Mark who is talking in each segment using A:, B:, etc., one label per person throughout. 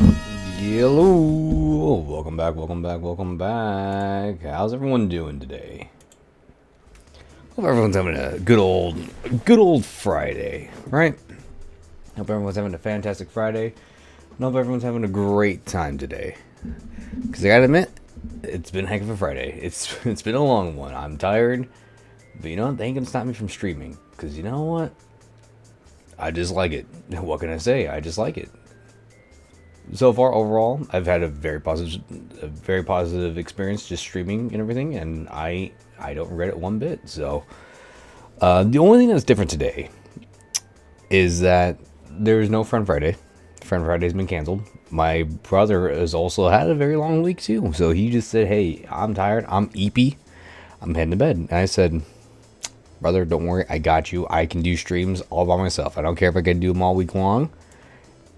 A: Hello, welcome back. How's everyone doing today? Hope everyone's having a good old Friday, right? Hope everyone's having a fantastic Friday. And hope everyone's having a great time today. Because I gotta admit, it's been a heck of a Friday. It's been a long one. I'm tired, but you know what? They ain't gonna stop me from streaming. Because you know what? I just like it. What can I say? I just like it. So far, overall, I've had a very positive experience just streaming and everything, and I don't regret it one bit. So, the only thing that's different today is that there is no Friend Friday. Friend Friday's been canceled. My brother has also had a very long week too, so he just said, "Hey, I'm tired. I'm eepy. I'm heading to bed." And I said, "Brother, don't worry. I got you. I can do streams all by myself. I don't care if I can do them all week long.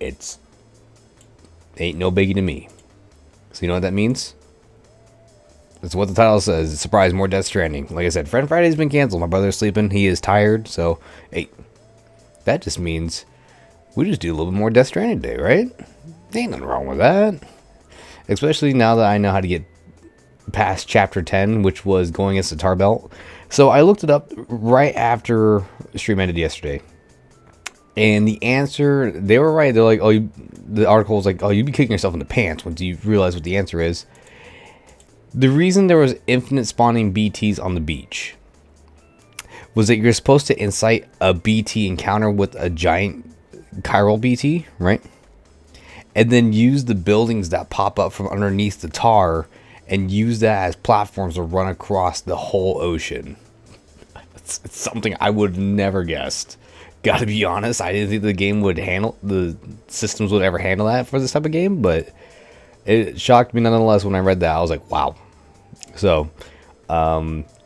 A: It's ain't no biggie to me." So you know what that means? That's what the title says. Surprise, more Death Stranding. Like I said, Friend Friday's been canceled. My brother's sleeping. He is tired. So, hey, that just means we just do a little bit more Death Stranding today, right? Ain't nothing wrong with that. Especially now that I know how to get past Chapter 10, which was going against the tar belt. So I looked it up right after stream ended yesterday. And the answer, they were right. They're like, the article was like, you'd be kicking yourself in the pants once you realize what the answer is. The reason there was infinite spawning BTs on the beach was that you're supposed to incite a BT encounter with a giant chiral BT, right? And then use the buildings that pop up from underneath the tar and use that as platforms to run across the whole ocean. It's something I would have never guessed. Gotta be honest, I didn't think the systems would ever handle that for this type of game, but it shocked me nonetheless when I read that. I was like, wow. So,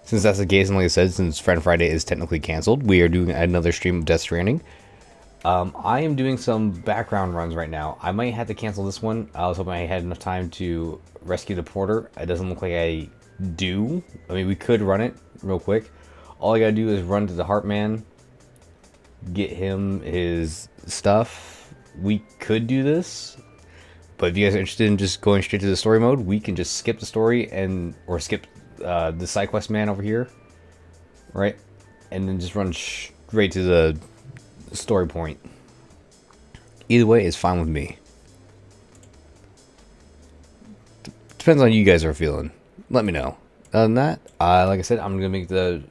A: since that's the case, and like I said, since Friend Friday is technically canceled, we are doing another stream of Death Stranding. I am doing some background runs right now. I might have to cancel this one. I was hoping I had enough time to rescue the porter. It doesn't look like I do. I mean, we could run it real quick. All I gotta do is run to the Heartman, get him his stuff. We could do this, but if you guys are interested in just going straight to the story mode, we can just skip the story or skip the side quest man over here, right? And then just run straight to the story point. Either way is fine with me. Depends on how you guys are feeling. Let me know. Other than that, like I said, I'm gonna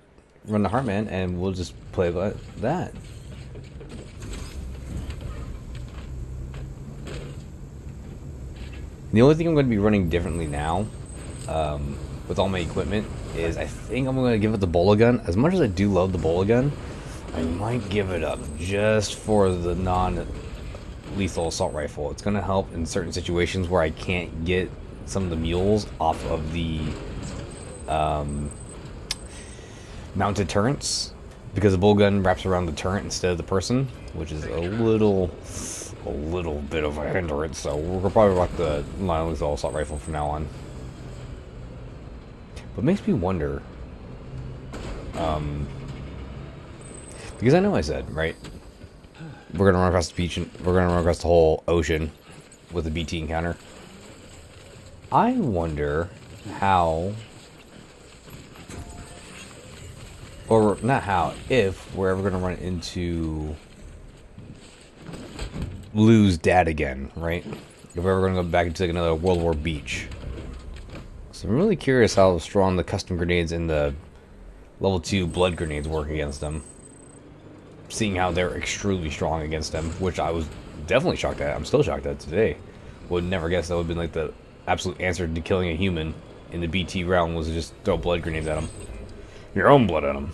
A: run the Heartman, and we'll just play about that. The only thing I'm going to be running differently now, with all my equipment, is I think I'm going to give it the bola gun. As much as I do love the bola gun, I might give it up just for the non-lethal assault rifle. It's going to help in certain situations where I can't get some of the mules off of the mounted turrets, because the bola gun wraps around the turret instead of the person, which is a little bit of a hindrance. So we'll probably rock the non-lethal assault rifle from now on. But it makes me wonder, because I know I said, right, we're gonna run across the beach and we're gonna run across the whole ocean with a BT encounter. I wonder how, or not how, if we're ever gonna run into Lou's dad again, right? If we're ever gonna go back into like another World War beach. So I'm really curious how strong the custom grenades and the level 2 blood grenades work against them. Seeing how they're extremely strong against them, which I was definitely shocked at. I'm still shocked at today. Would never guess that would have been like the absolute answer to killing a human in the BT realm, was to just throw blood grenades at them. Your own blood at them.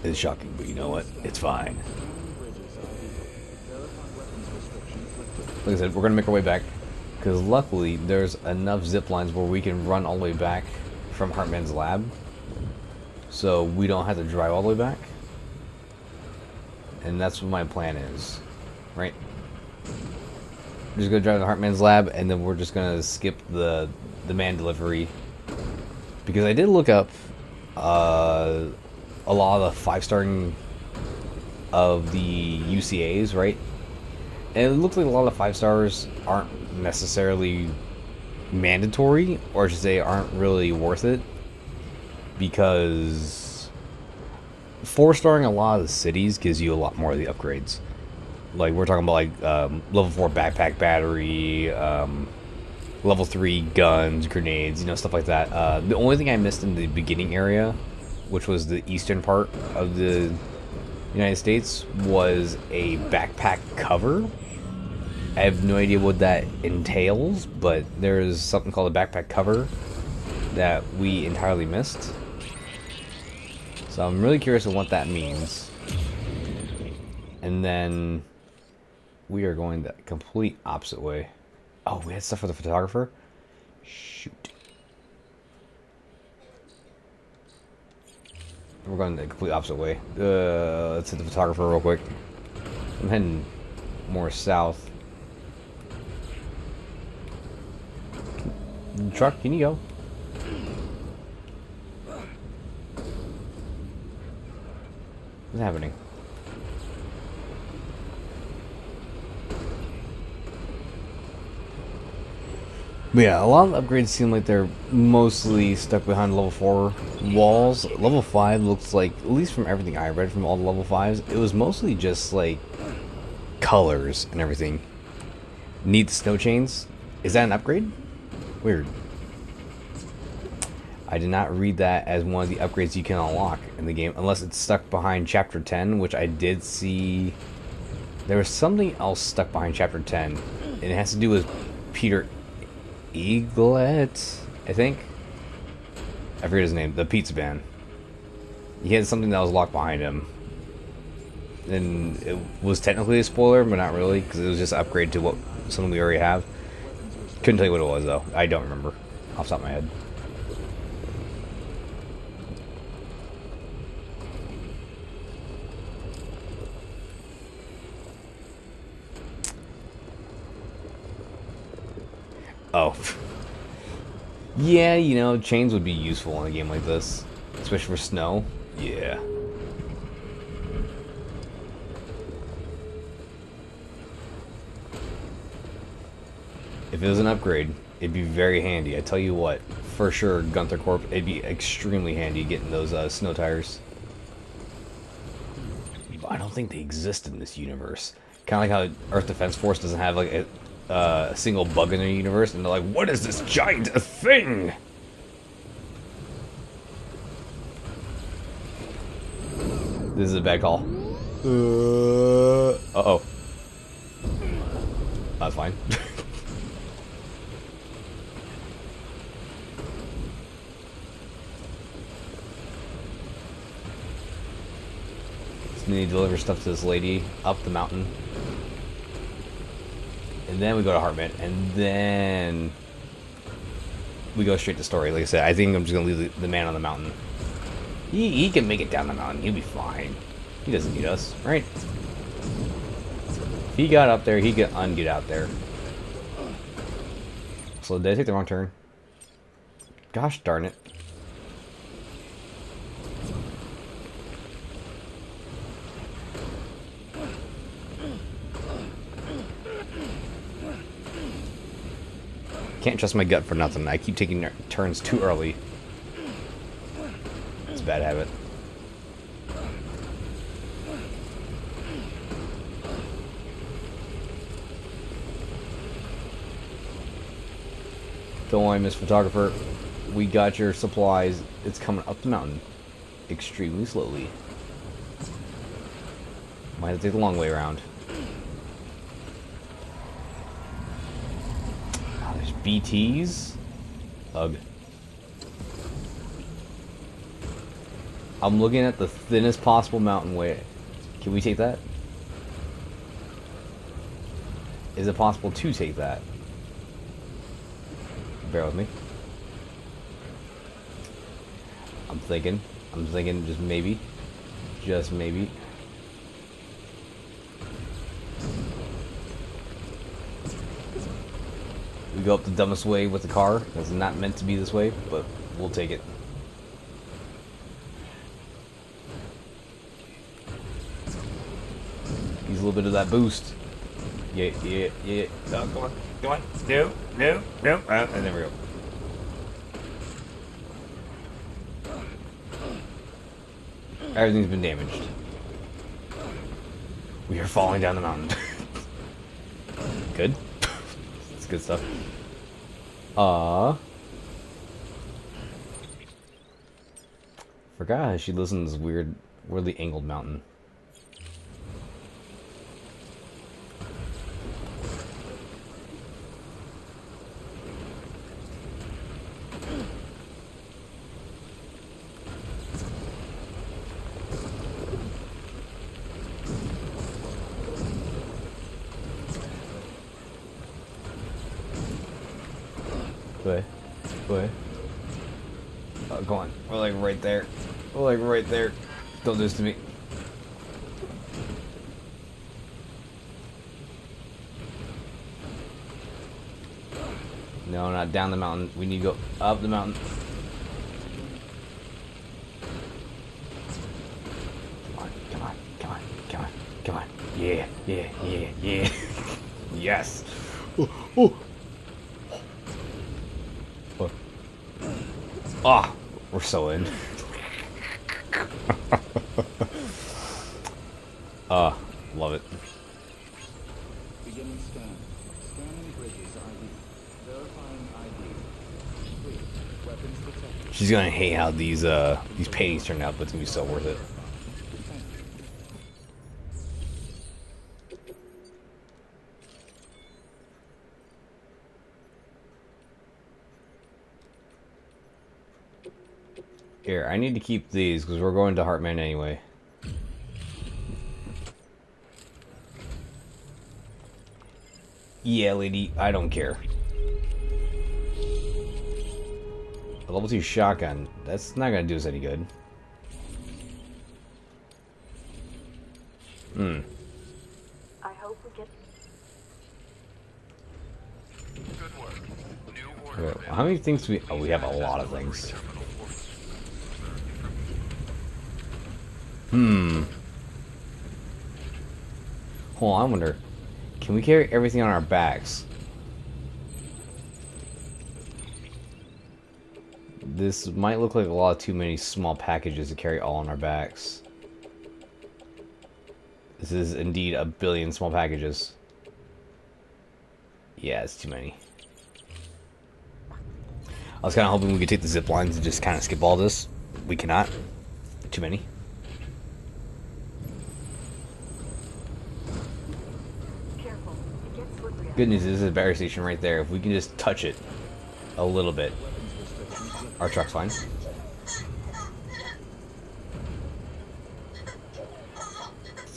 A: It's shocking, but you know what? It's fine. Like I said, we're going to make our way back, because luckily there's enough zip lines where we can run all the way back from Heartman's lab, so we don't have to drive all the way back. And that's what my plan is, right? We're just going to drive to Heartman's lab, and then we're just going to skip the man delivery, because I did look up a lot of the 5-starring of the UCAs, right? And it looks like a lot of 5 stars aren't necessarily mandatory, or I should say aren't really worth it, because 4-starring a lot of the cities gives you a lot more of the upgrades. Like, we're talking about like level 4 backpack battery, level 3 guns, grenades, you know, stuff like that. The only thing I missed in the beginning area, which was the eastern part of the United States, was a backpack cover. I have no idea what that entails, but there's something called a backpack cover that we entirely missed. So I'm really curious on what that means. And then we are going the complete opposite way. Oh, we had stuff for the photographer? Shoot. We're going the complete opposite way. Let's hit the photographer real quick. I'm heading more south. Truck, can you go? What's happening? But yeah, a lot of upgrades seem like they're mostly stuck behind level 4 walls. Level 5 looks like, at least from everything I read from all the level 5s, it was mostly just like colors and everything. Need the snow chains? Is that an upgrade? Weird. I did not read that as one of the upgrades you can unlock in the game, unless it's stuck behind Chapter 10, which I did see. There was something else stuck behind Chapter 10, and it has to do with Peter Eaglet, I think. I forget his name, the pizza man. He had something that was locked behind him. And it was technically a spoiler, but not really, because it was just an upgrade to what something we already have. Couldn't tell you what it was, though. I don't remember off the top of my head. Oh. Yeah, you know, chains would be useful in a game like this. Especially for snow. Yeah. If it was an upgrade, it'd be very handy. I tell you what, for sure, Gunther Corp, it'd be extremely handy getting those snow tires. But I don't think they exist in this universe. Kind of like how Earth Defense Force doesn't have like a single bug in their universe, and they're like, what is this giant thing? This is a bad call. Uh-oh. That's fine. So we need to deliver stuff to this lady up the mountain. And then we go to Hartman, and then we go straight to story. Like I said, I think I'm just going to leave the man on the mountain. He can make it down the mountain. He'll be fine. He doesn't need us, right? If he got up there, he could unget out there. So did I take the wrong turn? Gosh darn it. Can't trust my gut for nothing. I keep taking turns too early. It's a bad habit. Don't worry, Miss Photographer. We got your supplies. It's coming up the mountain. Extremely slowly. Might have to take the long way around. Oh, there's BTs. Ugh. I'm looking at the thinnest possible mountain way. Can we take that? Is it possible to take that? Bear with me. I'm thinking just maybe. Just maybe. We go up the dumbest way with the car. It's not meant to be this way, but we'll take it. Needs a little bit of that boost. Yeah, yeah, yeah. Oh, come on, come on. No, no, no. And there we go. Everything's been damaged. We are falling down the mountain. Good. It's good stuff. Forgot she lives in this weird, weirdly angled mountain. Wait. Oh, go on. We're like right there. We're like right there. Don't do this to me. No, not down the mountain. We need to go up the mountain. Come on, come on, come on, come on, come on. Yeah, yeah, yeah, yeah. Yes. Oh, oh. Ah, oh, we're so in. Love it.
B: Beginning scan. Scanning bridges ID. Verifying ID. Complete. Weapons detected.
A: She's gonna hate how these paintings turned out, but it's gonna be so worth it. Here, I need to keep these because we're going to Heartman anyway. Yeah, lady, I don't care. A level 2 shotgun. That's not gonna do us any good.
C: I hope we get.
B: Good work. New order.
A: Okay, how many things do we? Oh, we have a lot of things. Hold on, I wonder. Can we carry everything on our backs? This might look like a lot too many small packages to carry all on our backs. This is indeed a billion small packages. Yeah, it's too many. I was kind of hoping we could take the zip lines and just kind of skip all this. We cannot. Too many.
C: Careful. It gets slippery.
A: Good news is there's a battery station right there. If we can just touch it a little bit, our truck's fine. So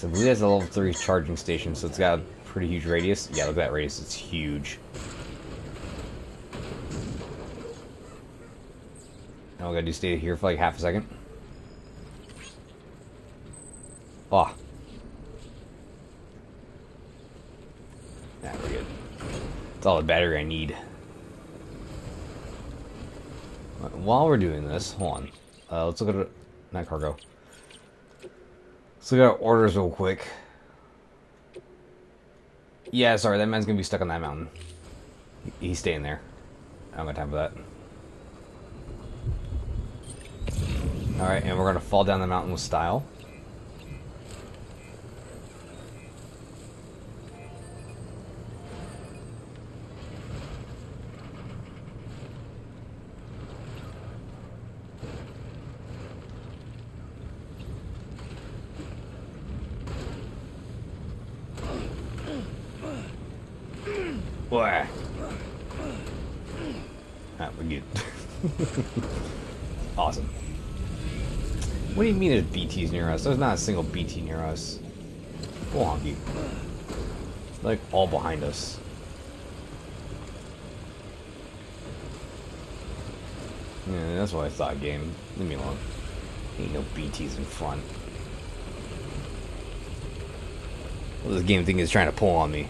A: I believe that's a level 3 charging station, so it's got a pretty huge radius. Yeah, look at that radius. It's huge. Now we gotta do stay here for like half a second. Ah. Nah, we're good. That's all the battery I need. While we're doing this, hold on. Let's look at it. Not cargo. Let's look at our orders real quick. Yeah, sorry, that man's gonna be stuck on that mountain. He's staying there. I don't got time for that. Alright, and we're gonna fall down the mountain with style. Boy. Ah, we're good. Awesome. What do you mean there's BTs near us? There's not a single BT near us. Go honky. Like all behind us. Yeah, that's what I thought, game. Leave me alone. Ain't no BTs in front. Well, this game thing is trying to pull on me.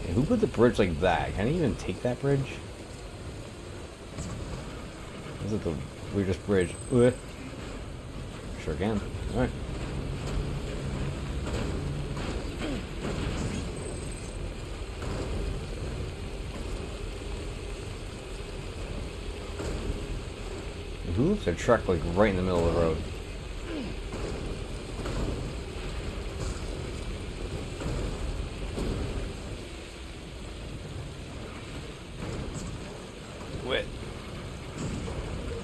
A: Hey, who put the bridge like that? Can I even take that bridge? Is it the weirdest bridge? Sure can. Alright. Who left their truck like right in the middle of the road? Wait.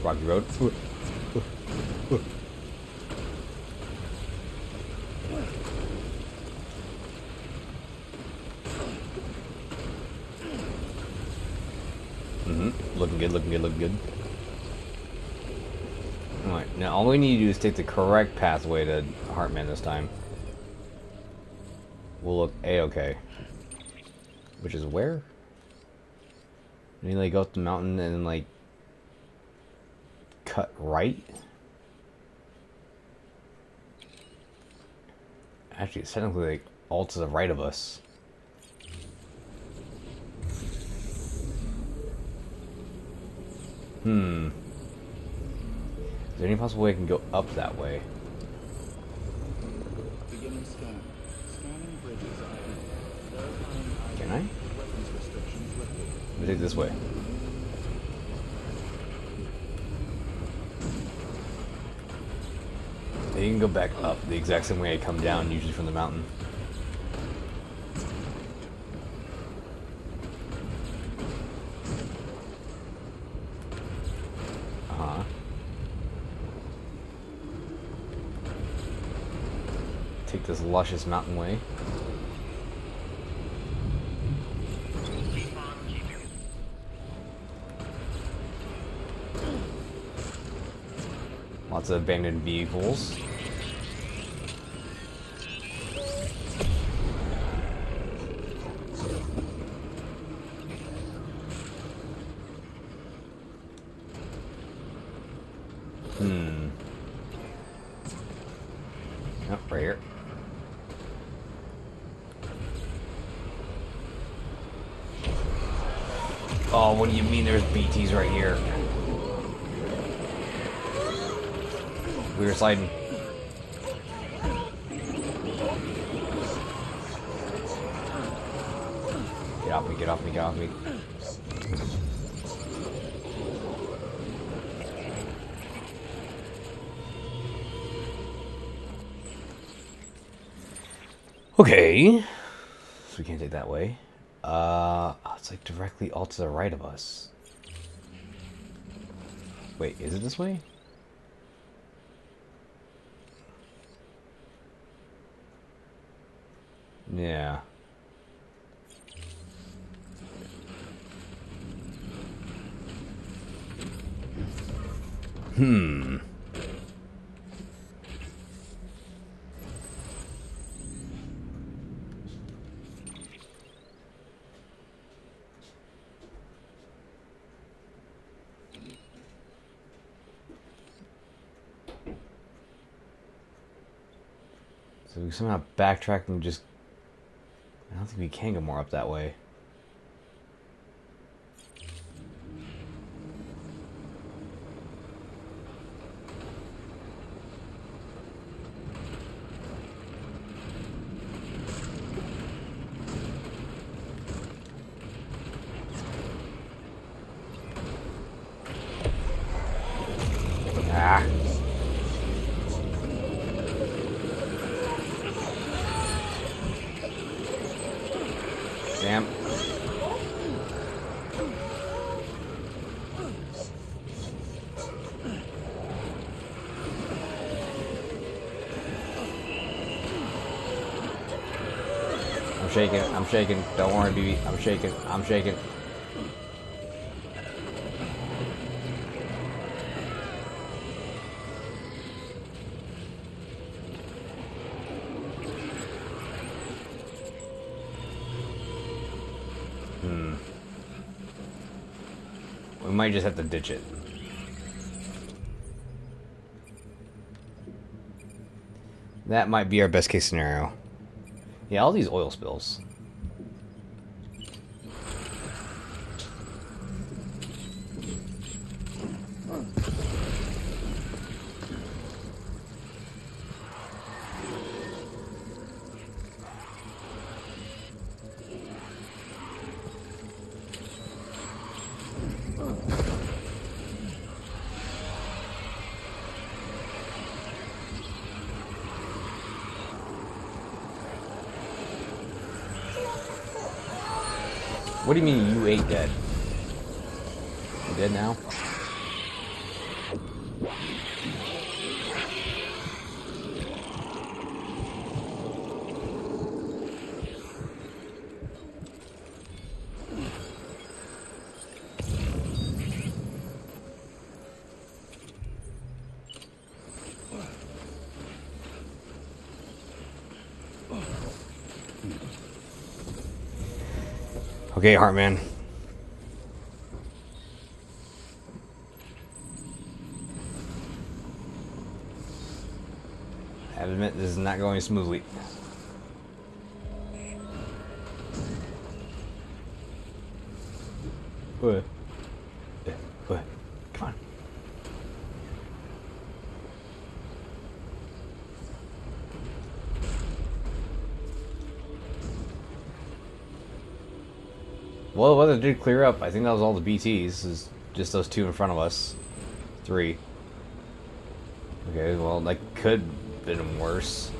A: Rocky Road. Looking good, looking good, looking good. Alright, now all we need to do is take the correct pathway to Heartman this time. We'll look A-okay. Which is where? And you like go up the mountain and then like cut right? Actually, it's technically like all to the right of us. Is there any possible way I can go up that way?
B: Beginning scan. Scanning bridges ID. Verifying ID.
A: Can I?
B: Weapons restrictions lifted.
A: Let me take this way. You can go back up the exact same way I come down, usually from the mountain. Take this luscious mountain way. Lots of abandoned vehicles. Yep, right here. Oh, what do you mean there's BTs right here? We were sliding. Get off me, get off me, get off me. Okay. So we can't take that way. It's like directly all to the right of us. Wait, is it this way? Yeah. So we somehow backtrack and just... I don't think we can go more up that way. Ah. Damn. I'm shaking, I'm shaking. Don't worry, BB. I'm shaking, I'm shaking. We might just have to ditch it. That might be our best case scenario. Yeah, all these oil spills. What do you mean you ain't dead? You dead now? Okay, Heartman. I have to admit, this is not going smoothly. What? What? Come on. Well, the weather did clear up. I think that was all the BTs. This is just those two in front of us. 3. Okay, well, that could have been worse.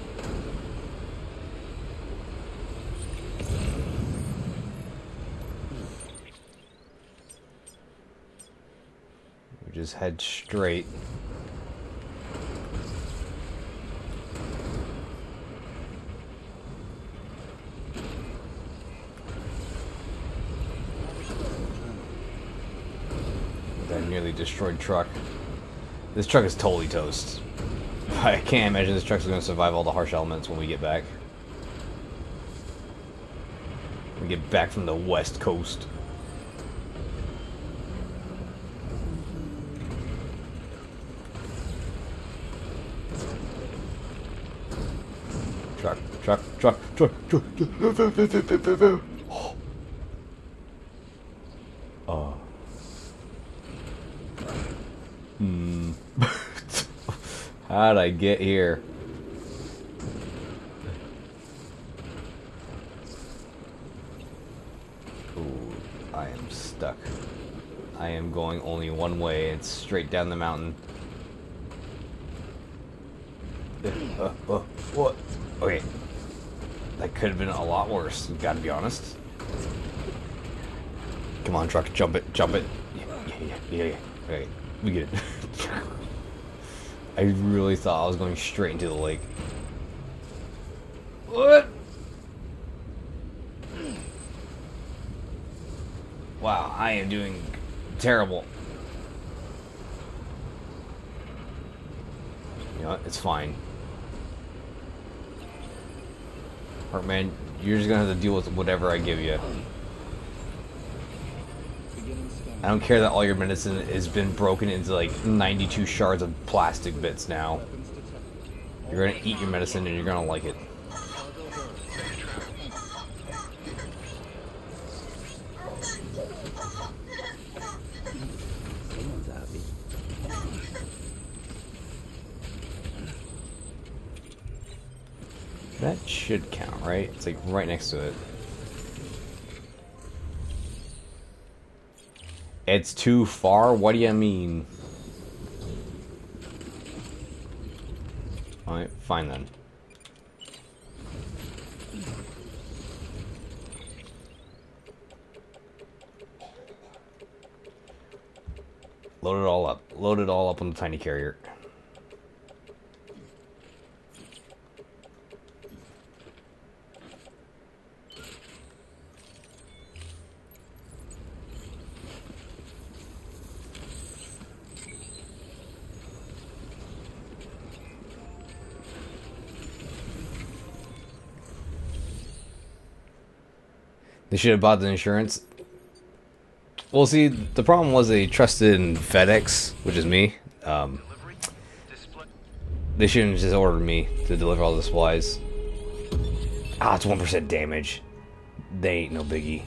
A: We just head straight. That nearly destroyed truck. This truck is totally toast. I can't imagine this truck's going to survive all the harsh elements when we get back. We get back from the west coast. Truck. Oh. How'd I get here? Ooh, I am stuck. I am going only one way. It's straight down the mountain. What? Okay. That could have been a lot worse, gotta be honest. Come on, truck, jump it, jump it. Yeah. Okay, we get it. I really thought I was going straight into the lake. What? Wow, I am doing terrible. You know what? It's fine. Heartman, you're just gonna have to deal with whatever I give you. I don't care that all your medicine has been broken into like 92 shards of plastic bits now. You're gonna eat your medicine and you're gonna like it. That should count, right? It's like right next to it. It's too far? What do you mean? Alright, fine then. Load it all up. Load it all up on the tiny carrier. They should have bought the insurance. Well, see, the problem was they trusted in FedEx, which is me. They shouldn't have just ordered me to deliver all the supplies. Ah, it's 1% damage. They ain't no biggie.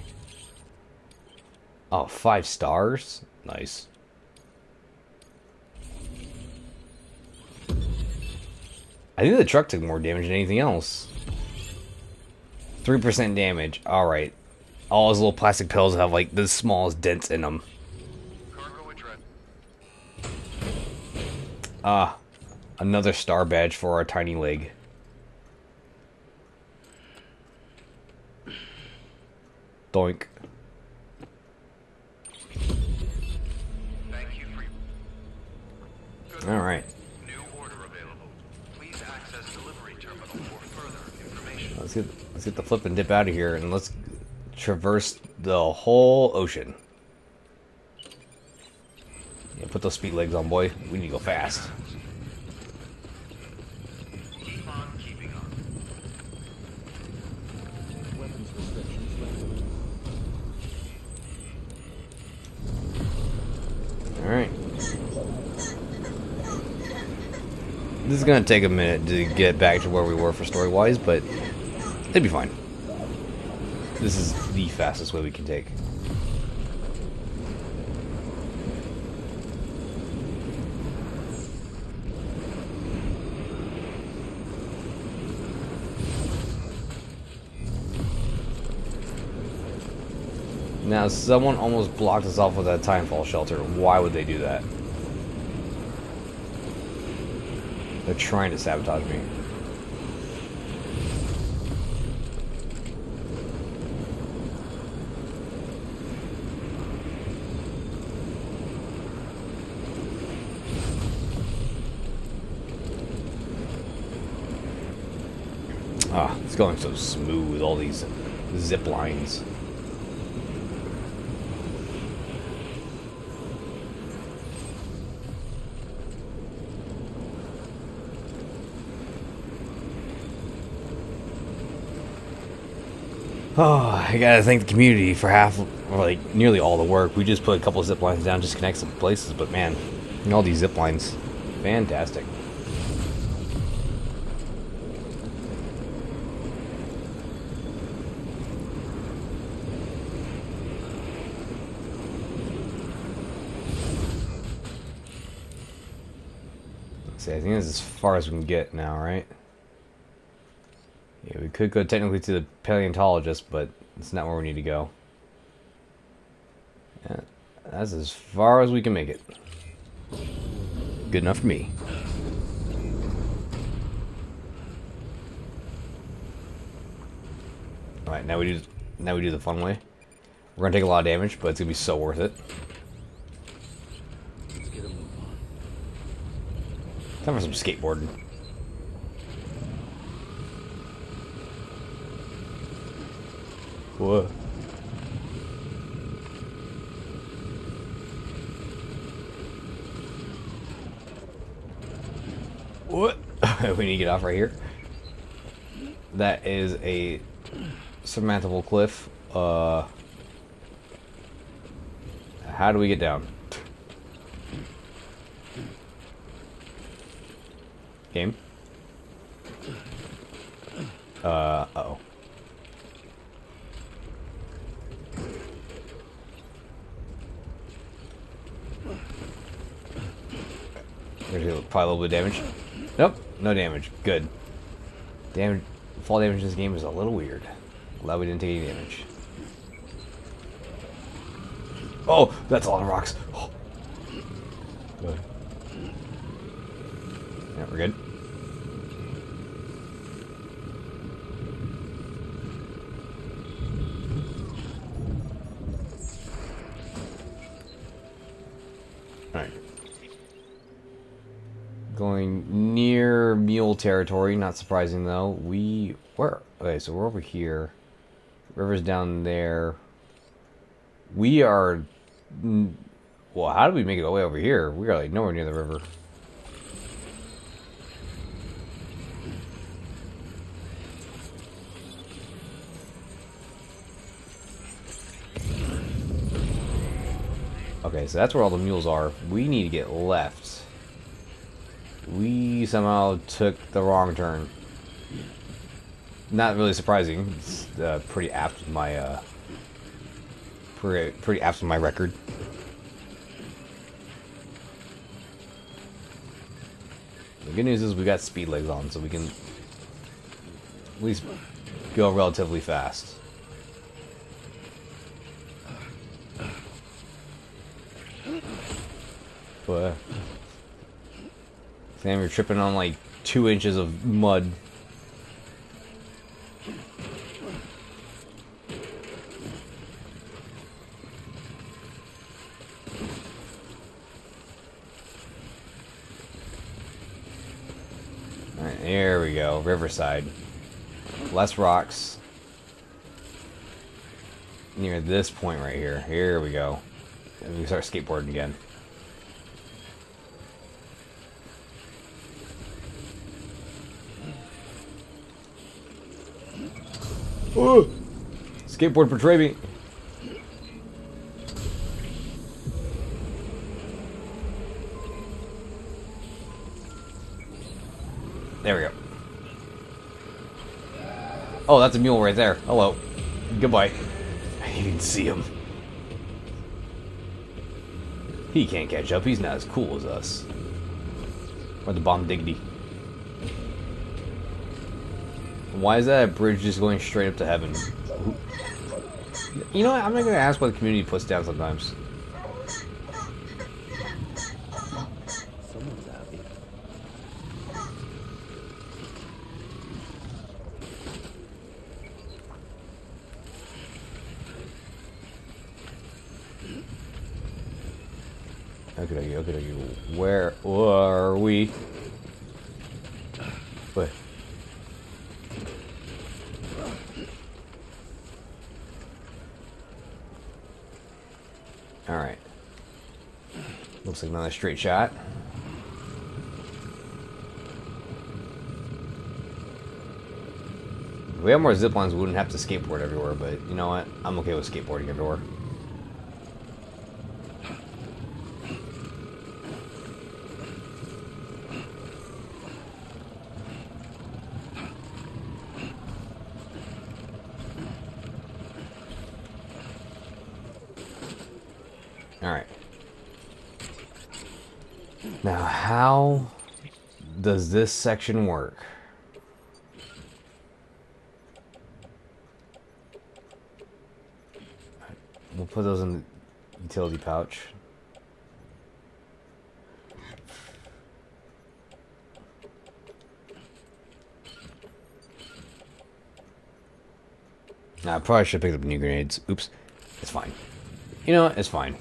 A: Oh, 5 stars? Nice. I think the truck took more damage than anything else. 3% damage. Alright. All those little plastic pills have like the smallest dents in them. Ah, another star badge for our tiny leg. Doink. All right.
D: New order available. Please access delivery terminal for further information.
A: Let's get the flip and dip out of here, and let's traverse the whole ocean. Yeah, put those speed legs on, boy. We need to go fast.
D: Keep on keeping on.
B: Weapons restrictions lifted.
A: All right. This is gonna take a minute to get back to where we were for story-wise, but it'd be fine. This is the fastest way we can take. Now, someone almost blocked us off with that timefall shelter. Why would they do that? They're trying to sabotage me. Ah, it's going so smooth, all these zip lines. Oh, I gotta thank the community for like, nearly all the work. We just put a couple of zip lines down, just connect some places, but man, all these zip lines, fantastic. See, I think this is as far as we can get now, right? Yeah, we could go technically to the paleontologist, but it's not where we need to go. Yeah, that's as far as we can make it. Good enough for me. All right, now we do the fun way. We're gonna take a lot of damage, but it's gonna be so worth it.
B: Let's get a move on.
A: Time for some skateboarding. What? What? We need to get off right here. That is a surmountable cliff. How do we get down? Game? Uh-oh. There's probably a little bit of damage. Nope, no damage. Good. Damage. Fall damage in this game is a little weird. Glad we didn't take any damage. Oh, that's a lot of rocks. Oh. Good. Yeah, we're good. Alright. Going near mule territory, not surprising though. Okay, so we're over here. River's down there. We are, well, how did we make it all the way over here? We are like nowhere near the river. Okay, so that's where all the mules are. We need to get left. We somehow took the wrong turn. Not really surprising. It's pretty apt with my pretty apt with my record. The good news is we got speed legs on, so we can at least go relatively fast. But Sam, you're tripping on like 2 inches of mud. There we go. Riverside. Less rocks. Near this point right here. Here we go. And we start skateboarding again. Oh! Skateboard betray me. There we go. Oh, that's a mule right there. Hello. Goodbye. You can see him. He can't catch up. He's not as cool as us. Or the bomb diggity. Why is that a bridge just going straight up to heaven? You know what? I'm not going to ask what the community puts down sometimes.
B: Someone's happy.
A: Okay. Where are we? Wait. Alright. Looks like another straight shot. If we had more zip lines, we wouldn't have to skateboard everywhere, but you know what? I'm okay with skateboarding everywhere. Alright. Now, how does this section work? We'll put those in the utility pouch. Nah, I probably should have picked up new grenades. Oops. It's fine. You know what? It's fine.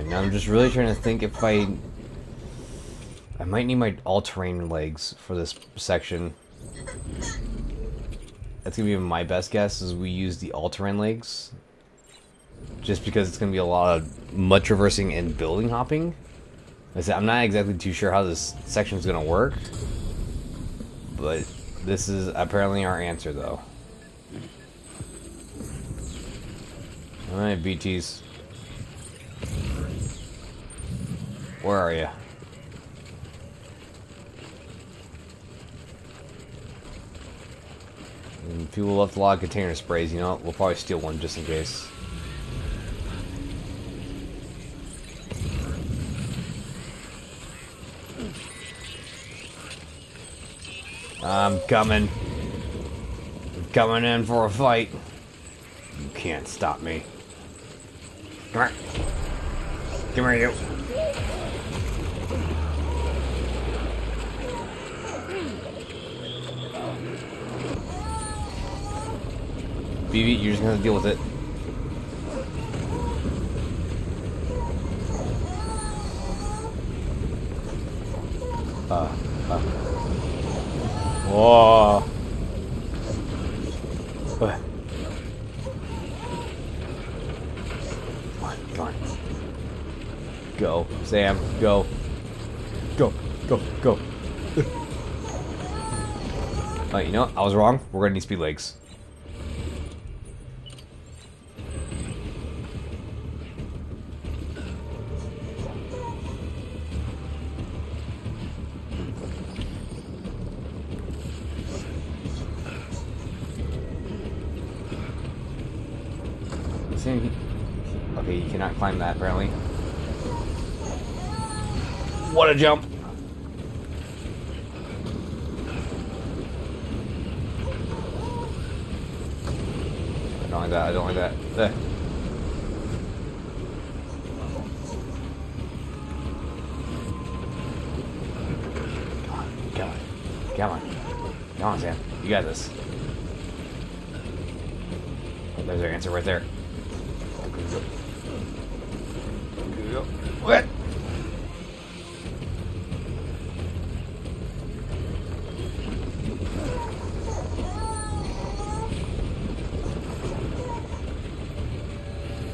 A: Now I'm just really trying to think if I might need my all-terrain legs for this section. That's gonna be my best guess, is we use the all-terrain legs. Just because it's gonna be a lot of mud traversing and building hopping. Like I said, I'm not exactly too sure how this section is gonna work. But this is apparently our answer, though. Alright, BTs. Where are you? And people left a lot of container sprays, you know, we'll probably steal one just in case. I'm coming. I'm coming in for a fight. You can't stop me. Come here. Come here, you. BB, you're just gonna deal with it. Whoa. Come on. Go, Sam, go. Go. You know what? I was wrong. We're gonna need speed legs. Okay, you cannot climb that, apparently. What a jump! I don't like that, I don't like that. Come on. Come on, Sam. You got this. Oh, there's our answer right there. What?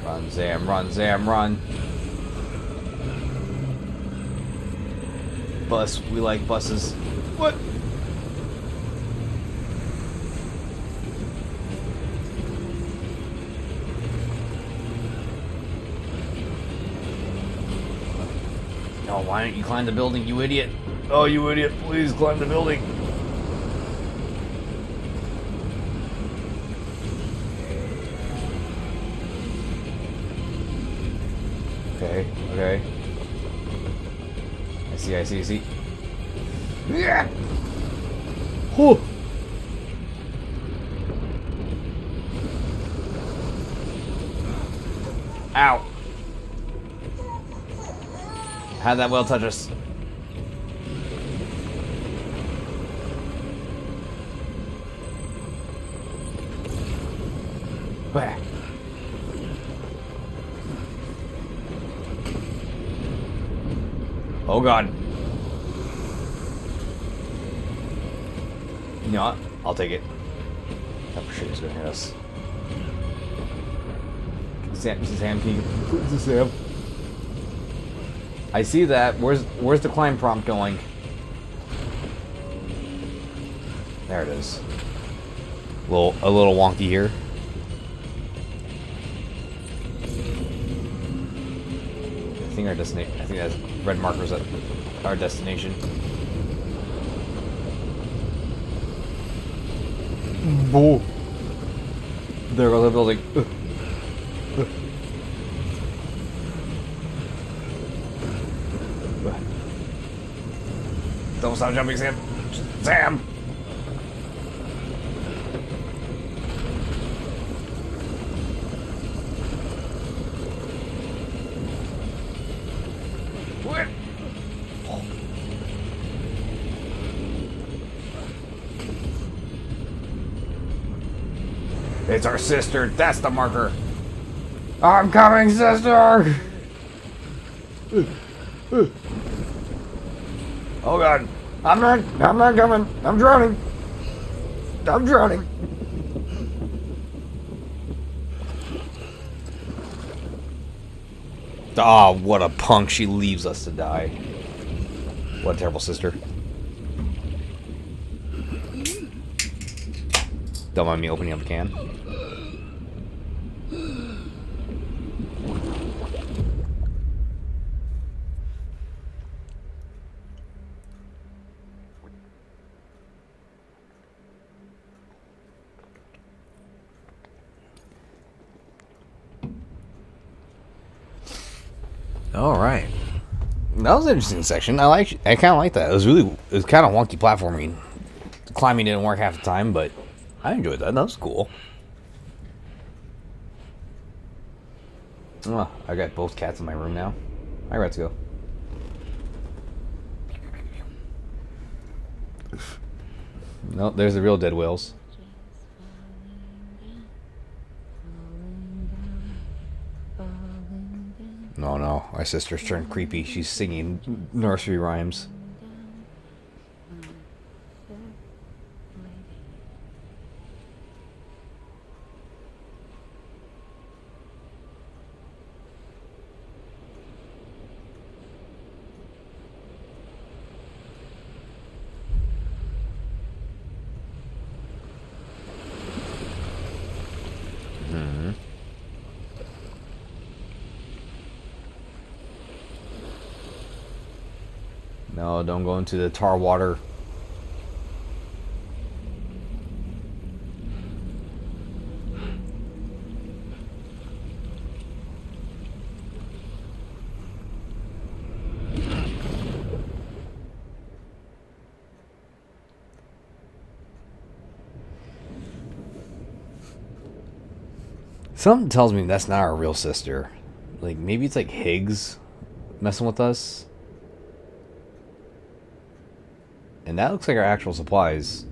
A: Run, Sam, run, Sam, run. Bus, we like buses. What? Oh, why don't you climb the building, you idiot? Oh, you idiot, please climb the building. Okay, okay. I see. Yeah! Oh! Ow! How'd that well touch us? Where? Oh god. You know what? I'll take it. I'm for sure he's gonna hit us. Sam, can you... This is Sam. I see that. Where's the climb prompt going? There it is. A little wonky here. I think our destination. I think that's red markers at our destination. Boo! There goes the building. Don't stop jumping, Sam. Sam! What? Oh. It's our sister. That's the marker. I'm coming, sister! Oh god. I'm not coming. I'm drowning. I'm drowning. Ah, oh, what a punk. She leaves us to die. What a terrible sister. Don't mind me opening up a can. All right, that was an interesting section. I kind of like that. It was kind of wonky platforming. Climbing didn't work half the time, but I enjoyed that. That was cool. Oh, I got both cats in my room now. Hi, let's go. No, there's the real dead whales. No, our sister's turned creepy. She's singing nursery rhymes. No, don't go into the tar water. Something tells me that's not our real sister. Like, maybe it's like Higgs messing with us. And that looks like our actual supplies.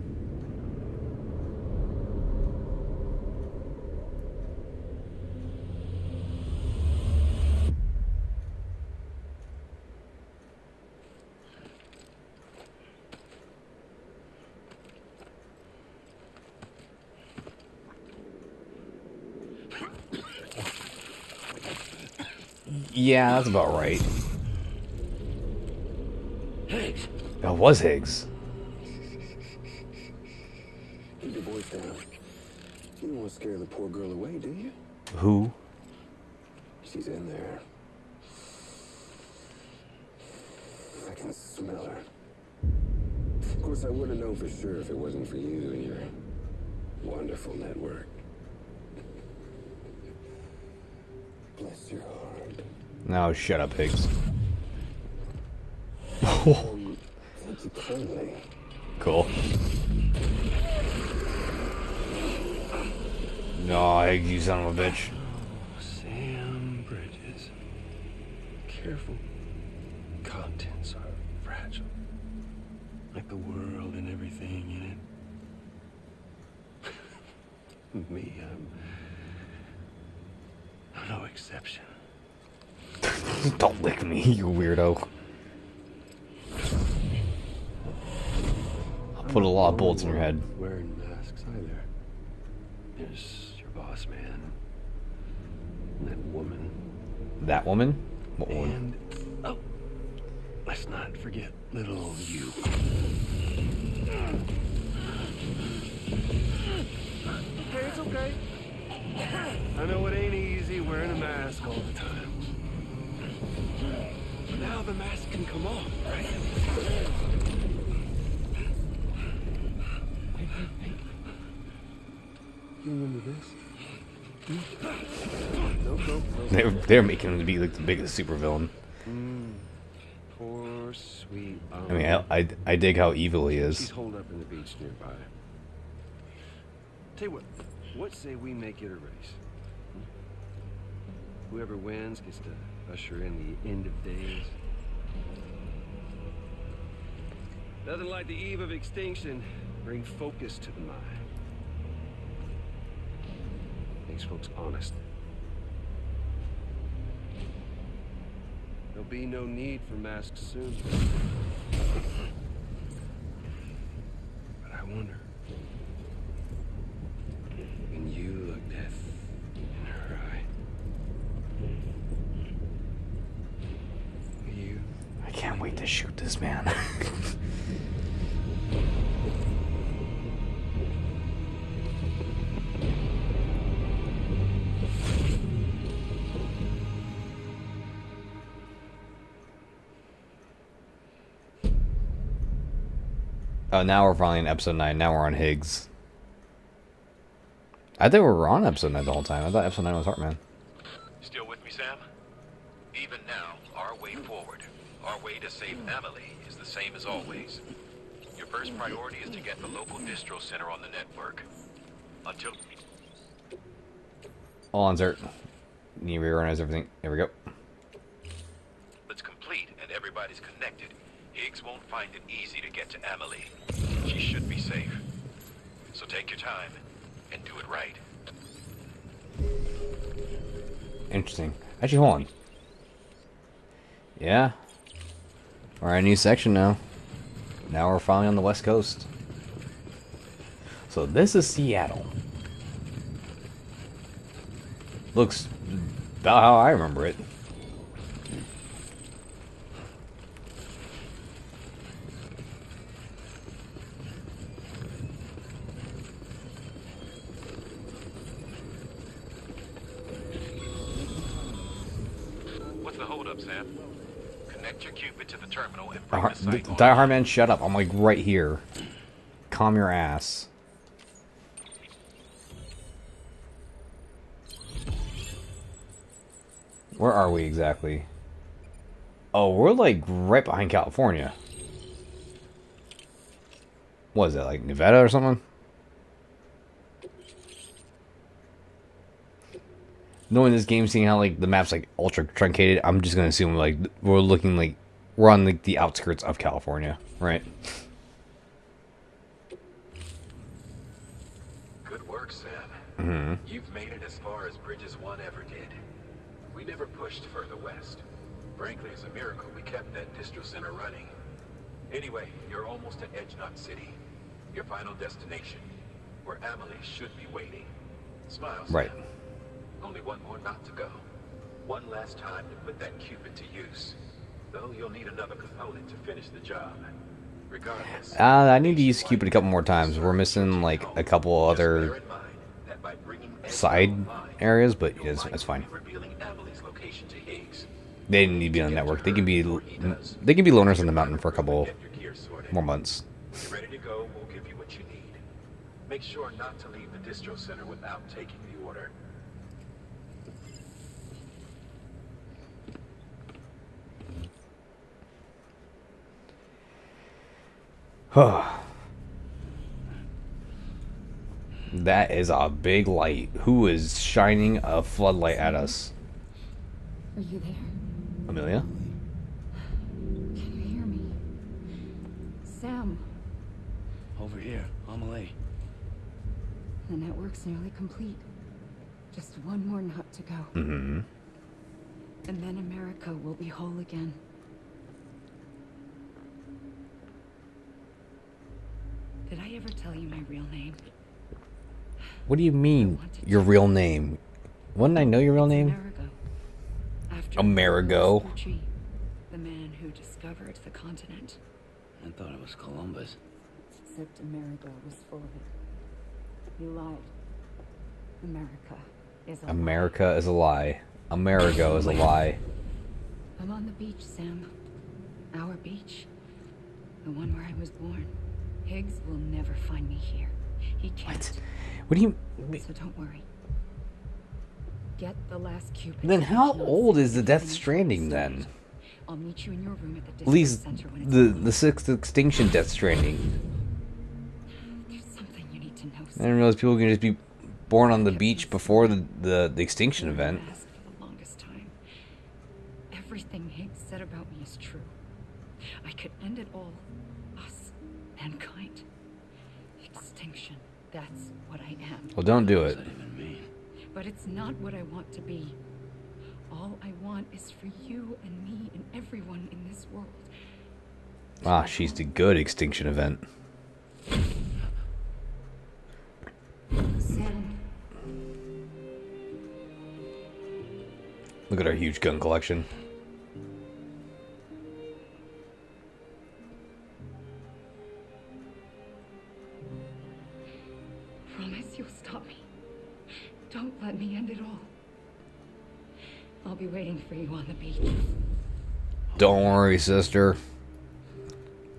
A: Yeah, that's about right.
E: Higgs!
A: That was Higgs.
E: Keep your voice down. You don't want to scare the poor girl away, do you?
A: Who?
E: She's in there. I can smell her. Of course, I wouldn't know for sure if it wasn't for you and your wonderful network. Bless your heart.
A: No, shut up, Higgs.
E: Thank you kindly.
A: Cool. No, Higgs, you son of a bitch.
E: Sam Bridges. Careful. Contents are fragile. Like the world and everything in it. Me, I'm no exception.
A: Don't lick me, you weirdo. I'll put a lot of bullets in your head.
E: Wearing masks either. There's your boss man. That woman.
A: That woman? What woman?
E: And oh, let's not forget little you. Okay, it's okay. I know it ain't easy wearing a mask all the time. But now the mask can come off, right? Hey. You remember this? Nope.
A: They're making him to be like the biggest supervillain.
E: Poor sweet.
A: I mean, I dig how evil he
E: She's
A: is.
E: holed up in the beach nearby. Tell you what say we make it a race? Whoever wins gets to usher in the end of days. Nothing like the eve of extinction. Bring focus to the mind. Makes folks honest. There'll be no need for masks soon. But I wonder. When you look death in her eye. You.
A: I can't wait to shoot this man. Oh, now we're finally in episode 9. Now we're on Higgs. I thought we were on episode 9 the whole time. I thought episode 9 was Heartman.
D: Still with me, Sam? Even now, our way forward, our way to save Amelie is the same as always. Your first priority is to get the local distro center on the network. Until...
A: Hold on, Zert. Need to reorganize everything. There we go.
D: It's complete and everybody's connected. Higgs won't find it easy to get to Amelie. She should be safe. So take your time and do it right.
A: Interesting. Actually, hold on. Yeah. We're in a new section now. Now we're finally on the West Coast. So this is Seattle. Looks about how I remember it.
D: What's the holdup, Sam? Connect your Cupid to the terminal and bring the site
A: Die
D: on.
A: Hard Man, shut up. I'm like right here. Calm your ass. Where are we exactly? Oh, we're like right behind California. What is that, like Nevada or something? Knowing this game, seeing how like the map's like ultra truncated, I'm just gonna assume like we're looking like we're on like the outskirts of California, right?
D: You've made it as far as Bridges 1 ever did. We never pushed further west. Frankly, it's a miracle we kept that distro center running. Anyway, you're almost at Edge Knot City, your final destination, where Amelie should be waiting. Smile, Sam.
A: Right.
D: Only one more knot to go. One last time to put that Cupid to use. Though you'll need another component to finish the job. Regardless.
A: I need to use Cupid a couple more times. We're missing like a couple
D: Just bear
A: other
D: in mind that by bringing Edge
A: side
D: online,
A: areas, but
D: you'll
A: it's fine.
D: likely be revealing Amelie's location to Higgs.
A: They didn't need to be on the network. They can be loners on the mountain for a couple
D: Get your gear sorted.
A: more months.
D: When you're ready to go, we'll give you what you need. Make sure not to leave the distro center without taking the order.
A: That is a big light. Who is shining a floodlight at us?
F: Are you there?
A: Amelia?
F: Can you hear me? Sam,
B: Over here, Amelie.
F: the network's nearly complete. Just one more knot to go.
A: Mm-hmm.
F: And then America will be whole again. Did I ever tell you my real name?
A: What do you mean, your real name? Wouldn't I know your real name?
F: Amerigo. After
A: Amerigo.
F: Vespucci, the man who discovered the continent.
B: I thought it was Columbus.
F: Except Amerigo was full of it. You lied. America is a lie.
A: America is a lie. Amerigo is a lie.
F: I'm on the beach, Sam. Our beach. The one where I was born. Higgs will never find me here. He can't.
A: What do you...
F: So don't worry. Get the last Cupid.
A: Then how old is the Death Stranding then?
F: I'll meet you in your room at the
A: At least
F: center when it's
A: the sixth extinction Death Stranding.
F: There's something you need to know.
A: I didn't realize people can just be born on the beach before the extinction event.
F: Asked for the longest time. Everything Higgs said about me is true. I could end it all. Us, mankind. Extinction. That's what I am.
A: Well, don't do it.
B: What does that even mean?
F: But it's not what I want to be. All I want is for you and me and everyone in this world.
A: Ah, she's the good extinction event.
F: Sam,
A: Look at our huge gun collection.
F: promise you'll stop me. Don't let me end it all. I'll be waiting for you on the beach.
A: Don't worry, sister.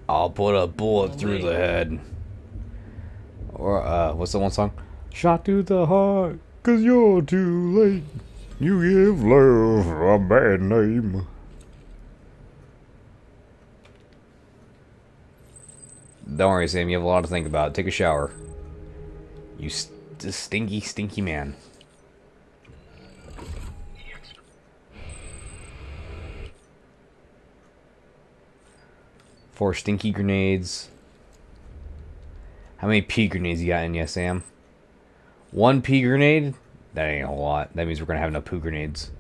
A: I'll put a bullet through the head. Or, what's the one song? Shot to the heart, 'cause you're too late. You give love a bad name. Don't worry, Sam. You have a lot to think about. Take a shower. You stinky, stinky man. Four stinky grenades. How many pea grenades you got in you, Sam? One pea grenade? That ain't a whole lot. That means we're gonna have enough poo grenades.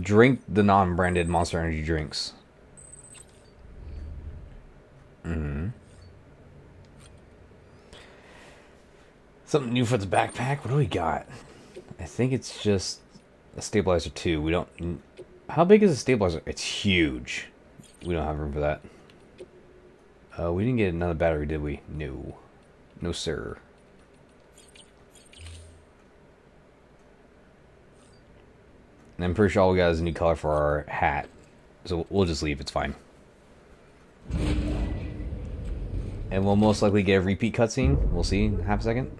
A: Drink the non-branded Monster Energy drinks. Something new for the backpack. What do we got? I think it's just a stabilizer 2. We don't... How big is a stabilizer? It's huge. We don't have room for that. We didn't get another battery, did we? No. No, sir. And I'm pretty sure all we got is a new color for our hat. So we'll just leave. It's fine. And we'll most likely get a repeat cutscene. We'll see in half a second.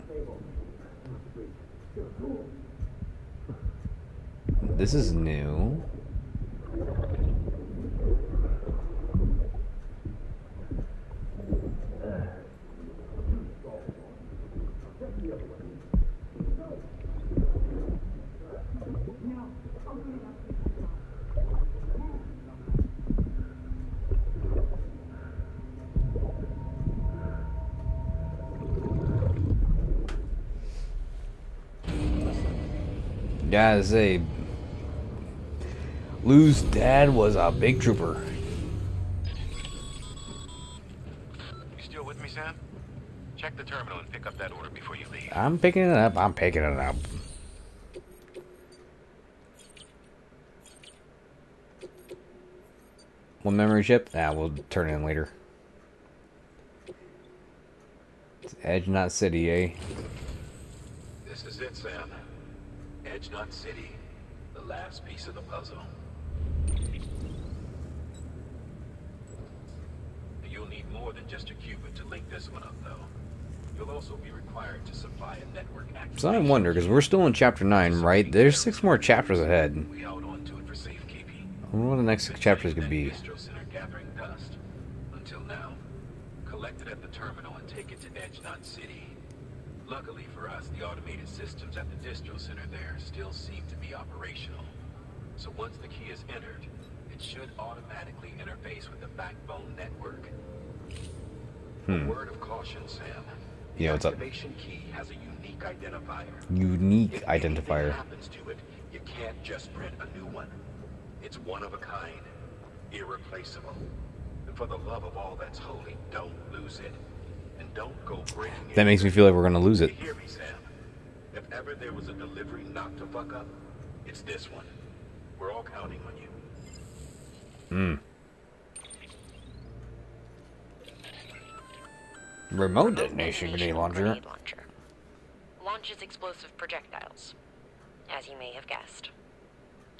A: This is new. Gotta say, Lou's dad was a big trooper.
D: You still with me, Sam? Check the terminal and pick up that order before you leave.
A: I'm picking it up. I'm picking it up. One memory chip? Ah, we'll turn it in later. It's Edge, not City, eh?
D: This is it, Sam. Edge, not City. The last piece of the puzzle. You'll need more than just a qubit to link this one up, though. You'll also be required to supply a network activation.
A: So I wonder, because we're still in Chapter 9, right? There's 6 more chapters ahead.
D: We held on to it for safekeeping.
A: I wonder what the next 6 chapters could be.
D: Distro Center gathering dust. Until now. Collect it at the terminal and take it to Edge, not City. Luckily for us, the automated systems at the distro center there still seem to be operational. So once the key is entered, it should automatically interface with the backbone network. A word of caution, Sam. The
A: Yeah, what's up?
D: activation key has a unique identifier.
A: Unique
D: If
A: identifier.
D: anything happens to it, you can't just print a new one. It's one of a kind, irreplaceable. And for the love of all that's holy, don't lose it. And don't go breaking it.
A: That makes me feel like we're gonna lose it.
D: You hear me, Sam? If ever there was a delivery not to fuck up, it's this one. We're all counting on you.
A: Remote detonation grenade launcher.
G: Grenade launcher. Launches explosive projectiles, as you may have guessed.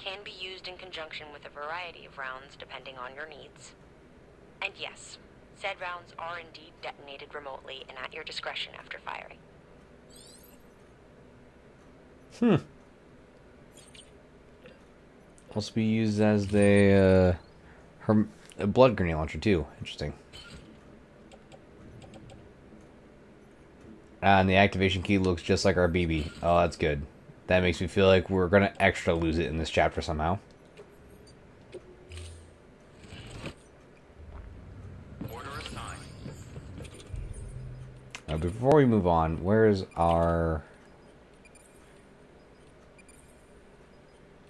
G: Can be used in conjunction with a variety of rounds depending on your needs. And yes, said rounds are indeed detonated remotely and at your discretion after firing.
A: Also be used as the a blood grenade launcher too. Interesting. And the activation key looks just like our BB. Oh, that's good. That makes me feel like we're gonna extra lose it in this chapter somehow.
D: Order assigned.
A: Now, before we move on, where's our...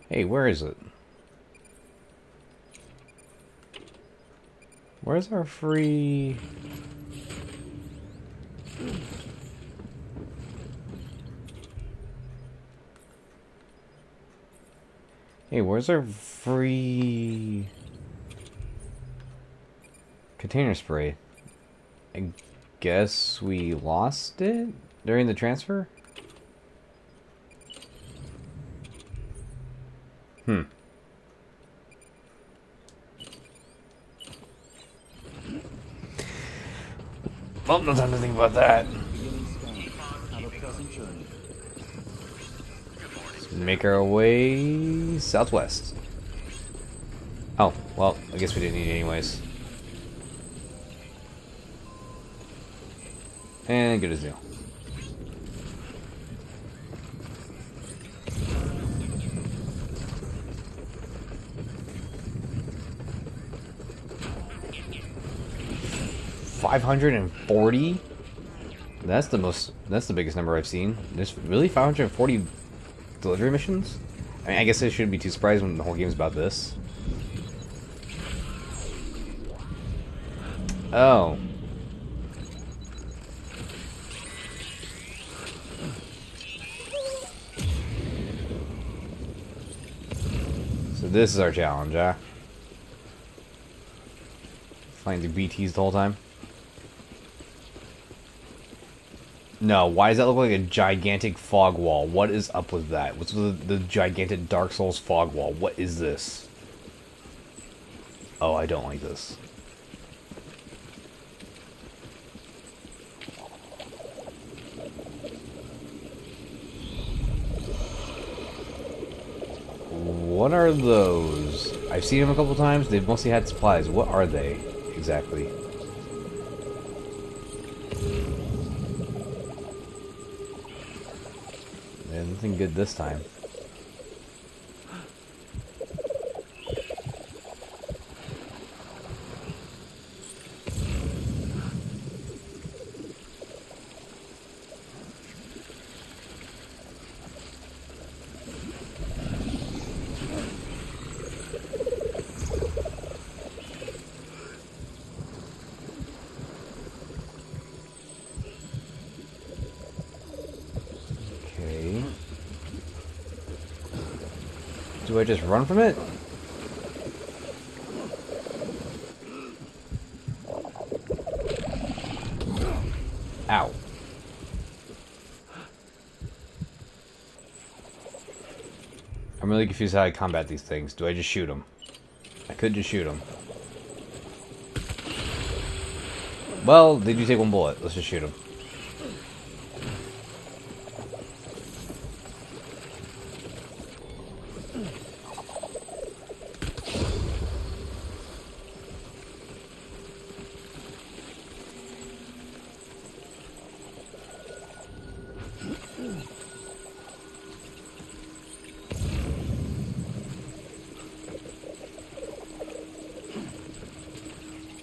A: Hey, where is it? Where's our free... Hey, where's our free... container spray? I guess we lost it during the transfer? Well, no time to think about that.
B: Beginning scan. Have a pleasant journey.
A: Let's make our way southwest. Oh, well, I guess we didn't need it anyways. And good as new. $540? That's the biggest number I've seen. There's really 540 delivery missions? I mean, I guess I shouldn't be too surprised when the whole game's about this. Oh. So this is our challenge, huh? Flying through BTs the whole time. No, why does that look like a gigantic fog wall? What is up with that? What's with the gigantic Dark Souls fog wall? What is this? Oh, I don't like this. What are those? I've seen them a couple times. They've mostly had supplies. What are they exactly? Nothing good this time. Do I just run from it? Ow. I'm really confused how I combat these things. Do I just shoot them? I could just shoot them. Well, they do take one bullet. Let's just shoot them.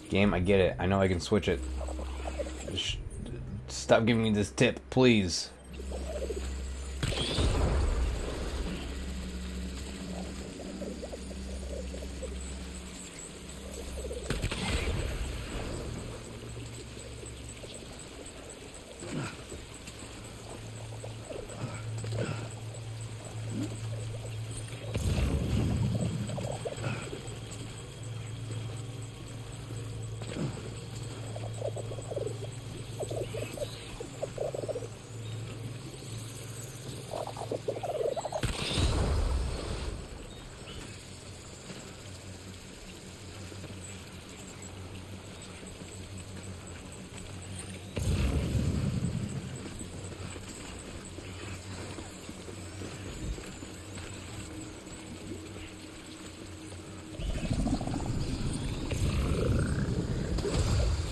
A: Game, I get it. I know I can switch it. Just stop giving me this tip, please.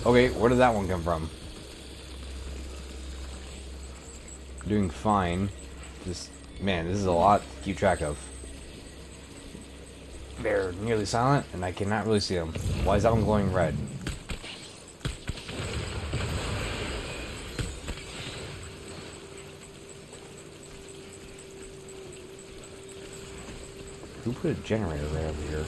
A: Okay, where did that one come from? Doing fine. Just, man, this is a lot to keep track of. They're nearly silent, and I cannot really see them. Why is that one glowing red? Who put a generator right over here?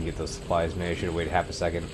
A: Get those supplies. Maybe I should have waited half a second.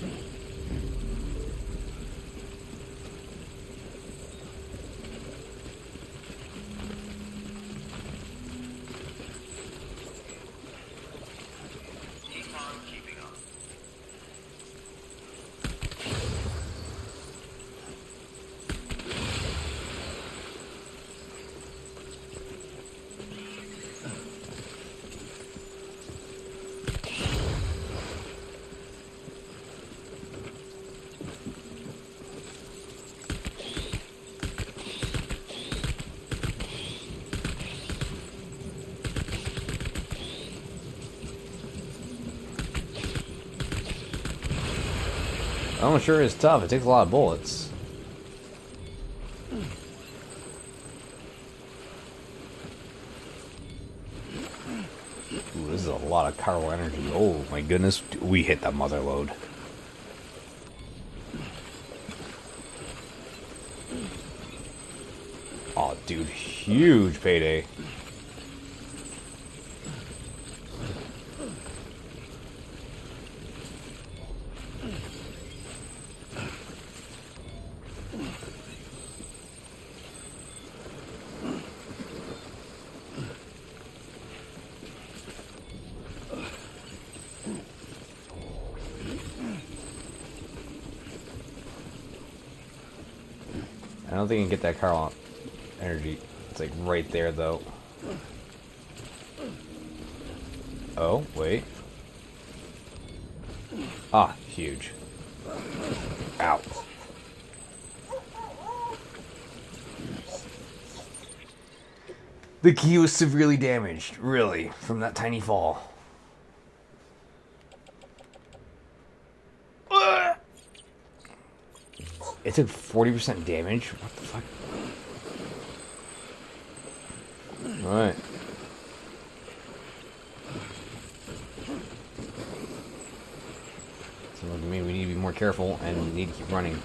A: Oh, sure is tough. It takes a lot of bullets. Ooh, this is a lot of chiral energy. Oh my goodness, we hit the mother load. Oh, dude, huge payday. I don't think you can get that chiral energy. It's like right there, though. Oh, wait. Ah, huge. Ow. The key was severely damaged, really, from that tiny fall. It took 40% damage? What the fuck? Alright. So look at me, we need to be more careful and we need to keep running.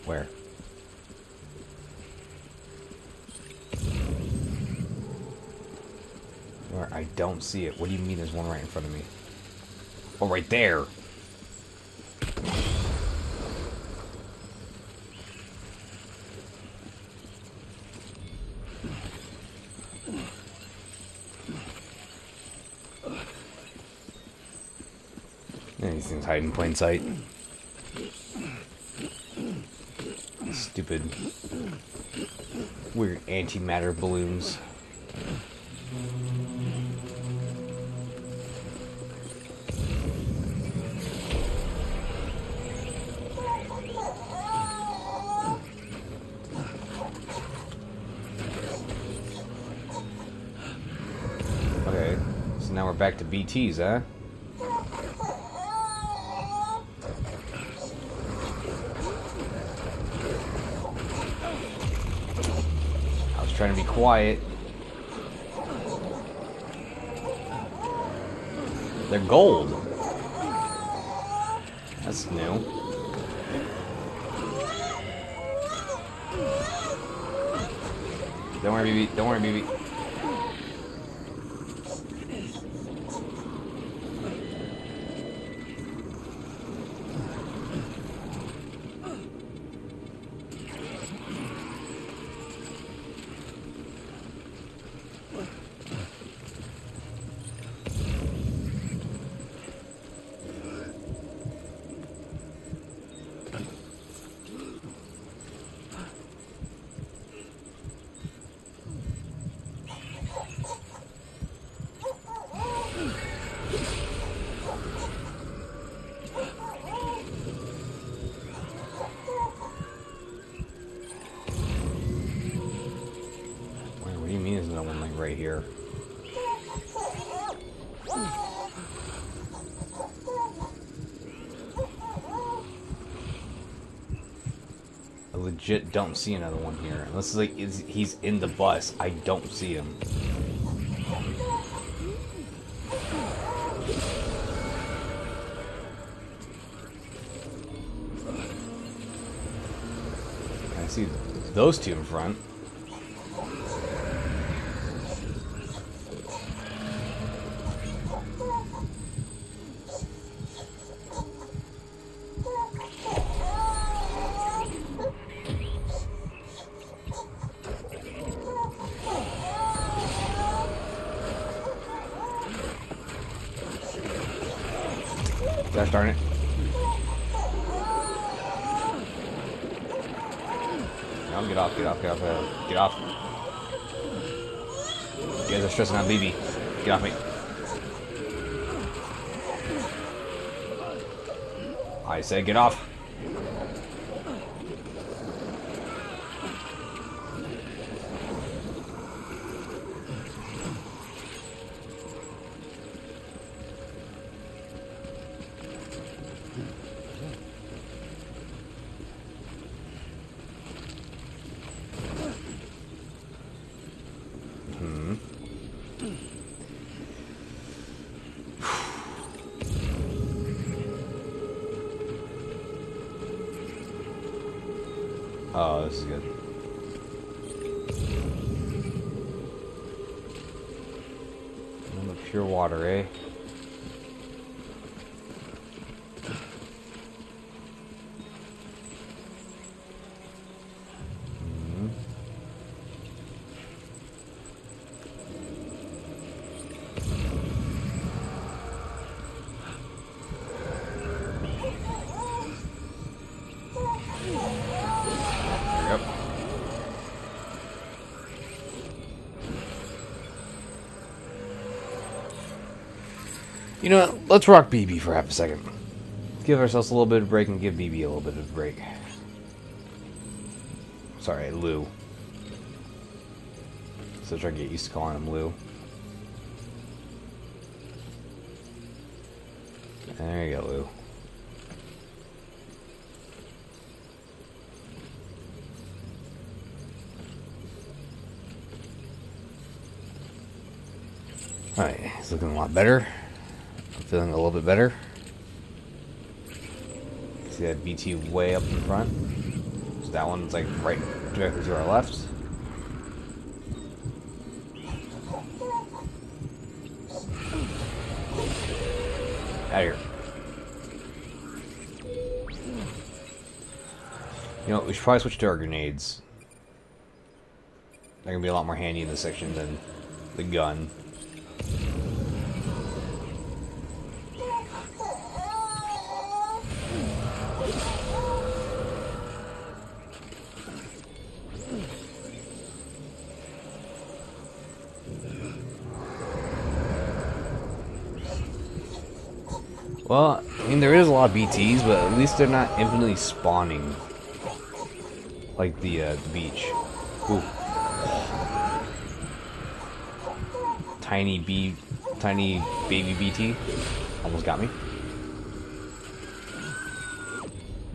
A: Where? Where? I don't see it. What do you mean there's one right in front of me? Oh, right there! Yeah, these things hide in plain sight. Stupid, weird antimatter balloons. Okay, so now we're back to BTs, huh? Trying to be quiet. They're gold. That's new. Don't worry, BB. Don't worry, BB. What do you mean there's no one like right here? I legit don't see another one here. Unless like he's in the bus. I don't see him. I see those two in front. Gosh darn it. No, get off, get off, get off, get off. You guys are stressing out BB. Get off me. I said get off. Oh, this is good. None but pure water, eh? Yep. You know what? Let's rock BB for half a second. Give ourselves a little bit of a break and give BB a little bit of a break. Sorry, Lou. Still trying to get used to calling him Lou. There you go, Lou. Alright, it's looking a lot better. I'm feeling a little bit better. See that BT way up in front? that one's like right directly to our left. Out of here. You know, we should probably switch to our grenades. They're gonna be a lot more handy in this section than the gun. Well, I mean, there is a lot of BTs, but at least they're not infinitely spawning like the beach. Ooh. Tiny baby BT almost got me.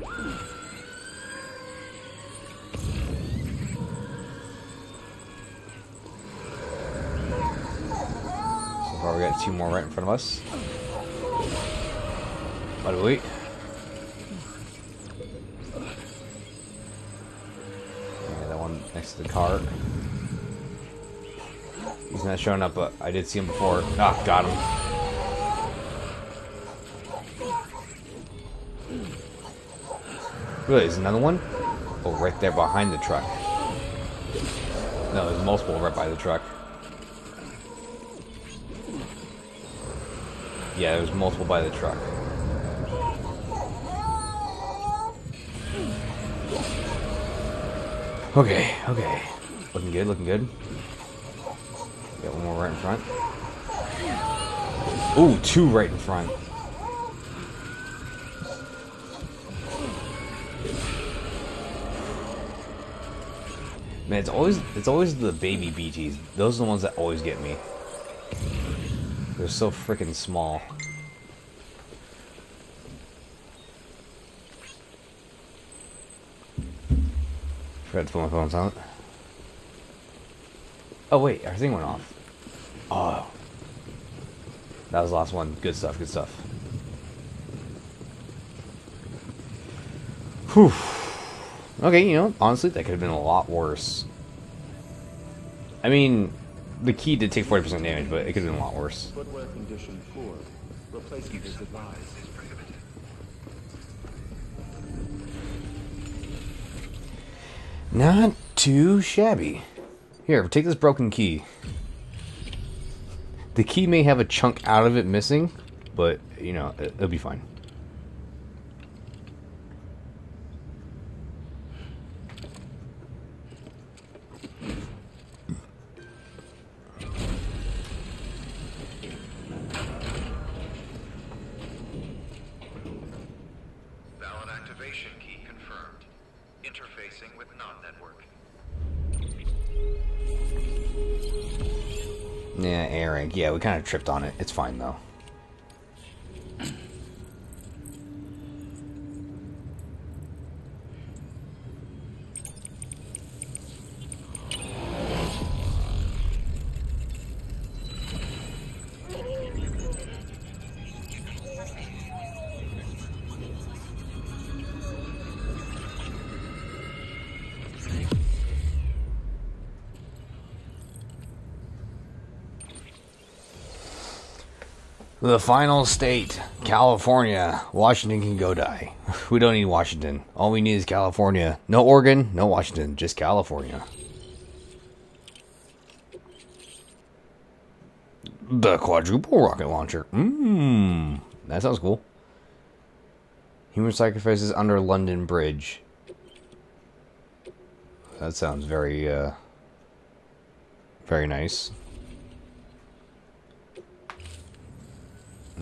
A: So far, we got 2 more right in front of us. By the way, yeah, that one next to the cart. He's not showing up, but I did see him before. Ah, got him. Really, is another one? Oh, right there behind the truck. No, there's multiple right by the truck. Yeah, there's multiple by the truck. Okay, okay. Looking good, looking good. Got one more right in front. Ooh, 2 right in front. Man, it's always the baby BTs. Those are the ones that always get me. They're so freaking small. Forgot to put my phone silent. Oh wait, everything went off. Oh. That was the last one. Good stuff, good stuff. Whew. Okay, you know, honestly, that could have been a lot worse. I mean, the key did take 40% damage, but it could have been a lot worse.
B: Footwear condition poor. Replacement is advised.
A: Not too shabby. Here, take this broken key. The key may have a chunk out of it missing, but, you know, it'll be fine.
D: Valid activation key confirmed. Interfacing with non-network.
A: Yeah, Eric. Yeah, we kind of tripped on it. It's fine, though. The final state, California. Washington can go die. We don't need Washington. All we need is California. No Oregon, no Washington, just California. The quadruple rocket launcher. That sounds cool. Human sacrifices under London Bridge. That sounds very, very nice.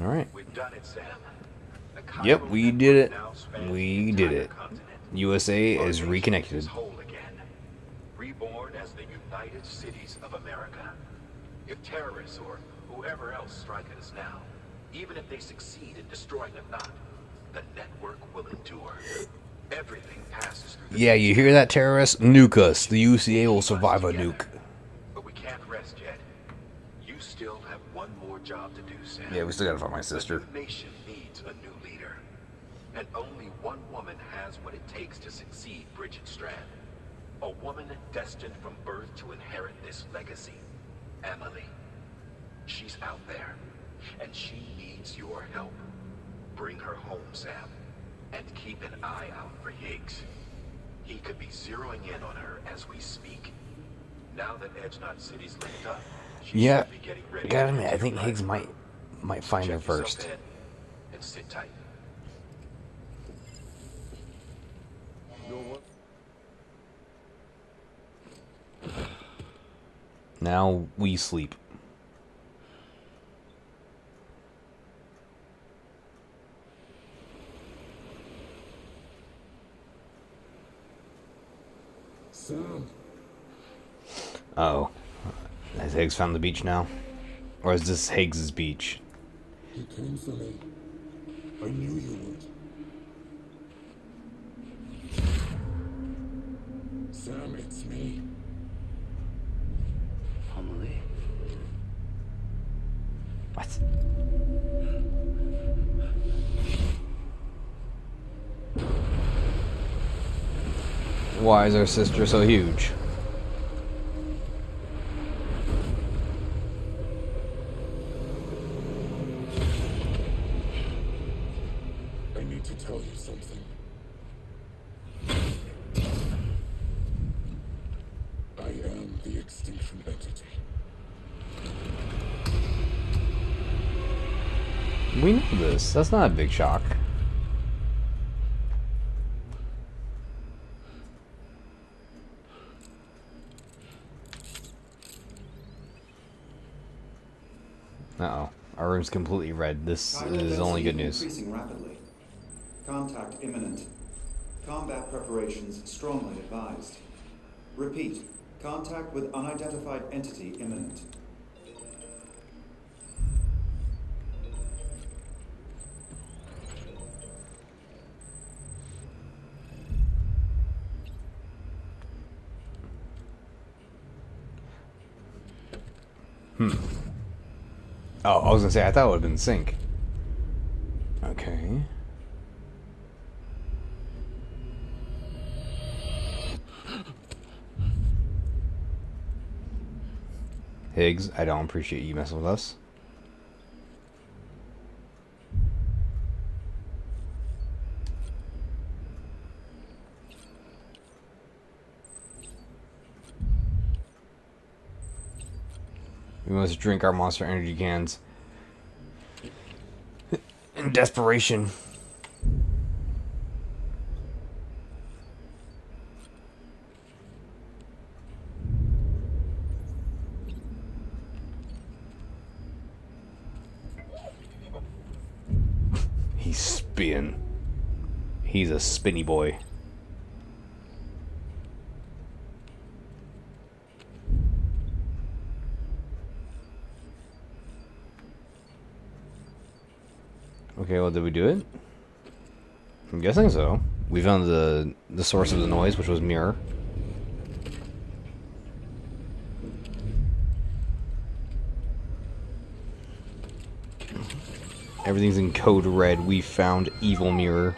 A: All right.
D: We've done it, Sam.
A: Yep, we did it. We did it. USA is reconnected.
D: Whole again. Reborn as the United Cities of America. If terrorists or whoever else strike at us now, even if they succeed in destroying them not, the network will endure. Everything passes through the
A: Yeah, you hear that, terrorists? Nuke us. The UCA will survive a nuke.
D: But we can't rest yet. You still have one more job to do, Sam.
A: Yeah, we still gotta find my sister.
D: The nation needs a new leader. And only one woman has what it takes to succeed Bridget Strand. A woman destined from birth to inherit this legacy. Emily. She's out there, and she needs your help. Bring her home, Sam, and keep an eye out for Higgs. He could be zeroing in on her as we speak. Now that Edge Knot City's linked up, she should be getting ready.
A: Gotta admit, I think Higgs might find her first.
D: And sit tight.
A: Now we sleep.
E: Sam,
A: Oh. Has Higgs found the beach now? Or is this Higgs's beach?
E: you came for me. I knew you would. Sam, it's me.
B: Emily?
A: What? Why is our sister so huge?
E: I need to tell you something. I am the extinction entity.
A: We know this. That's not a big shock. Uh-oh. Our room's completely red. This is only good news.
H: Increasing rapidly. Contact imminent. Combat preparations strongly advised. Repeat. Contact with unidentified entity imminent.
A: Oh, I was gonna say, I thought it would have been sync. Okay. Higgs, I don't appreciate you messing with us. We must drink our Monster Energy cans in desperation. He's spin. He's a spinny boy. Okay, well, did we do it? I'm guessing so. We found the source of the noise, which was Mirror. Everything's in code red. We found Evil Mirror.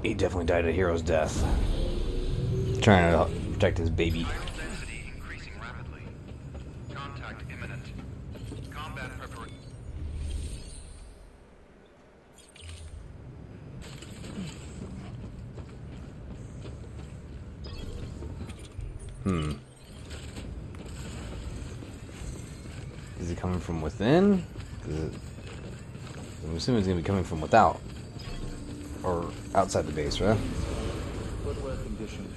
A: He definitely died a hero's death. Trying to protect his baby.
D: Viral density increasing rapidly. Contact imminent. Combat preparation.
A: Is it coming from within? I'm assuming it's going to be coming from without. or outside the base, right?
B: Footwear condition.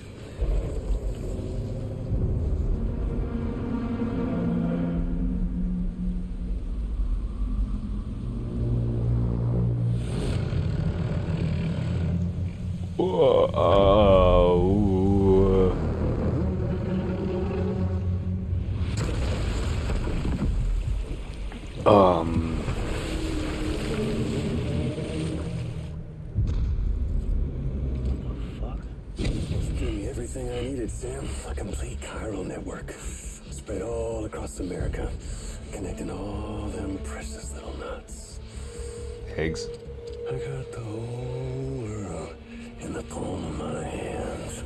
E: Give me everything I needed, Sam. A complete chiral network. Spread all across America. Connecting all them precious little nuts.
A: Eggs.
E: I got the whole world in the palm of my hands.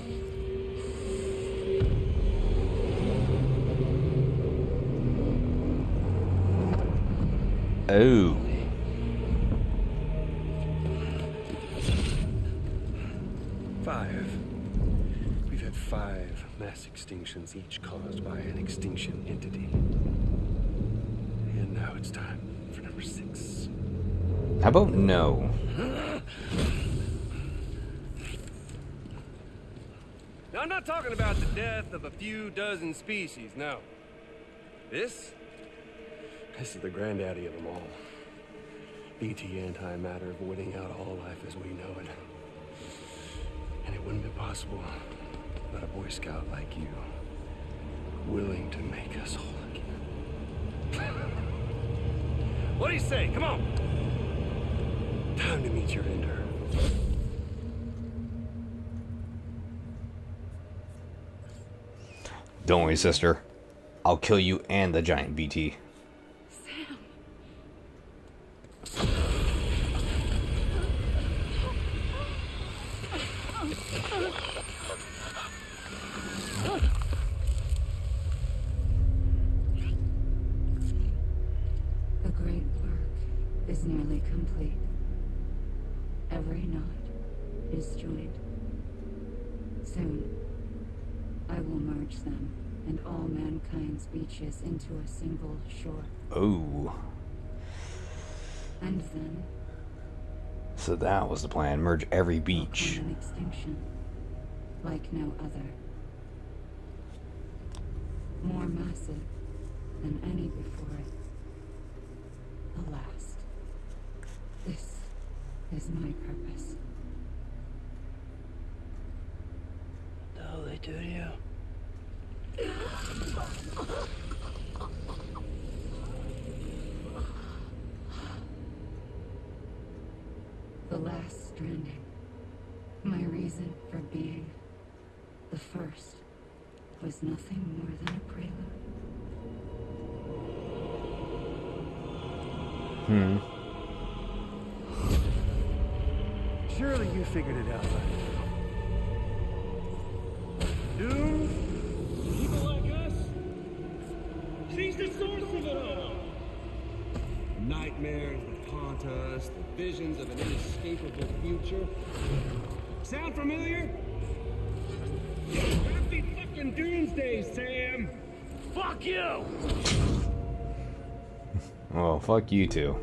A: Oh.
E: We've had 5 mass extinctions, each caused by an extinction entity. And now it's time for number 6.
A: How about no?
I: Now, I'm not talking about the death of a few dozen species, no. This
E: This is the granddaddy of them all. BT antimatter voiding out all life as we know it. And it wouldn't be possible without a Boy Scout like you, willing to make us whole again.
I: What do you say? Come on.
E: Time to meet your ender.
A: Don't worry, sister. I'll kill you and the giant BT.
F: The great work is nearly complete. Every knot is joined. Soon, I will merge them and all mankind's beaches into a single shore.
A: Oh.
F: And then,
A: So that was the plan. Merge every beach.
F: an extinction like no other. More massive than any before it. The last. This is my purpose.
I: The hell they do to you?
F: The last stranding. My reason for being. The first was nothing more than a prelude.
I: Surely you figured it out by now. Doom? People like us? She's the source of it all. Nightmares that haunt us, the visions of an inescapable future. Sound familiar? Happy fucking doomsday, Sam! Fuck you!
A: Well, fuck you too.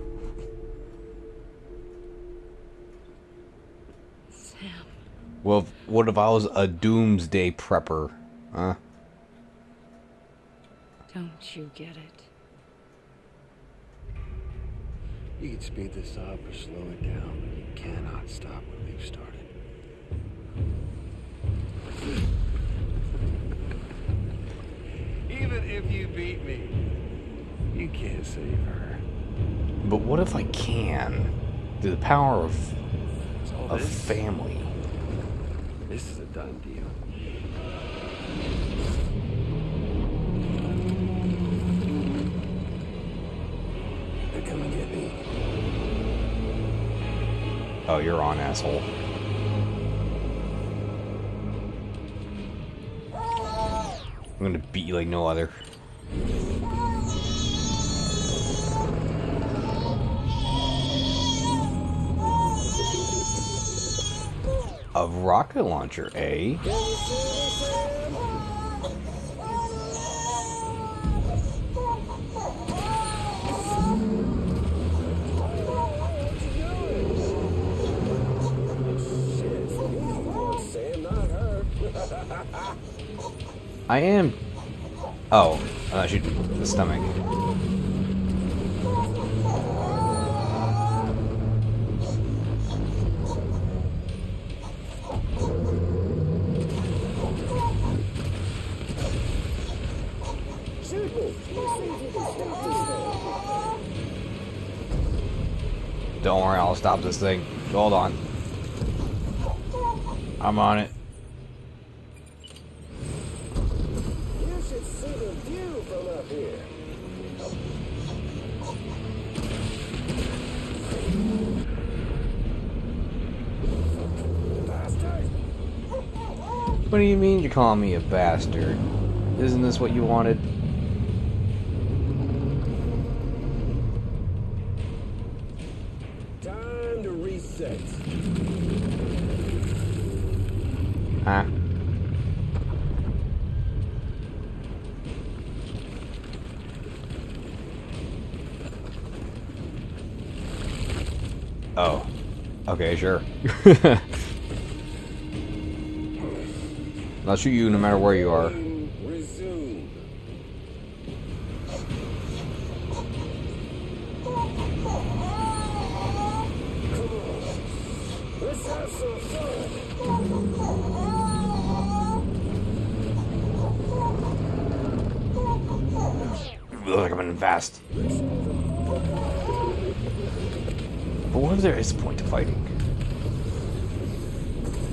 F: Sam.
A: Well, what if I was a doomsday prepper? Huh?
F: Don't you get it?
E: You can speed this up or slow it down, but you cannot stop what we've started.
I: Even if you beat me,
E: You can't save her.
A: But what if I can? Through the power of
E: All this,
A: family.
E: this is a done deal. They're coming to get me.
A: Oh, you're on, asshole. I'm gonna beat you like no other. A rocket launcher, eh? I am. Oh, I shoot the stomach. Don't worry, I'll stop this thing. Hold on. I'm on it.
E: You should see the view from up here. Bastard!
A: What do you mean you call me a bastard? Isn't this what you wanted?
E: Time to reset.
A: Huh? Oh. Okay, sure. I'll shoot you no matter where you are.
E: Resume. Let's have some fun.
A: Looks like I'm in fast. But what if there is a point to fighting?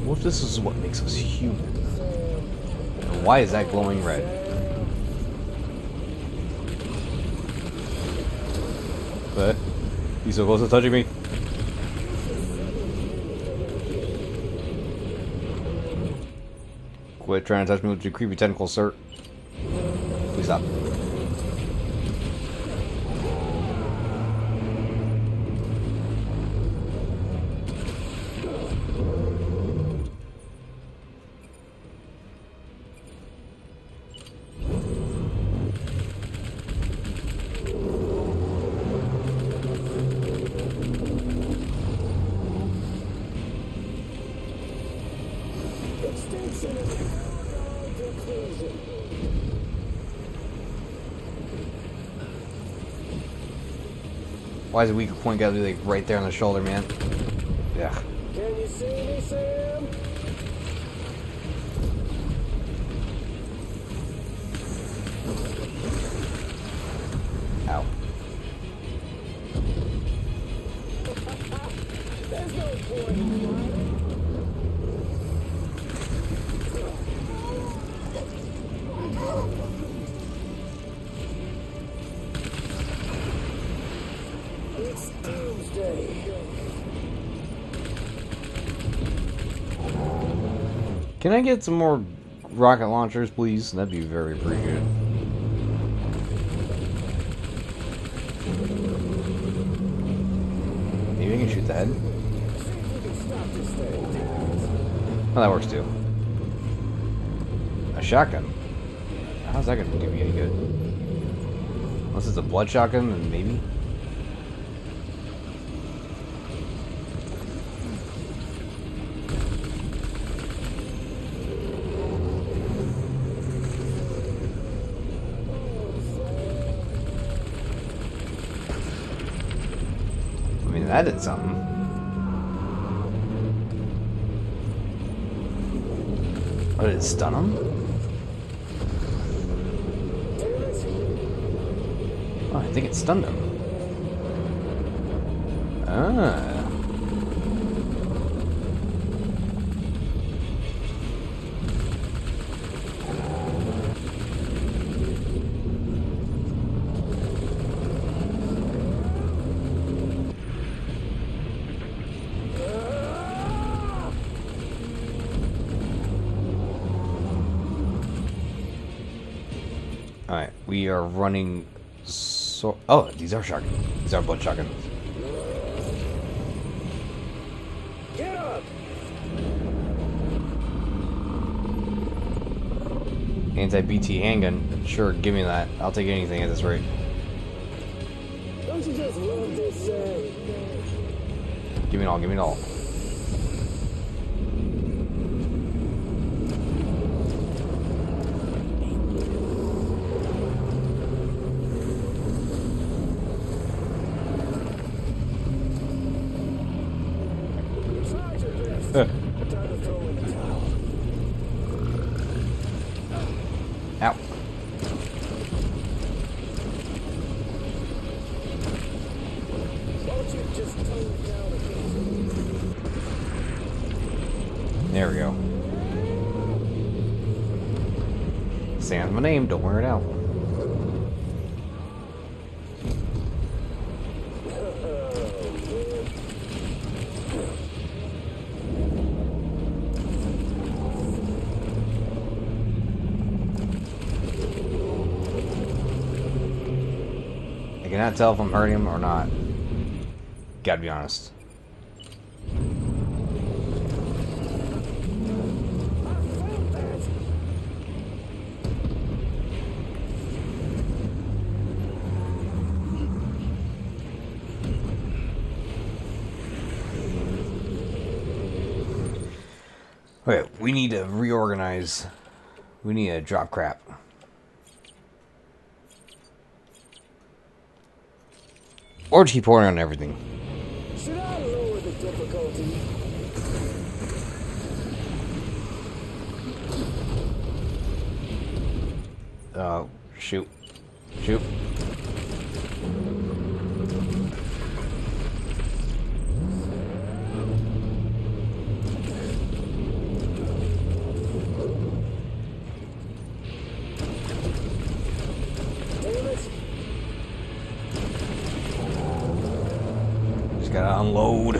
A: What if this is what makes us human? And why is that glowing red? But he's so close to touching me. Quit trying to touch me with your creepy tentacles, sir. Please stop.
E: Extinction is conclusion.
A: Why is a weaker point gotta be like right there on the shoulder, man? Yeah.
E: Can you see me, Sam?
A: Ow.
E: There's no point in fighting. It's Doomsday.
A: Can I get some more rocket launchers, please? That'd be very appreciated. Maybe I can shoot the head. Oh, that works too. A shotgun. How's that gonna give me any good? Unless it's a blood shotgun, then maybe. I mean, that did something. Oh, did it stun him? Oh, I think it stunned him. Ah. Alright, we are running so... Oh, these are shotguns. These are blood shotguns.
E: Get up!
A: Anti-BT handgun. Sure, give me that. I'll take anything at this rate.
E: Don't you just love this, Sam?
A: Give me it all, give me it all. Ow. There we go. Sam's my name, don't wear it out. I cannot tell if I'm hurting him or not. Gotta be honest. Okay, we need to reorganize. We need to drop crap. Or keep pouring on everything.
I: Should I lower the difficulty?
A: Shoot. Shoot. Just gotta unload.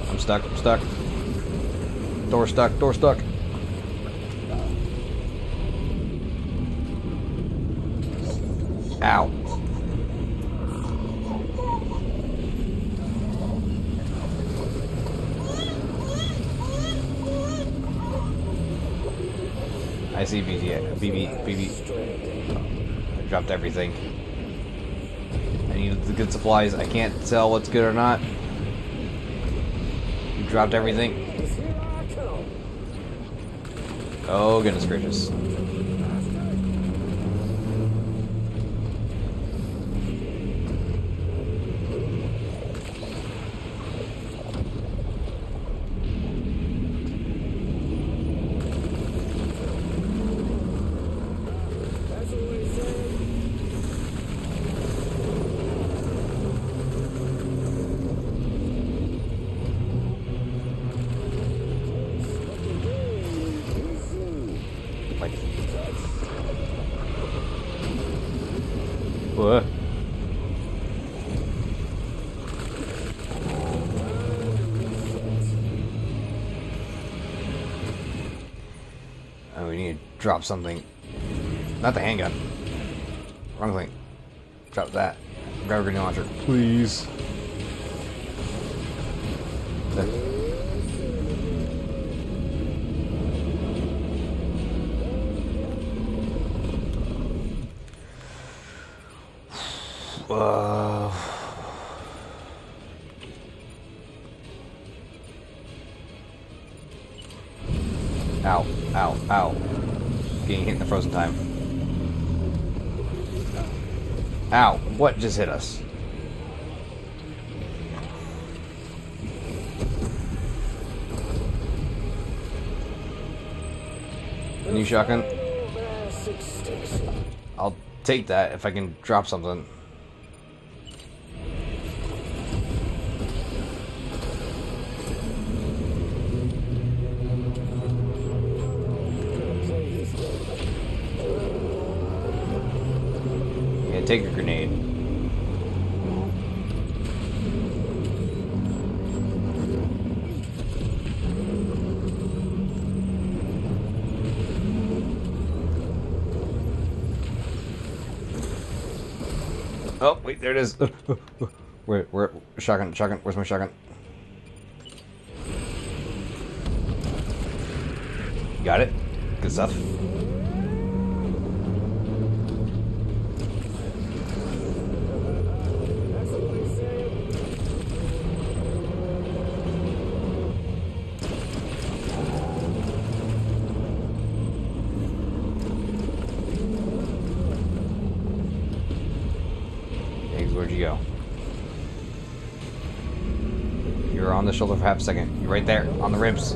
A: I'm stuck, I'm stuck. Door stuck, door stuck. Ow. I see BB. I dropped everything. I need the good supplies. I can't tell what's good or not. You dropped everything. Oh, goodness gracious. Like, what? Oh, we need to drop something. Not the handgun. Wrong thing. Drop that. Grab a grenade launcher, please. Ow, ow, ow. Getting hit in the frozen time. Ow, what just hit us? A new shotgun? I'll take that if I can drop something. Yeah, take a grenade. Oh, wait, there it is. Where, shotgun, where's my shotgun? Got it. Good stuff. go? You're on the shoulder for half a second. You're right there, on the ribs.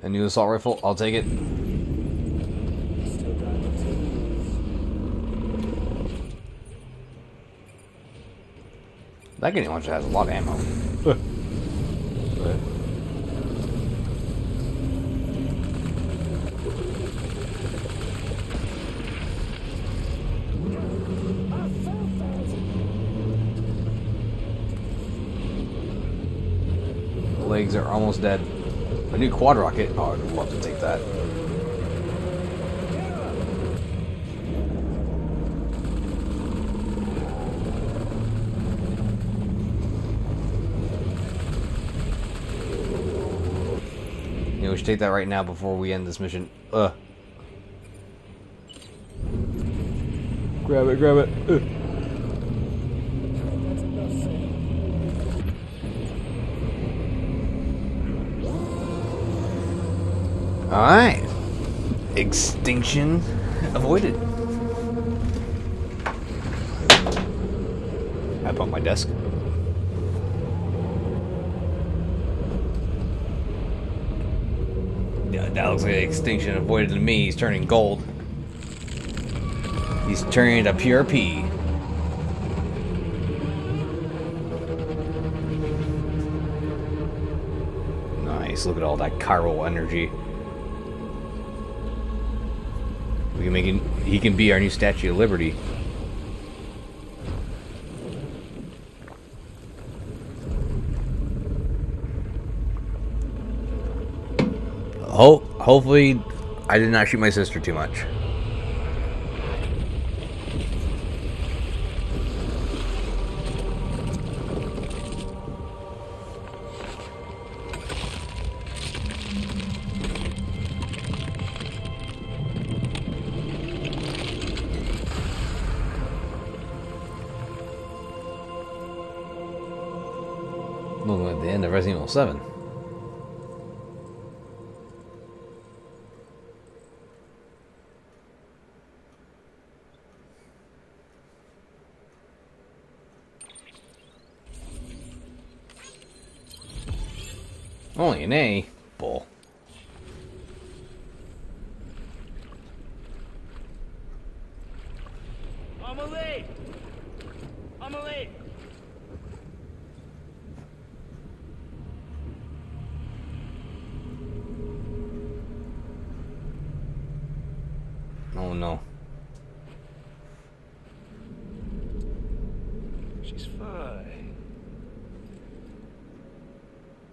A: A new assault rifle, I'll take it. That getting launcher has a lot of ammo. Legs are almost dead. A new quad rocket. Oh, I'd love to take that. You know, we should take that right now before we end this mission. Grab it, grab it. Alright. Extinction avoided. I bumped my desk. Yeah, that looks like extinction avoided to me. He's turning gold. He's turning to pure P. Nice. Look at all that chiral energy. We can make it. He can be our new Statue of Liberty. Hopefully, I did not shoot my sister too much. Looking at the end of Resident Evil 7. Only an A? Bull.
I: I'm late. I'm late.
A: Oh no.
E: She's fine.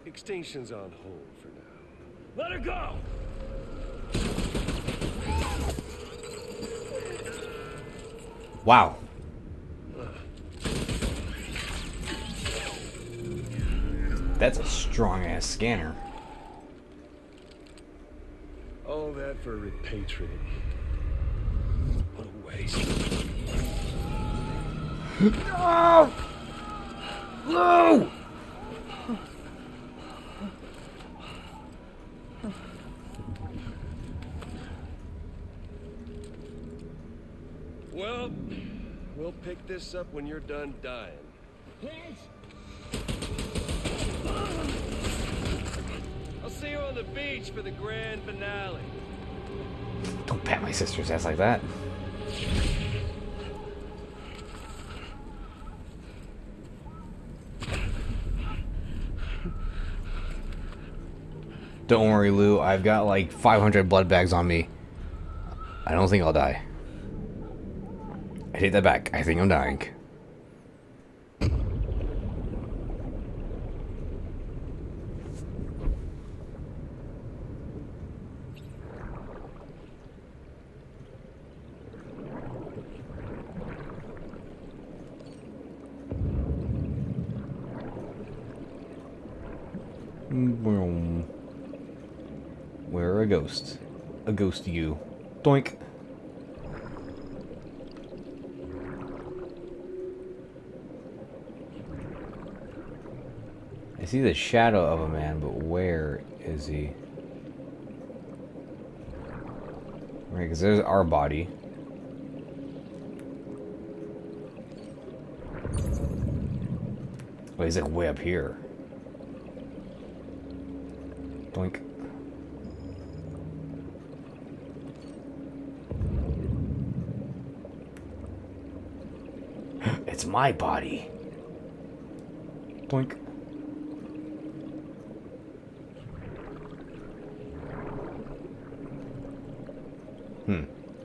E: Extinction's on hold for now.
I: Let her go.
A: Wow. That's a strong ass scanner.
E: All that for repatriating. What a waste.
A: No! No!
E: Well, we'll pick this up when you're done dying. I'll see you on the beach for the grand finale.
A: Don't pat my sister's ass like that. Don't worry, Lou. I've got like 500 blood bags on me. I don't think I'll die. I take that back. I think I'm dying. We're a ghost. A ghost to you. Doink. I see the shadow of a man, but where is he? Right, because there's our body. Oh, he's like way up here. Blink. It's my body. Blink.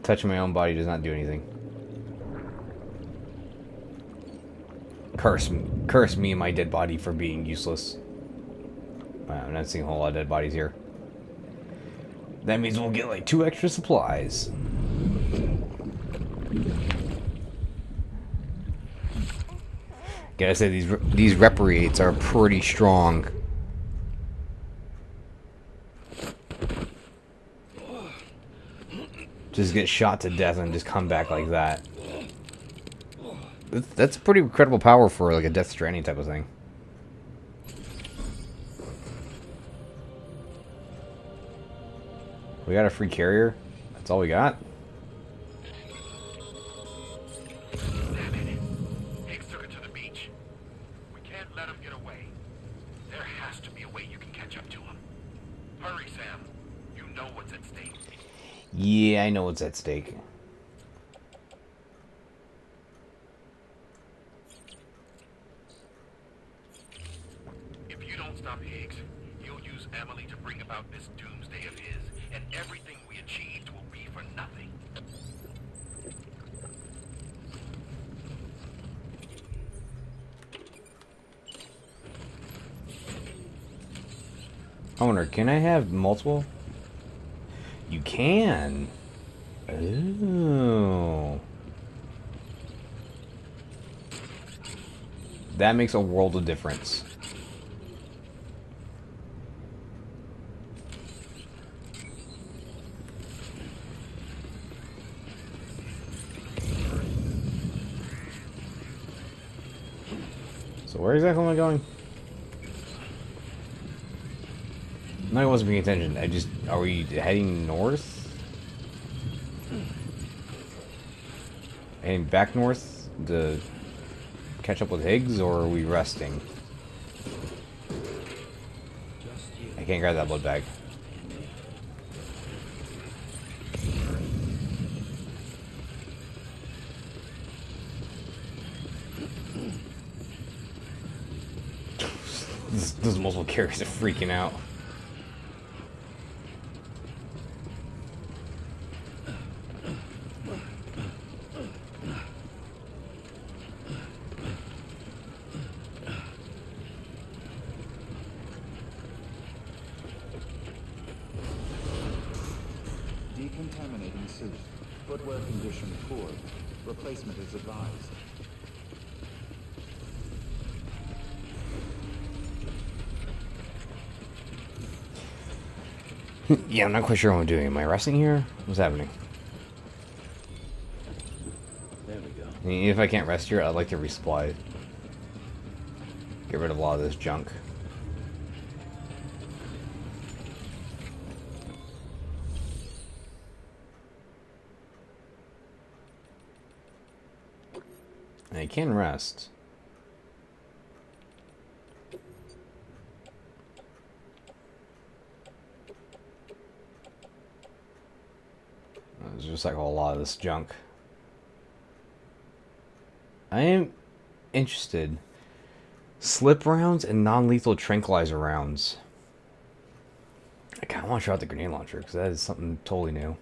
A: Touching my own body does not do anything. Curse me and my dead body for being useless. Wow, I'm not seeing a whole lot of dead bodies here. That means we'll get like 2 extra supplies. Gotta say, these reparates are pretty strong. Just get shot to death and just come back like that. That's pretty incredible power for like a Death Stranding type of thing. We got a free carrier? That's all we got?
D: Higgs took it to the beach. We can't let him get away. There has to be a way you can catch up to him. Hurry, Sam. You know what's at stake.
A: Yeah, I know what's at stake.
D: If you don't stop Higgs, he'll use Emily to bring about this doomsday of his, and everything we achieved will be for nothing.
A: I wonder, can I have multiple? You can. Oh. That makes a world of difference. So where exactly am I going? No, I wasn't paying attention. Are we heading north? Heading back north to catch up with Higgs, or are we resting? I can't grab that blood bag. Those multiple carriers are freaking out.
H: Decontaminating suit. Footwear condition poor. Replacement is advised.
A: Yeah, I'm not quite sure what I'm doing. Am I resting here? What's happening?
E: There we go.
A: I mean, if I can't rest here, I'd like to resupply. Get rid of a lot of this junk. And I can rest. There's just like a lot of this junk. I am interested. Slip rounds and non-lethal tranquilizer rounds. I kind of want to try out the grenade launcher because that is something totally new.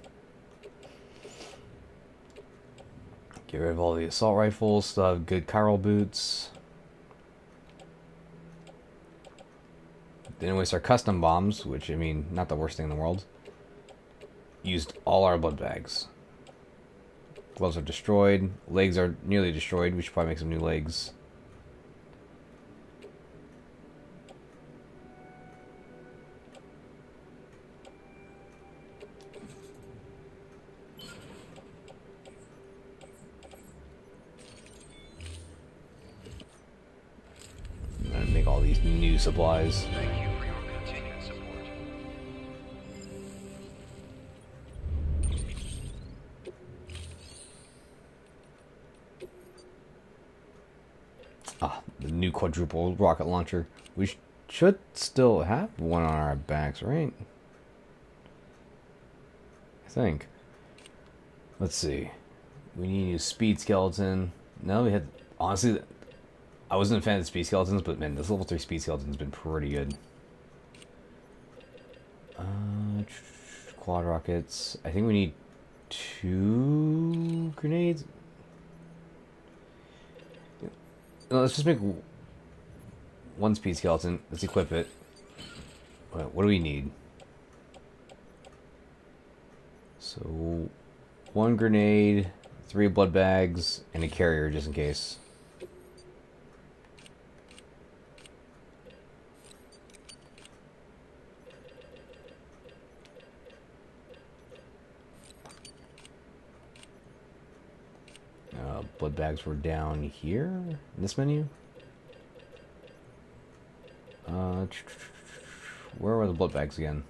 A: Get rid of all the assault rifles. Still have good chiral boots. Didn't waste our custom bombs, which, I mean, not the worst thing in the world. Used all our blood bags. Gloves are destroyed. Legs are nearly destroyed. We should probably make some new legs. these new supplies.
D: Thank you for your continued support.
A: Ah, the new quadruple rocket launcher. We should still have one on our backs, right? I think. Let's see. We need a new speed skeleton. No, we had... Honestly, I wasn't a fan of the speed skeletons, but man, this level 3 speed skeleton's been pretty good. Quad rockets. I think we need 2 grenades. No, let's just make 1 speed skeleton. Let's equip it. What do we need? So, 1 grenade, 3 blood bags, and a carrier just in case. Blood bags were down here in this menu. Where were the blood bags again?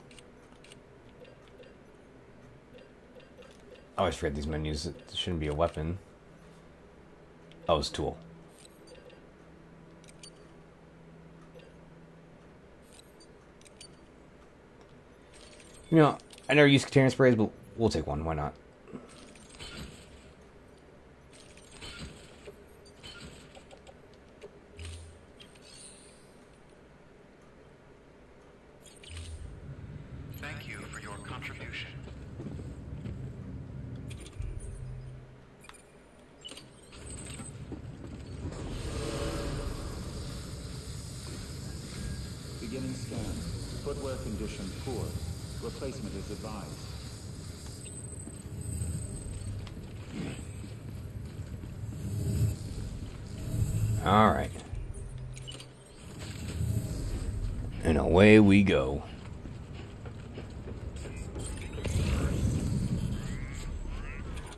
A: I always forget these menus. It shouldn't be a weapon. Oh, it's a tool. You know, I never use Katerin sprays, but we'll take one. Why not?
D: Thank you for your contribution.
H: Beginning scan. Footwear condition poor. Replacement is advised.
A: All right. And away we go.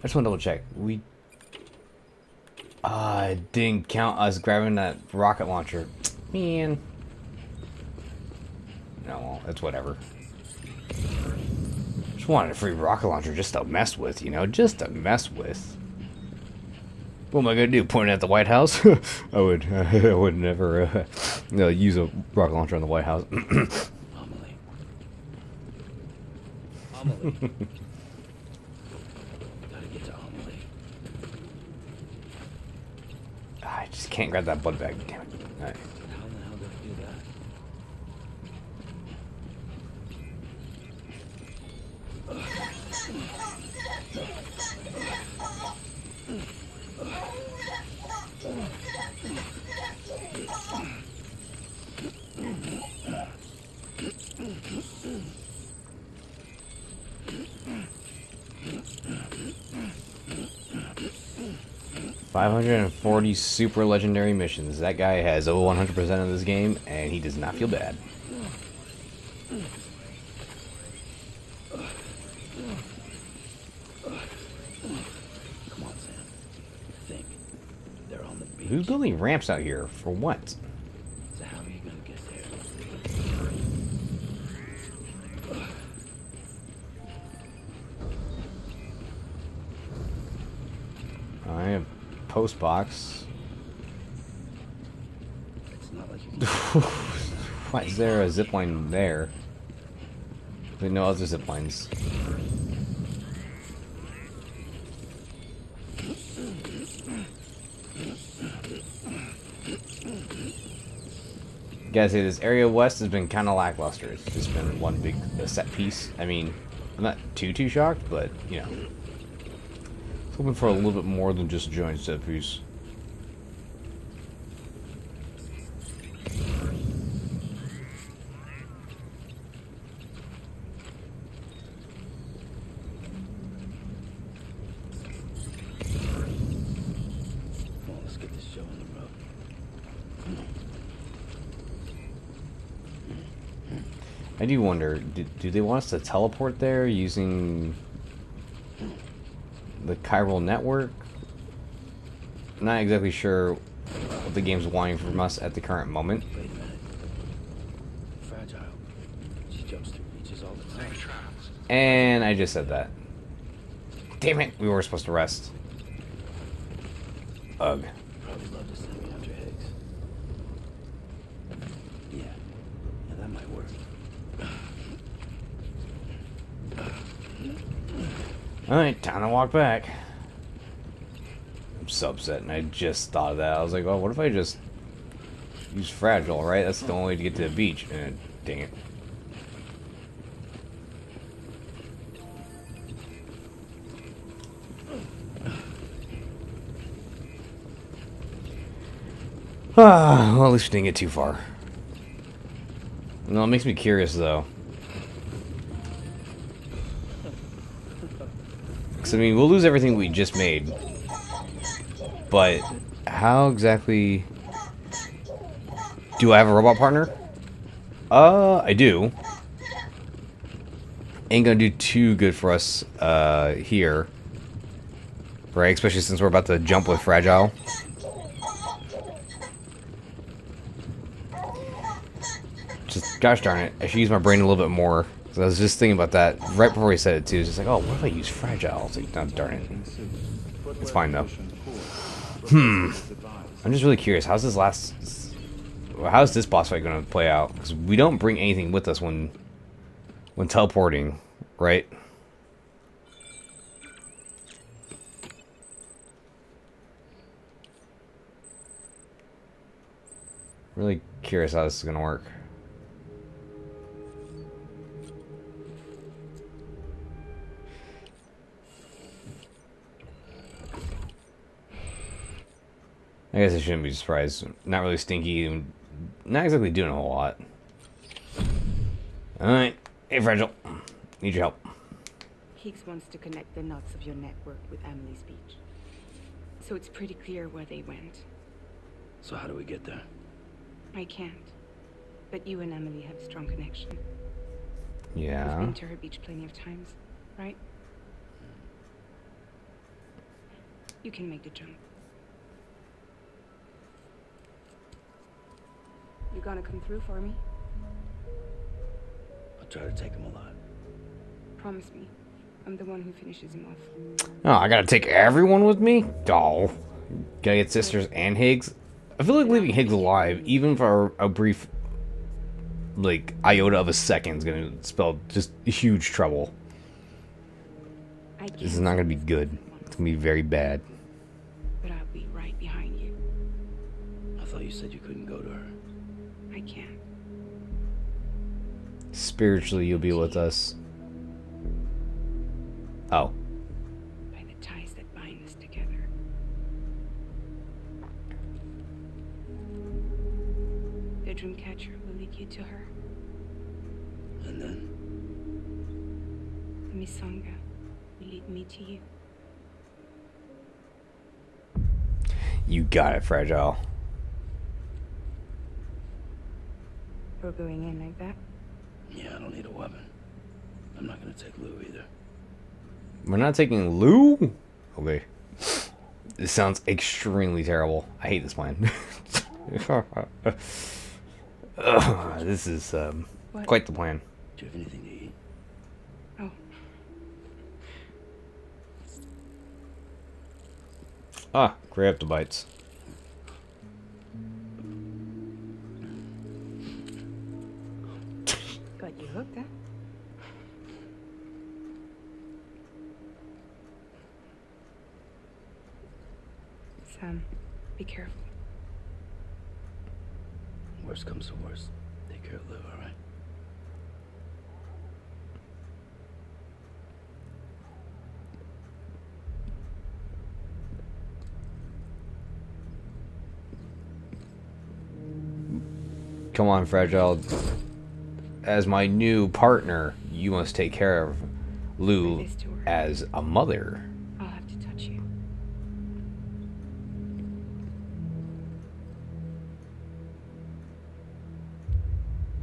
A: I just want to double check. We didn't count us grabbing that rocket launcher. Man. No, well, that's whatever. Just wanted a free rocket launcher just to mess with, you know? Just to mess with. What am I gonna do? Point it at the White House? I would never use a rocket launcher on the White House.
B: Amelie. Amelie. Gotta get to Amelie.
A: I just can't grab that blood bag. Damn it. All right.
B: How in the hell did I do that?
A: $540 super legendary missions. That guy has over 100% of this game, and he does not feel bad.
B: Come on, Sam. Think. They're on the beach.
A: Who's building ramps out here? For what?
B: So how are you gonna get there?
A: I have post box.
B: It's not like you can.
A: Why is there a zipline there? There's no other ziplines. Gotta say, this area west has been kind of lackluster. It's just been one big set piece. I mean, I'm not too shocked, but you know, hoping for a little bit more than just a joint set piece.
B: Come on, let's get this show on the road.
A: I do wonder, do they want us to teleport there using the chiral network? I'm not exactly sure what the game's wanting from us at the current moment.
B: Wait a minute.
A: And I just said that. Damn it, we were supposed to rest. Ugh.
E: Probably love to send me after Higgs. Yeah, that might work.
A: Alright, time to walk back. I'm so upset, and I just thought of that. I was like, well, what if I just use Fragile, right? That's the only way to get to the beach. And dang it. Well, at least we didn't get too far. No, it makes me curious, though. Because, I mean, we'll lose everything we just made. But how exactly... Do I have a robot partner? I do. Ain't gonna do too good for us here. Right? Especially since we're about to jump with Fragile. Just, gosh darn it, I should use my brain a little bit more. So I was just thinking about that right before he said it too. It's just like, oh, what if I use Fragile? It's like, no, darn it. It's fine though. I'm just really curious. How's this boss fight going to play out? Because we don't bring anything with us when teleporting, right? Really curious how this is going to work. I guess I shouldn't be surprised. Not really stinky, and not exactly doing a whole lot. Alright. Hey, Fragile. Need your help.
J: Higgs wants to connect the knots of your network with Emily's beach. So it's pretty clear where they went.
E: So how do we get there?
J: I can't. But you and Emily have a strong connection.
A: Yeah.
J: You've been to her beach plenty of times, right? You can make the jump. You gonna come through for me?
E: I'll try to take him alive.
J: Promise me. I'm the one who finishes him off.
A: Oh, I gotta take everyone with me? Oh. Gotta get Sisters and Higgs? I feel like leaving Higgs alive, even for a brief, like, iota of a second, is gonna spell just huge trouble. This is not gonna be good. It's gonna be very bad.
J: But I'll be right behind you.
E: I thought you said you couldn't go to her.
J: I can't.
A: Spiritually, you'll be with us. Oh.
J: By the ties that bind us together. The Dreamcatcher will lead you to her.
E: And then?
J: The Misanga will lead me to you.
A: You got it, Fragile.
J: We're going in like that?
E: Yeah, I don't need a weapon. I'm not gonna take Lou either.
A: We're not taking Lou? Okay. This sounds extremely terrible. I hate this plan. This is quite the plan.
E: Do you have anything to eat?
J: Oh.
A: Ah, Cryptobites.
J: Got you hooked, huh? Sam, be careful.
E: Worst comes to worst. Take care of Lou, alright?
A: Come on, Fragile. As my new partner, you must take care of Lou as a mother.
J: I'll have to touch you.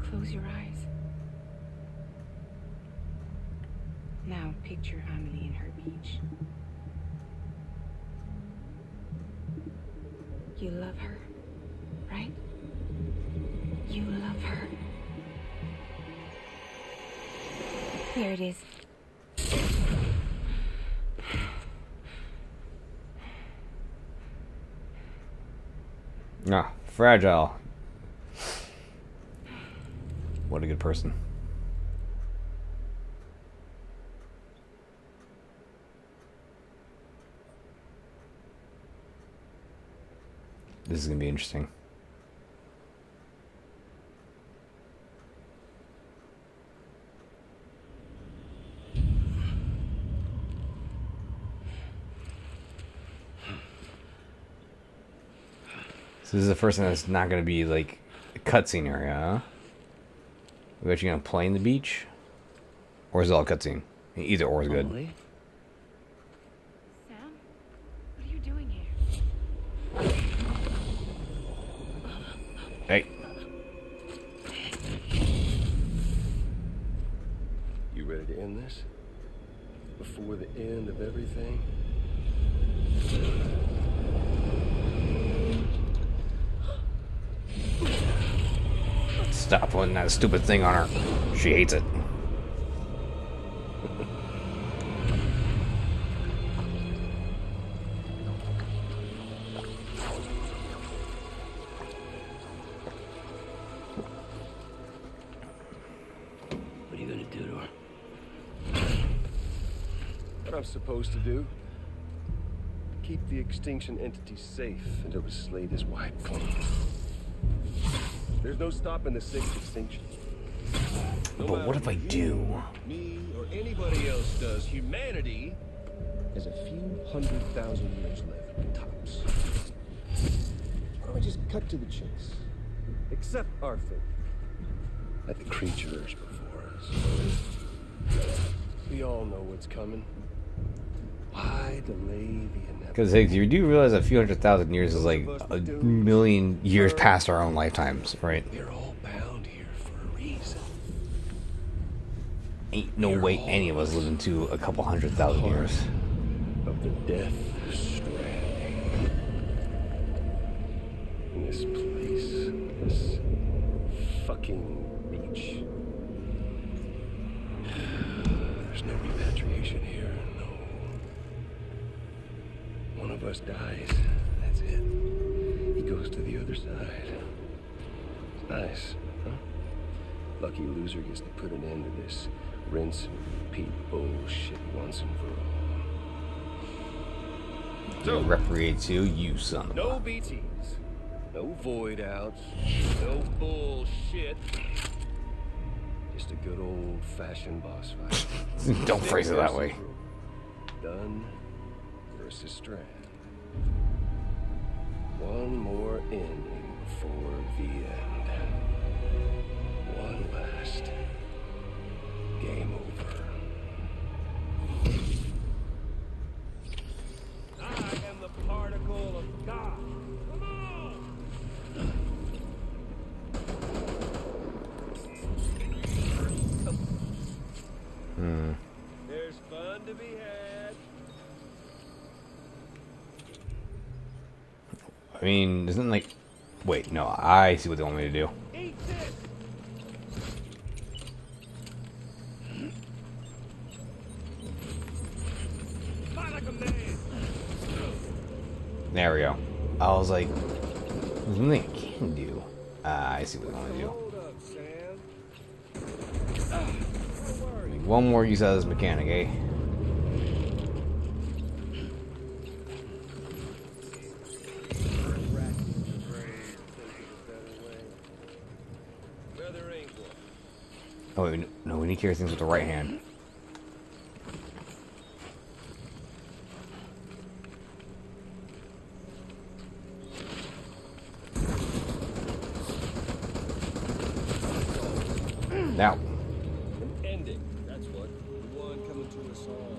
J: Close your eyes. Now picture Amelie in her beach. You love her, right? You love her. Here it is.
A: Ah, fragile. What a good person. This is gonna be interesting. So this is the first thing that's not gonna be like a cutscene area, huh? We're actually gonna play in the beach? Or is it all cutscene? Either or is good.
J: Sam? What are you doing here?
A: Hey.
E: You ready to end this? Before the end of everything?
A: Stop putting that stupid thing on her. She hates it.
E: What are you gonna do to her? What I'm supposed to do? Keep the extinction entity safe until the slate is wiped clean. There's no stopping the sixth extinction.
A: But what if I do?
E: Me or anybody else does, humanity has a few 100,000 years left, tops. Why don't we just cut to the chase? Accept our fate. Like the creatures before us. We all know what's coming. Why delay the inevitable?
A: Because you do realize a few 100,000 years is like a million years past our own lifetimes, right?
E: We're all bound here for a reason.
A: Ain't no way any of us live into a couple 100,000 years.
E: Of the death stranding. In this place, this fucking beach. There's no repatriation here, no. One of us dies, that's it. He goes to the other side. It's nice, huh? Lucky loser gets to put an end to this rinse and repeat bullshit once and for all.
A: So, recreate you son of
E: No
A: a...
E: BTs, no void outs, no bullshit. Just a good old-fashioned boss fight.
A: Don't phrase it that way.
E: Done versus Strand. One more ending before the end. One last game over.
I: I am the particle of God. Come on! There's fun to be had.
A: I mean, isn't like... Wait, no, I see what they want me to do.
I: Eat this! Fight like a man!
A: There we go. I was like, there's nothing I can do. I see what they want me to do.
I: Hold up, Sam. Don't worry.
A: Make one more use out of this mechanic, eh? Oh, wait, no, we need to carry things with the right hand. Now.
E: An ending, that's what. The one coming to us all.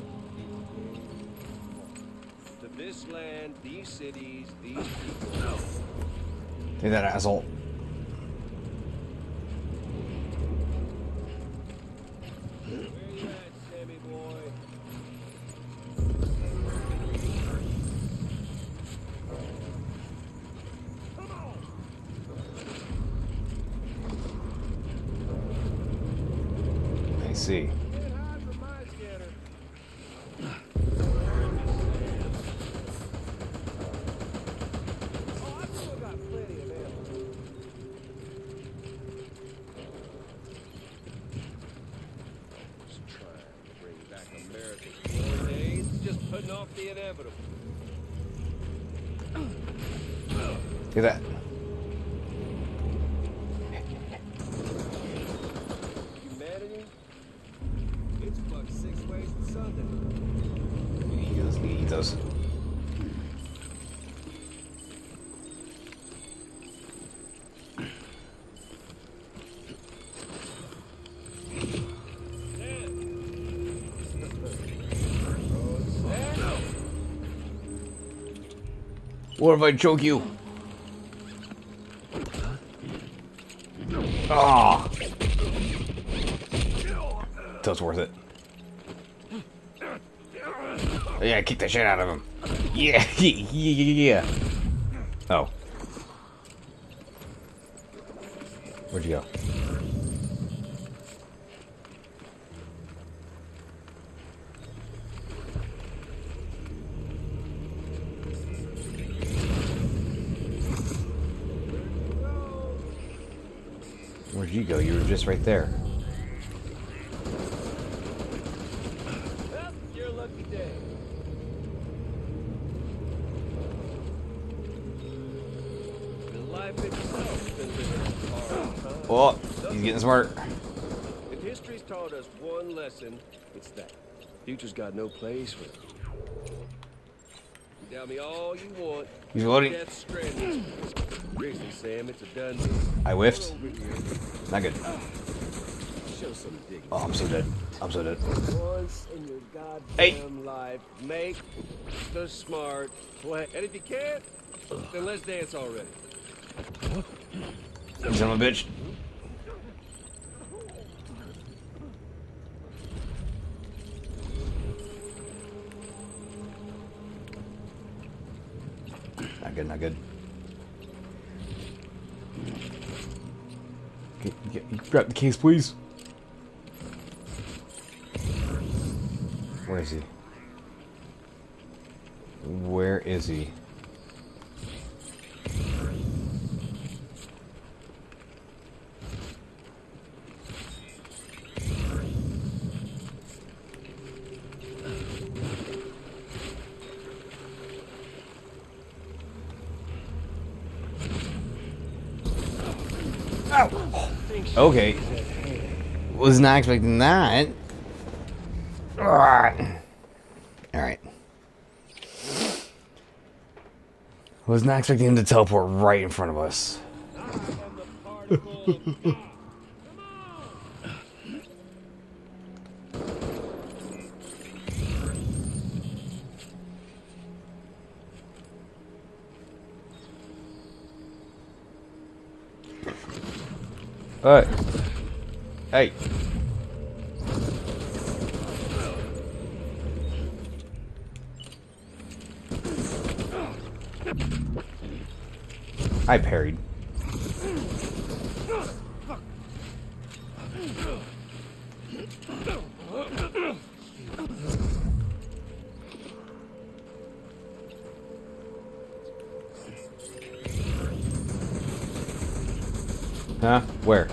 E: To this land, these cities, these people.
A: Take that, asshole.
E: Where you at, Sammy boy? Come on!
A: I see.
E: Can't hide from my scanner. Oh, I still got plenty of inevitable.
A: Look at that.
E: Humanity? It's fucked 6 ways to Sunday.
A: Eat those. What if I choke you? Ah! That's worth it. Yeah, kick the shit out of him. Yeah, yeah. Oh. Where'd you go? Where'd you go? You were just right there.
E: Well, your lucky day. The life itself been living a hard time.
A: Oh, he's getting smart.
E: If history's taught us one lesson, it's that. Future's got no place for it. You tell me all you want.
A: He's loading.
E: Death Stranding. Seriously, Sam, it's a done deal.
A: I whiffed.
E: Over here.
A: Not good.
E: Show some dignity.
A: Oh, I'm so dead. I'm so dead.
E: Once in your goddamn life, make the smart play. And if you can't, then let's dance already.
A: You son of a bitch. Not good, not good. Grab the case, please. Where is he? Where is he? Ow! Okay. Was not expecting that. Alright. Was not expecting him to teleport right in front of us. Alright. Hey. I parried. Huh? Where?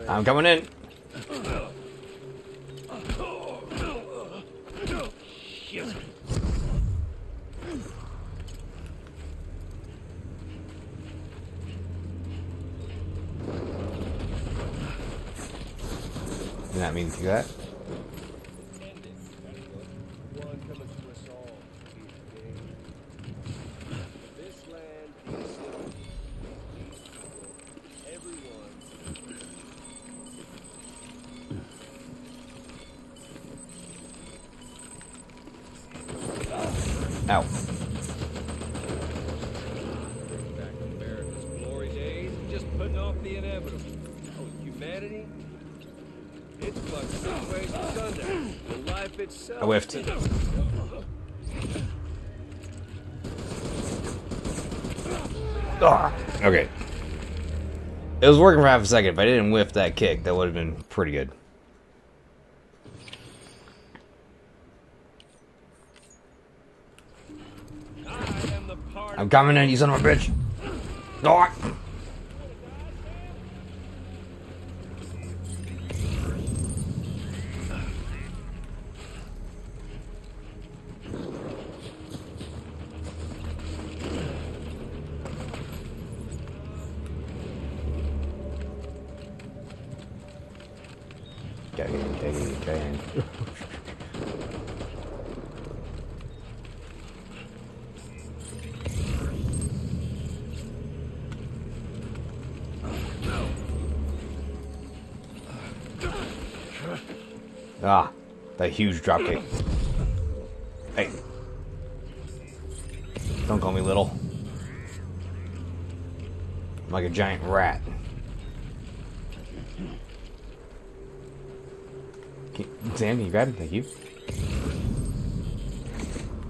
A: I'm coming in. Did not mean to do that. Ow.
E: Back in America's glory days, just putting off the inevitable. Oh, humanity? It's fucked 6 ways to sundown. And life itself.
A: I whiffed. Okay. It was working for half a second. If I didn't whiff that kick, that would have been pretty good. I'm coming in, you son of a bitch. Oh. Okay. Ah, that huge dropkick. Hey. Don't call me little. I'm like a giant rat. Sam, can you grab him? Thank you.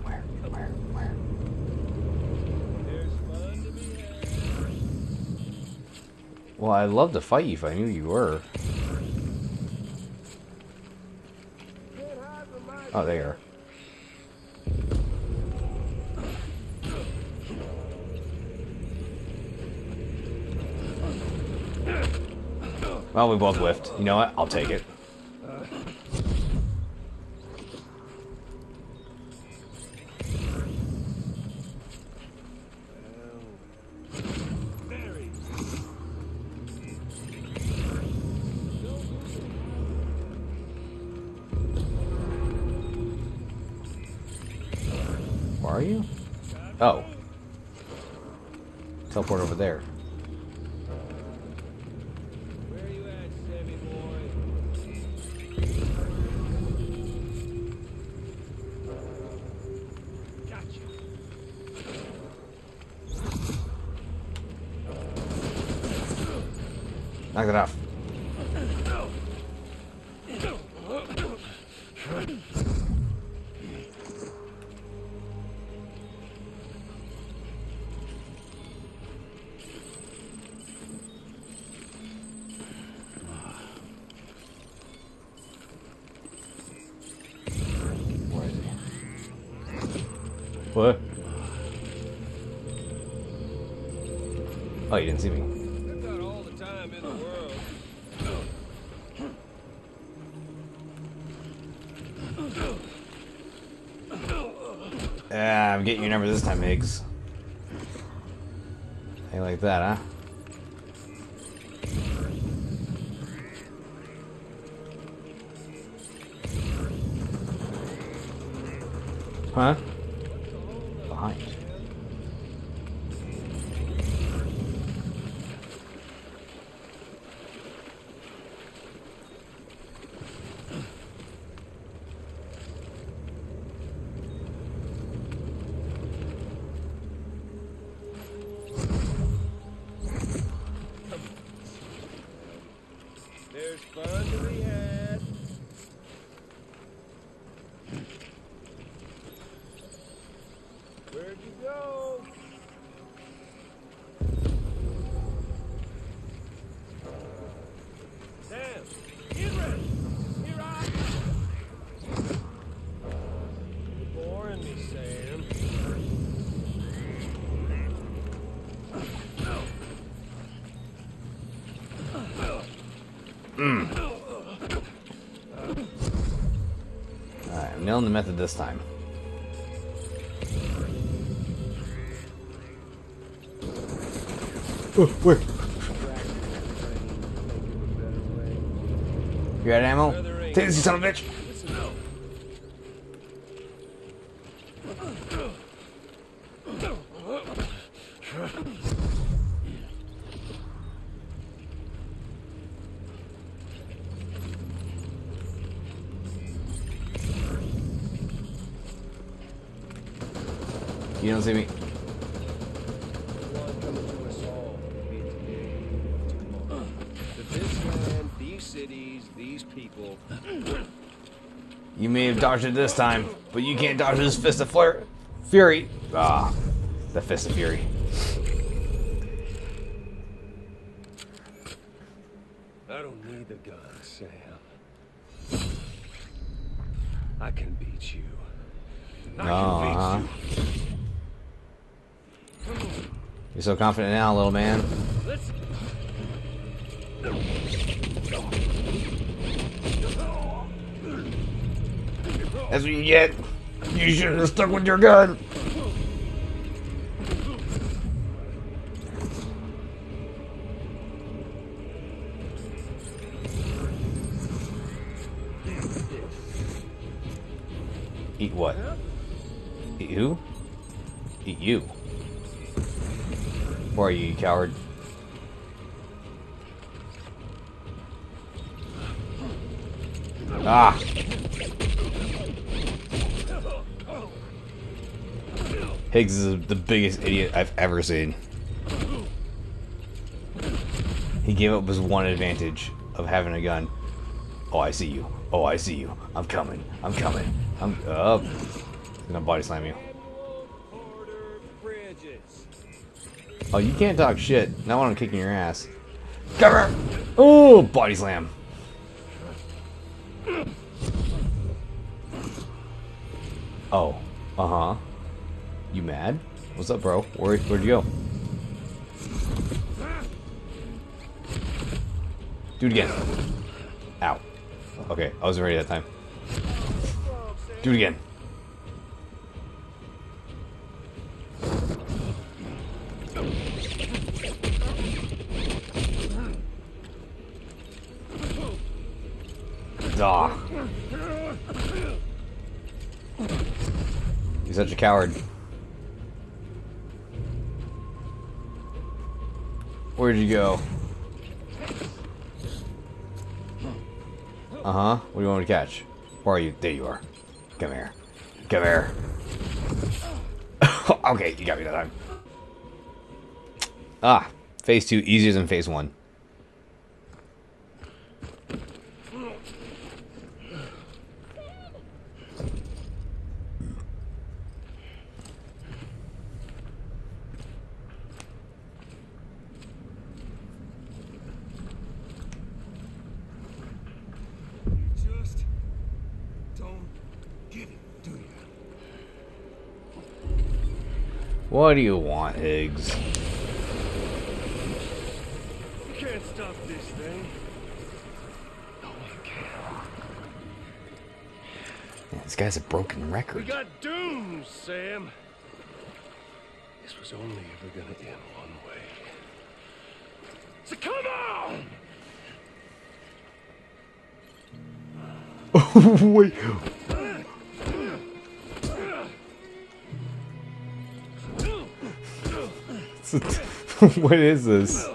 A: Where? Well, I'd love to fight you if I knew you were. Oh, there you are. Well, we both whiffed. You know what? I'll take it. Where are you? Oh. Teleport over there. Knock that off. Where is he? What? Oh, you didn't see me. I'm getting your number this time, Higgs. Ain't like that, huh? Huh? Behind.
I: There's fun to be had. Where'd you go? Sam, get ready. Here I come. You're boring me, Sam.
A: Alright, I'm nailing the method this time. Where? You got ammo? Take this, you son of a bitch! You don't see me.
I: These cities, these people.
A: You may have dodged it this time, but you can't dodge this fist of fury. Ah, the fist of fury.
E: I don't need the gun, Sam. I can beat you. I can beat you.
A: You're so confident now, little man. That's what you get. You should have stuck with your gun. what? Eat who? Eat you. Where are you, you coward? Ah! Higgs is the biggest idiot I've ever seen. He gave up his one advantage of having a gun. Oh, I see you. Oh, I see you. I'm coming. I'm coming. I'm up. He's gonna body slam you. Oh, you can't talk shit. Not when I'm kicking your ass. Come here! Oh, body slam. Oh, uh-huh. You mad? What's up, bro? Where'd you go? Do it again. Ow. Okay, I wasn't ready that time. Do it again. Ah. You're such a coward. Where'd you go? Uh-huh. What do you want me to catch? Where are you? There you are. Come here. Come here. Okay, you got me that time. Ah. Phase 2 easier than phase 1. What do you want, Higgs?
E: You can't stop this thing. No one can.
A: Man, this guy's a broken record.
E: We got doomed, Sam. This was only ever gonna end one way. So come on!
A: Wait. What is this?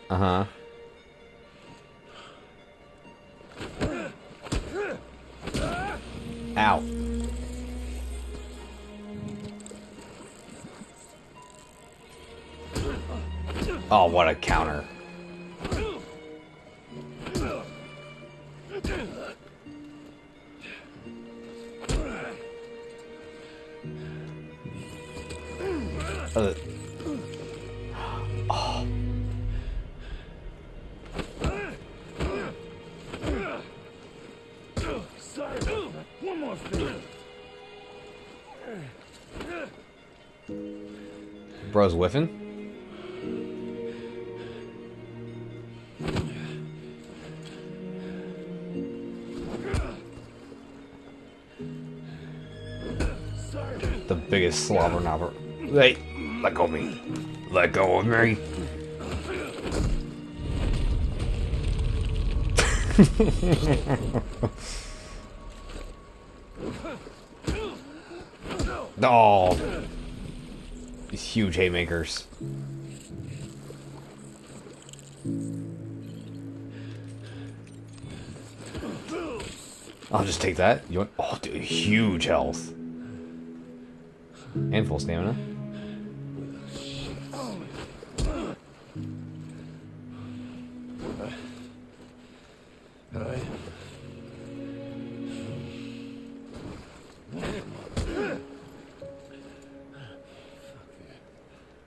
A: Uh-huh. Ow. Oh, what a counter. Oh.
I: One more thing.
A: Bro's whiffing? The biggest slobber knobber. Hey, let go of me. Let go of me. Oh, these huge haymakers. I'll just take that. You want? Oh, dude, huge health and full stamina.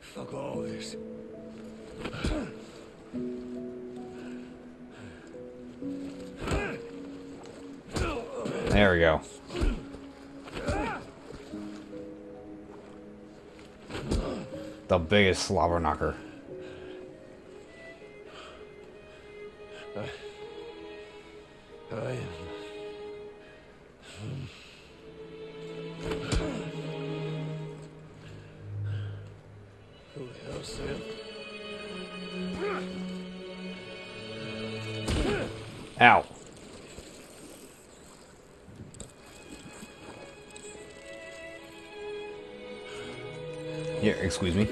E: Fuck all this.
A: There we go. The biggest slobber knocker.
E: Who the hell, Sam?
A: Ow. Here, excuse me.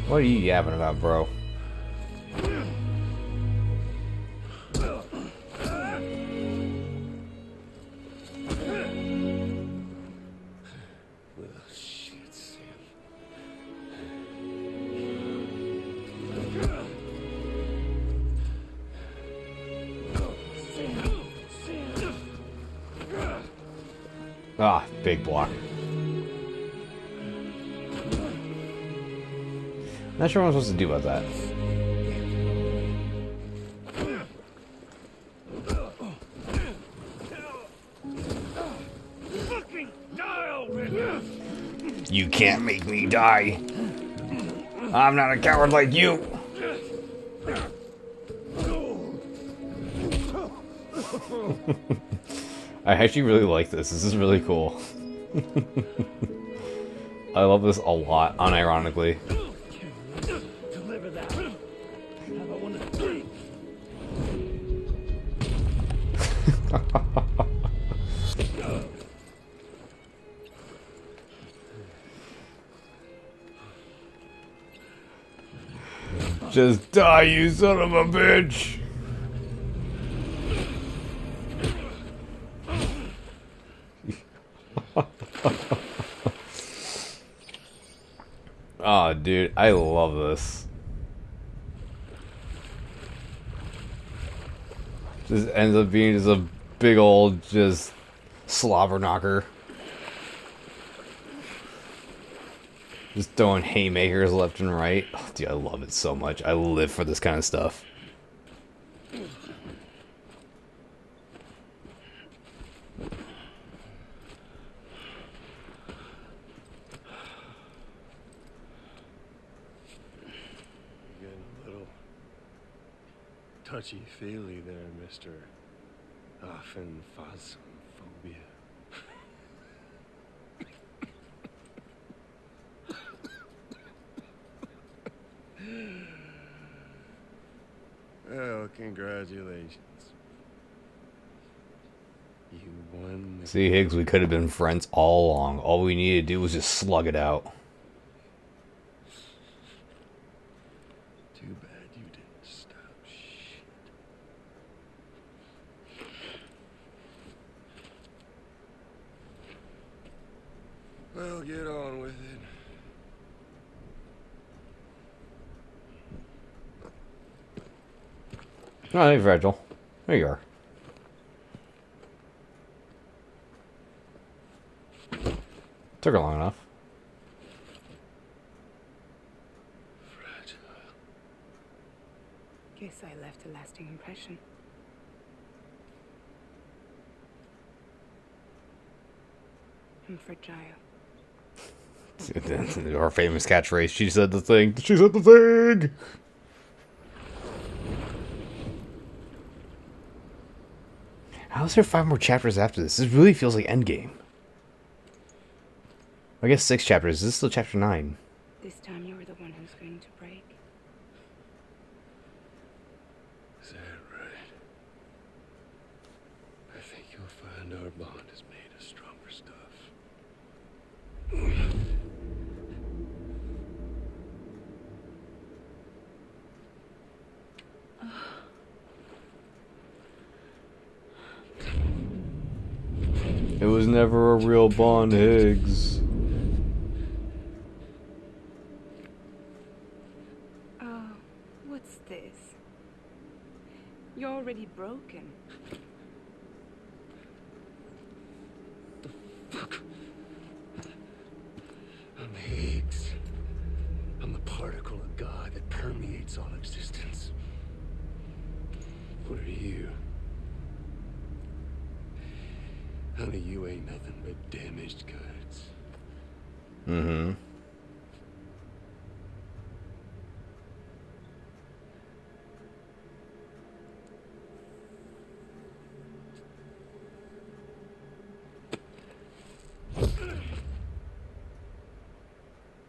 A: What are you yapping about, bro? Ah, big block. Not sure what I'm supposed to do about that.
I: Fucking die already!
A: You can't make me die. I'm not a coward like you. I actually really like this. This is really cool. I love this a lot, unironically.
I: Deliver that. Have I want to sleep?
A: Just die, you son of a bitch! Oh, dude, I love this. Just ends up being just a big old, just slobber knocker. Just throwing haymakers left and right. Oh, dude, I love it so much. I live for this kind of stuff.
E: Touchy-feely there, Mr. Aphenphasmophobia. Well, congratulations. You won the...
A: See, Higgs, we could have been friends all along. All we needed to do was just slug it out.
E: Too bad you didn't stop shit. Well, get on with it.
A: Oh, hey, Virgil. There you are. Took her long enough.
E: Fragile.
J: Guess I left a lasting impression. I'm fragile.
A: Our famous catchphrase. She said the thing. She said the thing! How is there 5 more chapters after this? This really feels like Endgame. I guess 6 chapters. This is still chapter 9.
J: This time you're the one who's going to break.
E: Is that right? I think you'll find our bond is made of stronger stuff.
A: It was never a real bond, Higgs.
J: Oh, what's this? You're already broken.
E: Fuck. I'm Higgs. I'm the particle of God that permeates all existence. What are you? Honey, you ain't nothing but damaged goods.
A: Mm-hmm.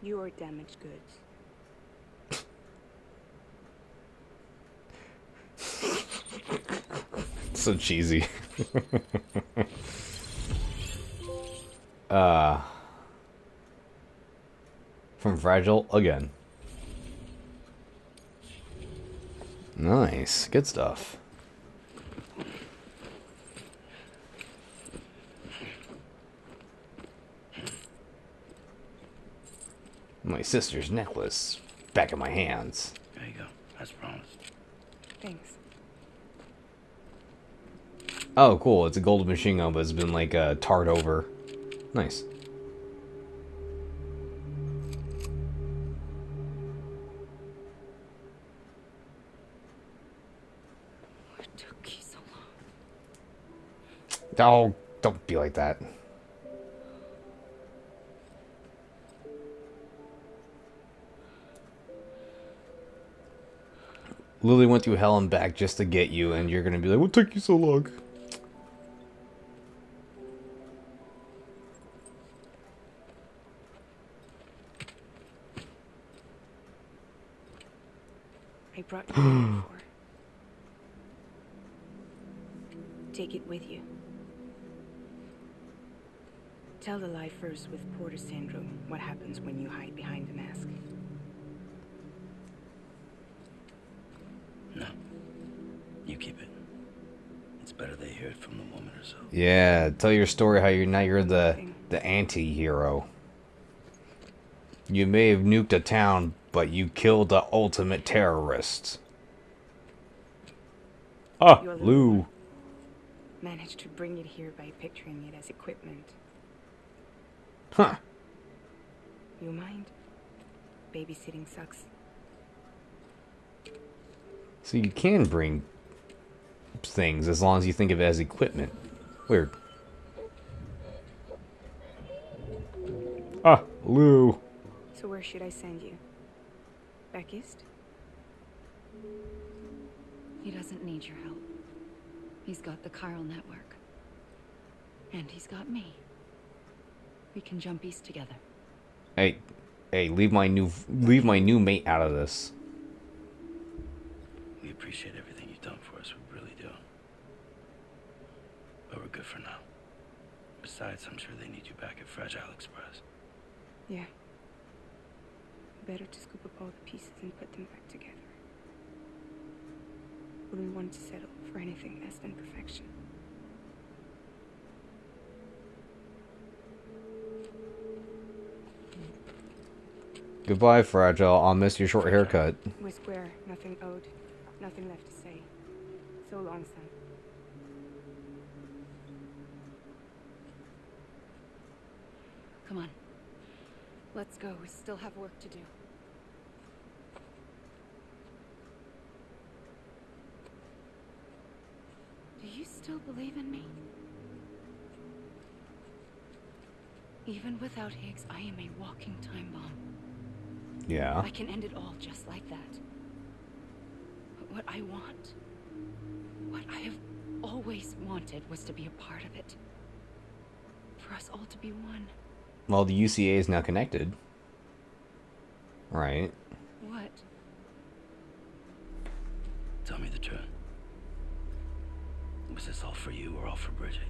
J: Your damaged goods.
A: So cheesy. From Fragile again. Nice. Good stuff. My sister's necklace. Back in my hands.
K: There you go. As promised.
J: Thanks.
A: Oh, cool. It's a golden machine gun, but it's been, like, tarred over. Nice.
J: What took you so long?
A: Oh, don't be like that. Lily went through hell and back just to get you, and you're gonna be like, what took you so long?
J: I brought you here before. Take it with you. Tell the lifers with Porter syndrome what happens when you hide behind the mask.
K: No. You keep it. It's better they hear it from the woman herself.
A: Yeah, tell your story how you're the anti-hero. You may have nuked a town, but you killed the ultimate terrorist. Ah,
J: You're the
A: Lou.
J: one. Managed to bring it here by picturing it as equipment.
A: Huh.
J: You mind? Babysitting sucks.
A: So you can bring things as long as you think of it as equipment. Weird. Ah, Lou.
J: So where should I send you? Back east?
F: He doesn't need your help. He's got the chiral network. And he's got me. We can jump east together.
A: Hey, leave my new mate out of this.
K: We appreciate everything you've done for us. We really do. But we're good for now. Besides, I'm sure they need you back at Fragile Express.
J: Yeah. Better to scoop up all the pieces and put them back together. Wouldn't want to settle for anything less than perfection.
A: Goodbye, Fragile. I'll miss your short haircut.
J: We're square, nothing owed, nothing left to say. So long, son.
F: Come on. Let's go. We still have work to do. Do you still believe in me? Even without Higgs, I am a walking time bomb.
A: Yeah.
F: I can end it all just like that. But what I want, what I have always wanted, was to be a part of it. For us all to be one.
A: Well, the UCA is now connected. Right.
F: What?
K: Tell me the truth. Was this all for you or all for Bridget?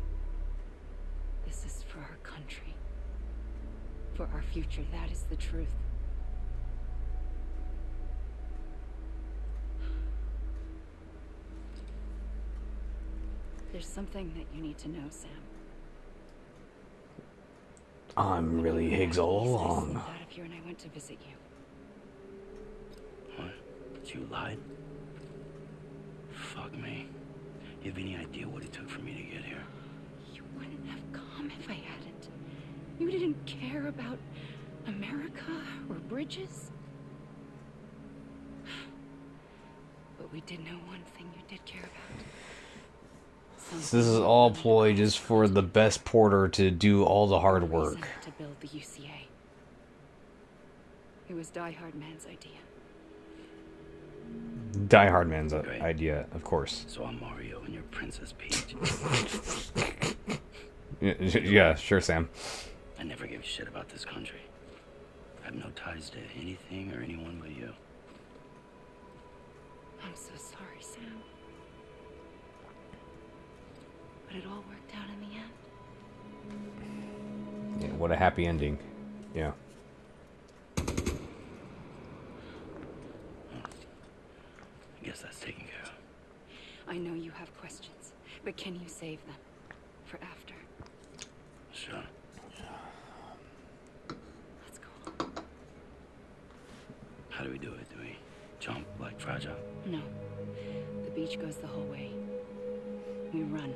F: This is for our country. For our future, that is the truth. There's something that you need to know, Sam.
A: I'm really Higgs all
F: I
A: along.
F: slipped out of here and I went to visit you.
K: What? But you lied? Fuck me. You have any idea what it took for me to get here?
F: You wouldn't have come if I hadn't. You didn't care about America or bridges. But we did know one thing you did care about.
A: This is all ploy just for the best porter to do all the hard work.
F: To build the UCA. It was Die Hard Man's idea.
A: Die Hard Man's
K: Great.
A: idea, of course.
K: So I'm Mario and you're Princess Peach.
A: Yeah, sure, Sam.
K: I never gave a shit about this country. I have no ties to anything or anyone but you.
J: I'm so sorry, Sam. But it all worked out in the end.
A: Yeah, what a happy ending. Yeah.
K: I guess that's taken care of.
J: I know you have questions, but can you save them? For after?
K: Sure.
J: Let's go.
K: How do we do it? Do we jump like Fragile?
J: No. The beach goes the whole way. We run.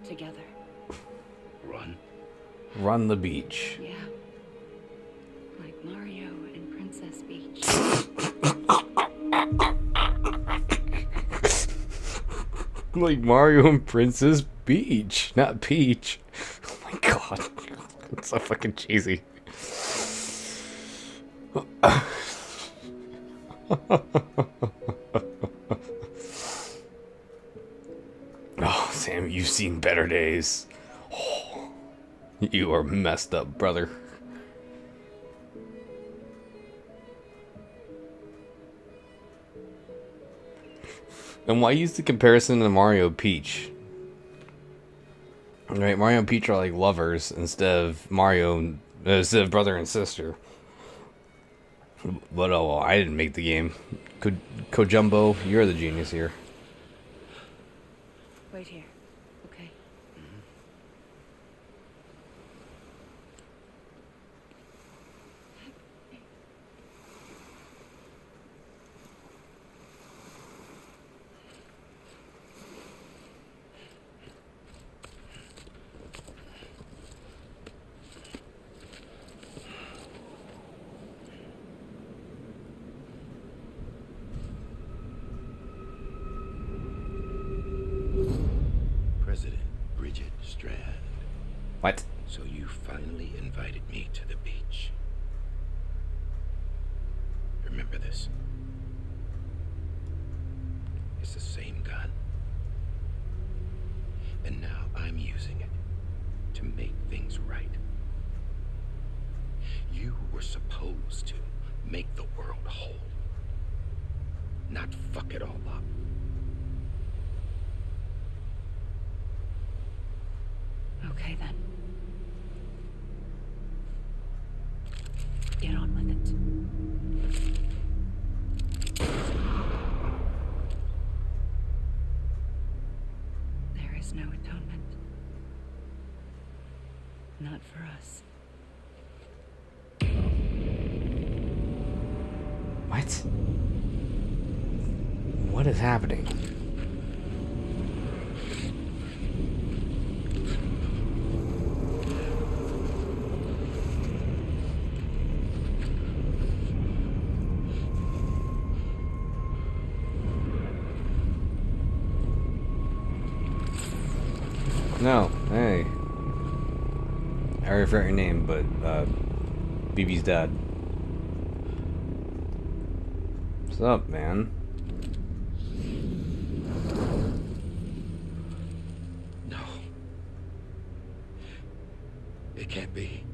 J: Together.
K: Run?
A: Run the beach.
J: Yeah. Like Mario and Princess Beach.
A: Like Mario and Princess Beach, not Peach. Oh my god. It's so fucking cheesy. Oh, Sam, you've seen better days. Oh, you are messed up, brother. And why use the comparison to Mario Peach? Right, Mario and Peach are like lovers instead of brother and sister. But oh well, I didn't make the game. Kojumbo, you're the genius here.
J: Wait here, okay?
D: President Bridget Strand.
A: What?
D: So you finally invited me to the beach. Remember this. It's the same gun. And now I'm using it to make things right. You were supposed to make the world whole, not fuck it all up.
J: Okay then. Get on with it. There is no atonement. Not for us.
A: What? What is happening? No, hey. I already forgot your name, but, BB's dad. What's up, man?
D: No. It can't be.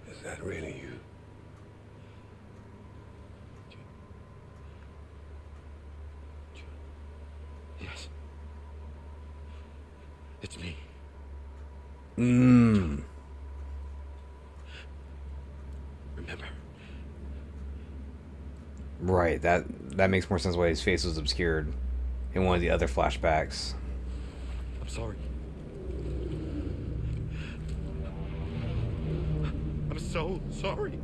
D: Is that really you? Yes. It's me.
A: Mmm.
D: Remember?
A: Right, that makes more sense why his face was obscured in one of the other flashbacks.
E: I'm sorry. I'm so sorry.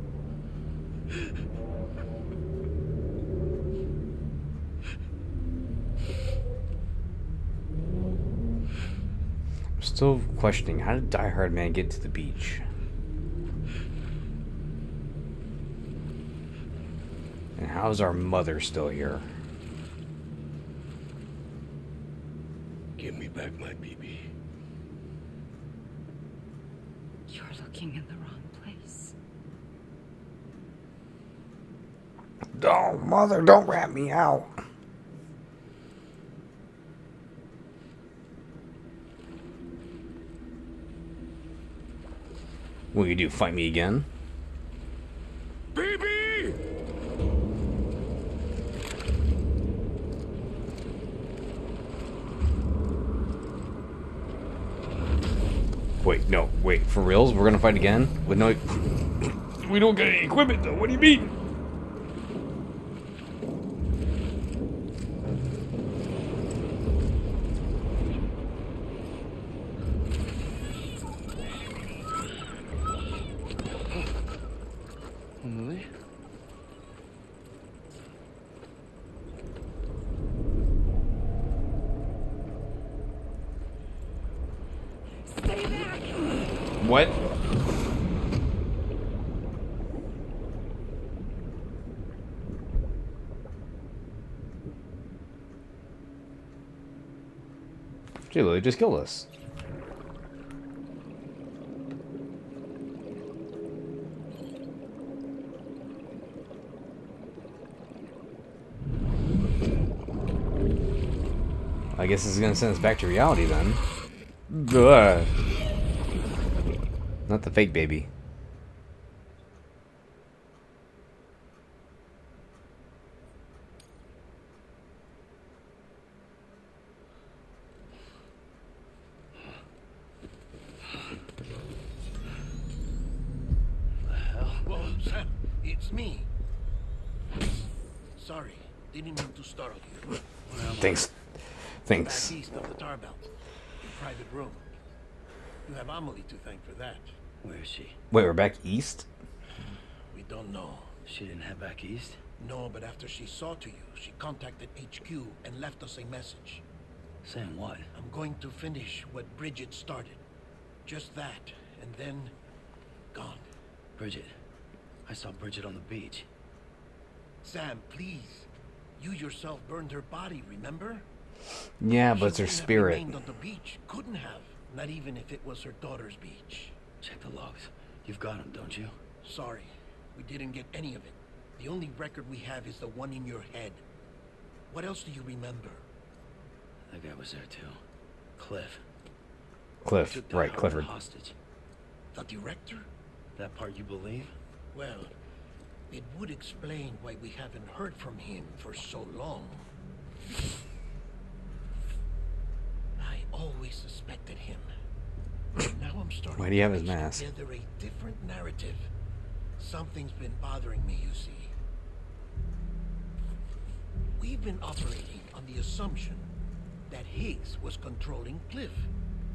A: I'm still questioning, how did Die Hard Man get to the beach? How's our mother still here?
E: Give me back my BB.
F: You're looking in the wrong place.
A: Don't, mother, don't rat me out. What you do? Fight me again?
E: BB!
A: Wait, no, wait, for reals? We're gonna fight again? With no... We don't get any equipment, though. What do you mean?
E: Emily?
J: Stay back!
A: What? She literally just killed us. I guess this is gonna send us back to reality then. Ugh. Not the fake baby.
L: Whoa, Sam, it's me. Sorry, didn't mean to startle you.
A: Thanks. Thanks.
L: Back east of the tar belt, your private room. You have Amelie to thank for that.
K: Where is she?
A: Wait, we're back east?
L: We don't know.
K: She didn't head back east?
L: No, but after she saw to you, she contacted HQ and left us a message.
K: Saying what?
L: I'm going to finish what Bridget started. Just that, and then... gone.
K: Bridget. I saw Bridget on the beach.
L: Sam, please. You yourself burned her body, remember?
A: Yeah, but it's her
L: She
A: spirit.
L: wouldn't have remained on the beach. Couldn't have. Not even if it was her daughter's beach.
K: Check the logs. You've got them, don't you?
L: Sorry, we didn't get any of it. The only record we have is the one in your head. What else do you remember?
K: That guy was there too. Cliff.
A: Cliff,
K: Took
A: right,
K: Howard
A: Clifford.
K: hostage.
L: The director?
K: That part you believe?
L: Well, it would explain why we haven't heard from him for so long. I always suspected him. Now I'm starting
A: Why do you have
L: to
A: his
L: piece
A: mask?
L: together a different narrative. Something's been bothering me, you see. We've been operating on the assumption that Higgs was controlling Cliff.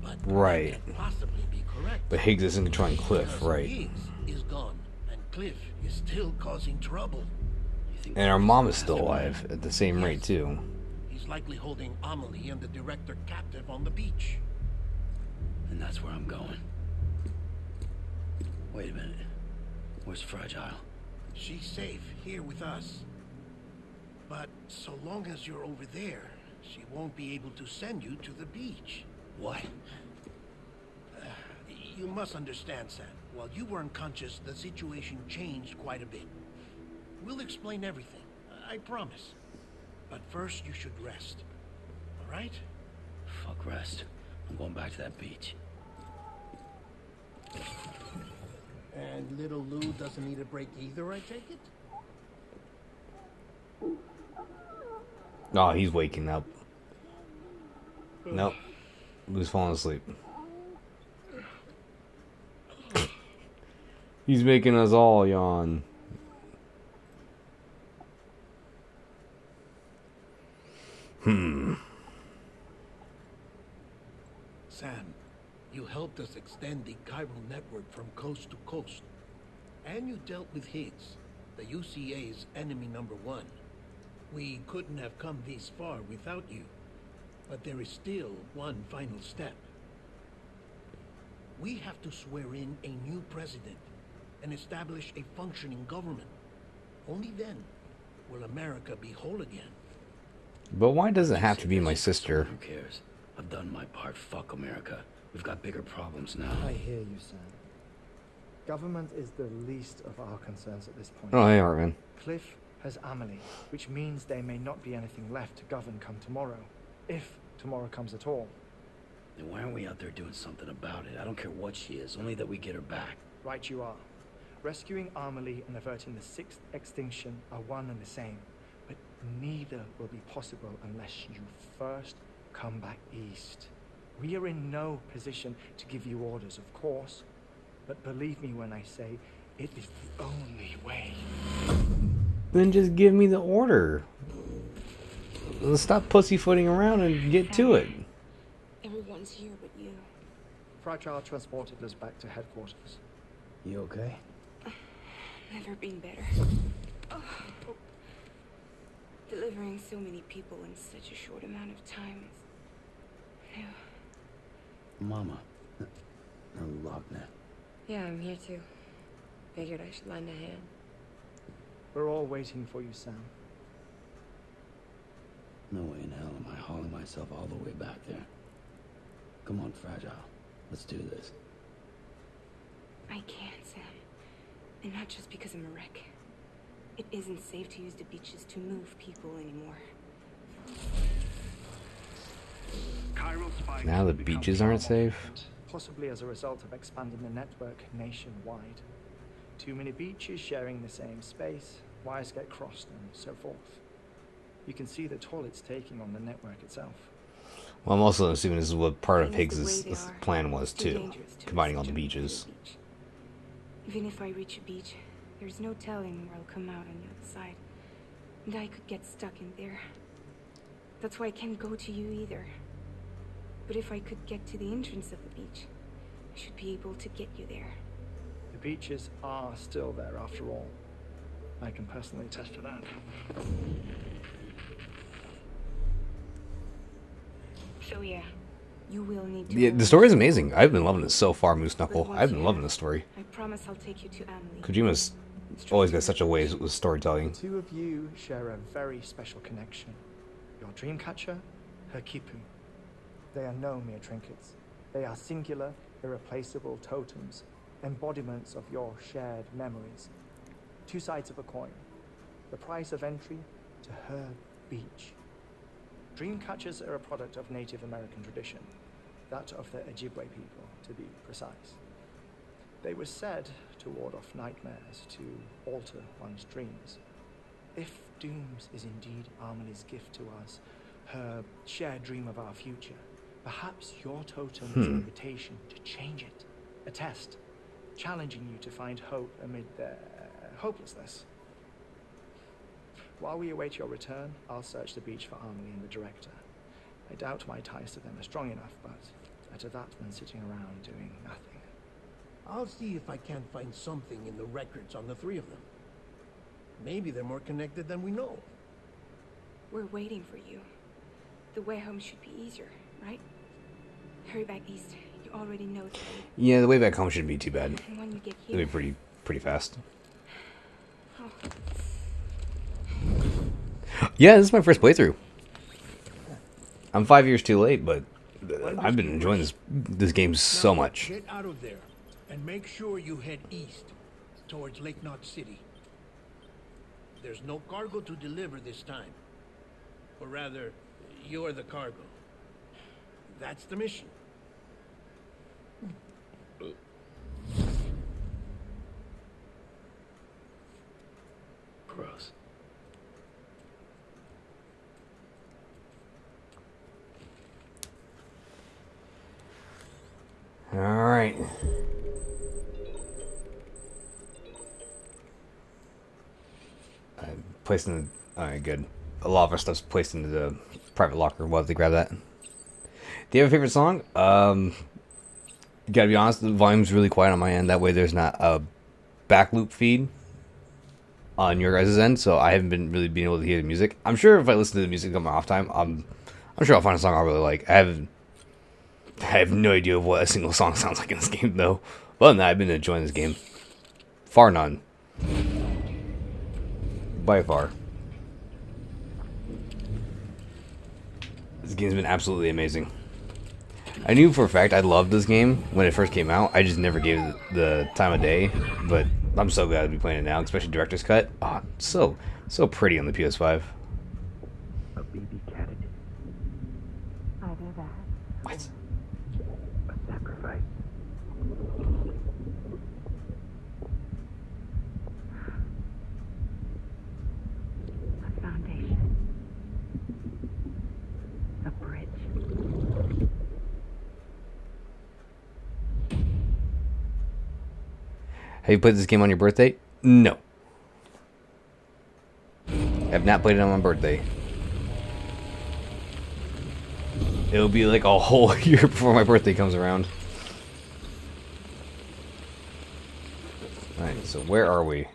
L: But
A: Right.
L: that can't possibly be correct.
A: But Higgs isn't controlling Cliff,
L: Because
A: right?
L: Higgs is gone, and Cliff is still causing trouble.
A: And our mom is still alive at the same rate, too.
L: He's likely holding Amelie and the director captive on the beach.
K: And that's where I'm going. Wait a minute. Where's Fragile?
L: She's safe here with us. But so long as you're over there, she won't be able to send you to the beach.
K: What?
L: You must understand, Sam. While you were unconscious, the situation changed quite a bit. We'll explain everything, I promise. But first, you should rest. All right?
K: Fuck rest. I'm going back to that beach.
L: And little Lou doesn't need a break either, I take it?
A: Oh, he's waking up. Nope. Lou's falling asleep. He's making us all yawn.
L: Sam, you helped us extend the chiral network from coast to coast. And you dealt with Higgs, the UCA's enemy number one. We couldn't have come this far without you. But there is still one final step. We have to swear in a new president and establish a functioning government. Only then will America be whole again?
A: But why does it have to be my sister?
K: Who cares? I've done my part. Fuck America. We've got bigger problems now.
M: I hear you, Sam. Government is the least of our concerns at this point.
A: Oh, hey, Art, man.
M: Cliff has Amelie, which means there may not be anything left to govern come tomorrow. If tomorrow comes at all.
K: Then why aren't we out there doing something about it? I don't care what she is, only that we get her back.
M: Right you are. Rescuing Amelie and averting the sixth extinction are one and the same. But neither will be possible unless you first come back east. We are in no position to give you orders, of course. But believe me when I say, it is the only way.
A: Then just give me the order. Let's stop pussyfooting around and get to it.
J: Everyone's here but you.
M: Fragile transported us back to headquarters.
K: You okay?
J: Never been better. Oh. Delivering so many people in such a short amount of time is...
K: Mama. Lochner.
N: Yeah, I'm here too. Figured I should lend a hand.
M: We're all waiting for you, Sam.
K: No way in hell am I hauling myself all the way back there. Come on, Fragile. Let's do this.
J: I can't, Sam. And not just because I'm a wreck. It isn't safe to use the beaches to move people anymore.
A: Now the beaches aren't safe?
M: Possibly as a result of expanding the network nationwide. Too many beaches sharing the same space, wires get crossed, and so forth. You can see the toll it's taking on the network itself.
A: Well, I'm also assuming this is what part of Higgs's plan was too, combining all the beaches.
J: Even if I reach a beach, there's no telling where I'll come out on the other side. And I could get stuck in there. That's why I can't go to you either. But if I could get to the entrance of the beach, I should be able to get you there.
M: The beaches are still there after all. I can personally attest to that.
J: So yeah, you will need to...
A: Yeah, the story is amazing. I've been loving it so far, Moose Knuckle. I've been loving the story.
J: I promise I'll take you to Amelie.
A: Kojima's always got such a way with storytelling.
M: The two of you share a very special connection. Your dreamcatcher, her Kipu. They are no mere trinkets. They are singular, irreplaceable totems, embodiments of your shared memories. Two sides of a coin. The price of entry to her beach. Dreamcatchers are a product of Native American tradition, that of the Ojibwe people, to be precise. They were said to ward off nightmares, to alter one's dreams. If Dooms is indeed Amelie's gift to us, her shared dream of our future, perhaps your totem is an invitation to change it. A test, challenging you to find hope amid their hopelessness. While we await your return, I'll search the beach for Amelie and the director. I doubt my ties to them are strong enough, but better that than sitting around doing nothing.
L: I'll see if I can't find something in the records on the three of them. Maybe they're more connected than we know.
J: We're waiting for you. The way home should be easier, right? Hurry back east. You already know the way.
A: Yeah, the way back home shouldn't be too bad.
J: And when you get here...
A: It'll be pretty fast.
J: Oh.
A: Yeah, this is my first playthrough. I'm 5 years too late, but I've been enjoying this game so much.
L: Get out of there, and make sure you head east, towards Lake Knot City. There's no cargo to deliver this time. Or rather, you're the cargo. That's the mission.
K: Gross.
A: All right. Placed in the... Alright, good. A lot of our stuff's placed into the private locker. We'll have to grab that. Do you have a favorite song? Gotta be honest, the volume's really quiet on my end. That way there's not a back loop feed on your guys' end, so I haven't been really being able to hear the music. I'm sure if I listen to the music on my off time, I'm sure I'll find a song I really like. I have no idea what a single song sounds like in this game, though. Other than that, I've been enjoying this game. Far none. By far. This game's been absolutely amazing. I knew for a fact I loved this game when it first came out. I just never gave it the time of day. But I'm so glad to be playing it now, especially Director's Cut. Oh, so pretty on the PS5.
B: A baby cat.
C: I do that.
A: What?
B: A sacrifice.
C: A foundation. A bridge.
A: Have you played this game on your birthday? No. I have not played it on my birthday. It'll be like a whole year before my birthday comes around. Alright, so where are we?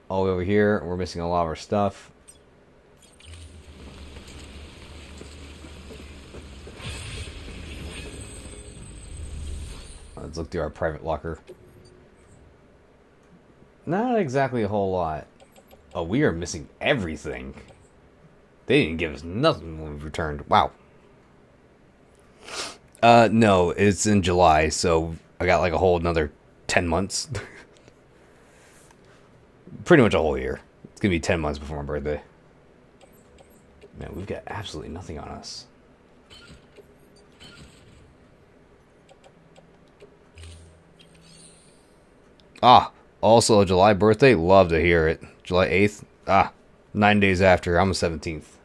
A: All the way over here. We're missing a lot of our stuff. Let's look through our private locker. Not exactly a whole lot. Oh, we are missing everything. They didn't give us nothing when we returned. Wow. No, it's in July, so I got like a whole another 10 months. Pretty much a whole year. It's gonna be 10 months before my birthday. Man, we've got absolutely nothing on us. Ah, also a July birthday. Love to hear it. July 8th. Ah, 9 days after. I'm the 17th.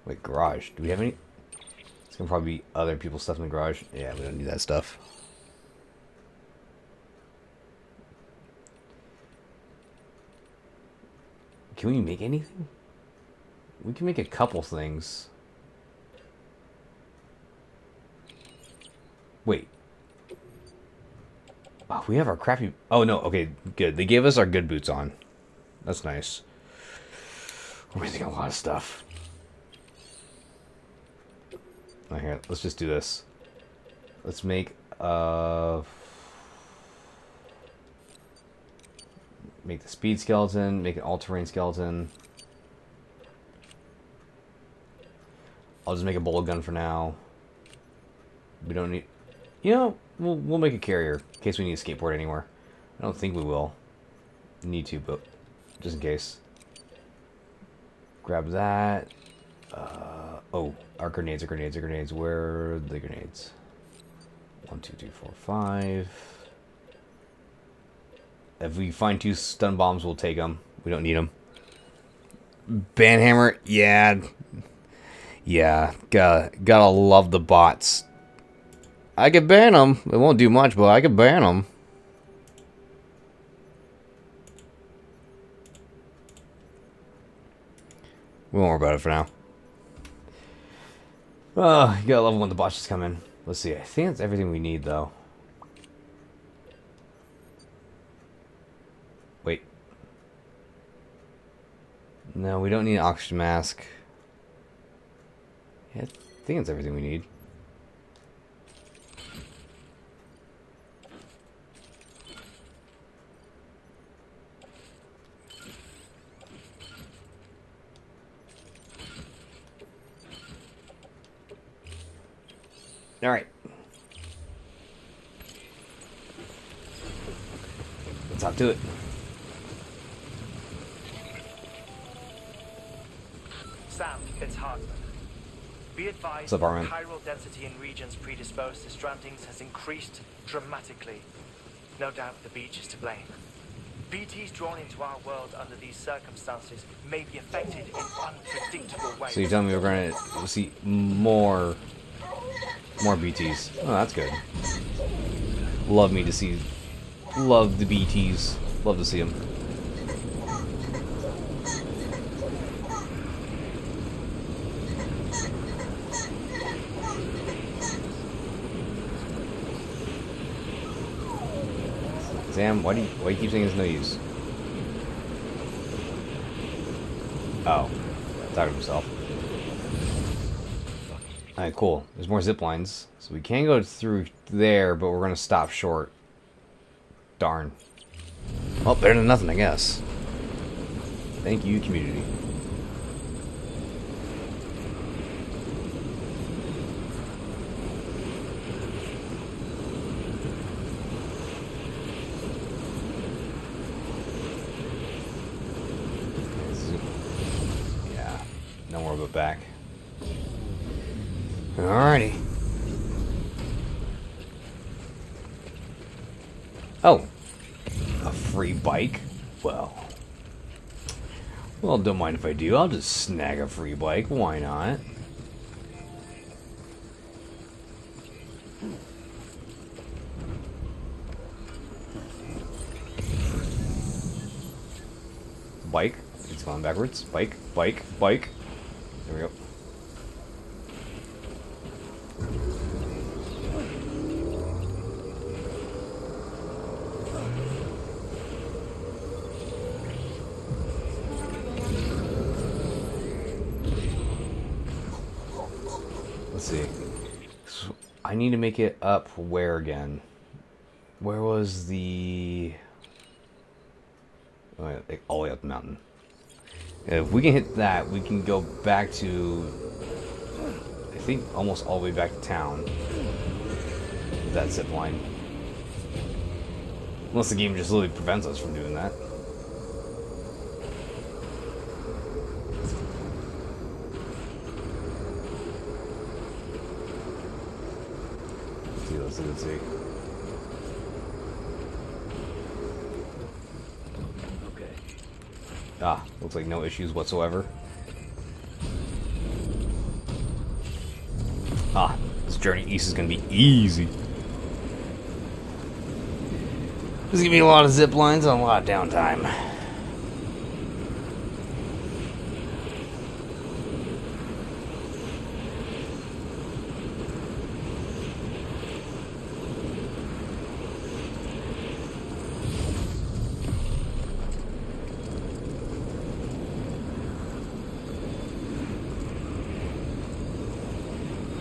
A: Wait, garage. Do we have any? It's gonna probably be other people's stuff in the garage. Yeah, we don't need that stuff. Can we make anything? We can make a couple things. Wait. Oh, we have our crappy... Oh, no. Okay, good. They gave us our good boots on. That's nice. We're missing a lot of stuff. Oh, here, let's just do this. Let's make... Make the speed skeleton. Make an all-terrain skeleton. I'll just make a bullet gun for now. We don't need... You know, we'll make a carrier in case we need a skateboard anywhere. I don't think we will need to, but just in case. Grab that. Oh, our grenades are grenades are grenades. Where are the grenades? 1, 2, 3, 4, 5. If we find 2 stun bombs, we'll take them. We don't need them. Banhammer, yeah. Yeah, gotta love the bots. I could ban them. It won't do much, but I could ban them. We won't worry about it for now. Oh, you gotta love when the bots just come in. Let's see. I think that's everything we need, though. Wait. No, we don't need an oxygen mask. Yeah, I think it's everything we need. All right. Let's hop to it.
O: Sam, it's Hartman. Be advised,
A: What's up, Armin?
O: chiral density in regions predisposed to strandings has increased dramatically. No doubt the beach is to blame. BTs drawn into our world under these circumstances may be affected in unpredictable ways.
A: So you're telling me we're going to see more BTs. Oh, that's good. Love me to see. Love the BTs. Love to see them. Sam, why do you keep saying it's no use? Oh, talking to himself. Alright, cool. There's more zip lines. So we can go through there, but we're going to stop short. Darn. Well, better than nothing, I guess. Thank you, community. Yeah, no more of it back. Alrighty. Oh, a free bike? Well, don't mind if I do. I'll just snag a free bike. Why not? Bike. It's going backwards. Bike, bike, bike. There we go. Let's see. So I need to make it up where again? Where was the... Oh, yeah, all the way up the mountain. If we can hit that, we can go back to... I think almost all the way back to town. With that zip line. Unless the game just literally prevents us from doing that. Let's see.
L: Okay.
A: Ah, looks like no issues whatsoever. Ah, this journey east is gonna be easy. There's gonna be a lot of zip lines and a lot of downtime.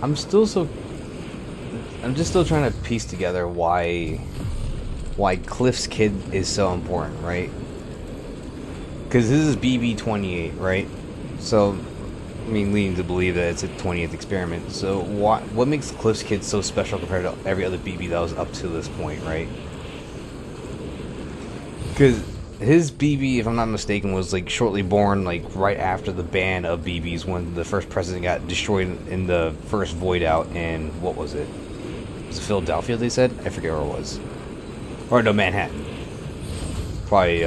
A: I'm just still trying to piece together why Cliff's kid is so important, right? Because this is BB-28, right? So, I mean, leading to believe that it's a 20th experiment. So, what makes Cliff's kid so special compared to every other BB that was up to this point, right? Because his BB, if I'm not mistaken, was like shortly born, like right after the ban of BBs when the first president got destroyed in the first void out in, what was it? Was it Philadelphia, they said? I forget where it was. Or no, Manhattan. Probably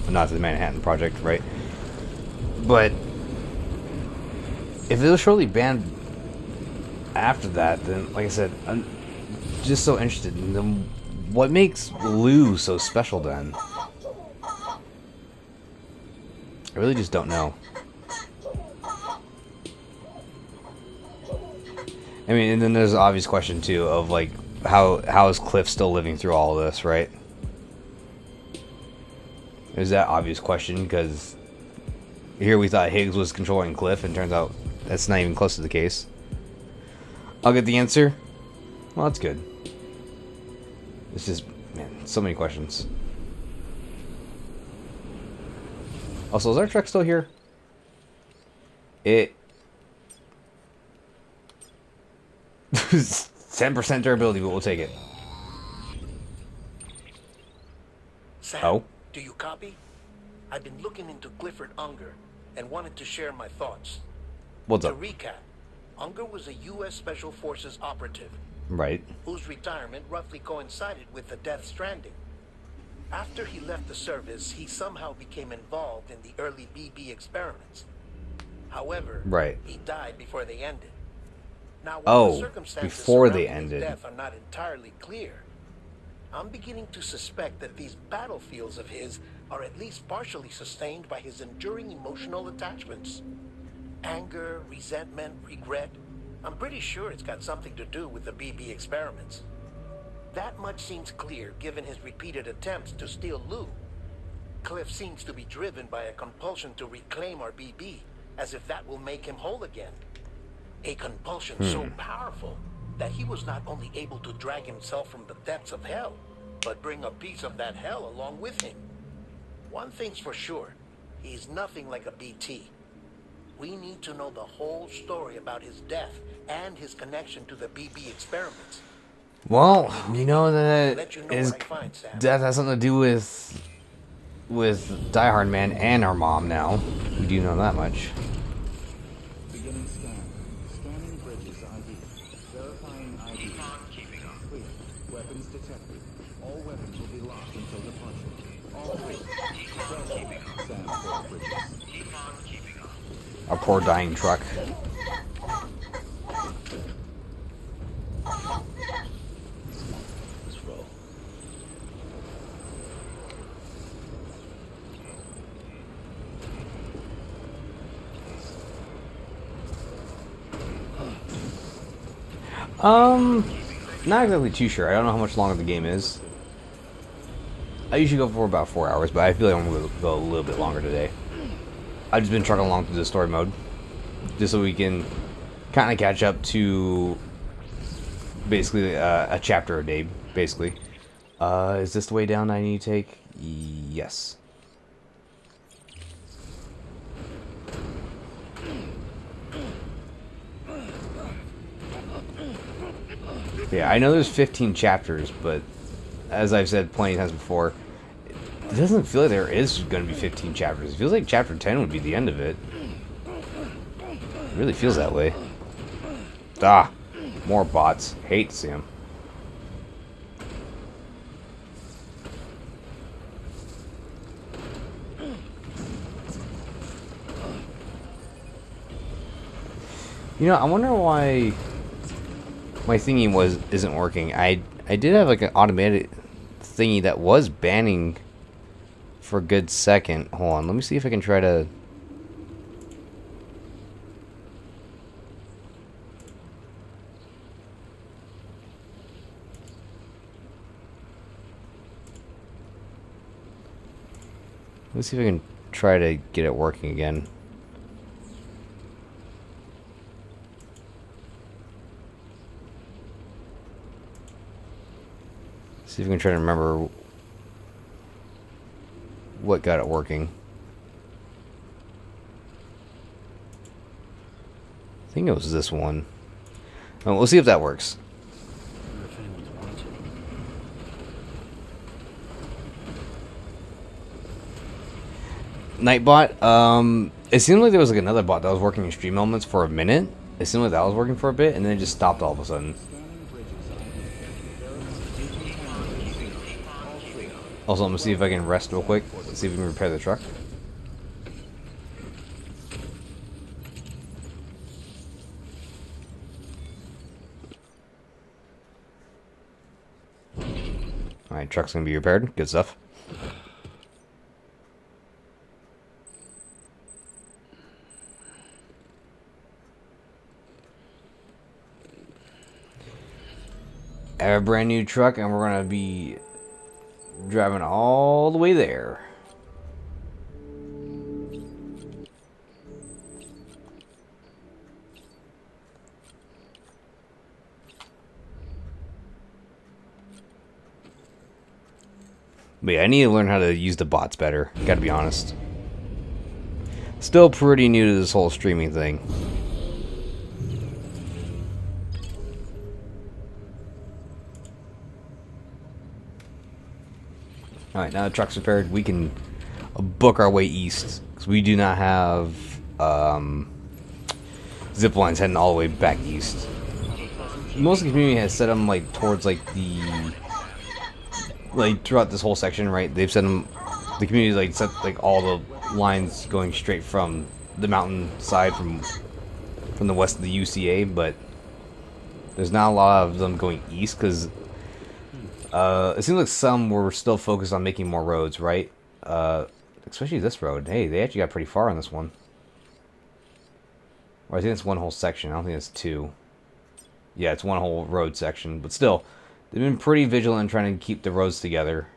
A: not the Manhattan Project, right? But if it was shortly banned after that, then, like I said, I'm just so interested in them. What makes Lou so special then? I really just don't know. I mean, and then there's the obvious question too of like, how is Cliff still living through all of this, right? There's that obvious question, because here we thought Higgs was controlling Cliff, and turns out that's not even close to the case. I'll get the answer. Well, that's good. It's just, man, so many questions. Also, is our truck still here? 10% durability, but we'll take it.
L: Sam,
A: oh?
L: Do you copy? I've been looking into Clifford Unger and wanted to share my thoughts.
A: What's up?
L: To recap, Unger was a U.S. Special Forces operative.
A: Right.
L: Whose retirement roughly coincided with the Death Stranding. After he left the service, he somehow became involved in the early BB experiments. However,
A: right.
L: He died before they ended. Now, while the circumstances
A: before they
L: surrounding
A: ended.
L: his death are not entirely clear, I'm beginning to suspect that these battlefields of his are at least partially sustained by his enduring emotional attachments. Anger, resentment, regret. I'm pretty sure it's got something to do with the BB experiments. That much seems clear given his repeated attempts to steal Lou. Cliff seems to be driven by a compulsion to reclaim our BB, as if that will make him whole again. A compulsion so powerful that he was not only able to drag himself from the depths of hell, but bring a piece of that hell along with him. One thing's for sure, He's nothing like a BT. We need to know the whole story about his death and his connection to the BB experiments.
A: Well, you know that
L: Let you know
A: his
L: what I find, Sam.
A: death has something to do with Die Hard Man and our mom now. We do know that much.
H: Beginning scan. Scanning bridges ID. Verifying ID. Clear. Weapons detected. All weapons will be locked until departure. All clear. Sam for bridges.
A: Our poor dying truck.
K: Let's roll.
A: Not exactly too sure. I don't know how much longer the game is. I usually go for about 4 hours, but I feel like I'm going to go a little bit longer today. I've just been trucking along through the story mode, just so we can kind of catch up to basically a chapter a day, basically. Is this the way down I need to take? Yes. Yeah, I know there's 15 chapters, but as I've said plenty of times before, it doesn't feel like there is going to be 15 chapters. It feels like chapter 10 would be the end of it. It really feels that way. Ah, more bots. Hate to see them. You know, I wonder why my thingy isn't working. I did have like an automated thingy that was banning for a good second. Hold on, let me see if I can try to. Let's see if I can try to get it working again. See if we can try to remember what got it working. I think it was this one. Well, we'll see if that works. Nightbot. It seemed like there was like another bot that was working in stream elements for a minute. It seemed like that was working for a bit, and then it just stopped all of a sudden. Also, I'm gonna see if I can rest real quick. See if we can repair the truck. Alright, truck's gonna be repaired. Good stuff. I have a brand new truck, and we're gonna be driving all the way there. But yeah, I need to learn how to use the bots better. Gotta be honest. Still pretty new to this whole streaming thing. Alright, now the truck's repaired, we can book our way east. Because we do not have zip lines heading all the way back east. Most of the community has set them like towards like the... like throughout this whole section, right? They've set them... the community like set like all the lines going straight from the mountain side from the west of the UCA, but there's not a lot of them going east because it seems like some were still focused on making more roads, right? Especially this road. Hey, they actually got pretty far on this one. Or I think it's one whole section. I don't think it's two. Yeah, it's one whole road section. But still, they've been pretty vigilant in trying to keep the roads together.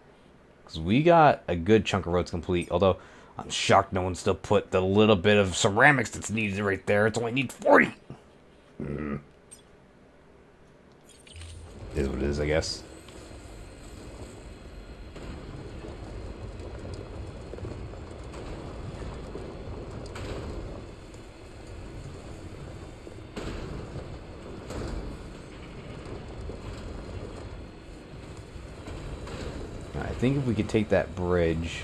A: Because we got a good chunk of roads complete. Although, I'm shocked no one still put the little bit of ceramics that's needed right there. It's only need 40. Is what it is, I guess. I think if we could take that bridge,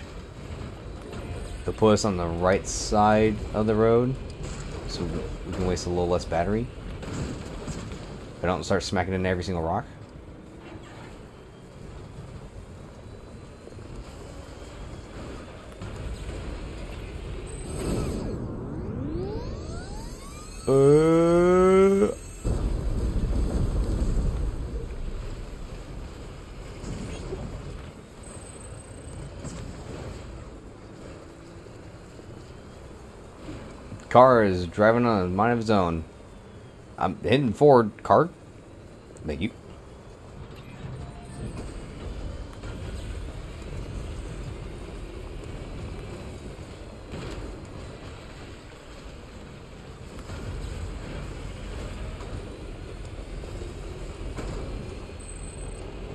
A: it'll put us on the right side of the road, so we can waste a little less battery. I don't start smacking into every single rock. Car is driving on a mind of its own. I'm heading forward. Car. Thank you.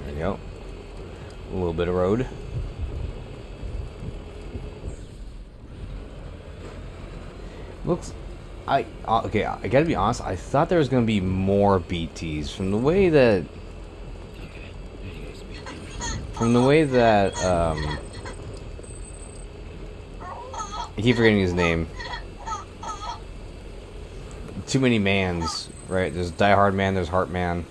A: There you go. A little bit of road. Looks, okay, I gotta be honest, I thought there was gonna be more BTs from the way that, I keep forgetting his name. Too many mans, right? There's Die Hard Man, there's Heart Man.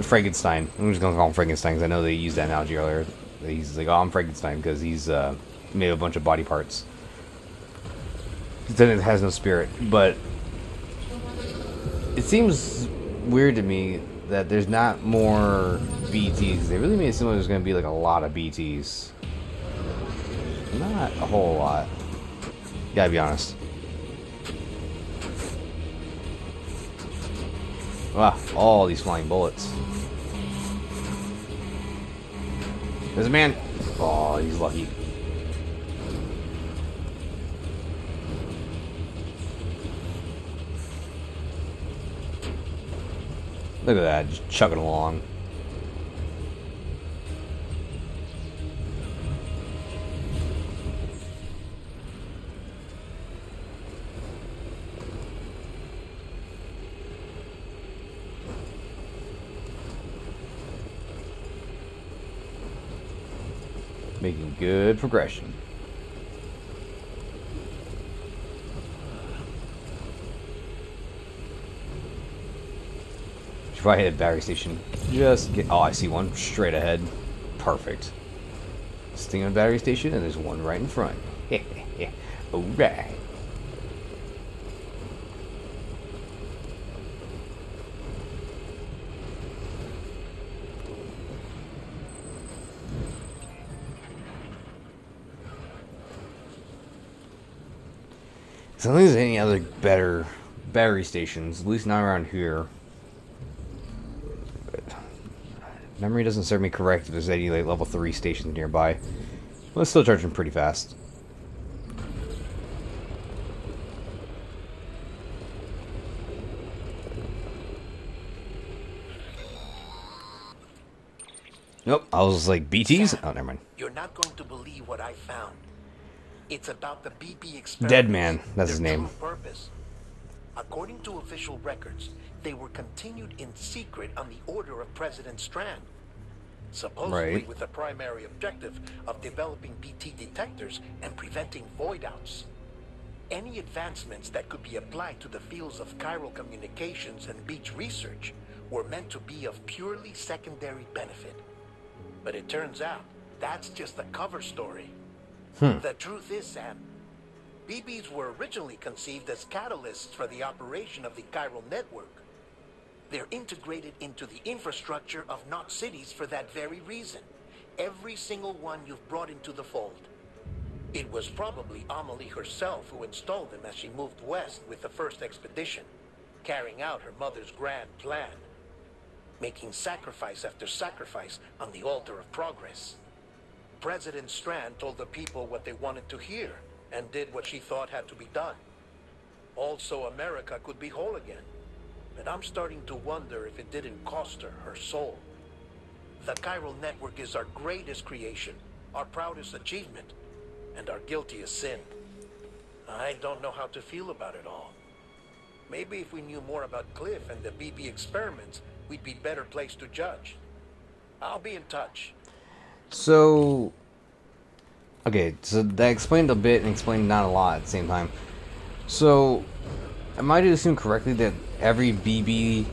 A: Frankenstein. I'm just gonna call him Frankenstein because I know they used that analogy earlier. He's like, oh, I'm Frankenstein because he's made a bunch of body parts. Then it has no spirit. But it seems weird to me that there's not more BTs. They really made it seem like there's going to be like a lot of BTs. Not a whole lot. Gotta be honest. Wow, all these flying bullets. There's a man. Oh, he's lucky. Look at that, just chugging along. Making good progression. Should probably hit a battery station. Just get. Oh, I see one straight ahead. Perfect. Sting on a battery station, and there's one right in front. Alright. So I don't think there's any other better battery stations, at least not around here. But memory doesn't serve me correct if there's any like level 3 stations nearby. Well, it's still charging pretty fast. Nope, I was like, BTs?
L: Sam,
A: oh, never mind.
L: You're not going to believe what I found. It's about the BP experiment.
A: Dead Man, that's his name.
L: True purpose. According to official records, they were continued in secret on the order of President Strand. Supposedly with the primary objective of developing BT detectors and preventing void outs. Any advancements that could be applied to the fields of chiral communications and beach research were meant to be of purely secondary benefit. But it turns out, that's just a cover story. The truth is, Sam, BBs were originally conceived as catalysts for the operation of the chiral network. They're integrated into the infrastructure of Knot cities for that very reason. Every single one you've brought into the fold. It was probably Amelie herself who installed them as she moved west with the first expedition, carrying out her mother's grand plan, making sacrifice after sacrifice on the altar of progress. President Strand told the people what they wanted to hear, and did what she thought had to be done. Also, America could be whole again. But I'm starting to wonder if it didn't cost her her soul. The chiral network is our greatest creation, our proudest achievement, and our guiltiest sin. I don't know how to feel about it all. Maybe if we knew more about Cliff and the BB experiments, we'd be better placed to judge. I'll be in touch.
A: So, okay, so that explained a bit and explained not a lot at the same time. So, am I to assume correctly that every BB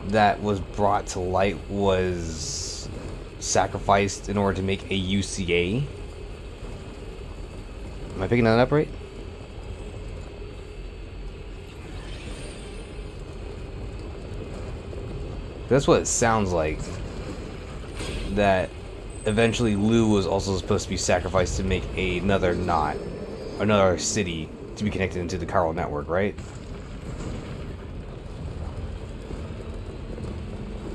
A: that was brought to light was sacrificed in order to make a UCA? Am I picking that up right? That's what it sounds like. That eventually Lou was also supposed to be sacrificed to make another city to be connected into the chiral network, right?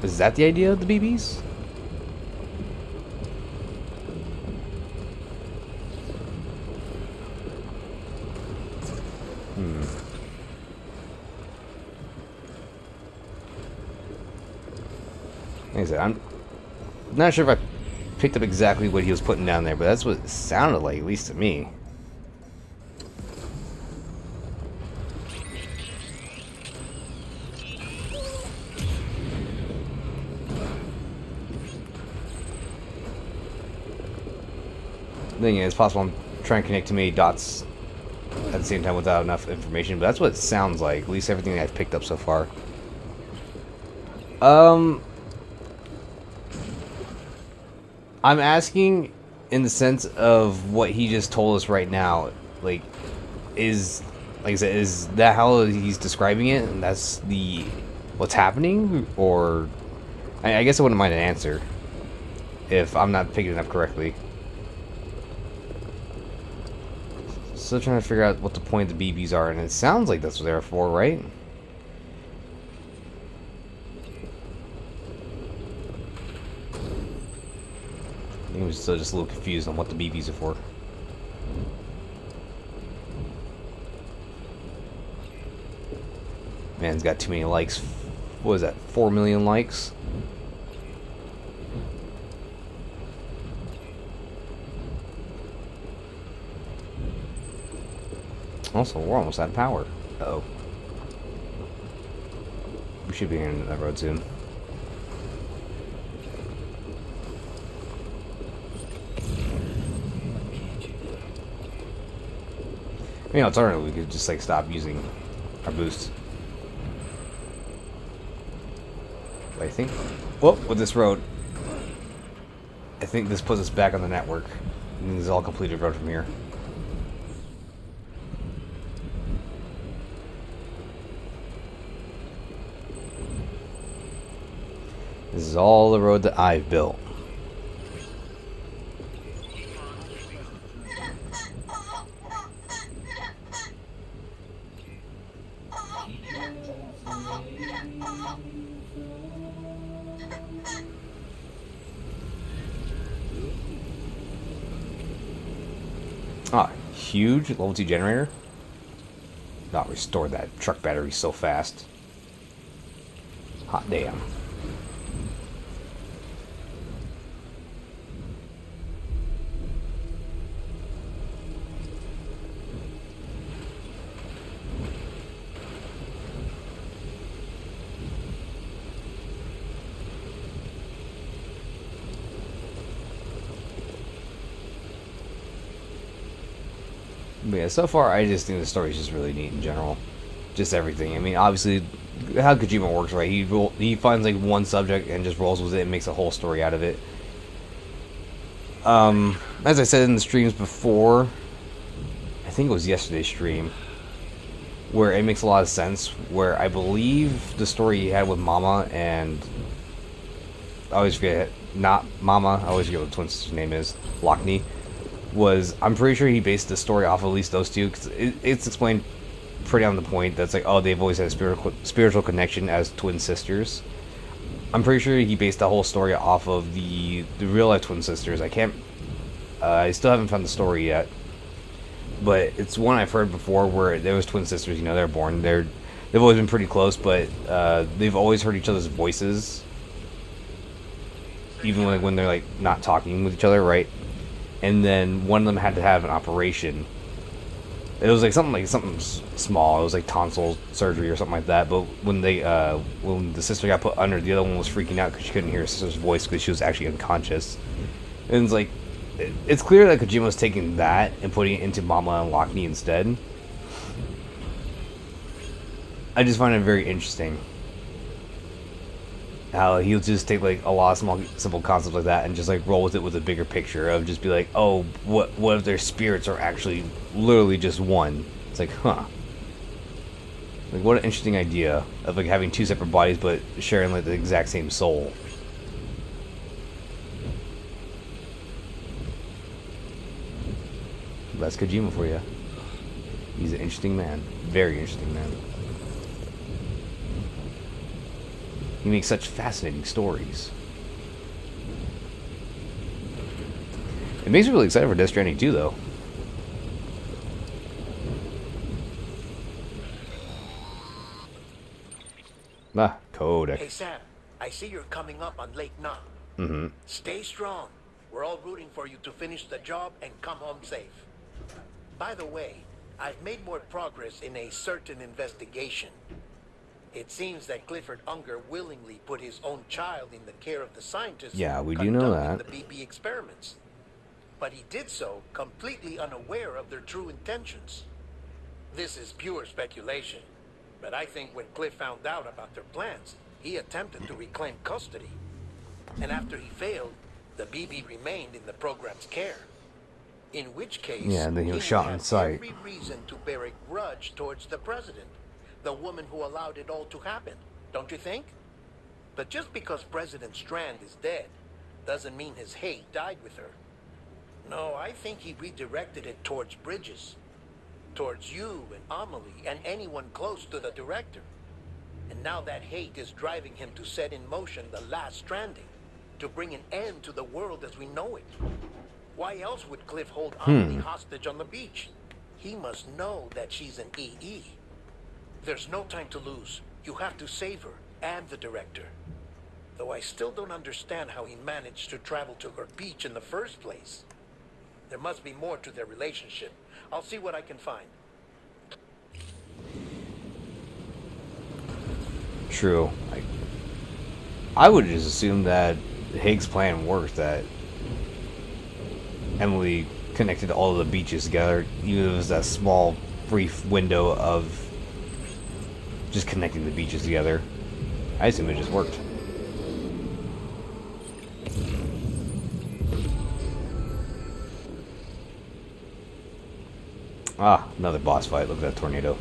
A: Is that the idea of the BBs? Like I said, I'm not sure if I picked up exactly what he was putting down there, but that's what it sounded like, at least to me. The thing is, it's possible I'm trying to connect too many dots at the same time without enough information, but that's what it sounds like, at least everything that I've picked up so far. I'm asking in the sense of what he just told us right now. Like I said, is that how he's describing it? And that's what's happening? Or I guess I wouldn't mind an answer if I'm not picking it up correctly. Still trying to figure out what the point of the BBs are, and it sounds like that's what they're for, right? I was still just a little confused on what the BBs are for. Man's got too many likes. What is that? 4 million likes? Also, we're almost out of power. Uh-oh. We should be heading to that road soon. You know, alternatively, we could just like stop using our boost. But I think, well, with this road, I think this puts us back on the network. And this is all completed road from here. This is all the road that I've built. Ah, huge level 2 generator. Not restored that truck battery so fast. Hot damn. But yeah, so far I just think the story is just really neat in general. Just everything. I mean, obviously, how Kojima works, right? He finds like one subject and just rolls with it and makes a whole story out of it. As I said in the streams before, I think it was yesterday's stream, where it makes a lot of sense, where I believe the story he had with Mama and... I always forget, not Mama, I always forget what the twin sister's name is, Lockney. I'm pretty sure he based the story off of at least those two, because it's explained pretty on the point that's like, oh, they've always had a spiritual connection as twin sisters. I'm pretty sure he based the whole story off of the real life twin sisters. I still haven't found the story yet, but it's one I've heard before where there was twin sisters. You know, they're born, they've always been pretty close, but they've always heard each other's voices, even when they're like not talking with each other, right? And then one of them had to have an operation It was like something small. It was like tonsil surgery or something like that. But when when the sister got put under, the other one was freaking out because she couldn't hear her sister's voice because she was actually unconscious. And it's like, it's clear that Kojima was taking that and putting it into Mama and Lockney instead. I just find it very interesting how he'll just take like a lot of small, simple concepts like that and just like roll with it with a bigger picture of just be like, oh, what if their spirits are actually literally just one? It's like, huh. Like, what an interesting idea of like having two separate bodies but sharing like the exact same soul. That's Kojima for you. He's an interesting man. Very interesting man. He makes such fascinating stories. It makes me really excited for Death Stranding 2, though. Ah, codec.
L: Hey, Sam. I see you're coming up on Lake Nut.
A: Mm-hmm.
L: Stay strong. We're all rooting for you to finish the job and come home safe. By the way, I've made more progress in a certain investigation. It seems that Clifford Unger willingly put his own child in the care of the scientists.
A: Yeah, we do know that.
L: The BB experiments. But he did so completely unaware of their true intentions. This is pure speculation, but I think when Cliff found out about their plans, he attempted to reclaim custody. And after he failed, the BB remained in the program's care. In which case,
A: yeah, and then he was shot on sight.
L: Every reason to bear a grudge towards the president, the woman who allowed it all to happen, don't you think? But just because President Strand is dead, doesn't mean his hate died with her. No, I think he redirected it towards Bridges, towards you and Amelie and anyone close to the director. And now that hate is driving him to set in motion the last Stranding, to bring an end to the world as we know it. Why else would Cliff hold Amelie hostage on the beach? He must know that she's an EE. There's no time to lose. You have to save her and the director. Though I still don't understand how he managed to travel to her beach in the first place. There must be more to their relationship. I'll see what I can find.
A: True. I would just assume that Haig's plan worked, that Emily connected all of the beaches together, even if it was that small, brief window of just connecting the beaches together. I assume it just worked. Ah, another boss fight. Look at that tornado.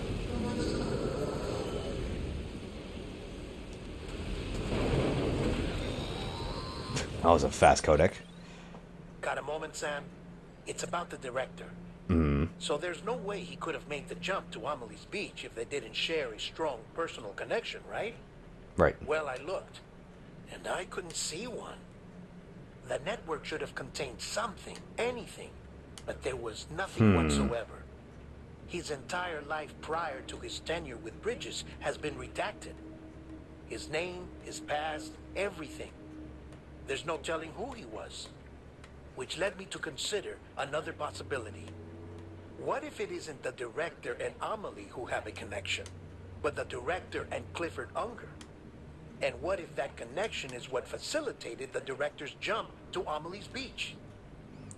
A: That was a fast codec.
L: Got a moment, Sam? It's about the director. So there's no way he could have made the jump to Amelie's beach if they didn't share a strong personal connection, right?
A: Right.
L: Well, I looked, and I couldn't see one. The network should have contained something, anything, but there was nothing whatsoever. His entire life prior to his tenure with Bridges has been redacted. His name, his past, everything. There's no telling who he was. Which led me to consider another possibility. What if it isn't the director and Amelie who have a connection, but the director and Clifford Unger? And what if that connection is what facilitated the director's jump to Amelie's beach?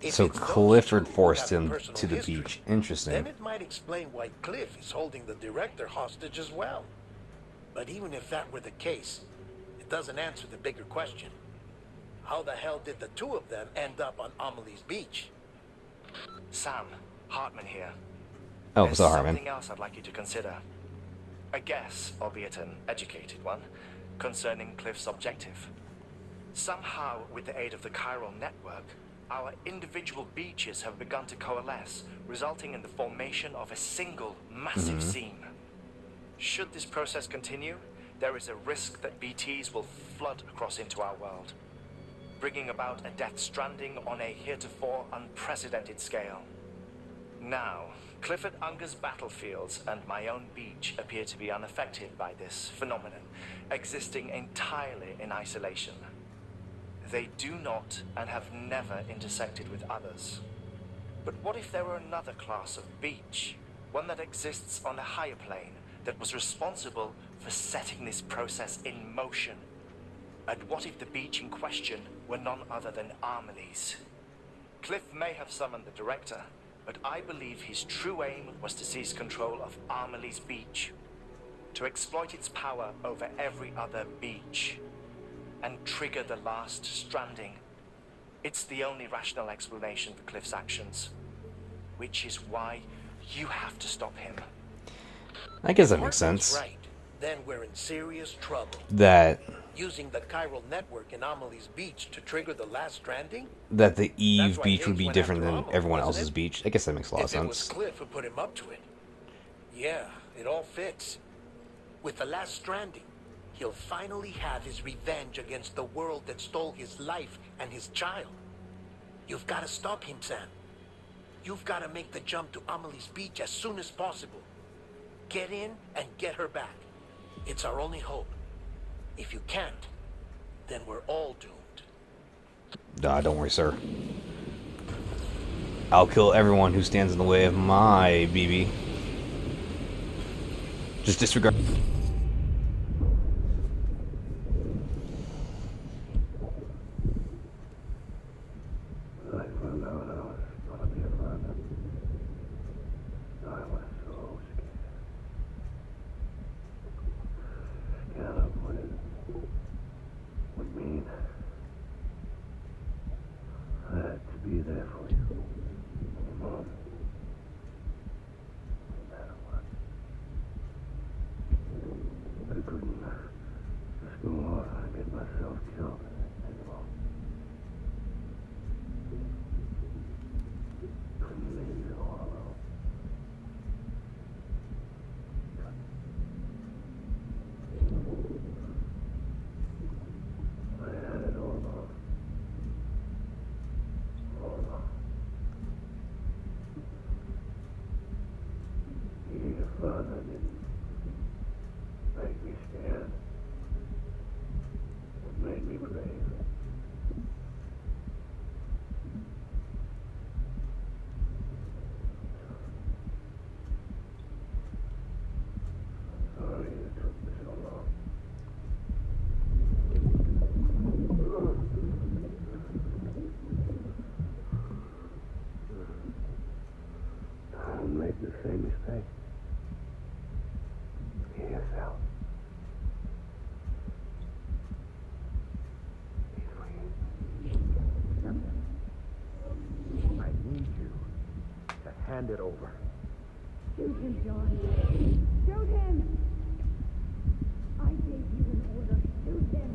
L: If
A: So
L: it's those
A: Clifford
L: two who
A: forced
L: have
A: him
L: personal
A: to the
L: history,
A: beach. Interesting.
L: then it might explain why Cliff is holding the director hostage as well. But even if that were the case, it doesn't answer the bigger question. How the hell did the two of them end up on Amelie's beach?
O: Sam, Hartman here.
A: Oh,
O: There's
A: so Hartman.
O: something else I'd like you to consider. A guess, albeit an educated one, concerning Cliff's objective. Somehow, with the aid of the chiral network, our individual beaches have begun to coalesce, resulting in the formation of a single massive seam. Should this process continue, there is a risk that BTs will flood across into our world, bringing about a death stranding on a heretofore unprecedented scale. Now, Clifford Unger's battlefields and my own beach appear to be unaffected by this phenomenon, existing entirely in isolation. They do not and have never intersected with others. But what if there were another class of beach, One that exists on a higher plane that was responsible for setting this process in motion. And what if the beach in question were none other than Amelie's? Cliff may have summoned the director, but I believe his true aim was to seize control of Amelie's beach, to exploit its power over every other beach, and trigger the last stranding. It's the only rational explanation for Cliff's actions, which is why you have to stop him.
A: I guess that makes sense.
L: Right. Then we're in serious trouble.
A: That
L: Using the chiral network in Amelie's beach to trigger the last stranding?
A: the Eve
L: That's why
A: beach would
L: Higgs
A: be
L: went
A: different
L: after
A: than
L: Amelie,
A: everyone
L: wasn't
A: else's
L: it?
A: beach. I guess that makes a lot of
L: If it was
A: sense.
L: Cliff who put him up to it. Yeah, it all fits. With the last stranding, he'll finally have his revenge against the world that stole his life and his child. You've got to stop him, Sam. You've got to make the jump to Amelie's beach as soon as possible. Get in and get her back. It's our only hope. If you can't, then we're all doomed.
A: Nah, don't worry, sir. I'll kill everyone who stands in the way of my BB. Just disregard.
K: I found out I was gonna be a father. I was so scared. Scared of what it would mean. I had to be there for you, Mom. No matter what. I couldn't just go off and get myself killed anymore. Couldn't leave you all alone. I had it all along. All along. Your father didn't make me scared. It made me brave. Sorry it took me so long. Don't make the same mistake. Be yourself. Be free.
E: I need you to hand it over.
C: Shoot him, John. Shoot him! I gave you an order. Shoot him!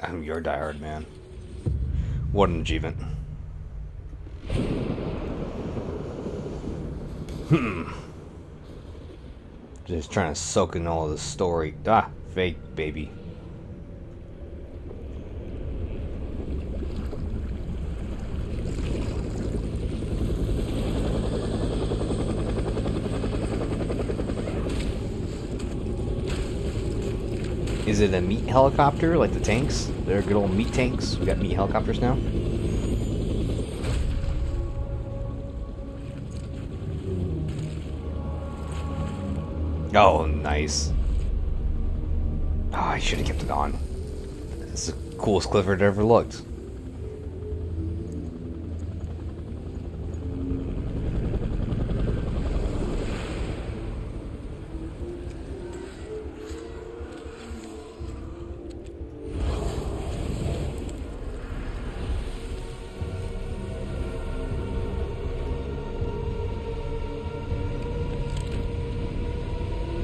A: I'm your diehard man. What an achievement. Just trying to soak in all of the story. Ah, fake baby. Is it a meat helicopter like the tanks? They're good old meat tanks. We got meat helicopters now. Oh, nice. Oh, I should have kept it on. It's the coolest Clifford ever looked.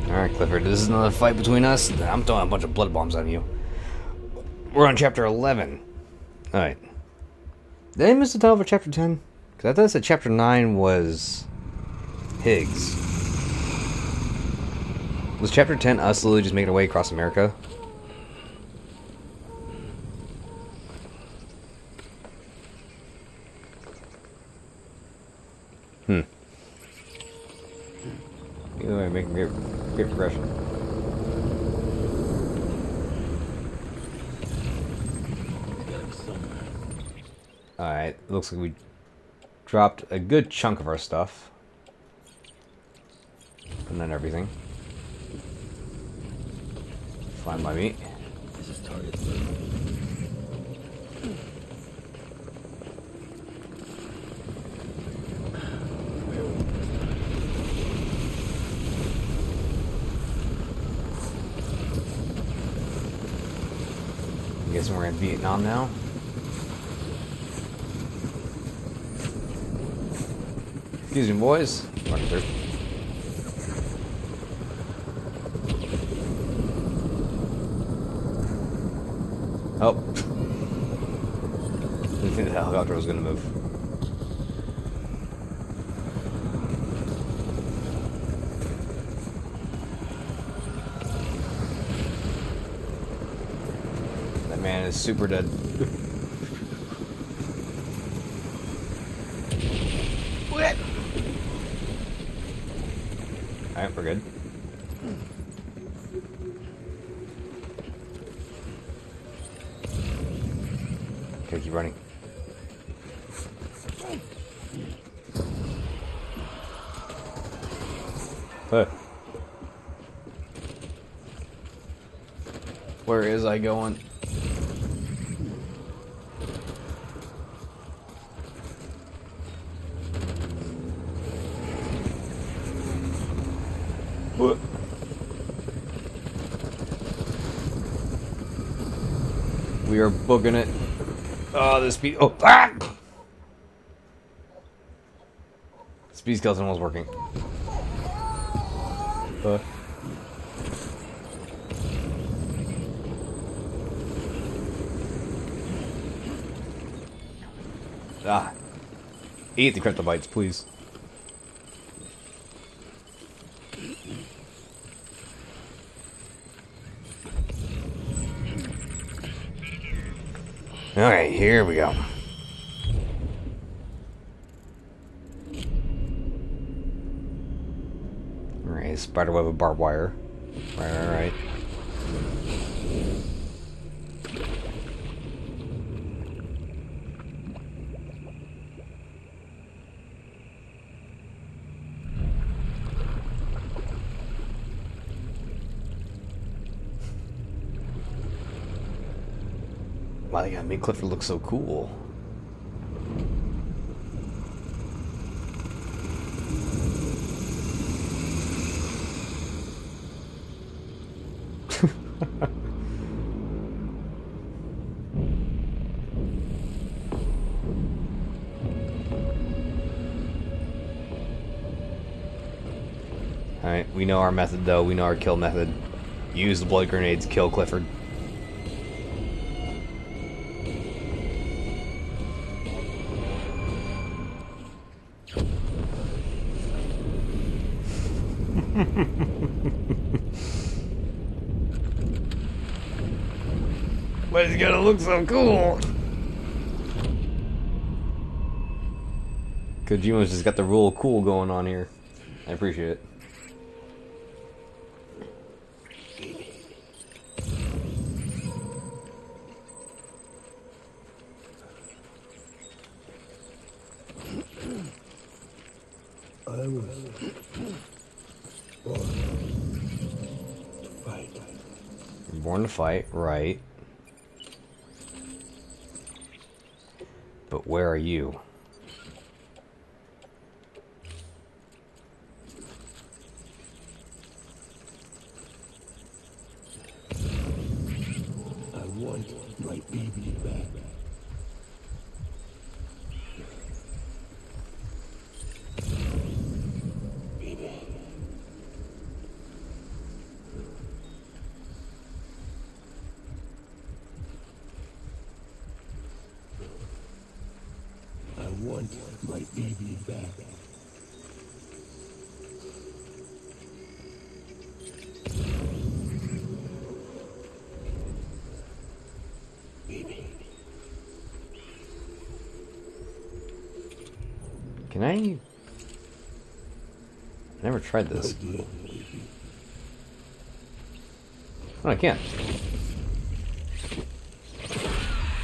A: Alright, Clifford, this is another fight between us. I'm throwing a bunch of blood bombs on you. We're on chapter 11. Alright. Did I miss the title for chapter 10? Because I thought it said chapter 9 was Higgs. Was chapter 10 us slowly just making our way across America? Either way, making great progression. Alright, looks like we dropped a good chunk of our stuff. And then everything. Fine by me.
K: This is target 3.
A: I'm guessing we're in Vietnam now. Excuse me, boys. Running through. Oh. Didn't think the helicopter was gonna move. That man is super dead. What? Alright, we're good. Okay, keep running. Huh. Where is I going? What? We are booking it. Oh, the speed. Oh, ah! Speed skeleton was working. Ah. Eat the cryptobites, please. Alright, here we go. Alright, spiderweb of barbed wire. Right. Wow, they got made Clifford look so cool. Alright, we know our method though, we know our kill method. Use the blood grenades, kill Clifford. But it's gonna look so cool. Kojima's just got the rule of cool going on here. I appreciate it.
E: I was born to fight.
A: You're born to fight, right? But where are you?
E: I want my baby back. Baby. I want my baby back. Baby.
A: Can I never tried this. Oh, I can't.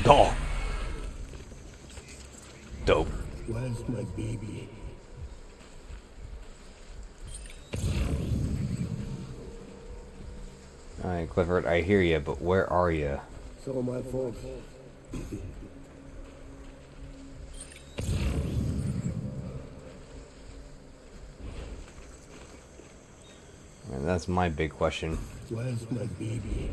A: Oh.
E: Where's my baby?
A: Alright, Clifford, I hear you, but where are you?
E: So my fault.
A: And that's my big question.
E: Where's my baby?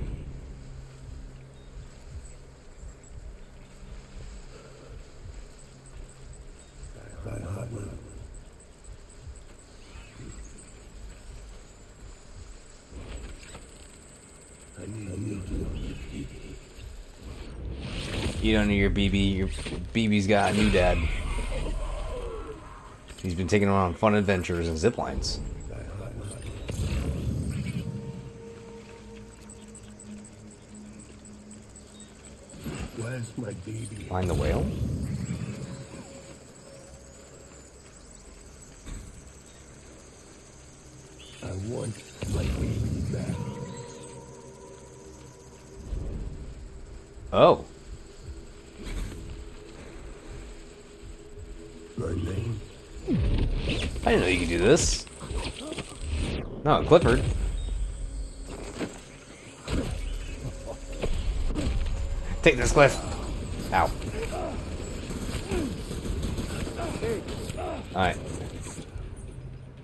E: My heart. I need you.
A: You don't need your BB. Your BB's got a new dad. He's been taking him on fun adventures and zip lines.
E: Where's my baby?
A: Find the whale?
E: I want my baby back.
A: Oh.
E: My name?
A: I didn't know you could do this. No, Clifford. Take this, Cliff. Ow. Alright.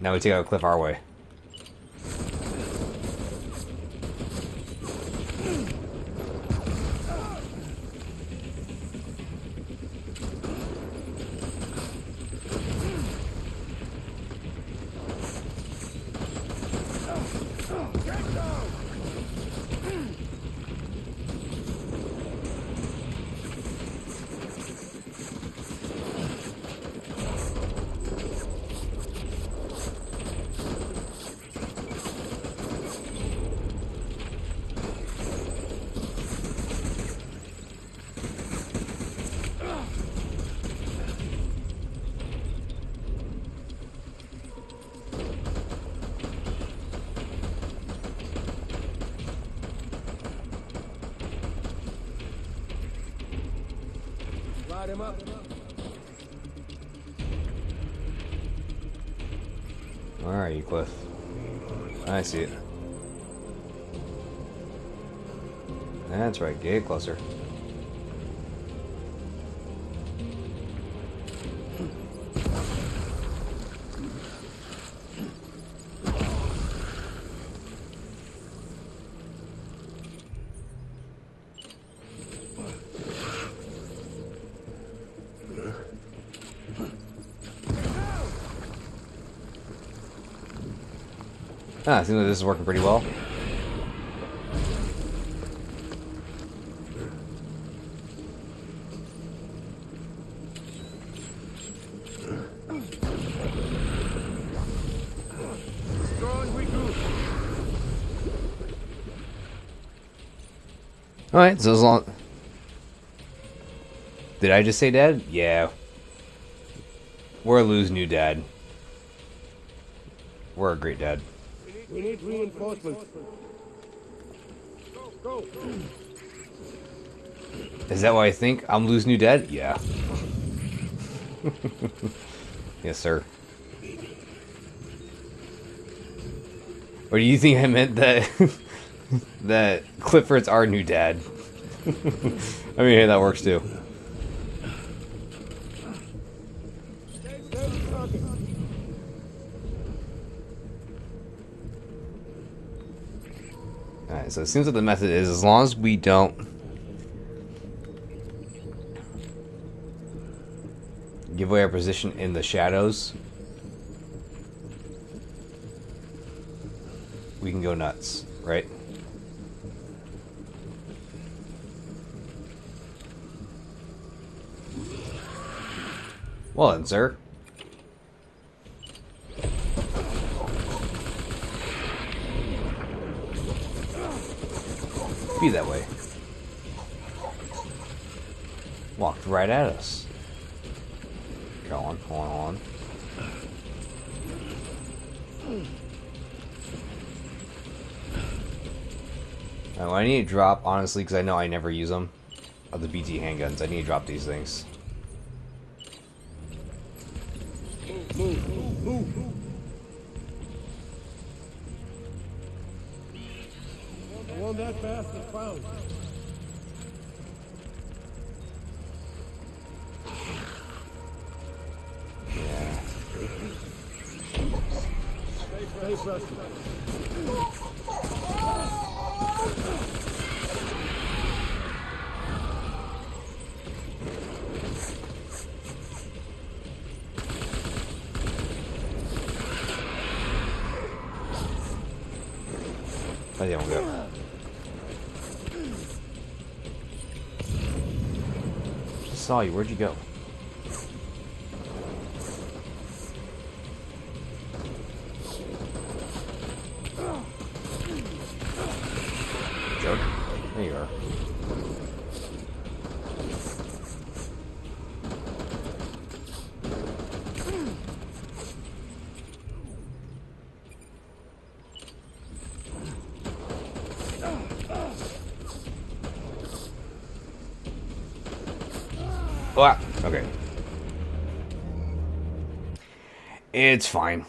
A: Now we take out Cliff our way.
E: Light him up.
A: Where are you, Cliff? I see it. That's right, get closer. Ah, seems like this is working pretty well. Alright, so as long... Did I just say dad? Yeah. We're Lou's new dad. We're a great dad.
E: We need reinforcements. Go.
A: Is that what I think? I'm Lou's new dad? Yeah. Yes, sir. Or do you think I meant that that Clifford's our new dad? I mean, hey, that works too. Alright, so it seems like the method is as long as we don't give away our position in the shadows, we can go nuts, right? Well then, sir. Be that way. Walked right at us. Go on, hold on. Now, I need to drop, honestly, because I know I never use them, of the BT handguns. I need to drop these things.
E: One that fast and found. Stay pressed.
A: Allez, on go. Just saw you. Where'd you go? Jerk. There you are. Ah, okay. It's fine.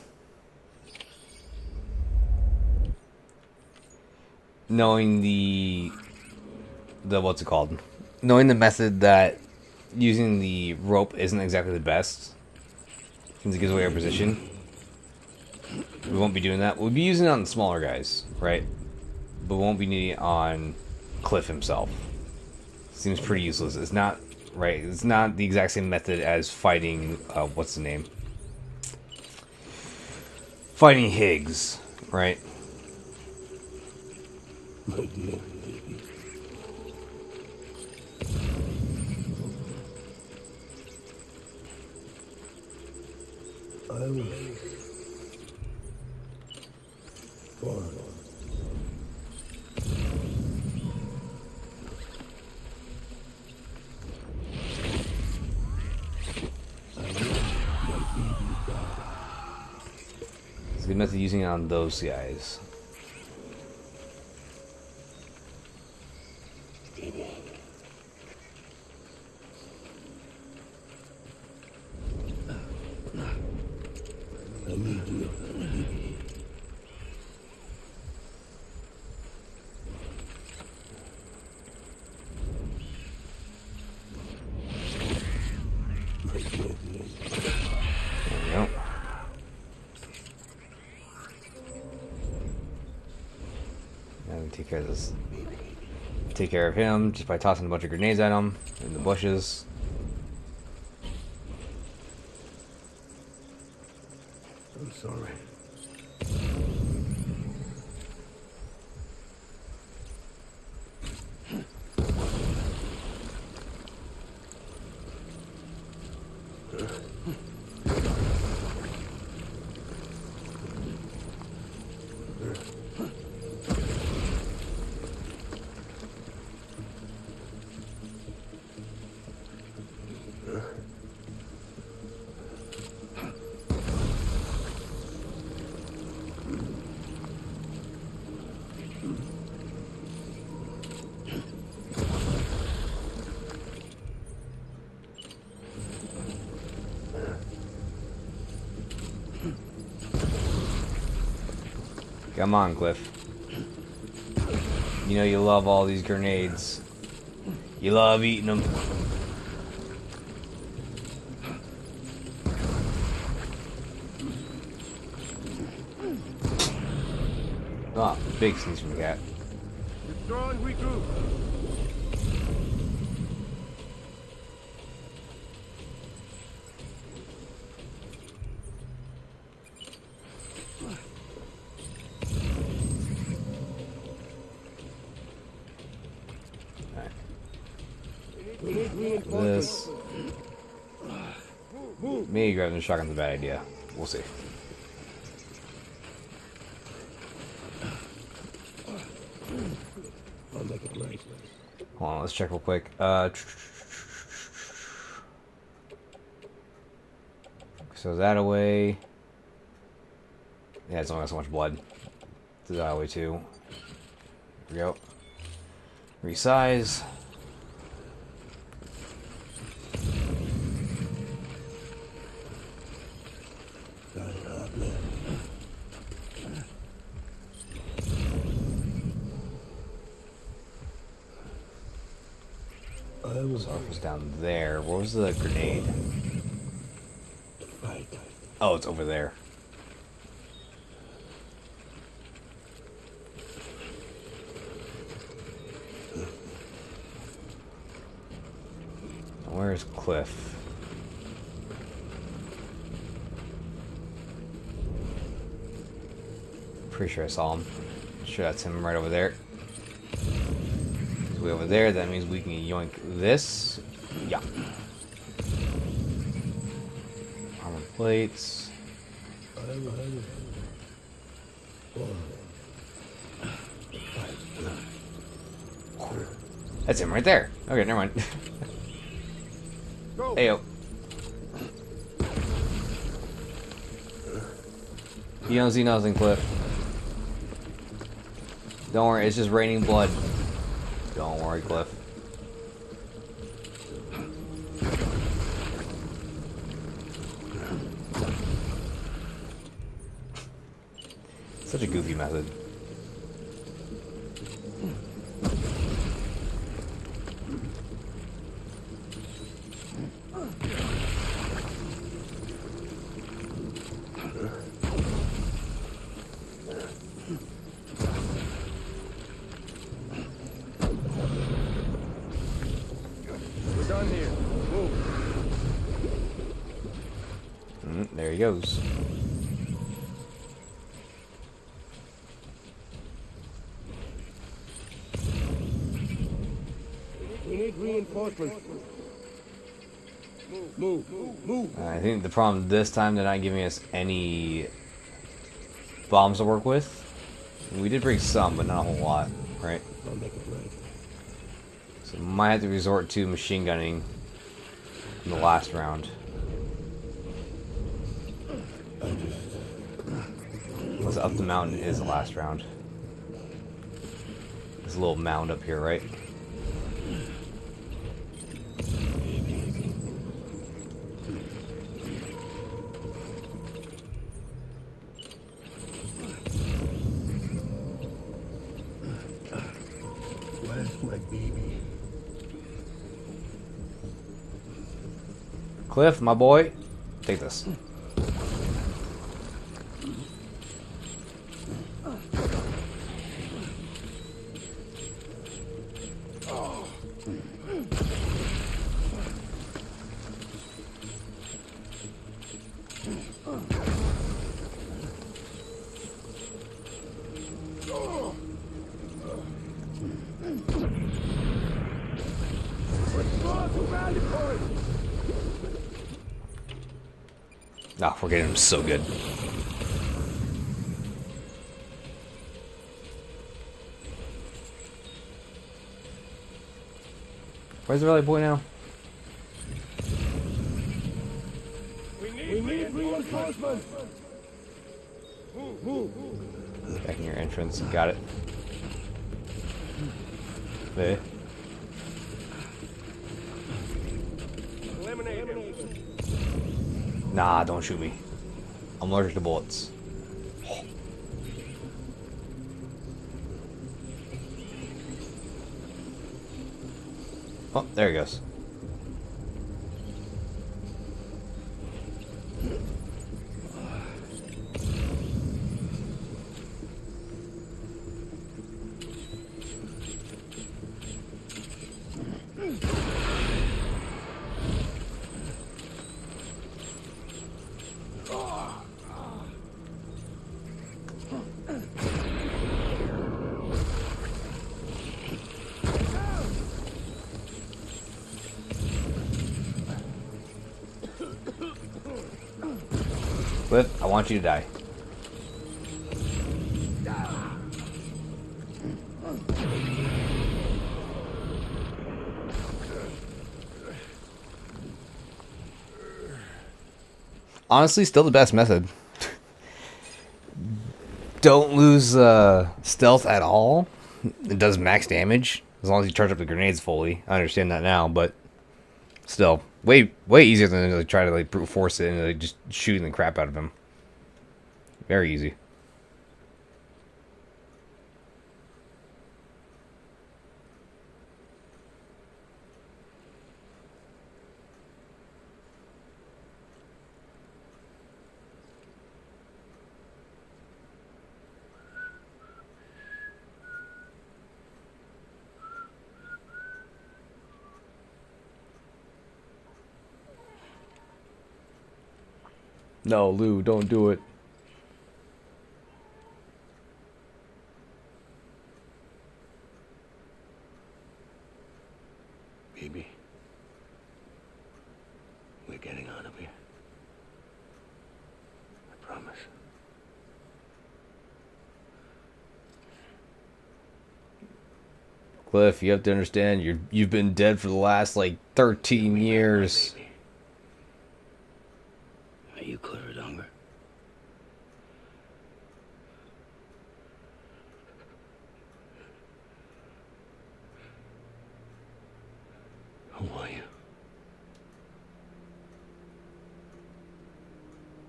A: Knowing the what's it called? Knowing the method that using the rope isn't exactly the best, since it gives away our position. We won't be doing that. We'll be using it on the smaller guys, right? But we won't be needing it on Cliff himself. Seems pretty useless. It's not right. It's not the exact same method as fighting. What's the name? Fighting Higgs, right?
E: My dear. I will.
A: It's a good method using it on those guys. Take care of this. Take care of him just by tossing a bunch of grenades at him in the bushes.
E: I'm sorry.
A: Come on, Cliff. You know you love all these grenades. You love eating them. Oh, big sneeze from the cat.
E: Withdraw and regroup.
A: This. Maybe grabbing the shotgun's a bad idea. We'll see.
E: I'll make it right.
A: Hold on, let's check real quick. So is that away? Yeah, it's only got so much blood. Is that away too? Here we go. Resize. So it was down there. Where was the grenade? Oh, it's over there. Where's Cliff? Pretty sure I saw him. Sure, that's him right over there. He's way over there. That means we can yoink this. Yeah. Armor plates. That's him right there. Okay, never mind. Heyo. You don't see nothing, Cliff. Don't worry, it's just raining blood. Don't worry, Cliff. Such a goofy method.
E: We're done here. Move.
A: There he goes.
E: We need reinforcements. Move.
A: I think the problem this time, they're not giving us any bombs to work with. We did bring some, but not a whole lot, right?
E: I'll make it right.
A: So might have to resort to machine gunning in the last round. Unless up the mountain is the last round. There's a little mound up here, right?
E: Where's my baby?
A: Cliff, my boy, take this. Ah, we're getting him so good. Where's the rally point now?
E: We need reinforcements. Move.
A: Back in your entrance. Got it. There.
E: Eliminate him.
A: Nah, don't shoot me. I'm allergic to bullets. Oh, there he goes. Cliff, I want you to die. Honestly, still the best method. Don't lose stealth at all. It does max damage as long as you charge up the grenades fully. I understand that now, but still, way easier than to try to like brute force it and like, just shooting the crap out of him. Very easy. No, Lou, don't do it.
E: Baby, we're getting out of here. I promise.
A: Cliff, you have to understand, you've been dead for the last like 13 years.
K: Are you Clifford Unger?
E: Who are you?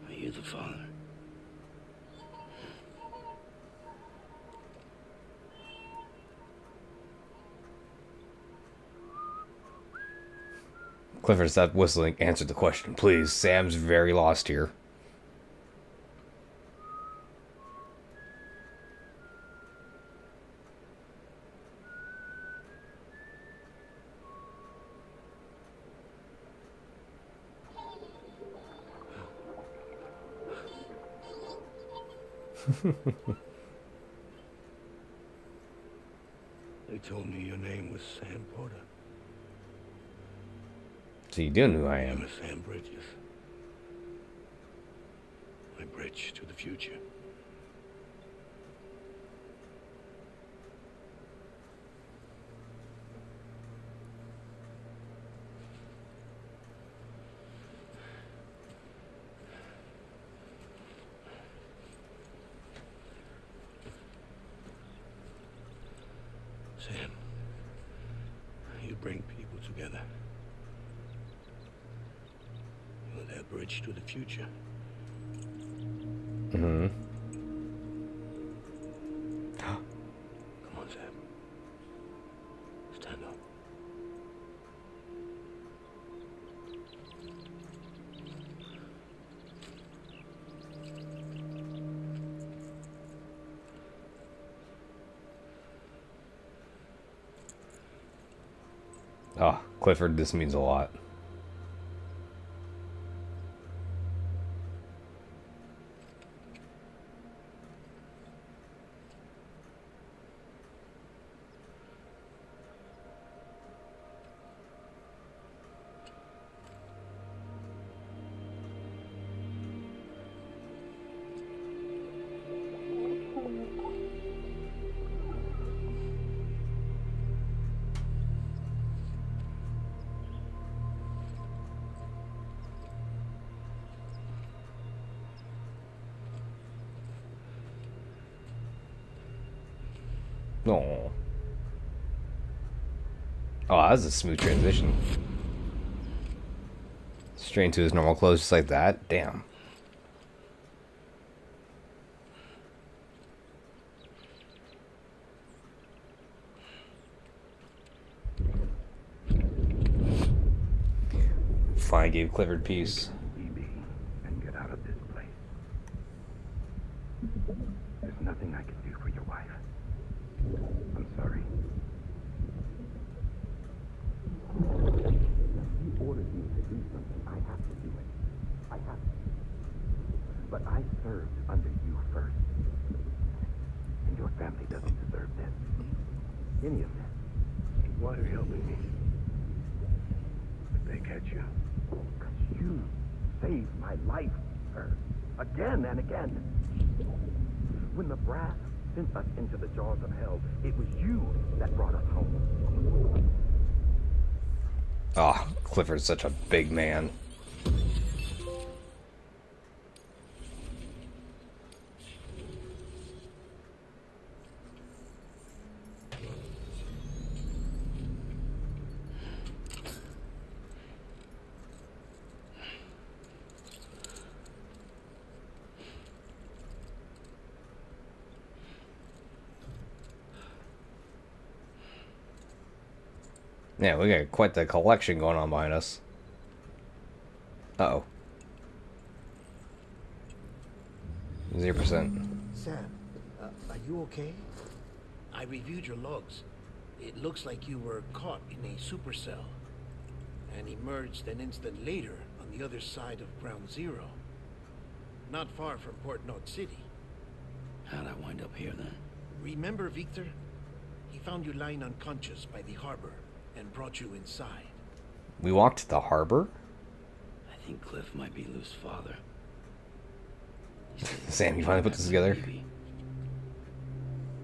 K: Are you the father?
A: Clifford, stop whistling. Answer the question, please. Sam's very lost here.
E: They told me your name was Sam Porter.
A: So you do know who I am.
E: I'm Sam Bridges. My bridge to the future. Sam, you bring people together. You're their bridge to the future.
A: Mm-hmm.
E: Come on, Sam. Stand up.
A: Oh, Clifford, this means a lot. Oh. Oh, that was a smooth transition. Straight into his normal clothes just like that. Damn. Finally gave Clifford peace.
E: And get out of this place. There's nothing I can do for your wife. I'm sorry. He ordered me to do something. I have to do it. I have to. But I served under you first. And your family doesn't deserve this. Any of this. Why are you helping me? If they catch you. Because you saved my life, sir. Again and again. When the brass sent us into the jaws of hell, it was you that brought us home.
A: Oh, Clifford's such a big man. Yeah, we got quite the collection going on behind us. Uh-oh. 0%.
L: Sam, are you okay? I reviewed your logs. It looks like you were caught in a supercell and emerged an instant later on the other side of Ground Zero. not far from Port North City.
K: How'd I wind up here then?
L: Remember Victor? He found you lying unconscious by the harbor and brought you inside.
A: We walked to the harbor?
K: I think Cliff might be Lou's father.
A: Sam, you finally put this together?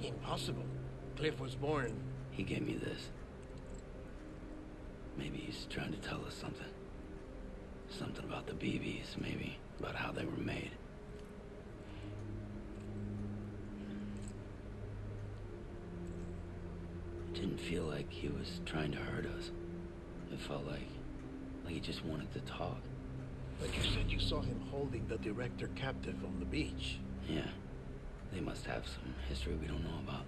L: Impossible. Cliff was born.
K: He gave me this. Maybe he's trying to tell us something. Something about the BBs, maybe. About how they were made. It didn't feel like he was trying to hurt us. It felt like he just wanted to talk.
L: But you said you saw him holding the director captive on the beach.
K: Yeah. They must have some history we don't know about.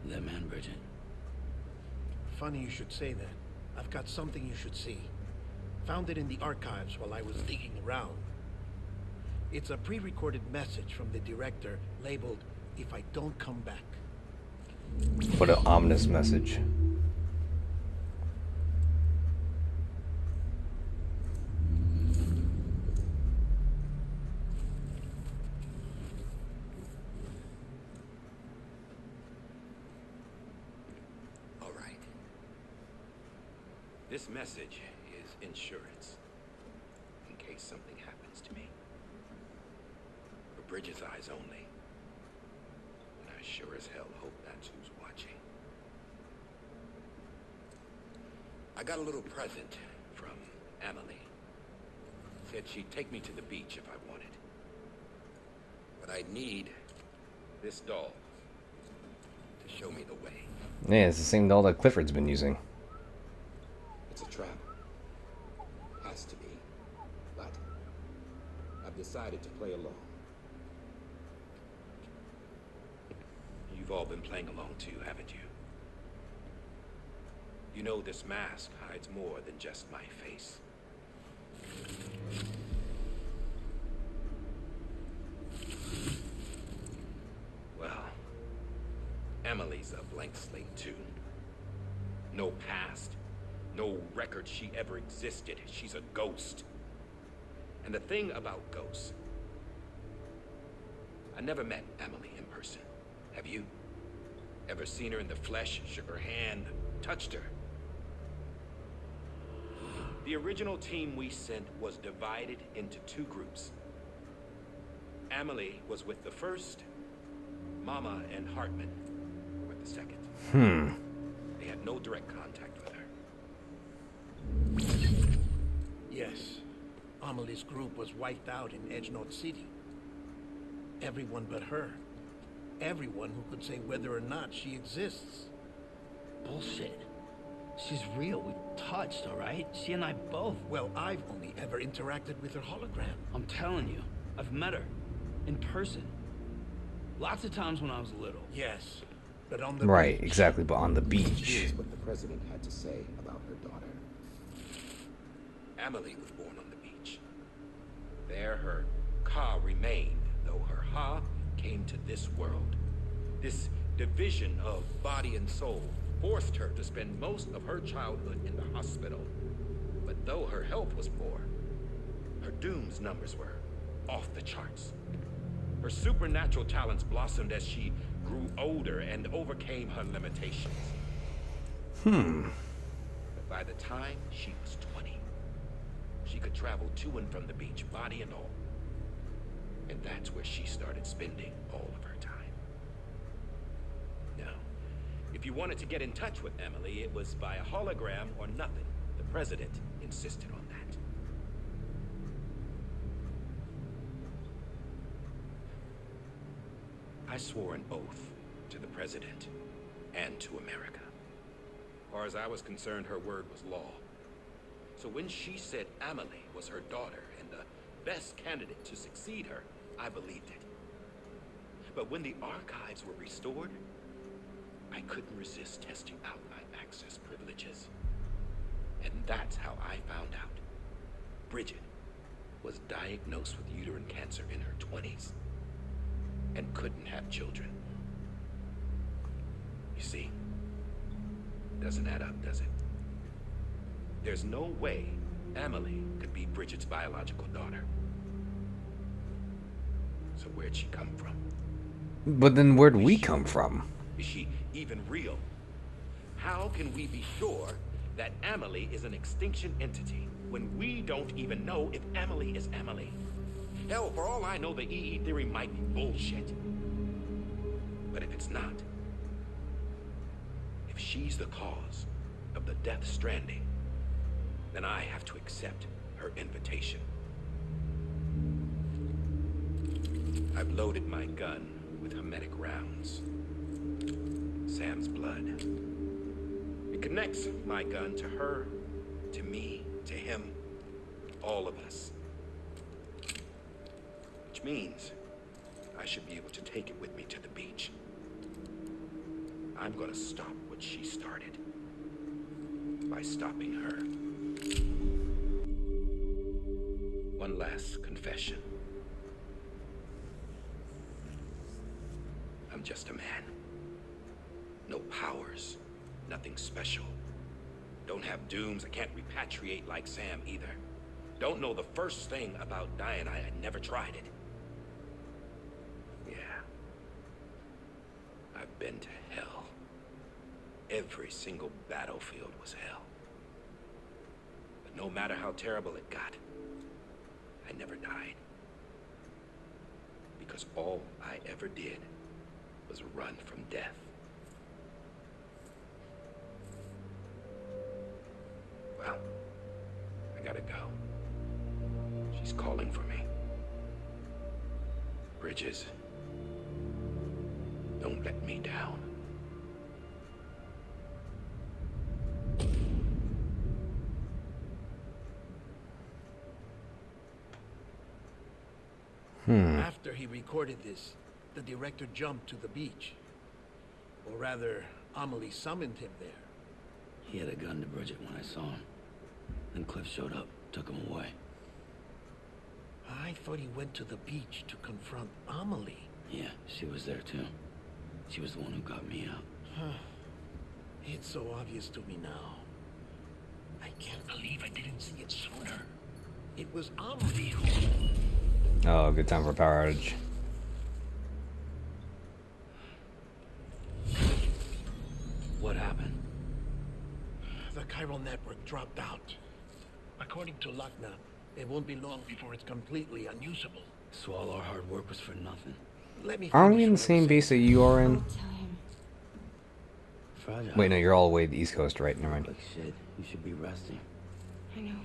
K: Them and Bridget.
L: Funny you should say that. I've got something you should see. Found it in the archives while I was digging around. It's a pre-recorded message from the director labeled, "If I don't come back."
A: What an ominous message.
D: All right. This message is insurance. In case something happens to me. For Bridget's eyes only. And I sure as hell hope that's who's watching. I got a little present from Emily. Said she'd take me to the beach if I wanted. But I'd need this doll to show me the way.
A: Yeah, it's the same doll that Clifford's been using.
D: It's a trap. Has to be. But I've decided to play along. You've all been playing along too, haven't you? You know this mask hides more than just my face. Well, Emily's a blank slate too. No past, no record she ever existed. She's a ghost. And the thing about ghosts, I never met Emily in person. Have you? Ever seen her in the flesh, shook her hand, touched her? The original team we sent was divided into two groups. Emily was with the first, Mama and Hartman were with the second. They had no direct contact with her.
L: Yes. Amelie's group was wiped out in Edge North City. Everyone but her. Everyone who could say whether or not she exists.
K: Bullshit. She's real. We touched, all right? She and I both.
L: Well, I've only ever interacted with her hologram.
K: I'm telling you, I've met her. In person. Lots of times when I was little.
L: Yes, but on the
A: Right,
L: beach.
A: exactly, but on the beach.
D: Here's what the president had to say about her daughter. Emily was born on the beach. There her Ka remained, though her Ha came to this world. This division of body and soul forced her to spend most of her childhood in the hospital. But though her health was poor, her Doom's numbers were off the charts. Her supernatural talents blossomed as she grew older and overcame her limitations. But by the time she was 20, she could travel to and from the beach, body and all. And that's where she started spending all of her time. Now, if you wanted to get in touch with Emily, it was by a hologram or nothing. The president insisted on that. I swore an oath to the president and to America. As far as I was concerned, her word was law. So when she said Emily was her daughter and the best candidate to succeed her, I believed it. But when the archives were restored, I couldn't resist testing out my access privileges. And that's how I found out. Bridget was diagnosed with uterine cancer in her 20s and couldn't have children. You see, doesn't add up, does it? There's no way Emily could be Bridget's biological daughter. So where'd she come from?
A: But then where'd we come from?
D: Is she even real? How can we be sure that Amelie is an extinction entity when we don't even know if Amelie is Amelie? Hell, for all I know, the EE theory might be bullshit. But if it's not, if she's the cause of the death stranding, then I have to accept her invitation. I've loaded my gun with hermetic rounds. Sam's blood. It connects my gun to her, to me, to him, all of us. Which means I should be able to take it with me to the beach. I'm gonna stop what she started by stopping her. One last confession. I'm just a man. No powers, nothing special. Don't have dooms, I can't repatriate like Sam either. Don't know the first thing about dying, I never tried it. Yeah. I've been to hell. Every single battlefield was hell. But no matter how terrible it got, I never died. Because all I ever did was run from death. Well, I gotta go. She's calling for me. Bridges, don't let me down.
L: After he recorded this, the director jumped to the beach. Or rather, Amelie summoned him there.
K: He had a gun to Bridget when I saw him. Then Cliff showed up, took him away.
L: I thought he went to the beach to confront Amelie.
K: Yeah, she was there too. She was the one who got me out.
L: It's so obvious to me now. I can't believe I didn't see it sooner. It was Amelie who...
A: Oh, good time for a power outage.
K: What happened?
L: The chiral network dropped out. According to Luckna, it won't be long before it's completely unusable.
K: So all our hard work was for nothing.
L: Let me
A: Aren't we in the same base that you are in?
K: Fragile.
A: Wait, no, you're all the way to the East Coast, right? Never mind.
K: Like shit, you should be resting.
J: I know.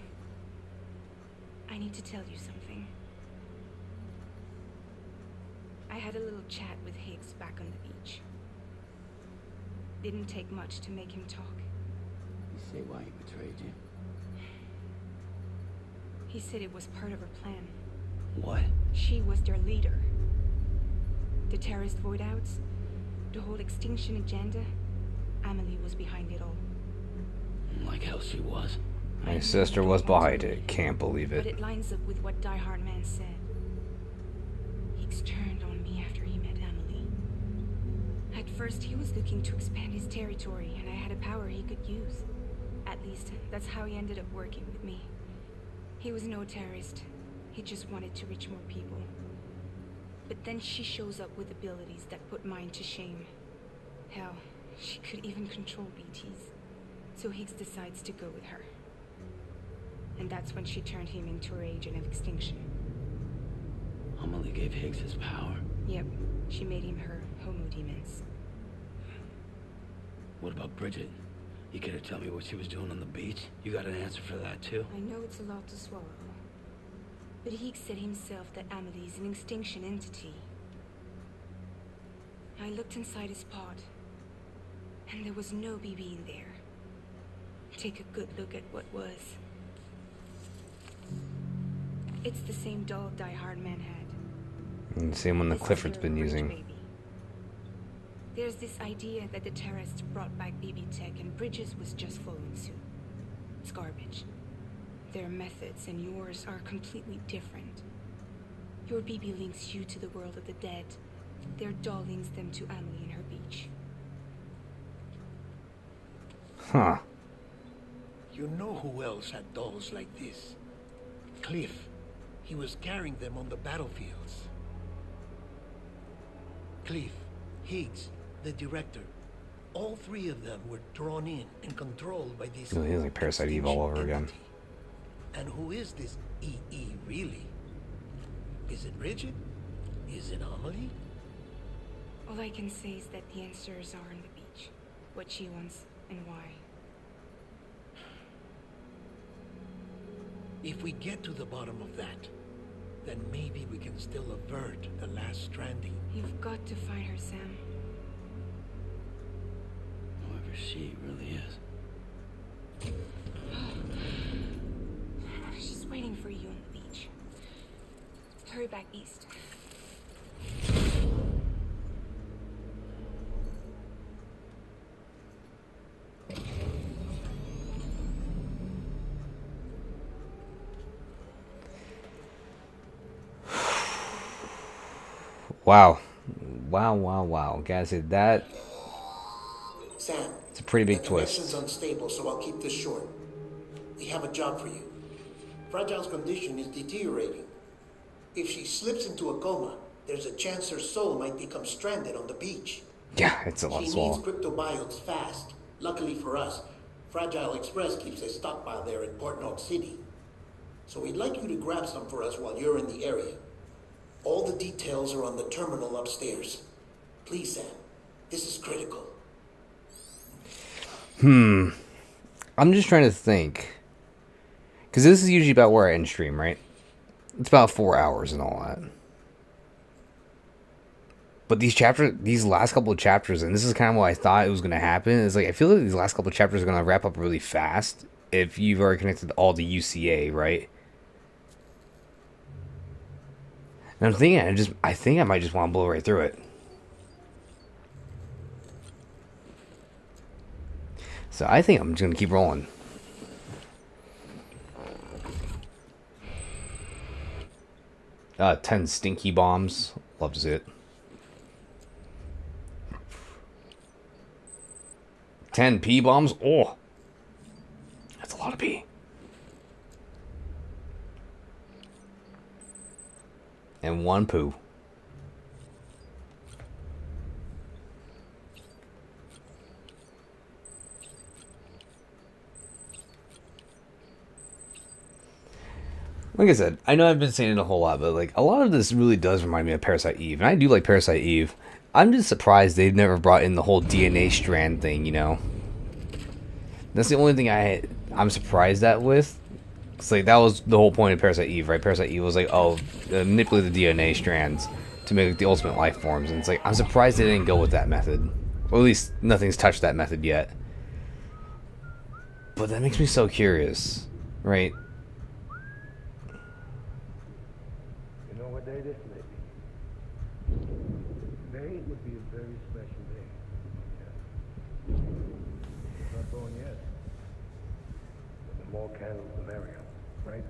J: I need to tell you something. I had a little chat with Higgs back on the beach. Didn't take much to make him talk.
K: You say why he betrayed you?
J: He said it was part of her plan.
K: What?
J: She was their leader. The terrorist void outs, the whole extinction agenda, Amelie was behind it all.
K: Like hell she was.
A: My sister was behind it. Can't believe
J: But
A: it.
J: it lines up with what Die Hard Man said. Higgs turned on me after he met Amelie. At first, he was looking to expand his territory, and I had a power he could use. At least, that's how he ended up working with me. He was no terrorist. He just wanted to reach more people. But then she shows up with abilities that put mine to shame. Hell, she could even control BTs. So Higgs decides to go with her. And that's when she turned him into her agent of extinction.
K: Amelie gave Higgs his power.
J: Yep, she made him her homo demons.
K: What about Bridget? You care to tell me what she was doing on the beach? You got an answer for that too?
J: I know it's a lot to swallow. But Higgs said himself that Amelie is an extinction entity. I looked inside his pod, and there was no BB in there. Take a good look at what was. It's the same doll Die Hard Man had.
A: And the same one that
J: This is
A: Clifford's
J: her
A: been
J: bridge
A: using.
J: baby. There's this idea that the terrorists brought back BB tech and Bridges was just following suit. It's garbage. Their methods and yours are completely different. Your BB links you to the world of the dead. Their doll links them to Amelie and her beach.
A: Huh.
L: You know who else had dolls like this? Cliff. He was carrying them on the battlefields. Cliff, Higgs, the director. All three of them were drawn in and controlled by this...
A: He has like Parasite Eve all over again.
L: And who is this EE really? Is it Bridget? Is it Amelie?
J: All I can say is that the answers are on the beach. What she wants and why.
L: If we get to the bottom of that, then maybe we can still avert the last stranding.
J: You've got to find her, Sam.
K: Whoever she really is.
J: She's waiting for you on the beach. Hurry back east.
A: Wow. Wow. Guys, that...
P: Sam,
A: it's a pretty big
P: the
A: twist.
P: connection's unstable, so I'll keep this short. We have a job for you. Fragile's condition is deteriorating. If she slips into a coma, there's a chance her soul might become stranded on the beach.
A: Yeah, it's a lot
P: She
A: of
P: needs
A: swallow.
P: cryptobiotes fast. Luckily for us, Fragile Express keeps a stockpile there in Port North City. So we'd like you to grab some for us while you're in the area. All the details are on the terminal upstairs. Please, Sam. This is critical.
A: I'm just trying to think. Because this is usually about where I end stream, right? It's about 4 hours and all that. But these last couple of chapters, and this is kind of what I thought it was going to happen, is like, I feel like these last couple of chapters are going to wrap up really fast if you've already connected all the UCA, right? And I'm thinking, I think I might just want to blow right through it. So I think I'm just going to keep rolling. Uh, 10 stinky bombs. Love to see it. 10 pee bombs? Oh! That's a lot of pee. And 1 poo. Like I said, I know I've been saying it a whole lot, but like a lot of this really does remind me of Parasite Eve, and I do like Parasite Eve. I'm just surprised they've never brought in the whole DNA strand thing, you know. That's the only thing I'm surprised at with. It's like that was the whole point of Parasite Eve, right? Parasite Eve was like, oh, manipulate the DNA strands to make like, the ultimate life forms, and it's like I'm surprised they didn't go with that method, or at least nothing's touched that method yet. But that makes me so curious, right?
E: You know what day this may be? Today would be a very special day. Yeah. Not born yet. But the more candles, the merrier, right?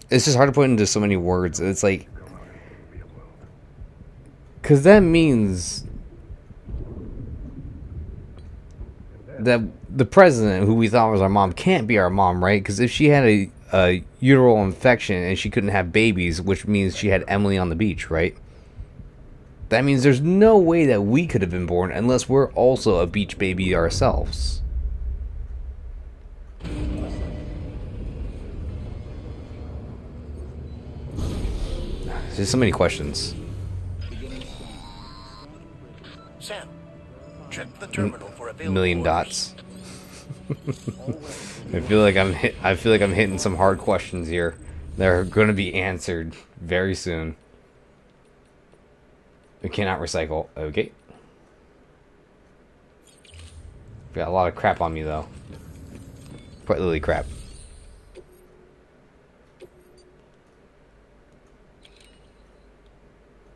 A: It's just hard to put into so many words. It's like, because that means that the president, who we thought was our mom, can't be our mom, right? Because if she had a uteral infection and she couldn't have babies, which means she had Emily on the beach, right? That means there's no way that we could have been born unless we're also a beach baby ourselves. There's so many questions.
L: Sam, check the terminal for available
A: Million dots. I feel like I'm hitting some hard questions here. They're going to be answered very soon. We cannot recycle. Okay. Got a lot of crap on me though. Quite literally crap.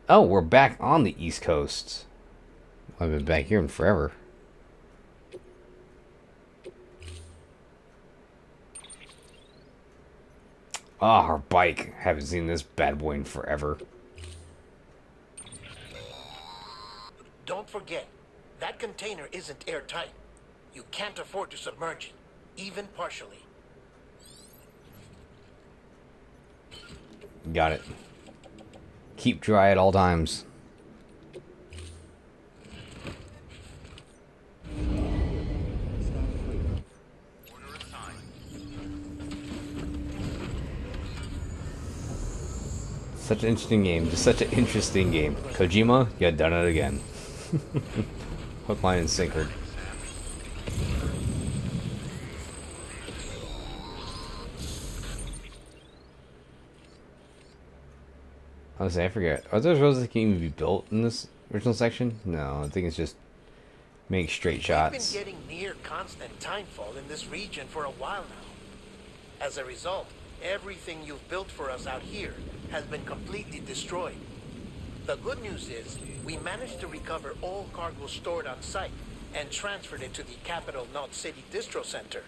A: Oh, we're back on the East Coast. I've been back here in forever. Ah, our bike. Haven't seen this bad boy in forever.
L: Don't forget, that container isn't airtight. You can't afford to submerge it, even partially.
A: Got it. Keep dry at all times. Such an interesting game. Just such an interesting game. Kojima, you done it again. Hook, line, and sinker. Honestly, I forget. Are those roads that can even be built in this original section? No, I think it's just make straight shots.
L: We've been getting near constant timefall in this region for a while now. As a result, everything you've built for us out here has been completely destroyed. The good news is, we managed to recover all cargo stored on site and transferred it to the capital Knot City Distro Center.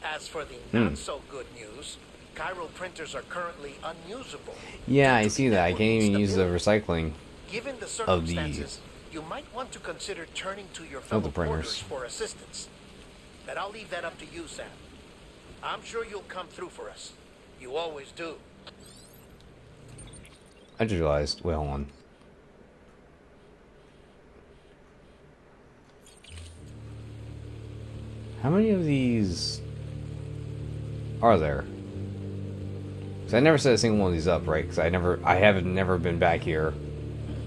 L: As for the not so good news, chiral printers are currently unusable.
A: Yeah, I see that. I can't even use the recycling
L: Given the
A: of the
L: circumstances, you might want to consider turning to your fellow porters for assistance. But I'll leave that up to you, Sam. I'm sure you'll come through for us. You always do.
A: I just realized. Wait, hold on. How many of these are there? Because I never set a single one of these up, right? Because I have never been back here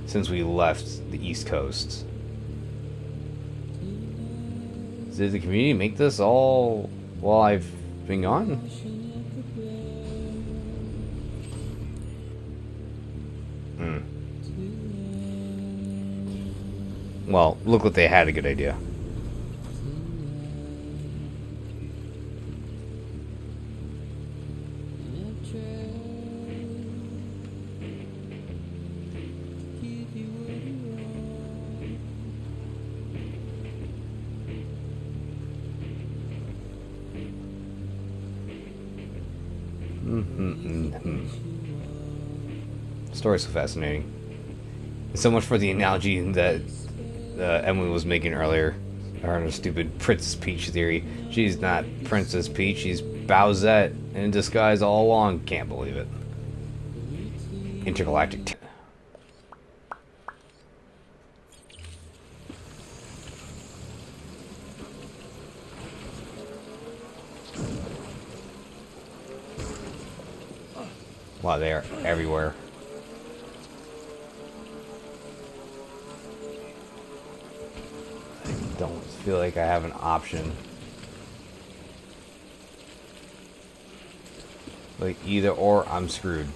A: since we left the East Coast. Did the community make this all while I've been gone? Well, look what they had, a good idea. Story's so fascinating. So much for the analogy that Emily was making earlier. Her stupid Princess Peach theory. She's not Princess Peach, she's Bowsette in disguise all along. Can't believe it. Intergalactic. Wow, they are everywhere. I don't feel like I have an option. Like, either or, I'm screwed.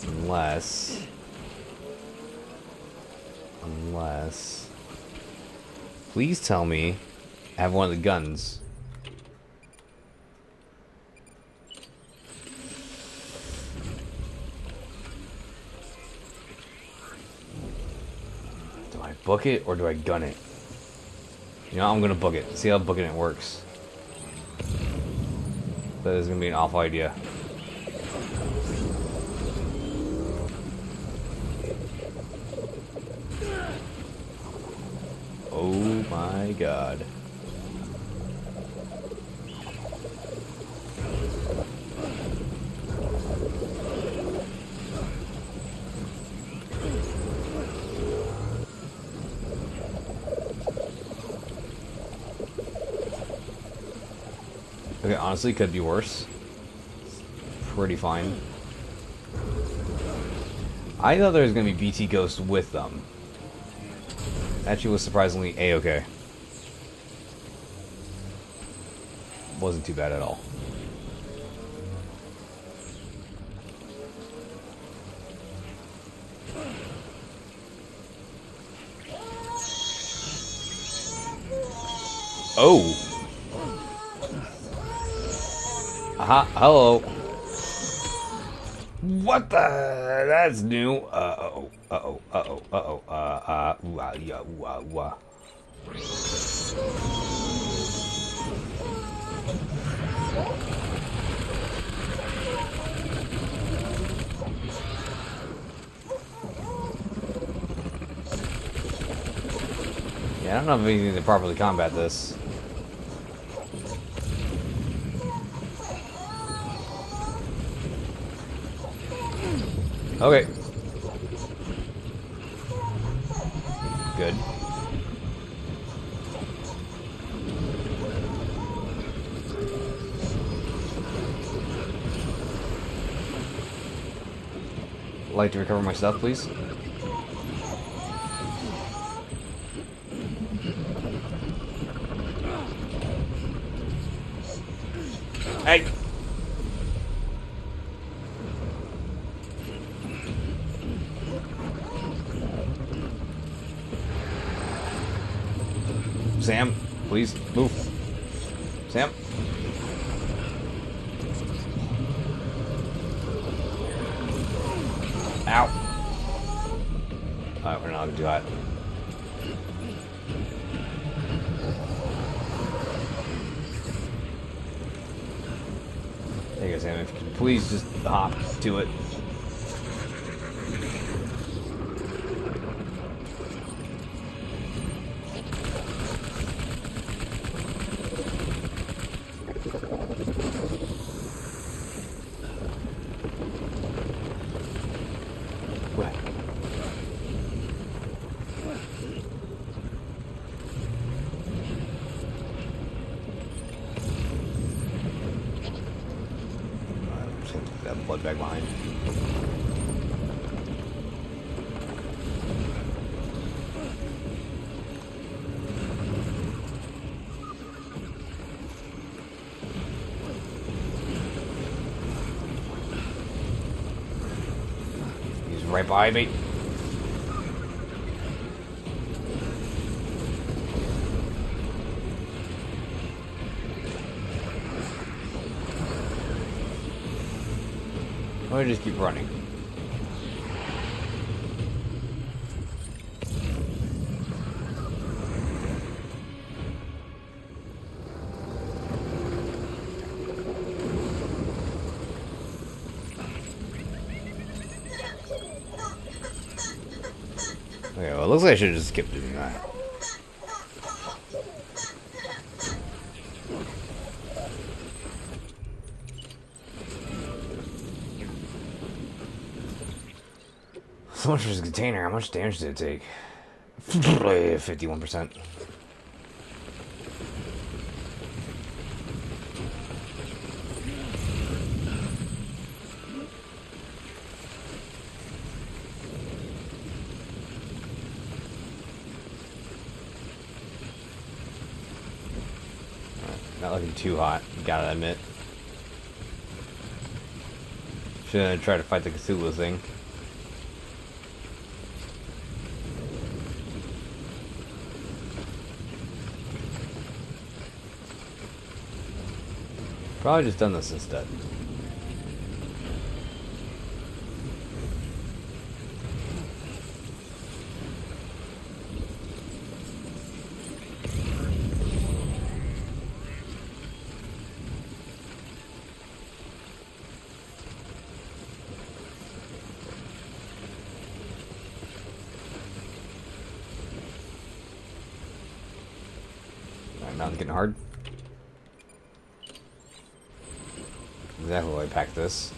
A: Unless... Please tell me I have one of the guns. Do I book it or do I gun it? You know, I'm gonna book it. See how booking it works. That is gonna be an awful idea. Oh my god. Okay, honestly, could be worse. Pretty fine. I thought there was gonna be BT Ghosts with them. Actually was surprisingly A-okay. Wasn't too bad at all. Oh! Aha, hello. What the? That's new. Uh-oh, uh-oh, uh-oh, uh-oh, yeah, Yeah, I don't know if we need to properly combat this. Okay. Good. I'd like to recover my stuff, please. Hey! Sam, please move. Sam. Ow. Alright, we're not gonna do that. There you go, Sam. If you could please just hop to it. What? That blood bag behind. He's right behind me. Why just keep running? Okay, well, it looks like I should have just skipped doing that. So much for this container. How much damage did it take? 51%. Not looking too hot, gotta admit. Shouldn't try to fight the Cthulhu thing. Probably just done this instead. Alright, now it's getting hard. Exactly why I packed this.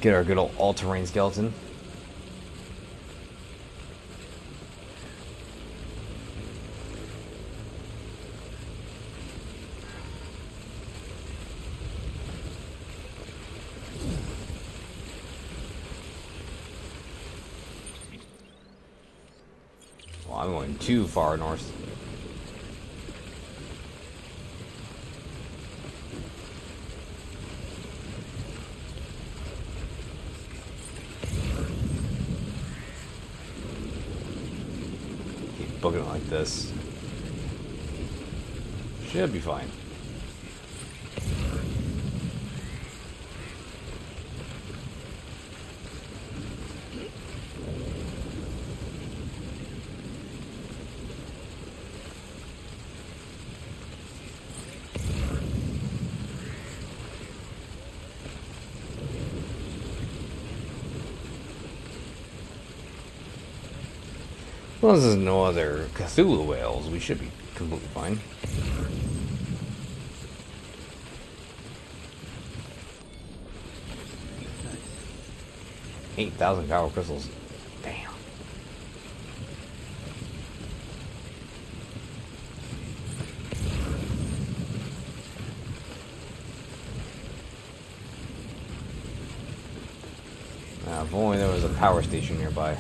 A: Get our good old all-terrain skeleton. Well, I'm going too far north. Booking it like this. Should be fine. As long as there's no other Cthulhu whales, we should be completely fine. 8,000 power crystals. Damn. If only there was a power station nearby.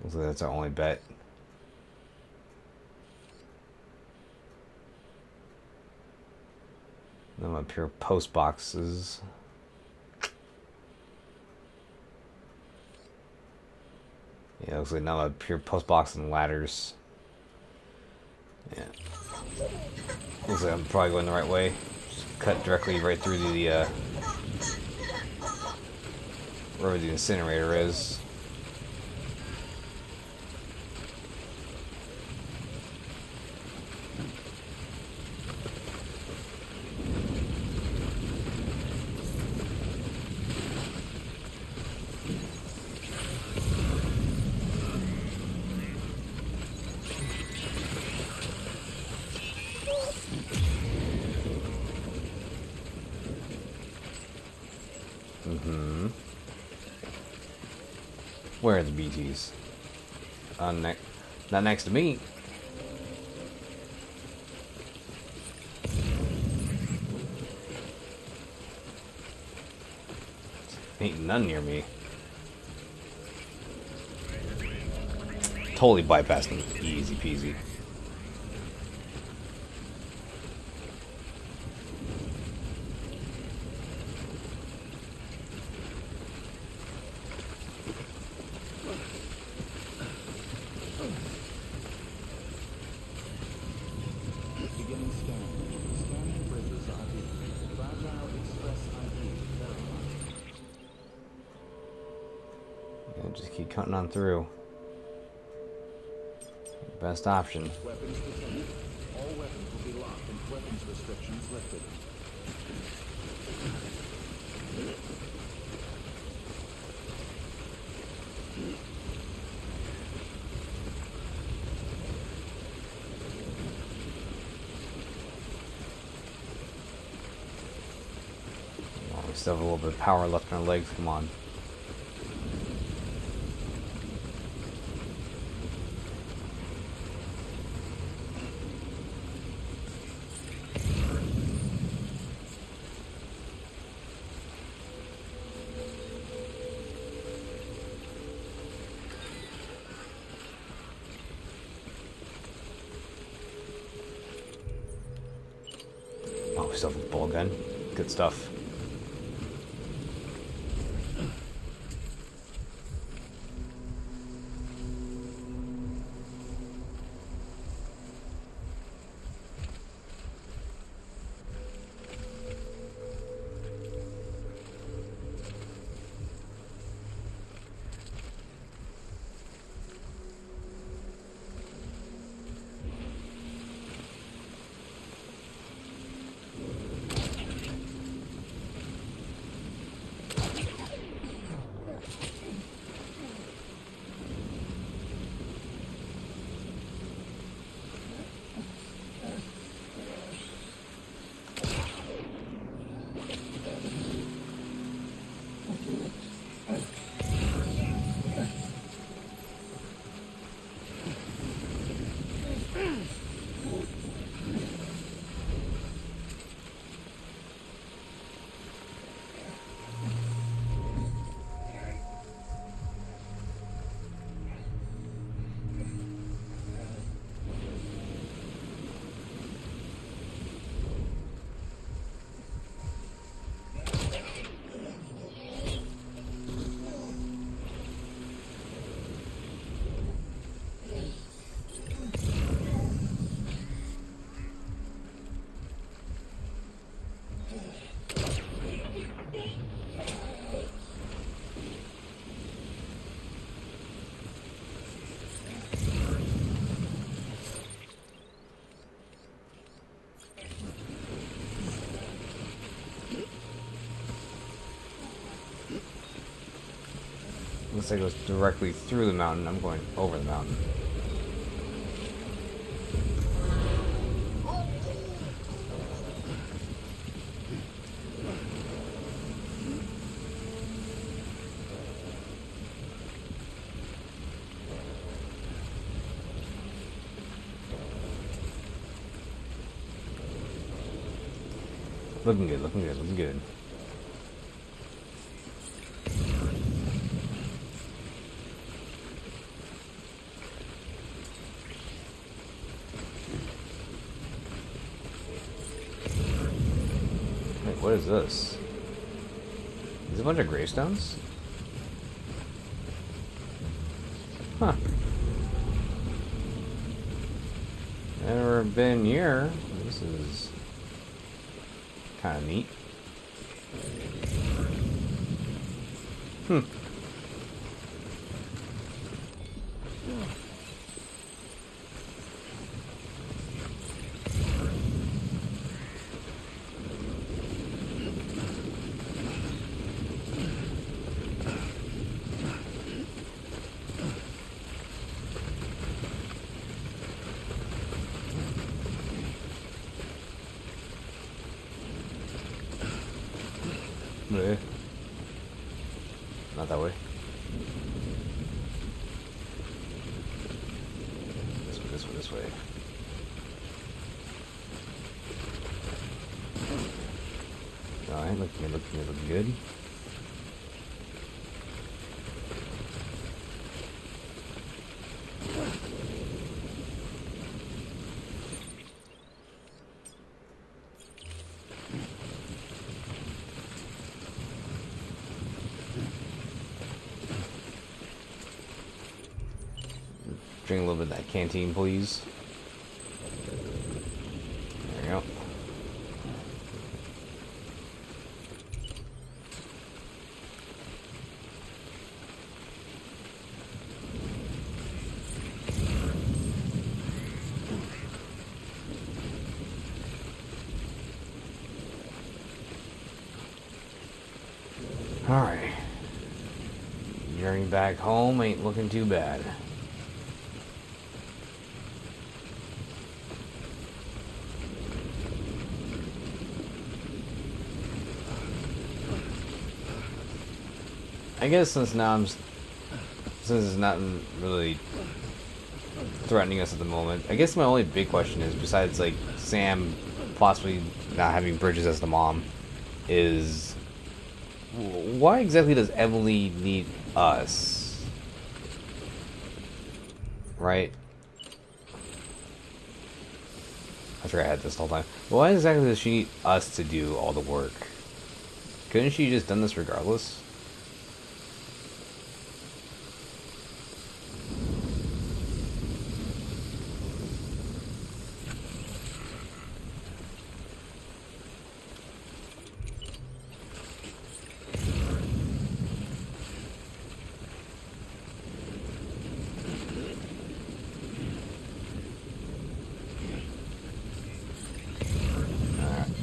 A: Looks like that's our only bet. Then up here, post boxes. Yeah, looks like now up here, post box and ladders. Yeah. Looks like I'm probably going the right way. Just cut directly right through the wherever the incinerator is. Where are the BTs? Not next to me. Ain't none near me. Totally bypassed them. Easy peasy.
H: Beginning scan. Scanning bridges ID. Fragile Express ID verified.
A: Yeah, just keep cutting on through. Best option.
H: Weapons detected. All weapons will be locked and weapons restrictions lifted.
A: Oh, we still have a little bit of power left in our legs. Come on. Oh, we still have a ball gun. Good stuff. Looks like it goes directly through the mountain. I'm going over the mountain. Looking good, looking good, looking good. Wait, what is this? Is it a bunch of gravestones? Huh. Never been here. This is kind of neat. Hmm. Eh. Not that way. This way, this way, this way. Alright, looking good, looking good, looking good. Drink a little bit of that canteen, please. There we go. Alright. Journey back home ain't looking too bad. I guess since it's not really threatening us at the moment, I guess my only big question is, besides like Sam possibly not having Bridges as the mom, is why exactly does Emily need us? Right? I forgot I had this the whole time. Why exactly does she need us to do all the work? Couldn't she just done this regardless?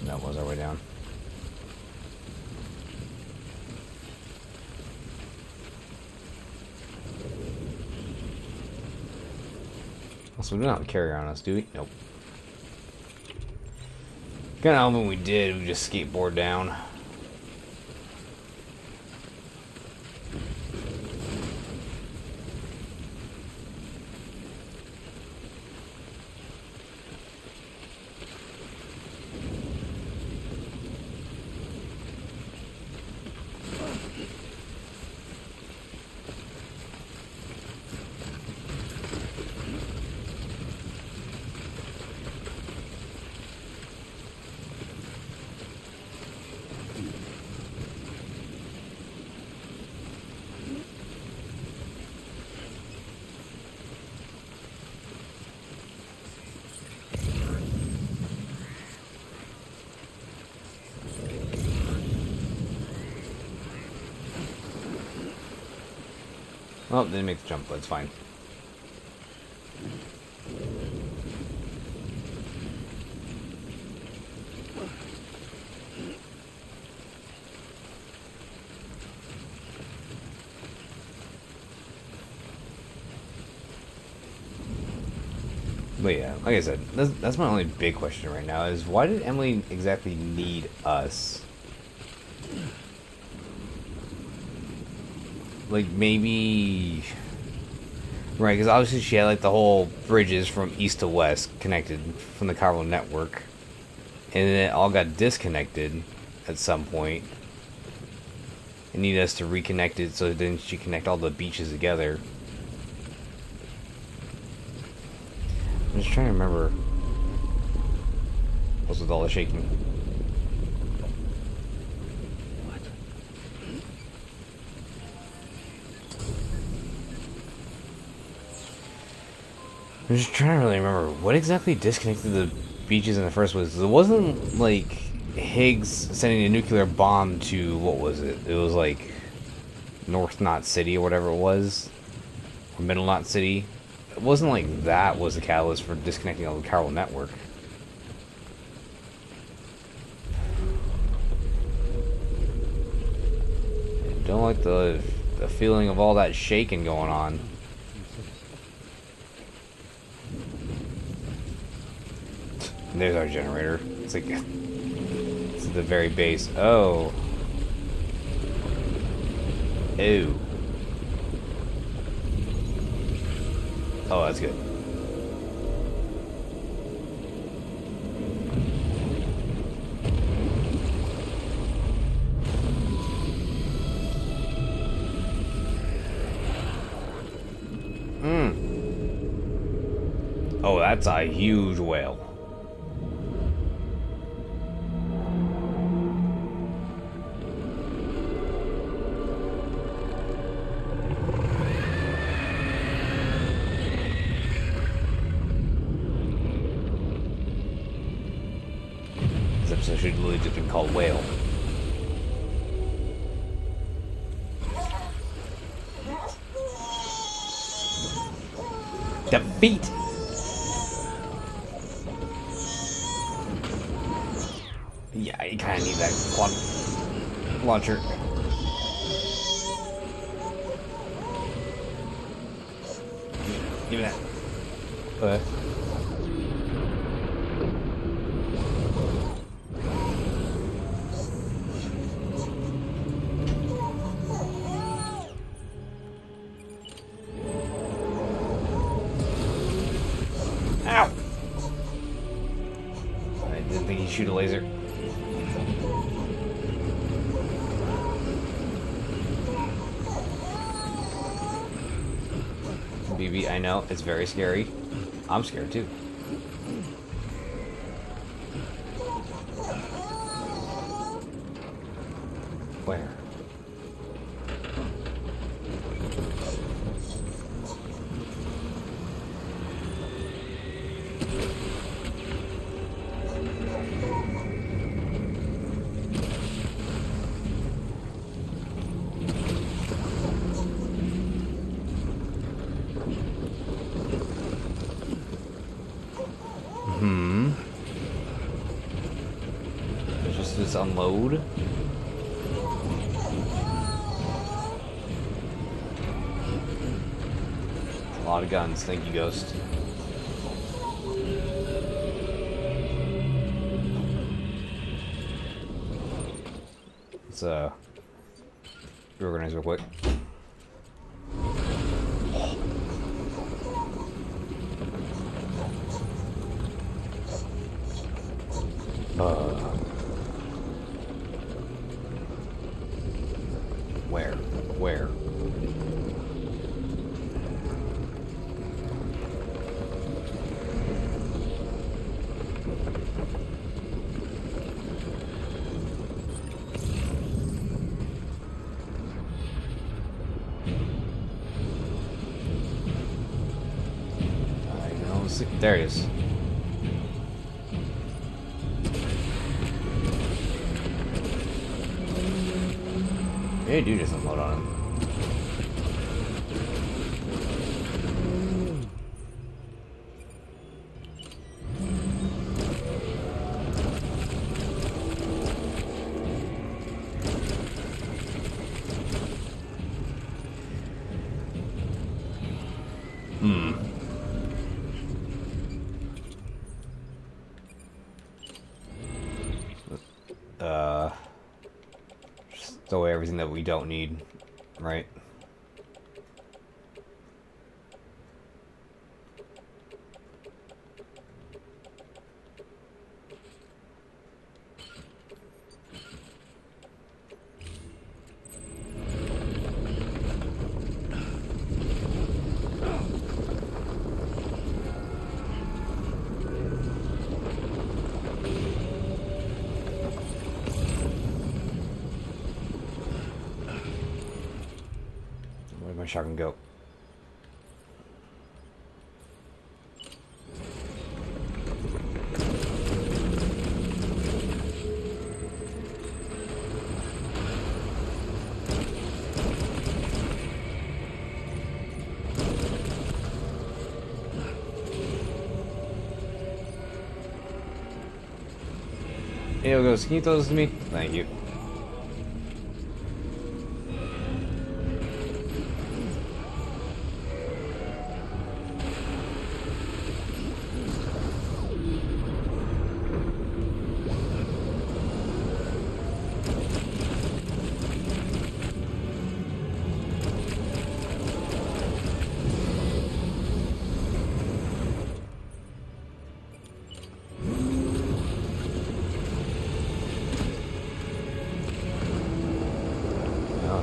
A: That was our way down. Also, we don't have a carrier on us, do we? Nope. Kind of when we did, we just skateboard down. Oh, they didn't make the jump, but it's fine. But yeah, like I said, that's my only big question right now, is why did Emily exactly need us? Like, maybe... Right, because obviously she had, like, the whole bridges from east to west connected from the Cairo network. And then it all got disconnected at some point. It needed us to reconnect it so then she connect all the beaches together. I'm just trying to remember what's with all the shaking. What? I'm just trying to really remember what exactly disconnected the beaches in the first place. It wasn't like Higgs sending a nuclear bomb to, what was it? It was like North Knot City or whatever it was, or Middle Knot City. It wasn't like that was the catalyst for disconnecting all the chiral network. I don't like the feeling of all that shaking going on. And there's our generator. It's like it's at the very base. Oh. Ew. Oh, that's good. Oh, that's a huge whale. This episode should literally just been called Whale. Defeat! Yeah, you kind of need that quad launcher. Give me that. Okay. Ow! I didn't think he'd shoot a laser. BB, I know, it's very scary. I'm scared too. Where? Just this unload. A lot of guns, thank you, Ghost. Let's reorganize real quick. Where? I know, there he is. Maybe do just unload on him. Just throw away everything that we don't need, right? my shotgun go? Here goes. Can you throw this to me? Thank you.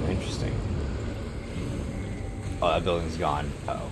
A: Interesting. Oh, that building's gone. Uh-oh.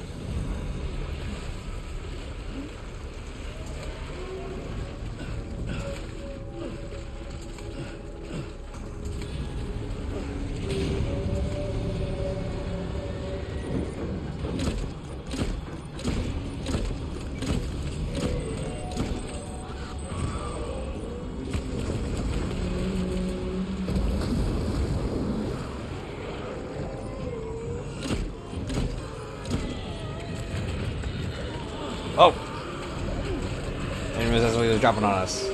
A: Oh! Anyways, that's what he was dropping on us.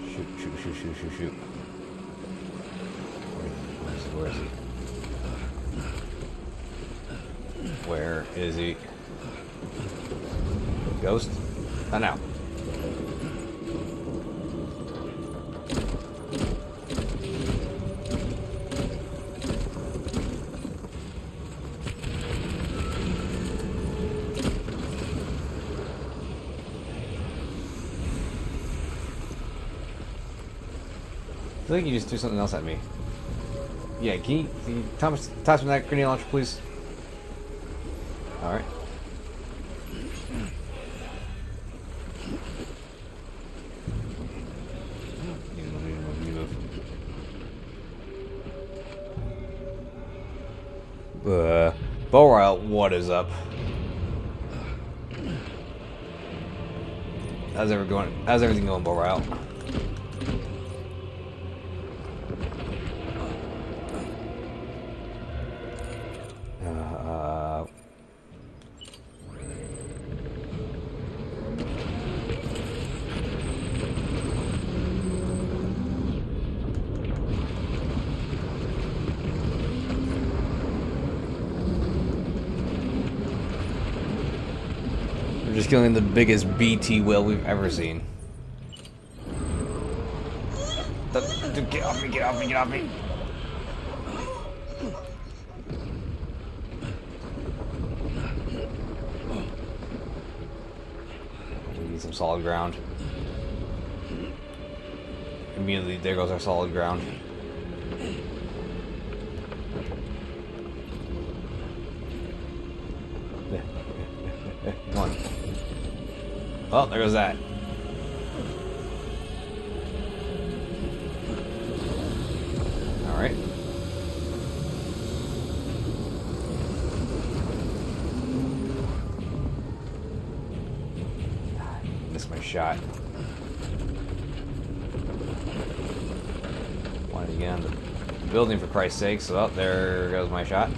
A: Shoot, shoot, shoot, shoot, shoot, shoot. Where is he? Where is he? Ghost? Not now. I feel like you just threw something else at me. Yeah, can you toss me that grenade launcher, please? Alright. Bow Royale, what is up? How's everything going, Bow Royale? We're just killing the biggest BT whale we've ever seen. Get off me, get off me, get off me! We need some solid ground. Immediately, there goes our solid ground. Come on. Oh, there goes that. Alright. Missed my shot. Wanted to get on the building for Christ's sake, so oh, there goes my shot.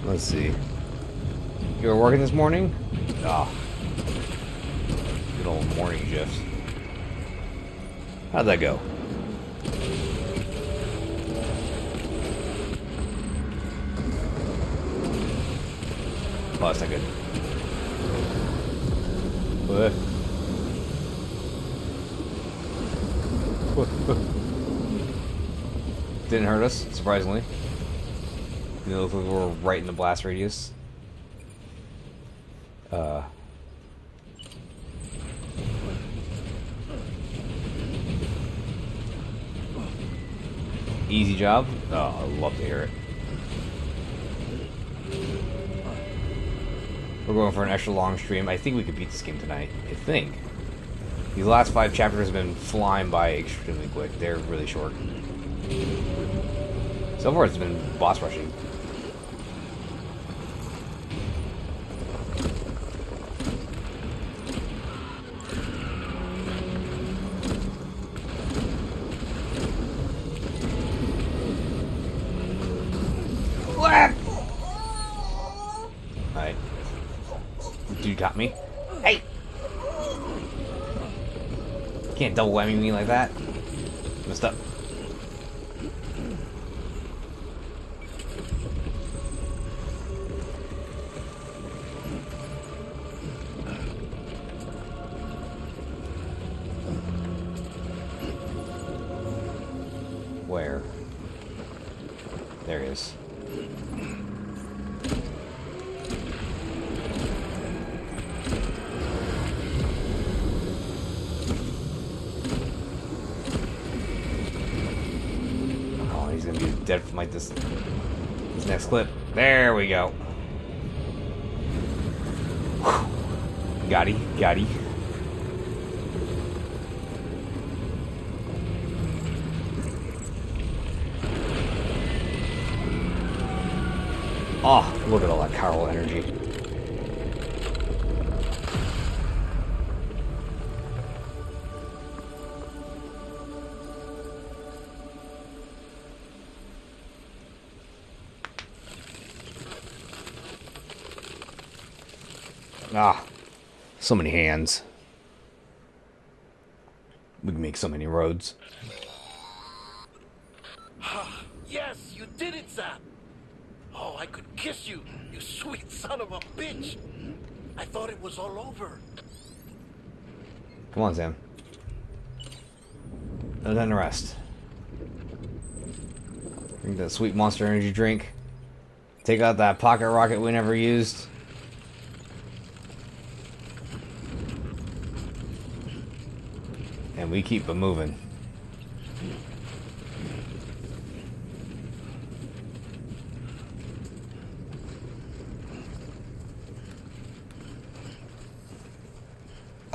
A: Let's see. You were working this morning? Ah. Good old morning shifts. How'd that go? Oh, that's not good. Didn't hurt us, surprisingly. It looked like we were right in the blast radius. Easy job? Oh, I'd love to hear it. We're going for an extra long stream. I think we could beat this game tonight. I think. These last 5 chapters have been flying by extremely quick. They're really short. So far it's been boss rushing. Alright. Dude got me. Hey! Can't double whammy me like that. Messed up. Where? There he is. Oh, he's gonna be dead from like this next clip. There we go. Whew. Got he. Oh, look at all that chiral energy. Ah, so many hands. We can make so many roads.
L: Yes, you did it, Sam. Oh, I could kiss you, you sweet son of a bitch. I thought it was all over.
A: Come on, Sam. No time to rest. Drink that sweet Monster Energy drink. Take out that pocket rocket we never used. And we keep it moving.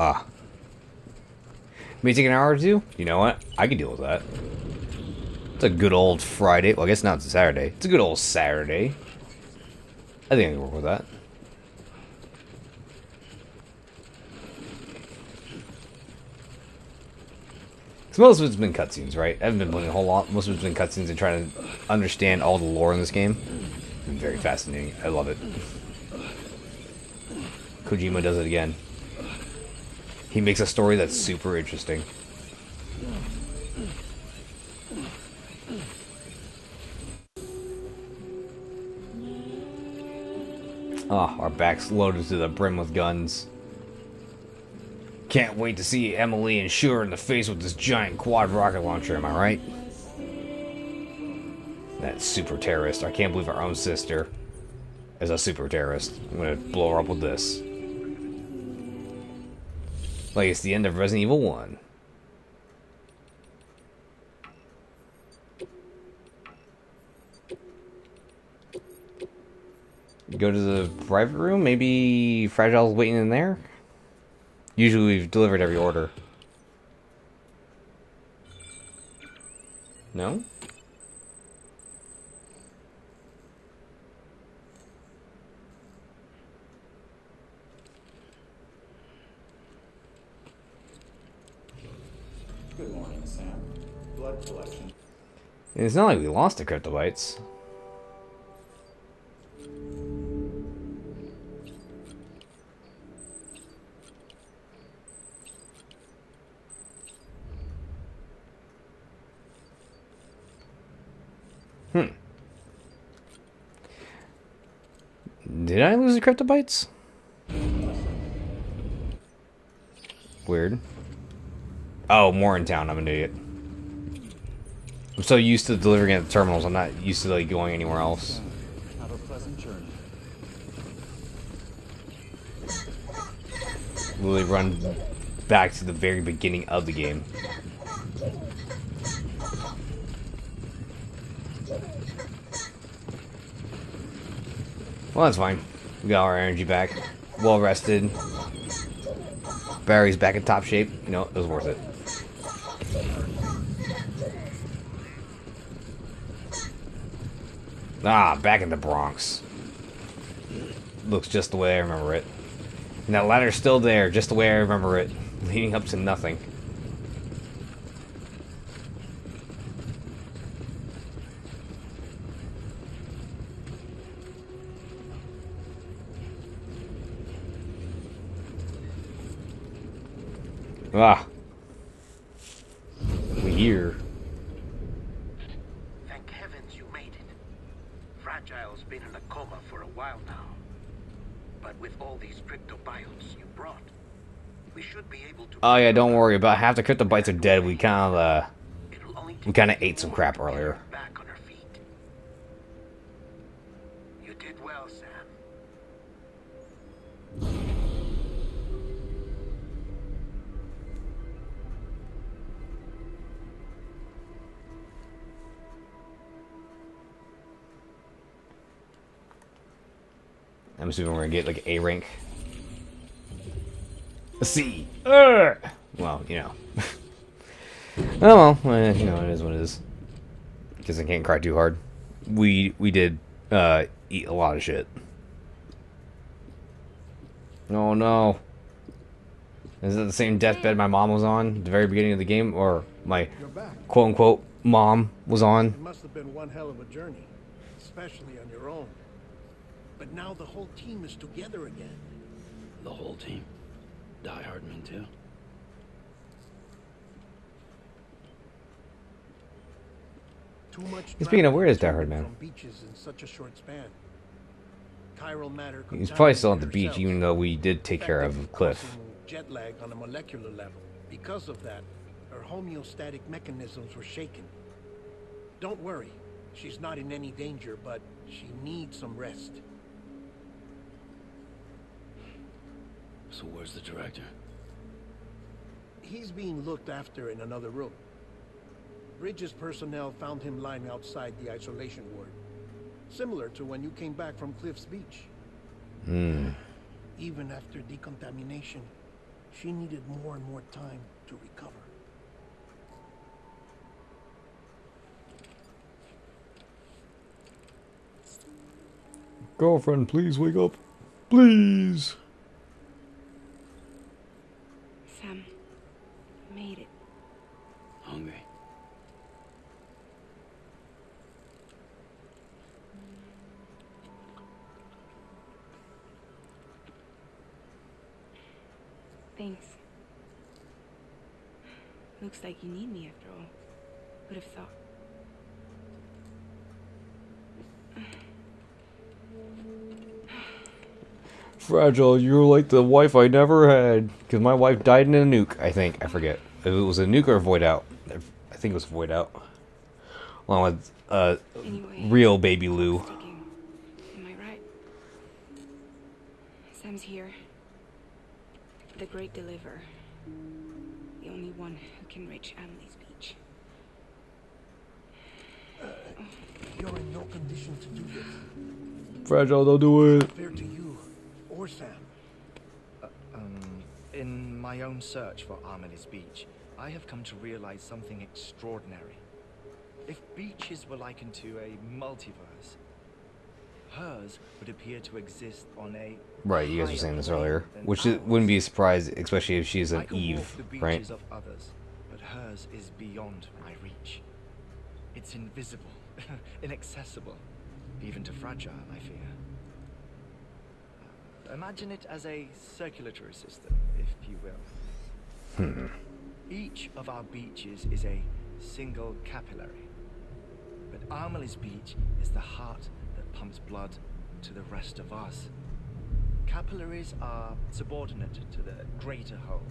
A: Ah. May take an hour or two? You know what? I can deal with that. It's a good old Friday. Well, I guess now it's a Saturday. It's a good old Saturday. I think I can work with that. Because most of it's been cutscenes, right? I haven't been playing a whole lot. Most of it's been cutscenes and trying to understand all the lore in this game. It's been very fascinating. I love it. Kojima does it again. He makes a story that's super interesting. Oh, our backs loaded to the brim with guns. Can't wait to see Emily and shoot her in the face with this giant quad rocket launcher, am I right? That super terrorist. I can't believe our own sister is a super terrorist. I'm gonna blow her up with this. Like it's the end of Resident Evil 1. Go to the private room? Maybe Fragile's waiting in there? Usually we've delivered every order. No?
H: Good morning, Sam. Blood collection.
A: It's not like we lost the cryptobytes. Did I lose the cryptobytes? Weird. Oh, more in town. I'm an idiot. I'm so used to delivering at the terminals. I'm not used to like going anywhere else.
H: Have a pleasant journey.
A: Literally run back to the very beginning of the game. Well, that's fine. We got our energy back. Well rested. Barry's back in top shape. You know, it was worth it. Ah, back in the Bronx. Looks just the way I remember it. And that ladder's still there, just the way I remember it. Leading up to nothing. Ah. We're here.
L: Thank heavens you made it. Fragile's been in a coma for a while now. But with all these cryptobiotes you brought, we should be able to...
A: Oh yeah, don't worry. About half the cryptobites are dead. We kind of ate some crap earlier.
L: Back on her feet. You did well, Sam.
A: I'm assuming we're gonna get like A rank. A C. Well, you know. Oh well, you know, it is what it is. Guess I can't cry too hard. We did eat a lot of shit. Oh no. Is it the same deathbed my mom was on at the very beginning of the game, or my quote unquote mom was on?
L: It must have been one hell of a journey, especially on your own. But now the whole team is together again.
K: The whole team? Die Hard men too?
L: Too much.
A: Speaking of, where is Die Hard Man?
L: From beaches in such a short span. Chiral matter
A: He's probably still at the beach, even though we did take care of Cliff.
L: Jet lag on a molecular level. Because of that, her homeostatic mechanisms were shaken. Don't worry, she's not in any danger, but she needs some rest.
K: So where's the director?
L: He's being looked after in another room. Bridges personnel found him lying outside the isolation ward. Similar to when you came back from Cliff's Beach. Even after decontamination, she needed more and more time to recover.
A: Girlfriend, please wake up. Please.
J: Sam, made it.
K: Hungry?
J: Thanks. Looks like you need me after all. Would have thought.
A: Fragile, you're like the wife I never had. Because my wife died in a nuke, I think. I forget. If it was a nuke or a void out. I think it was void out. Along with real baby Lou.
J: Am I right? Sam's here. The great deliverer. The only one who can reach Amelie's beach.
L: You're in no condition to do this.
A: Fragile, don't do it.
L: Fair to you or Sam.
M: In my own search for Amelie's beach, I have come to realize something extraordinary. If beaches were likened to a multiverse, hers would appear to exist on a
A: Right, you guys were saying this earlier. Which wouldn't be a surprise, especially if she's an Eve, right?
M: of others, but hers is beyond my reach. It's invisible, inaccessible, even to Fragile, I fear. Imagine it as a circulatory system, if you will. Each of our beaches is a single capillary. But Amelie's beach is the heart that pumps blood to the rest of us. Capillaries are subordinate to the greater whole.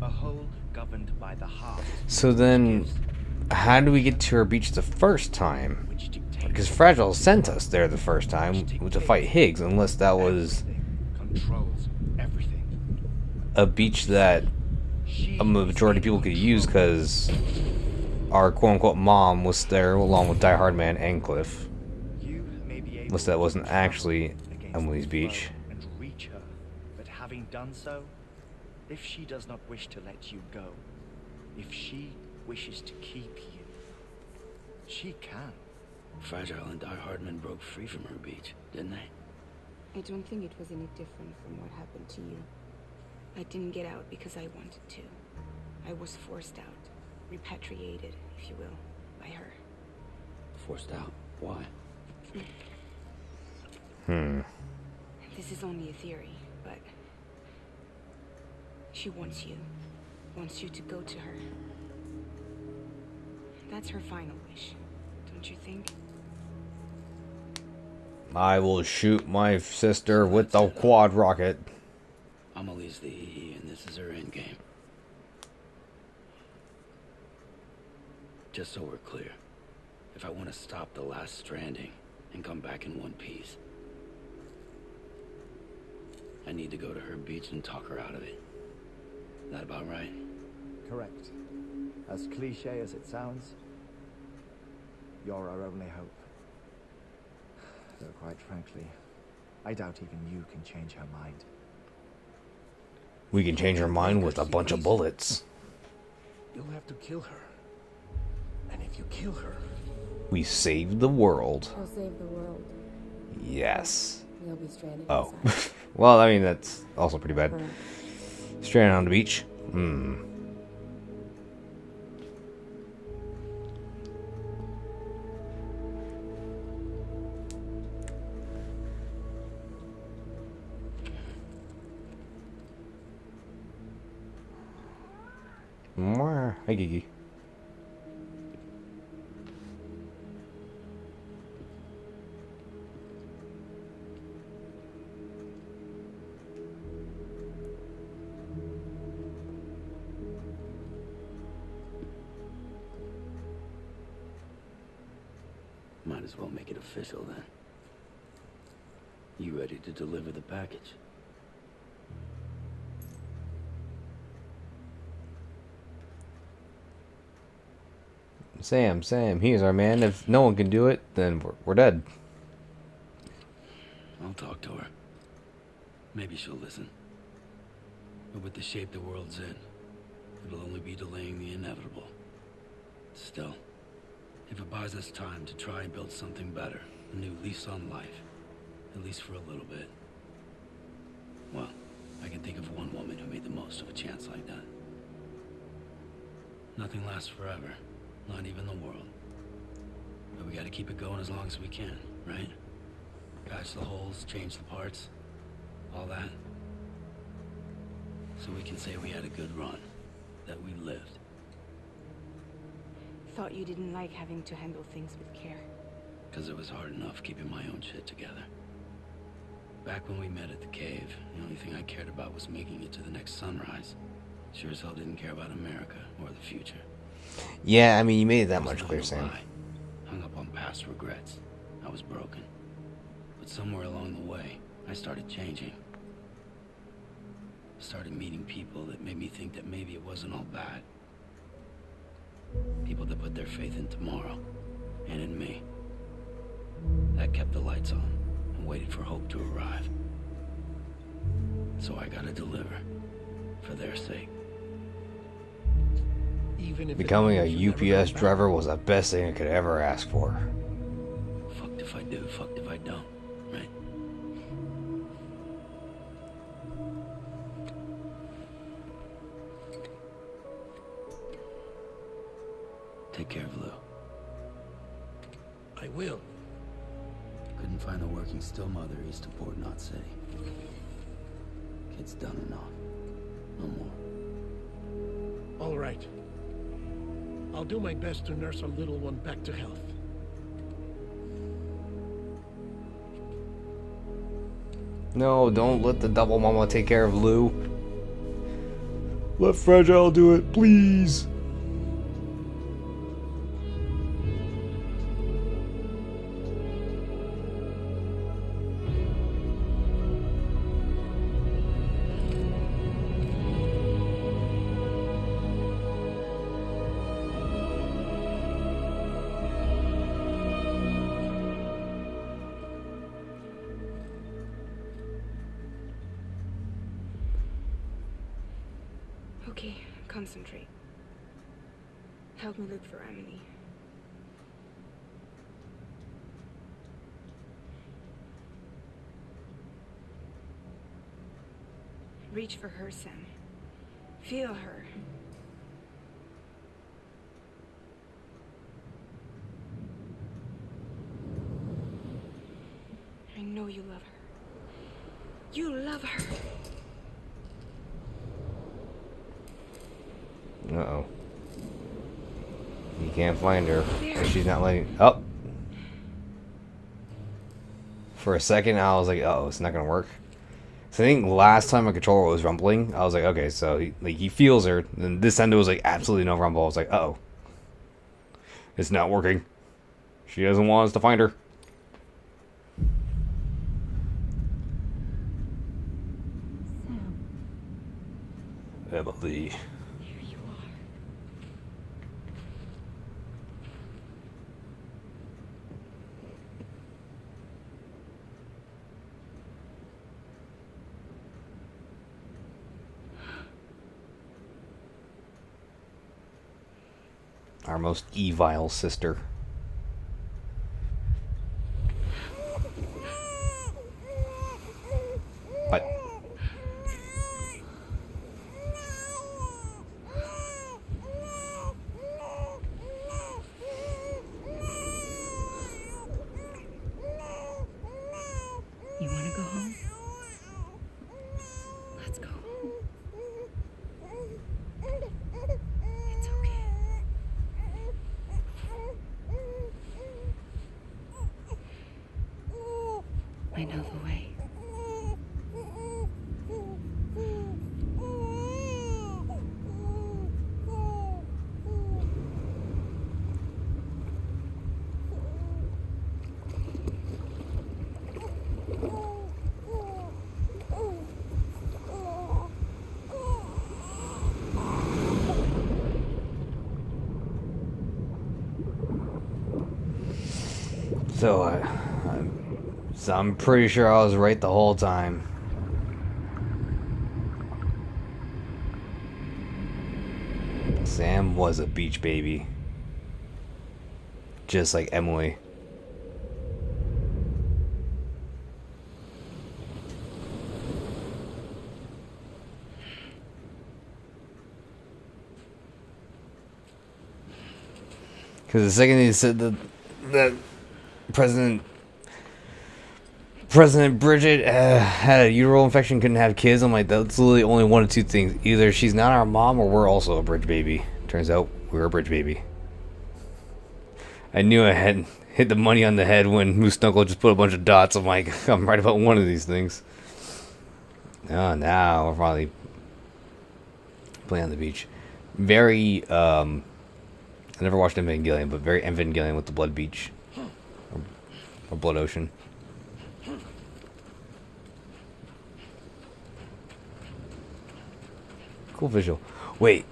M: A whole governed by the heart.
A: So then, how do we get to her beach the first time? Because Fragile sent us there the first time to fight Higgs, unless that was a beach that a majority of people could use because our quote-unquote mom was there along with Die Hard Man and Cliff.
O: You may be able
A: Unless that wasn't
O: to
A: actually
O: against
A: Emily's
O: the
A: beach.
O: flow and reach her, but having done so, if she does not wish to let you go, if she wishes to keep you, she can.
K: Fragile and Die Hardman broke free from her beach, didn't they?
J: I don't think it was any different from what happened to you. I didn't get out because I wanted to. I was forced out, repatriated, if you will, by her.
K: Forced out? Why?
J: This is only a theory, but she wants you to go to her. That's her final wish, don't you think?
A: I will shoot my sister with the quad rocket.
K: Amelie's the EE, and this is her endgame. Just so we're clear, if I want to stop the last Stranding and come back in one piece, I need to go to her beach and talk her out of it. That about right?
M: Correct. As cliche as it sounds, you're our only hope. Though quite frankly, I doubt even you can change her mind.
A: We can change her mind with a bunch of bullets.
L: You'll have to kill her. And if you kill her...
A: We saved the world.
N: I'll save the world.
A: Yes.
N: You'll be stranded
A: Oh.
N: inside.
A: Well, I mean, that's also pretty bad.
N: Right.
A: Stranded on the beach. Hi, Gigi.
K: Might as well make it official then. You ready to deliver the package?
A: Sam, he is our man. If no one can do it, then we're dead.
K: I'll talk to her. Maybe she'll listen. But with the shape the world's in, it'll only be delaying the inevitable. Still, if it buys us time to try and build something better, a new lease on life, at least for a little bit, well, I can think of one woman who made the most of a chance like that. Nothing lasts forever, not even the world. But we gotta keep it going as long as we can, right? Patch the holes, change the parts, all that. So we can say we had a good run, that we lived.
J: Thought you didn't like having to handle things with care.
K: Because it was hard enough keeping my own shit together. Back when we met at the cave, the only thing I cared about was making it to the next sunrise. Sure as hell didn't care about America or the future.
A: Yeah, I mean, you made it that much clear, Sam.
K: Hung up on past regrets. I was broken. But somewhere along the way, I started changing. Started meeting people that made me think that maybe it wasn't all bad. People that put their faith in tomorrow, and in me. That kept the lights on, and waited for hope to arrive. So I gotta deliver, for their sake.
L: Even if
A: Becoming a UPS driver was the best thing I could ever ask for.
K: Fucked if I do, fucked if I don't, right? Take care of Lou.
L: I will.
K: Couldn't find a working still mother east of Port Knot City. Kid's done enough. No more.
L: All right. I'll do my best to nurse our little one back to health.
A: No, don't let the double mama take care of Lou. Let Fragile do it, please.
J: Okay, concentrate. Help me look for Emily. Reach for her, Sam. Feel her. I know you love her. You love her.
A: Uh-oh. You can't find her. She's not letting... Oh! For a second, I was like, uh-oh, it's not gonna work. So I think last time my controller was rumbling, I was like, okay, so he feels her. And this time there was like absolutely no rumble. I was like, uh-oh. It's not working. She doesn't want us to find her. Emily.
F: Here you are.
A: Our most evil sister. What?
F: You want to go home? Let's go home. It's okay. I know the way.
A: So I'm pretty sure I was right the whole time. Sam was a beach baby. Just like Emily. Because the second he said that President Bridget had a uterine infection, couldn't have kids, I'm like, that's literally only one of two things. Either she's not our mom or we're also a bridge baby. Turns out we were a bridge baby. I knew I had hit the money on the head when Moose Knuckle just put a bunch of dots. I'm like, I'm right about one of these things. Oh, now we're probably playing on the beach. Very, I never watched Evangelion, but very Evangelion with the blood beach. Or blood ocean. Cool visual. Wait.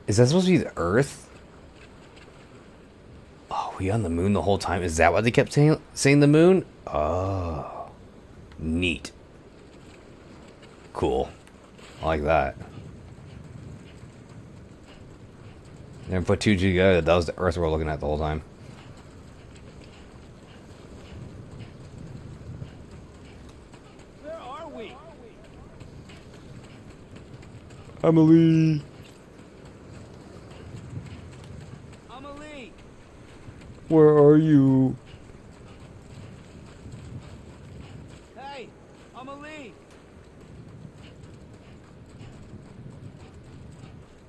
A: Is that supposed to be the Earth? Oh, we on the moon the whole time? Is that why they kept saying the moon? Oh. Neat. Cool. I like that. Never put two together. That was the Earth we're looking at the whole time.
I: Where are we?
A: Emily.
I: Amelie!
A: Where are you?
I: Hey! Amelie!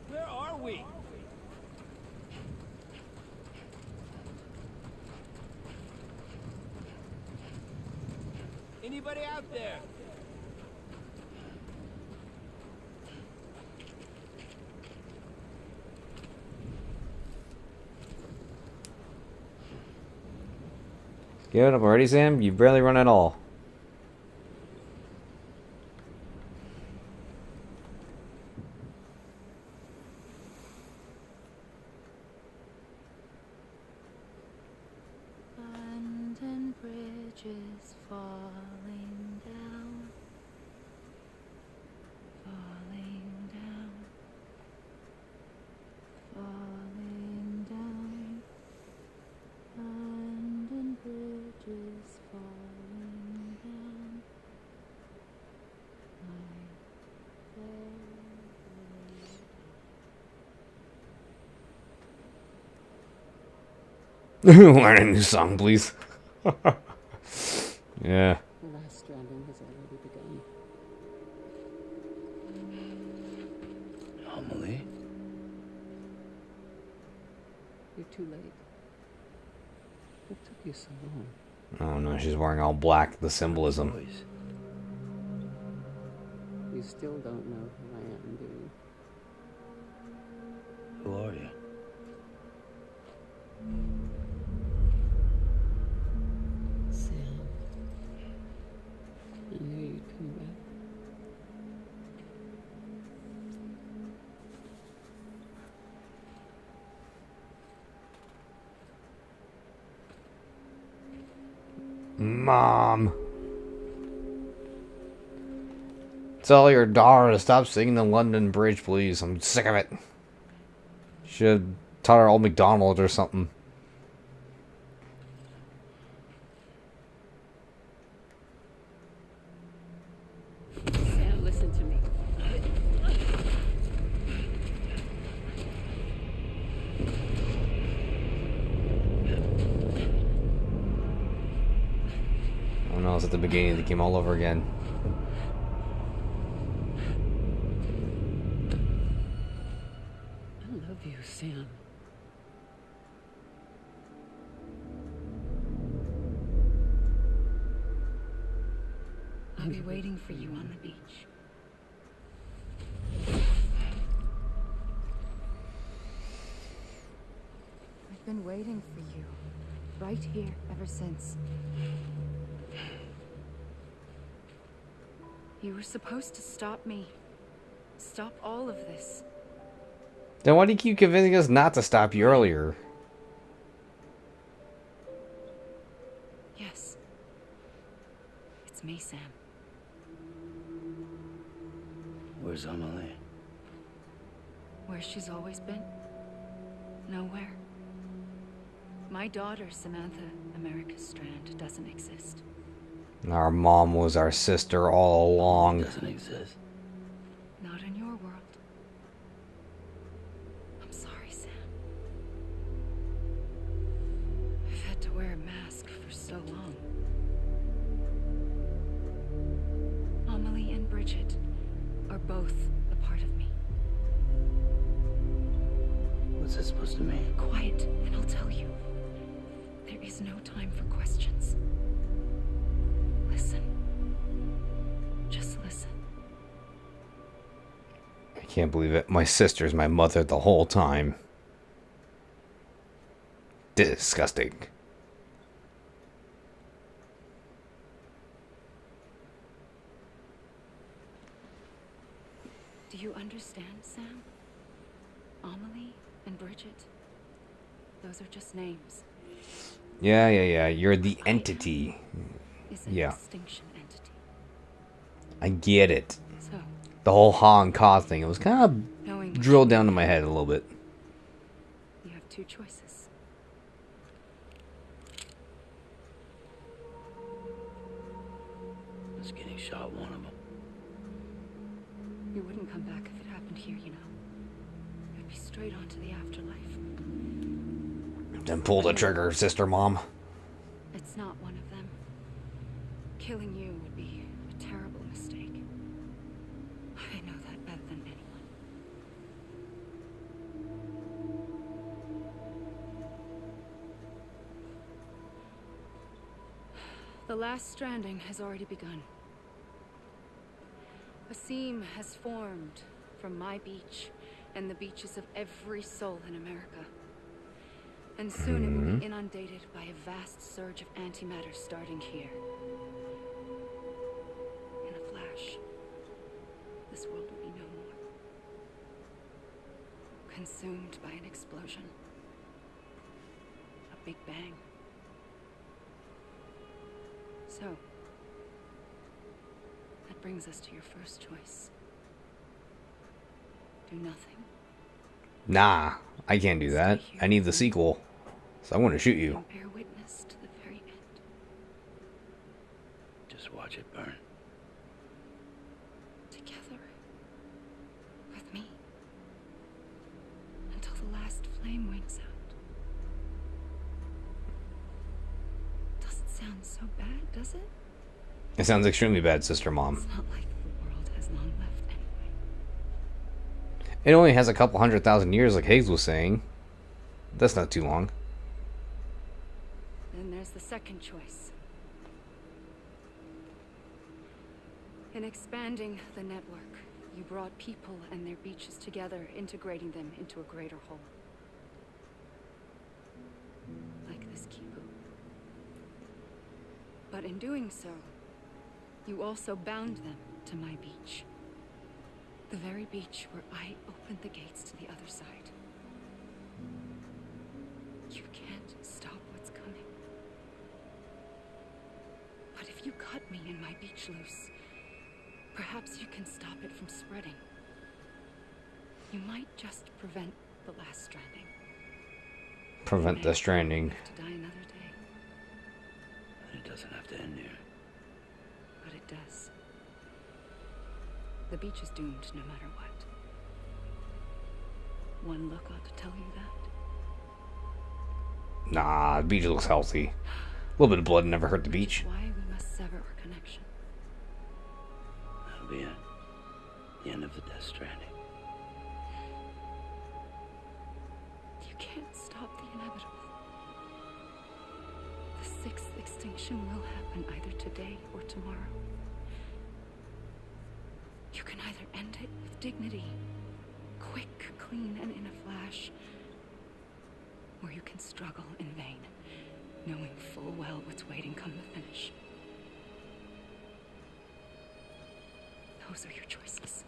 I: Where are we? Anybody out there?
A: Get up already, Sam? You've barely run at all.
F: London Bridge is falling down.
A: Learn a new song, please. Yeah.
Q: The last stranding has already begun.
K: Amelie?
Q: You're too late. What took you so long?
A: Oh no, she's wearing all black. The symbolism.
Q: You still don't know who I am, do you?
K: Who are you?
Q: Sam. I knew you'd come back.
A: Mom. Tell your daughter to stop singing the London Bridge, please. I'm sick of it. Should taught her old McDonald's or something.
Q: Sam, listen to me.
A: Oh no, it's at the beginning of the game all over again.
Q: I love you, Sam.
F: I'll be waiting for you on the beach. I've been waiting for you, right here, ever since. You were supposed to stop me. Stop all of this.
A: Then why do you keep convincing us not to stop you earlier?
F: Yes. It's me, Sam.
K: Where's Amelie?
F: Where she's always been. Nowhere. My daughter, Samantha America Strand, doesn't exist.
A: Our mom was our sister all along.
K: Doesn't exist.
F: Not in your world. I'm sorry, Sam. I've had to wear a mask for so long. Amelie and Bridget are both a part of me.
K: What's this supposed to mean?
F: Quiet, and I'll tell you. There is no time for questions. Listen. Just listen.
A: I can't believe it. My sister's my mother the whole time. Disgusting.
F: Do you understand, Sam? Amelie and Bridget. Those are just names.
A: Yeah. You're the entity.
F: Is an
A: Yeah.
F: extinction entity.
A: I get it.
F: So,
A: The whole Han Ka thing, it was kind
F: knowing
A: of
F: what
A: drilled
F: you
A: down to my head a little bit.
F: You have two choices.
K: It's getting shot, one of them.
F: You wouldn't come back if it happened here, you know. You'd be straight on to the afterlife.
A: Then pull the trigger, sister mom.
F: It's not one of them. Killing you would be a terrible mistake. I know that better than anyone. The last stranding has already begun. A seam has formed from my beach and the beaches of every soul in America. And soon it will be inundated by a vast surge of antimatter starting here. In a flash, this world will be no more. Consumed by an explosion. A big bang. So, that brings us to your first choice. Do nothing.
A: Nah, I can't do that. I need the sequel. So I want to shoot you.
F: And bear witness to the very end.
K: Just watch it burn.
F: Together. With me. Until the last flame winks out. sound so bad, does it?
A: It sounds extremely bad, Sister Mom.
F: It's not like the world has long left anyway.
A: It only has a couple 100,000 years, like Higgs was saying. That's not too long.
F: Then there's the second choice. In expanding the network, you brought people and their beaches together, integrating them into a greater whole. Like this Kibu. But in doing so, you also bound them to my beach. The very beach where I opened the gates to the other side. You can't stop what's coming. But if you cut me and my beach loose, perhaps you can stop it from spreading. You might just prevent the last stranding.
A: Prevent the stranding.
F: To die another day.
K: But it doesn't have to end here.
F: But it does. The beach is doomed no matter what. One look ought to tell you that.
A: Nah, the beach looks healthy. A little bit of blood never hurt the beach.
F: Why we must sever our connection.
K: That'll be it. The end of the Death Stranding.
F: You can't stop the inevitable. The sixth extinction will happen either today or tomorrow. You can either end it with dignity, quick, clean, and in a flash, or you can struggle in vain, knowing full well what's waiting come the finish. Those are your choices.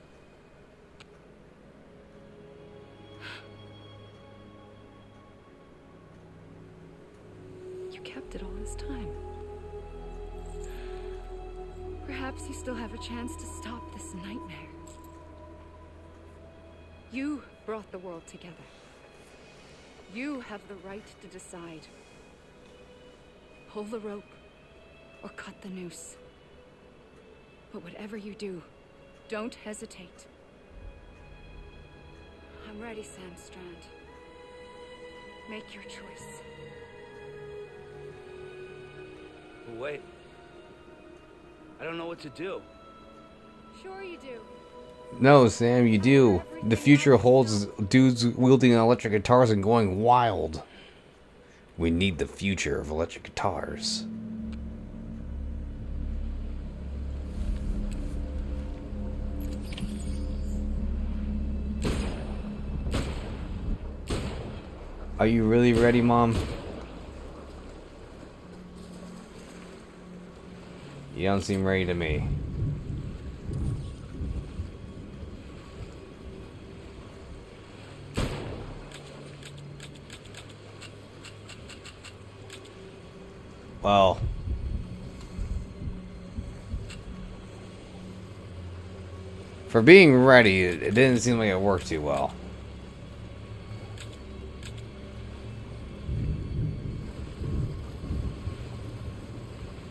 F: You kept it all this time. Perhaps you still have a chance to stop this nightmare. You brought the world together. You have the right to decide. Pull the rope or cut the noose. But whatever you do, don't hesitate. I'm ready, Sam Strand. Make your choice.
K: But wait. I don't know what to do.
F: Sure you do.
A: No, Sam, you do. The future holds dudes wielding electric guitars and going wild. We need the future of electric guitars. Are you really ready, Mom? You don't seem ready to me. Well, for being ready, it didn't seem like it worked too well.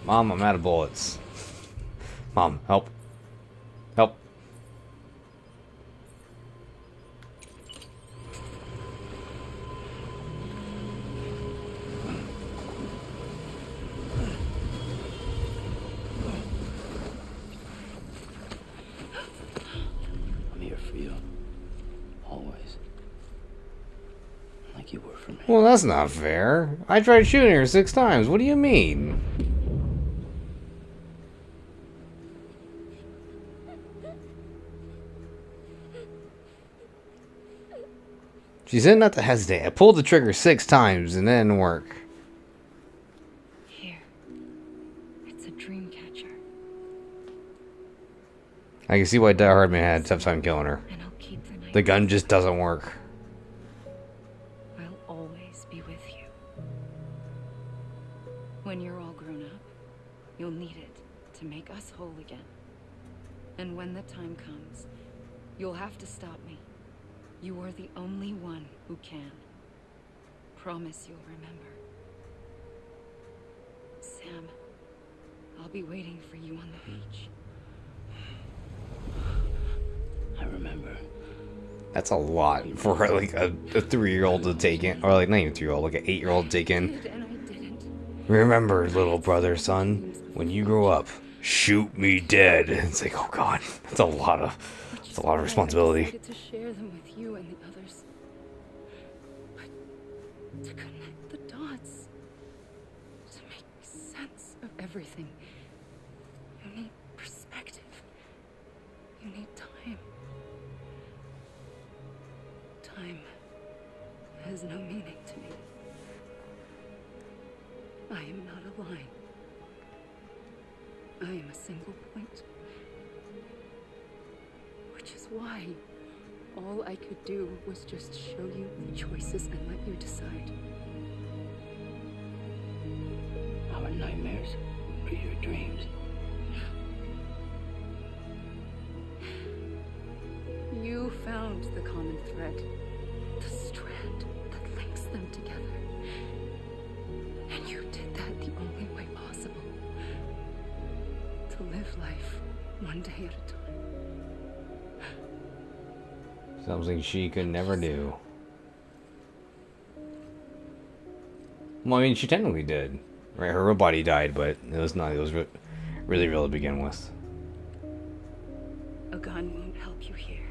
A: Mom, I'm out of bullets. Mom, help. Help.
K: I'm here for you. Always. Like you were for me.
A: Well, that's not fair. I tried shooting her 6 times. What do you mean? She said not to hesitate. I pulled the trigger 6 times and it didn't work.
F: Here. It's a dream catcher.
A: I can see why Die Hard Man had a tough time killing her.
F: And I'll keep the night.
A: The gun just doesn't work.
F: I'll always be with you. When you're all grown up, you'll need it to make us whole again. And when the time comes, you'll have to stop me. You are the only one who can. Promise you'll remember. Sam, I'll be waiting for you on the beach.
K: I remember.
A: That's a lot for like a 3-year-old to take in. Or like not even 3-year-old, like an 8-year-old to take in.
F: And I didn't.
A: Remember, little brother, son, when you grow up, shoot me dead. It's like, oh god, that's a lot of responsibility.
F: I decided to share them with you and the others. But to connect the dots, to make sense of everything, you need perspective. You need time. Time has no meaning to me. I am not a line. I am a single point. Which is why all I could do was just show you the choices and let you decide.
K: Our nightmares are your dreams.
F: You found the common thread, the strand that links them together. And you did that the only way possible. To live life one day at a time.
A: Something she could never do. Well, I mean, she technically did. Right, her real body died, but it was really real to begin with.
F: A gun won't help you here.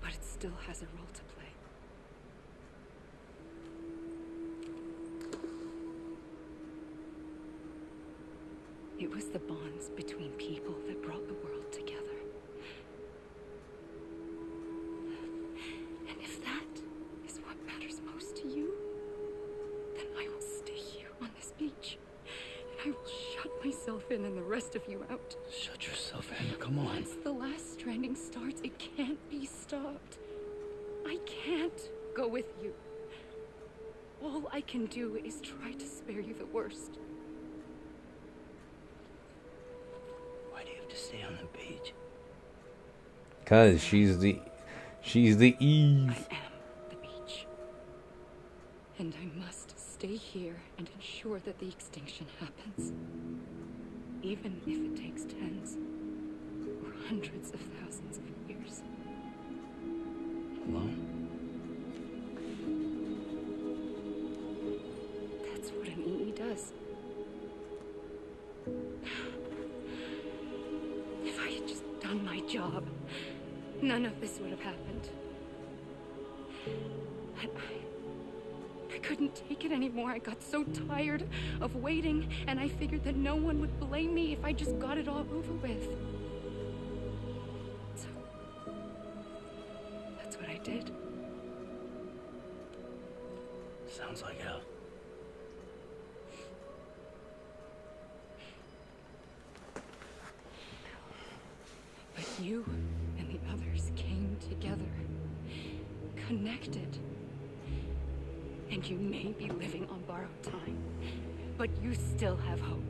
F: But it still has a role to play. It was the bonds between people that brought the world together. And if that is what matters most to you, then I will stay here on this beach. And I will shut myself in and the rest of you out.
K: Shut yourself in, come on.
F: Once the last stranding starts, it can't be stopped. I can't go with you. All I can do is try to spare you the worst.
K: Why do you have to stay on the beach?
A: 'Cause she's the Eve.
F: I am the beach. And I must stay here and ensure that the extinction happens. Even if it takes tens or hundreds of thousands of years.
K: Alone?
F: That's what an EE does. If I had just done my job, none of this would have happened. But I couldn't take it anymore. I got so tired of waiting, and I figured that no one would blame me if I just got it all over with. So, that's what I did.
K: Sounds like hell.
F: But you and the others came together, connected. And you may be living on borrowed time, but you still have hope.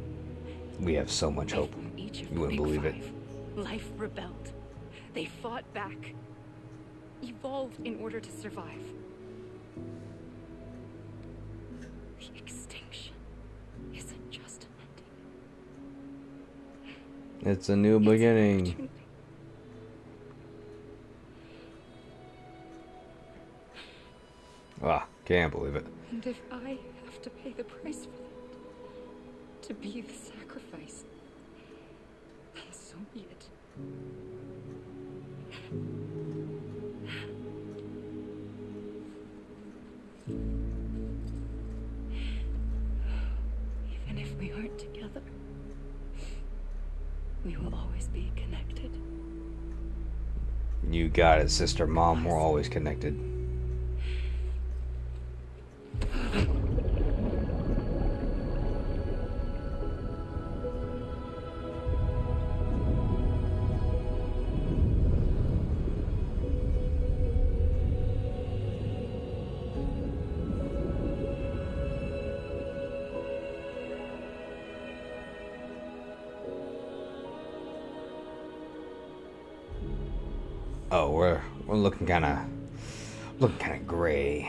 A: We have so much hope.
F: Each of
A: You wouldn't believe it.
F: Life rebelled. They fought back, evolved in order to survive. The extinction isn't just an ending.
A: It's a new beginning. Ah, can't believe it.
F: And if I have to pay the price for that, to be the sacrifice, then so be it. Even if we aren't together, we will always be connected.
A: You got it, sister. Mom, we're always connected. Oh, we're looking kind of gray.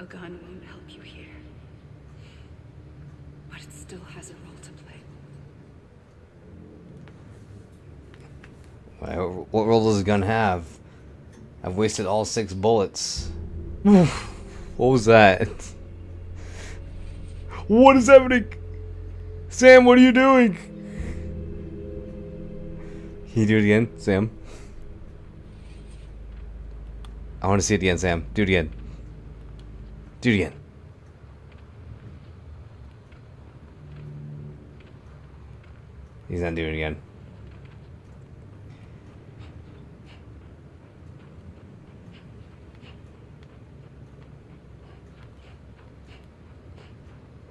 F: A gun won't help you here. But it still has a role to play.
A: What role does a gun have? I've wasted all 6 bullets. What was that? What is happening? Sam, what are you doing? Can you do it again, Sam? I want to see it again, Sam. Do it again. Do it again. He's not doing it again.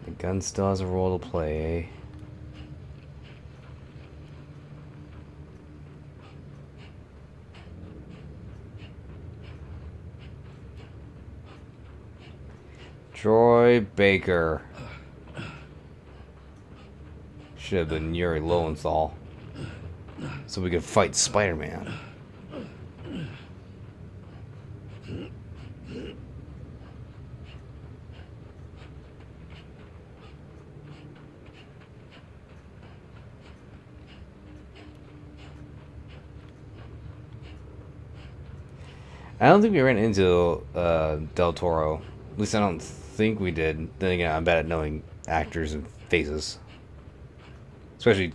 A: The gun still has a role to play, eh? Troy Baker. Should have been Yuri Lowenthal. So we could fight Spider-Man. I don't think we ran into Del Toro. At least I don't think we did. Then again, I'm bad at knowing actors and faces. Especially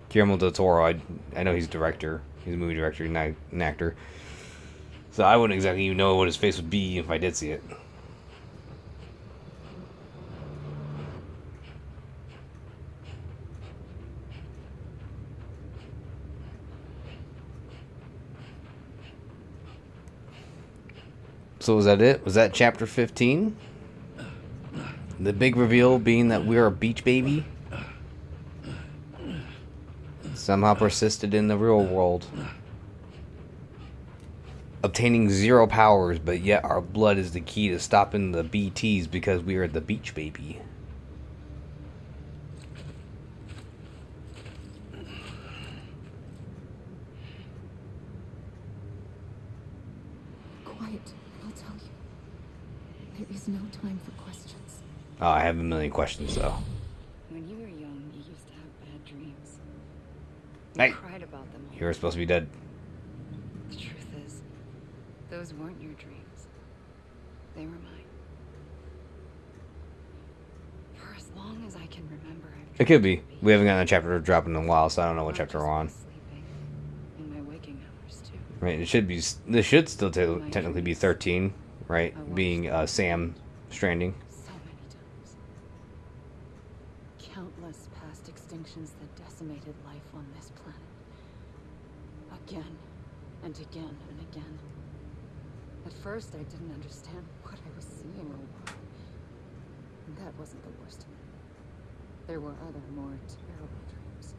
A: Guillermo del Toro. I know he's a director. He's a movie director, not an actor. So I wouldn't exactly even know what his face would be if I did see it. So was that it? Was that chapter 15? The big reveal being that we're a beach baby? Somehow persisted in the real world. Obtaining 0 powers, but yet our blood is the key to stopping the BTs because we are the beach baby.
F: Quiet, I'll tell you. There is no time for questions.
A: Oh, I have a million questions though.
F: When you were young, you used to have bad dreams.
A: Hey,
F: You cried about them all.
A: you were supposed to be dead.
F: The truth is, those weren't your dreams. They were mine. For as long as I can remember, I've
A: It could be. We haven't gotten a chapter drop in a while, so I don't know what chapter we're on.
F: in my waking hours too.
A: Right, it should be. This should still technically be 13, right? Being Sam Stranding.
F: So many times. Countless past extinctions that decimated life on this planet. Again and again and again. At first, I didn't understand what I was seeing or why. And that wasn't the worst of it. There were other, more terrible dreams.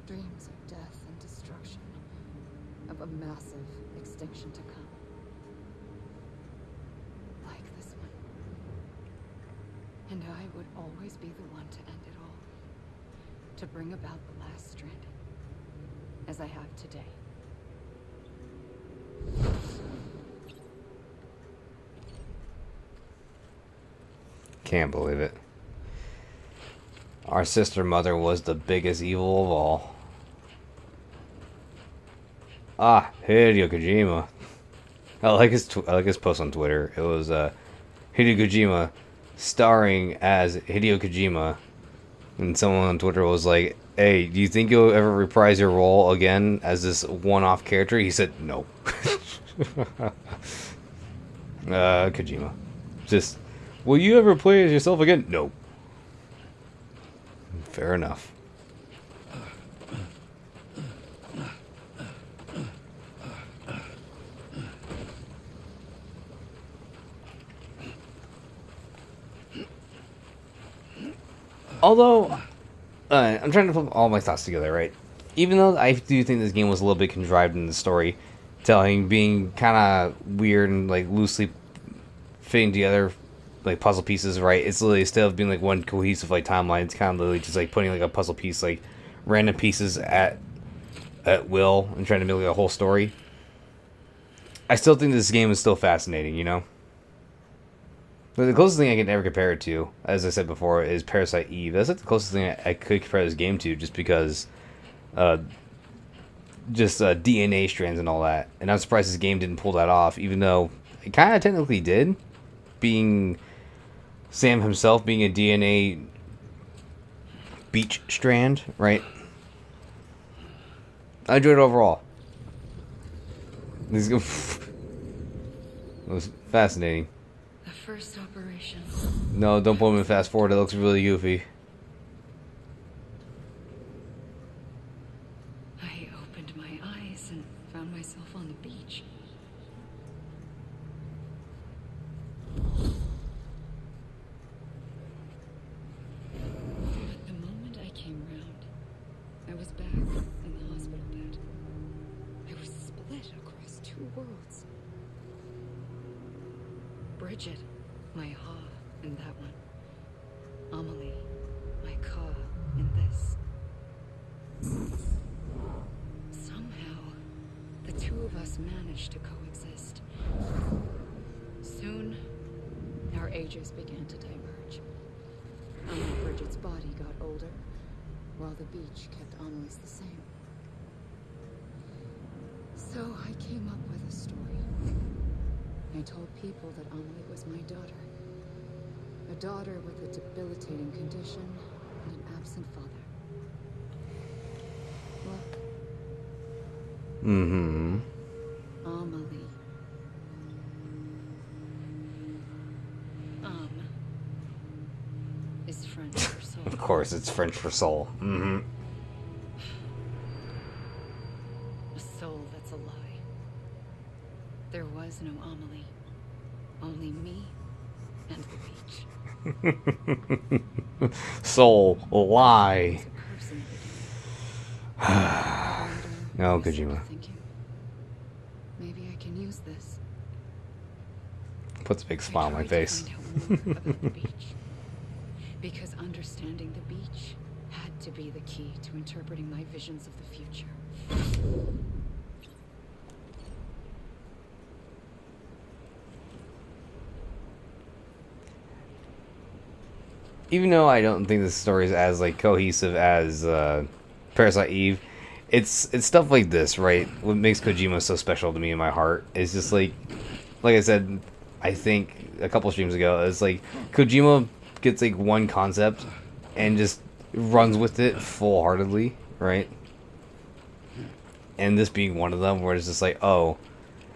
F: Dreams of death and destruction. Of a massive extinction to come. Like this one. And I would always be the one to end it all. To bring about the last Stranding. As I have today.
A: Can't believe it. Our sister mother was the biggest evil of all. Ah, Hideo Kojima. I like his post on Twitter. It was Hideo Kojima starring as Hideo Kojima, and someone on Twitter was like, "Hey, do you think you'll ever reprise your role again as this one-off character?" He said, "No." Kojima, just, will you ever play as yourself again? No. Fair enough. Although, I'm trying to put all my thoughts together, right? Even though I do think this game was a little bit contrived in the story, being kind of weird and like loosely fitting together, like puzzle pieces, right? It's literally, instead of being like one cohesive like timeline, it's kind of literally just like putting like a puzzle piece, like random pieces at will and trying to make like a whole story. I still think this game is still fascinating, you know? But the closest thing I can ever compare it to, as I said before, is Parasite Eve. That's like the closest thing I could compare this game to, just because, DNA strands and all that. And I'm surprised this game didn't pull that off, even though it kind of technically did, being Sam himself being a DNA beach strand, right? I enjoyed it overall. This was fascinating.
F: The first operation.
A: No, don't put him in fast forward. It looks really goofy.
F: I opened my eyes and found myself on the beach. But the moment I came round, I was back in the hospital bed. I was split across two worlds. Bridget, my ha in that one. Amelie, my ka in this. Somehow, the two of us managed to coexist. Soon, our ages began to diverge. Bridget's body got older, while the beach kept Amelie's the same. So I came up with a story. I told people that Amelie was my daughter. A daughter with a debilitating condition and an absent father. Look.
A: Mm-hmm.
F: Amelie. Is French for soul.
A: Of course, it's French for soul. Mm-hmm.
F: A soul that's a lie. There was no Amelie. Only me and the beach.
A: Soul, lie. No, Kojima.
F: Maybe I can use this.
A: Puts a big smile on my face.
F: About the beach. Because understanding the beach had to be the key to interpreting my visions of the future.
A: Even though I don't think this story is as like cohesive as Parasite Eve, it's stuff like this, right? What makes Kojima so special to me in my heart is just like I said, I think a couple streams ago, it's like Kojima gets like one concept and just runs with it full-heartedly, right? And this being one of them, where it's just like, oh,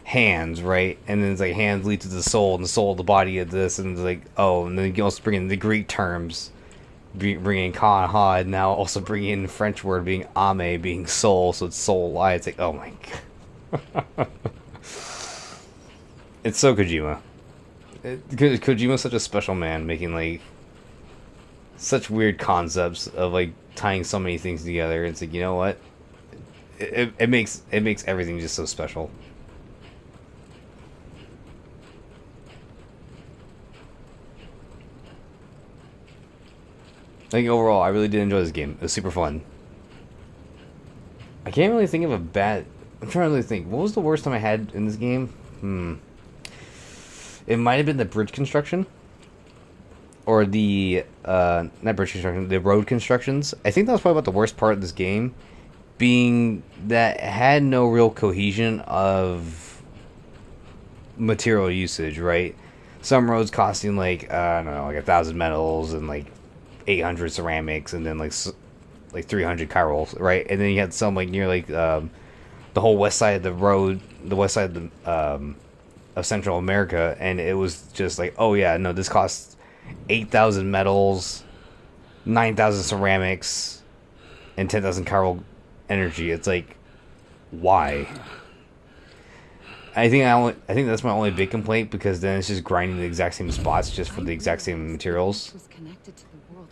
A: hands, right? And then it's like hands lead to the soul, and the soul the body of this, and it's like, oh, and then you can also bring in the Greek terms, bring in ka and ha, and now also bring in the French word being ame, being soul, so it's soul lie. It's like, oh my god. It's so Kojima. Kojima's such a special man, making like such weird concepts of like tying so many things together. It's like, you know what? It makes everything just so special. I think overall, I really did enjoy this game. It was super fun. I can't really think of a bad... I'm trying to really think. What was the worst time I had in this game? It might have been the bridge construction. Or the... not bridge construction, the road constructions. I think that was probably about the worst part of this game. Being that it had no real cohesion of material usage, right? Some roads costing like, I don't know, like 1,000 metals and like 800 ceramics, and then like 300 chiral, right? And then you had some like near like the whole west side of the road, the west side of the of Central America, and it was just like, oh yeah, no, this costs 8,000 metals, 9,000 ceramics, and 10,000 chiral energy. It's like, why? I think that's my only big complaint, because then it's just grinding the exact same spots just for the exact same materials.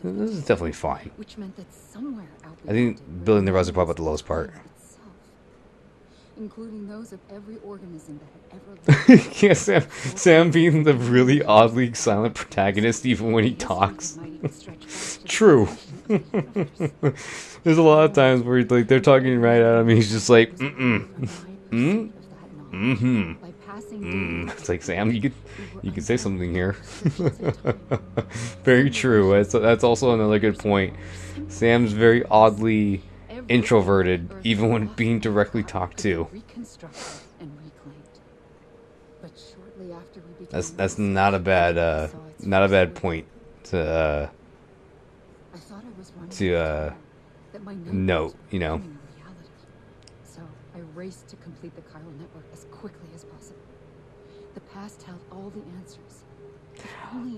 A: This is definitely fine. I think building the roads is probably about the lowest part.
F: Including those of every organism that had ever lived.
A: Yeah, Sam being the really oddly silent protagonist even when he talks. True. There's a lot of times where like they're talking right at him and he's just like, mm-mm. Mm-hmm. It's like, Sam, you could say something here. Very true. That's also another good point. Sam's very oddly introverted, even when being directly talked to. That's not a bad point to note, you know.
F: So I raced to complete the chiral network as quickly as possible. The past held all the answers.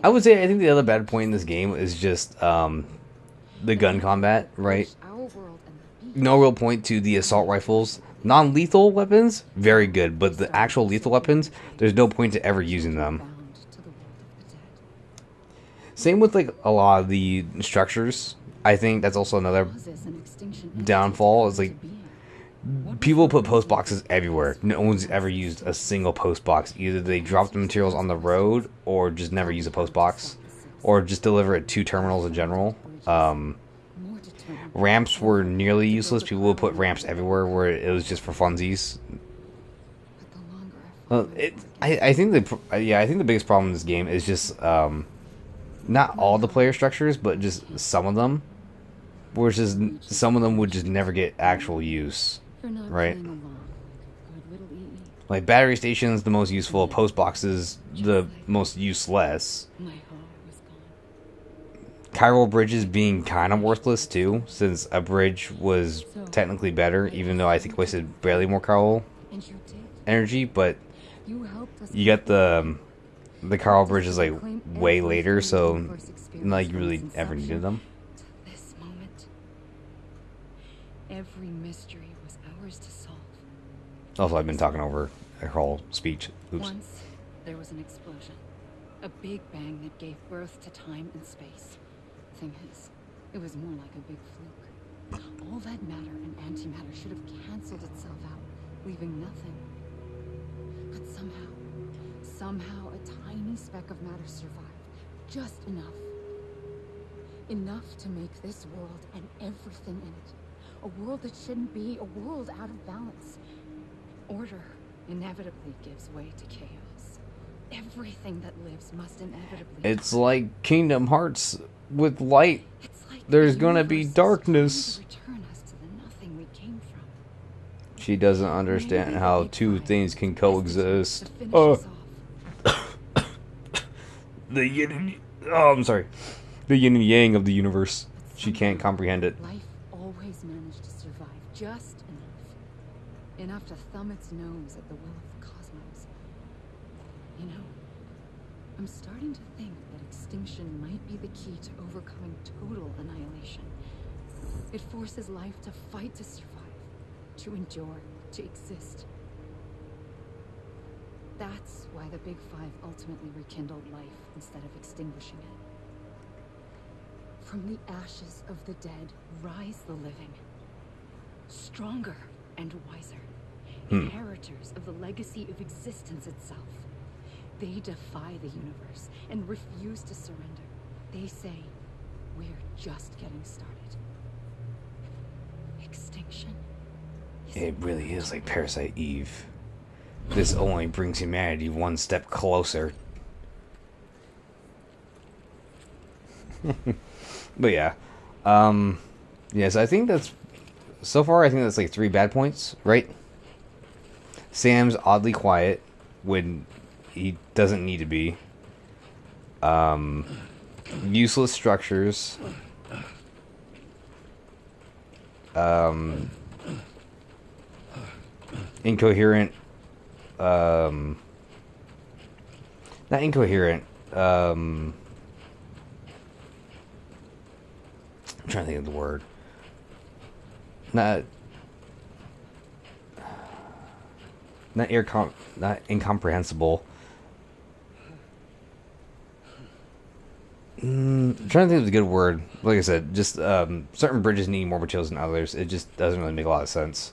A: I would say I think the other bad point in this game is just the gun combat, right? No real point to the assault rifles. Non-lethal weapons, very good, but the actual lethal weapons, there's no point to ever using them. Same with like a lot of the structures. I think that's also another downfall. Is like people put post boxes everywhere. No one's ever used a single post box. Either they drop the materials on the road, or just never use a post box, or just deliver it to terminals in general. Ramps were nearly useless. People would put ramps everywhere where it was just for funsies. I think the biggest problem in this game is just not all the player structures, but just some of them. Where just some of them would just never get actual use, right? Like battery stations, the most useful. Post boxes, the most useless. Chiral bridges being kind of worthless too, since a bridge was technically better, even though I think it wasted barely more chiral energy. But you got the chiral bridges like way later, so not like you really ever needed them.
F: Every mystery was ours to solve.
A: Also, I've been talking over her whole speech. Oops.
F: Once there was an explosion, a big bang that gave birth to time and space. Thing is, it was more like a big fluke. All that matter and antimatter should have canceled itself out, leaving nothing. But somehow a tiny speck of matter survived. Just enough. Enough to make this world and everything in it. A world that shouldn't be, a world out of balance. Order inevitably gives way to chaos. Everything that lives must inevitably...
A: It's like Kingdom Hearts with light. There's gonna be darkness. She doesn't understand how two things can coexist. The yin and... Oh, I'm sorry. The yin and yang of the universe. She can't comprehend it.
F: Life always managed to survive just enough. Enough to thumb its nose at the will of the cosmos. You know, I'm starting to think that extinction might be the key to overcoming total annihilation. It forces life to fight to survive, to endure, to exist. That's why the Big Five ultimately rekindled life instead of extinguishing it. From the ashes of the dead rise the living. Stronger and wiser. Inheritors of the legacy of existence itself. They defy the universe and refuse to surrender. They say, we're just getting started. Extinction.
A: It really is like Parasite Eve. This only brings humanity one step closer. But yeah. Yes, I think that's... So far, I think that's like 3 bad points, right? Sam's oddly quiet when he doesn't need to be. Useless structures. Incoherent. Not incoherent. I'm trying to think of the word. Not incomprehensible. I'm trying to think of a good word. Like I said, just certain bridges need more materials than others. It just doesn't really make a lot of sense.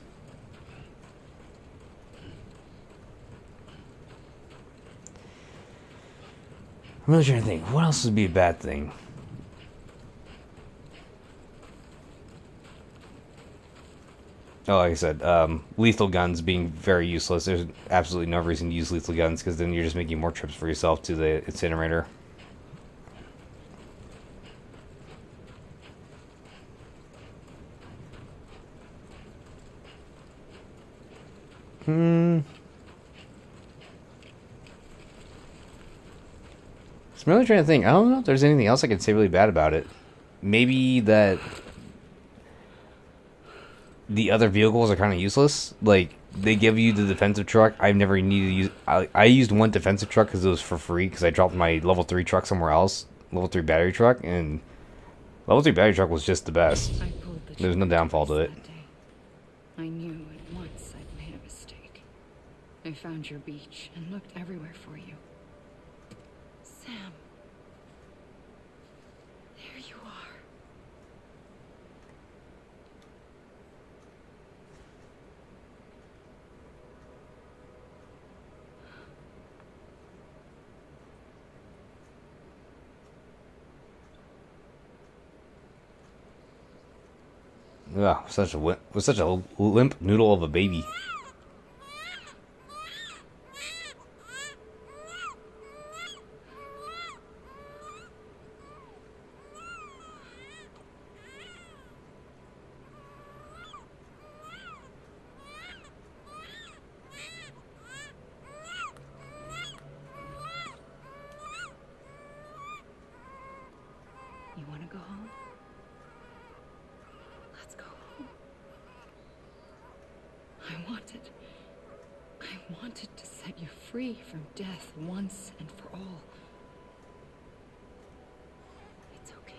A: I'm really trying to think. What else would be a bad thing? Oh, like I said, lethal guns being very useless. There's absolutely no reason to use lethal guns because then you're just making more trips for yourself to the incinerator. I'm really trying to think. I don't know if there's anything else I could say really bad about it. Maybe that the other vehicles are kind of useless. Like, they give you the defensive truck. I've never needed to use... I used one defensive truck because it was for free, because I dropped my level 3 truck somewhere else. Level 3 battery truck, and level 3 battery truck was just the best. There's no downfall to it.
F: I knew at once I'd made a mistake. I found your beach and looked everywhere for you. Sam. There you are.
A: Ugh, was such a limp noodle of a baby.
F: You want to go home? Let's go home. I wanted to set you free from death once and for all. It's okay.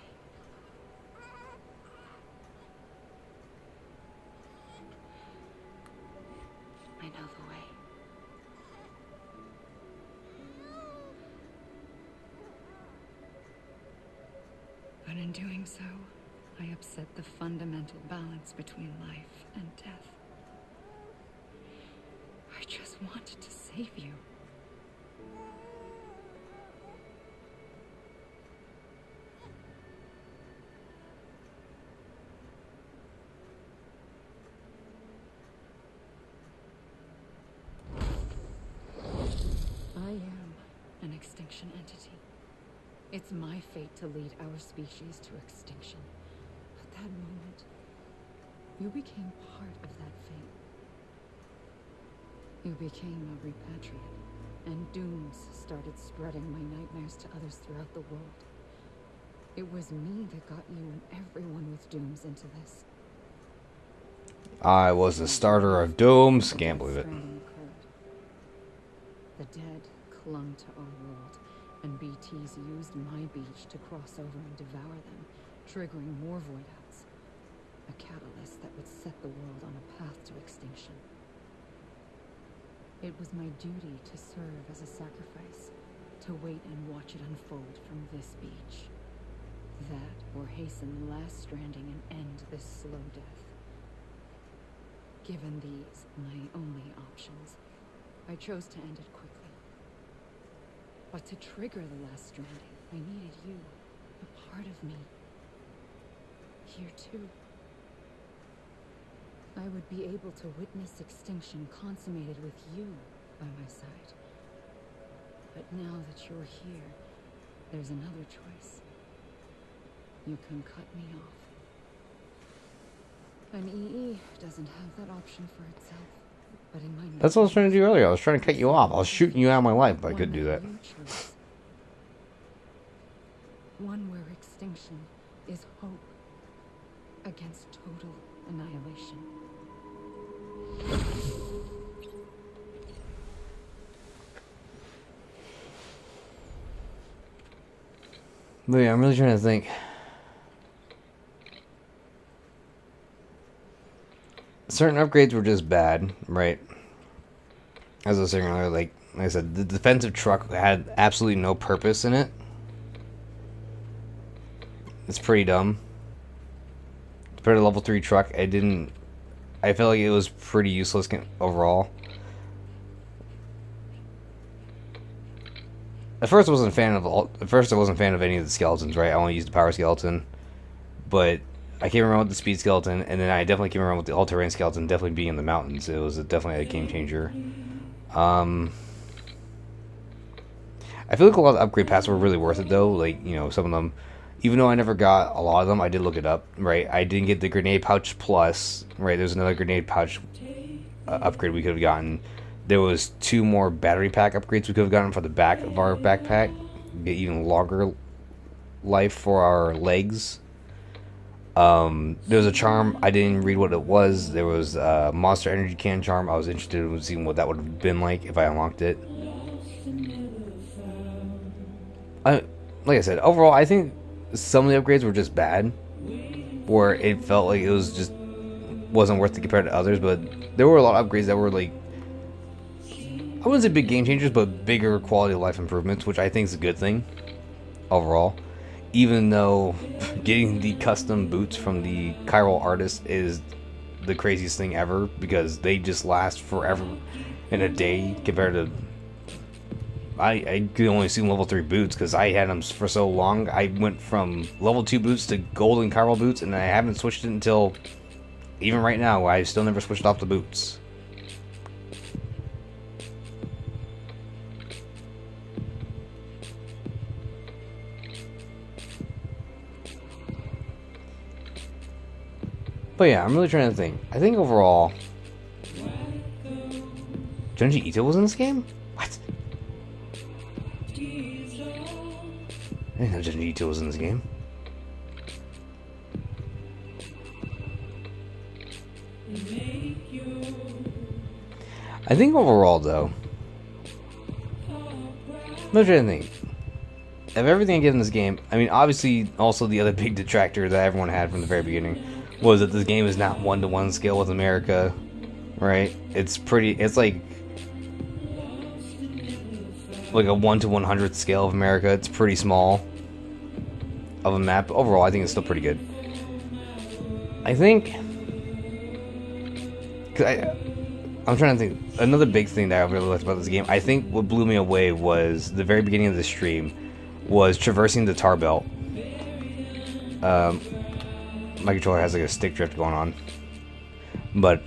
F: I know the way. But in doing so, I upset the fundamental balance between life and death. I just wanted to save you. I am an extinction entity. It's my fate to lead our species to extinction. At that moment, you became part of that fate. You became a repatriate, and dooms started spreading my nightmares to others throughout the world. It was me that got you and everyone with dooms into this.
A: I was the starter of dooms. Can't believe it.
F: Stranding occurred. The dead clung to our world, and BTs used my beach to cross over and devour them, triggering more void-outs. A catalyst that would set the world on a path to extinction. It was my duty to serve as a sacrifice, to wait and watch it unfold from this beach. That, or hasten the last stranding and end this slow death. Given these, my only options, I chose to end it quickly. But to trigger the last stranding, I needed you, a part of me. Here too. I would be able to witness extinction consummated with you by my side. But now that you're here, there's another choice. You can cut me off. An EE doesn't have that option for itself, but in my...
A: That's what I was trying to do earlier. I was trying to cut you off. I was shooting you out of my life, but I couldn't do that.
F: One where extinction is hope against total annihilation.
A: But yeah, I'm really trying to think. Certain upgrades were just bad, right? As I was saying earlier, like I said, the defensive truck had absolutely no purpose in it. It's pretty dumb. Compared to level 3 truck, I felt like it was pretty useless overall. At first I wasn't a fan of any of the skeletons, right? I only used the power skeleton. But I came around with the speed skeleton, and then I definitely came around with the all-terrain skeleton, definitely being in the mountains. It was definitely a game changer. I feel like a lot of the upgrade paths were really worth it, though. Like, you know, some of them, even though I never got a lot of them, I did look it up, right? I didn't get the grenade pouch plus, right? There's another grenade pouch upgrade we could have gotten. There was 2 more battery pack upgrades we could have gotten for the back of our backpack. Get even longer life for our legs. There was a charm. I didn't read what it was. There was a monster energy can charm. I was interested in seeing what that would have been like if I unlocked it. Like I said, overall, I think some of the upgrades were just bad, where it felt like it was just wasn't worth it compared to others. But there were a lot of upgrades that were like, I wouldn't say big game changers, but bigger quality of life improvements, which I think is a good thing overall. Even though getting the custom boots from the chiral artist is the craziest thing ever, because they just last forever in a day compared to... I could only assume level 3 boots because I had them for so long. I went from level 2 boots to golden chiral boots, and I haven't switched it until even right now. I still never switched off the boots. But yeah, I'm really trying to think. I think overall, Junji Ito was in this game? What? I didn't know Junji Ito was in this game. I think overall, though, I'm trying to think. Of everything I get in this game, I mean, obviously, also the other big detractor that everyone had from the very beginning was that this game is not 1-to-1 scale with America, right? It's like a 1 to 100th scale of America. It's pretty small of a map. Overall, I think it's still pretty good. I think, I'm trying to think, another big thing that I really liked about this game, I think what blew me away was the very beginning of the stream was traversing the tar belt. My controller has like a stick drift going on, but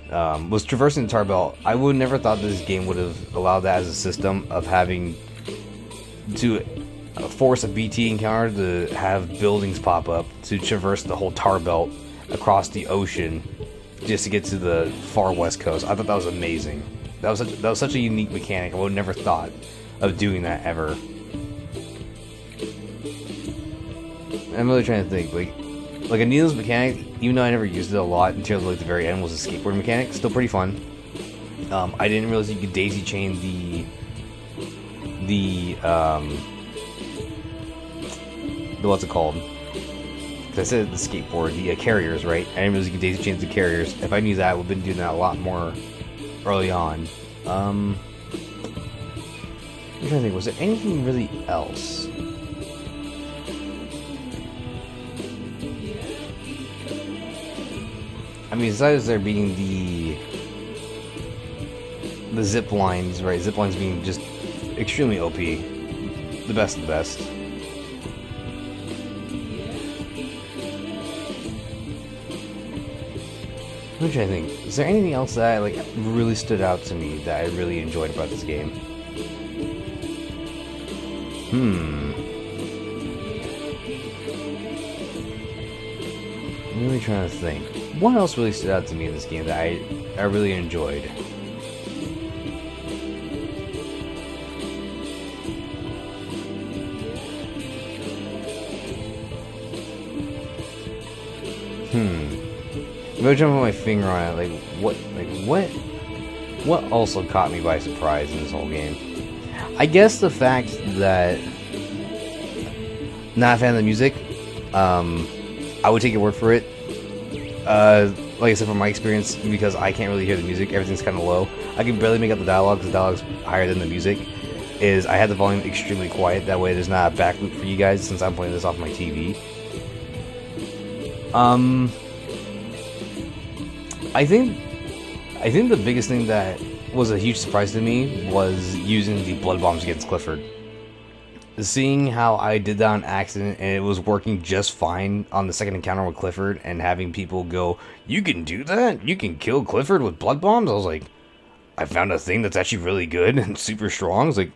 A: was traversing the tar belt. I would never thought this game would have allowed that as a system of having to force a BT encounter to have buildings pop up to traverse the whole tar belt across the ocean just to get to the far west coast. I thought that was amazing. That was such a unique mechanic. I would have never thought of doing that ever. I'm really trying to think, like a needless mechanic, even though I never used it a lot until like the very end, was a skateboard mechanic. Still pretty fun. I didn't realize you could daisy chain the what's it called? I said the skateboard, the carriers, right? I didn't realize you could daisy chain the carriers. If I knew that, I would have been doing that a lot more early on. I'm trying to think, was there anything really else? I mean, besides there being the zip lines, right? Zip lines being just extremely OP. The best of the best. I'm trying to think. Is there anything else that like really stood out to me that I really enjoyed about this game? I'm really trying to think. What else really stood out to me in this game that I really enjoyed? I'm gonna jump my finger on it. What also caught me by surprise in this whole game? I guess the fact that not a fan of the music. I would take your word for it. Like I said, from my experience, because I can't really hear the music, everything's kind of low. I can barely make out the dialogue because the dialogue's higher than the music. I had the volume extremely quiet. That way, there's not a back loop for you guys since I'm playing this off my TV. I think the biggest thing that was a huge surprise to me was using the blood bombs against Clifford. seeing how I did that on accident and it was working just fine on the second encounter with Clifford, and having people go, "You can do that? You can kill Clifford with blood bombs?" I was like, I found a thing that's actually really good and super strong. I was like,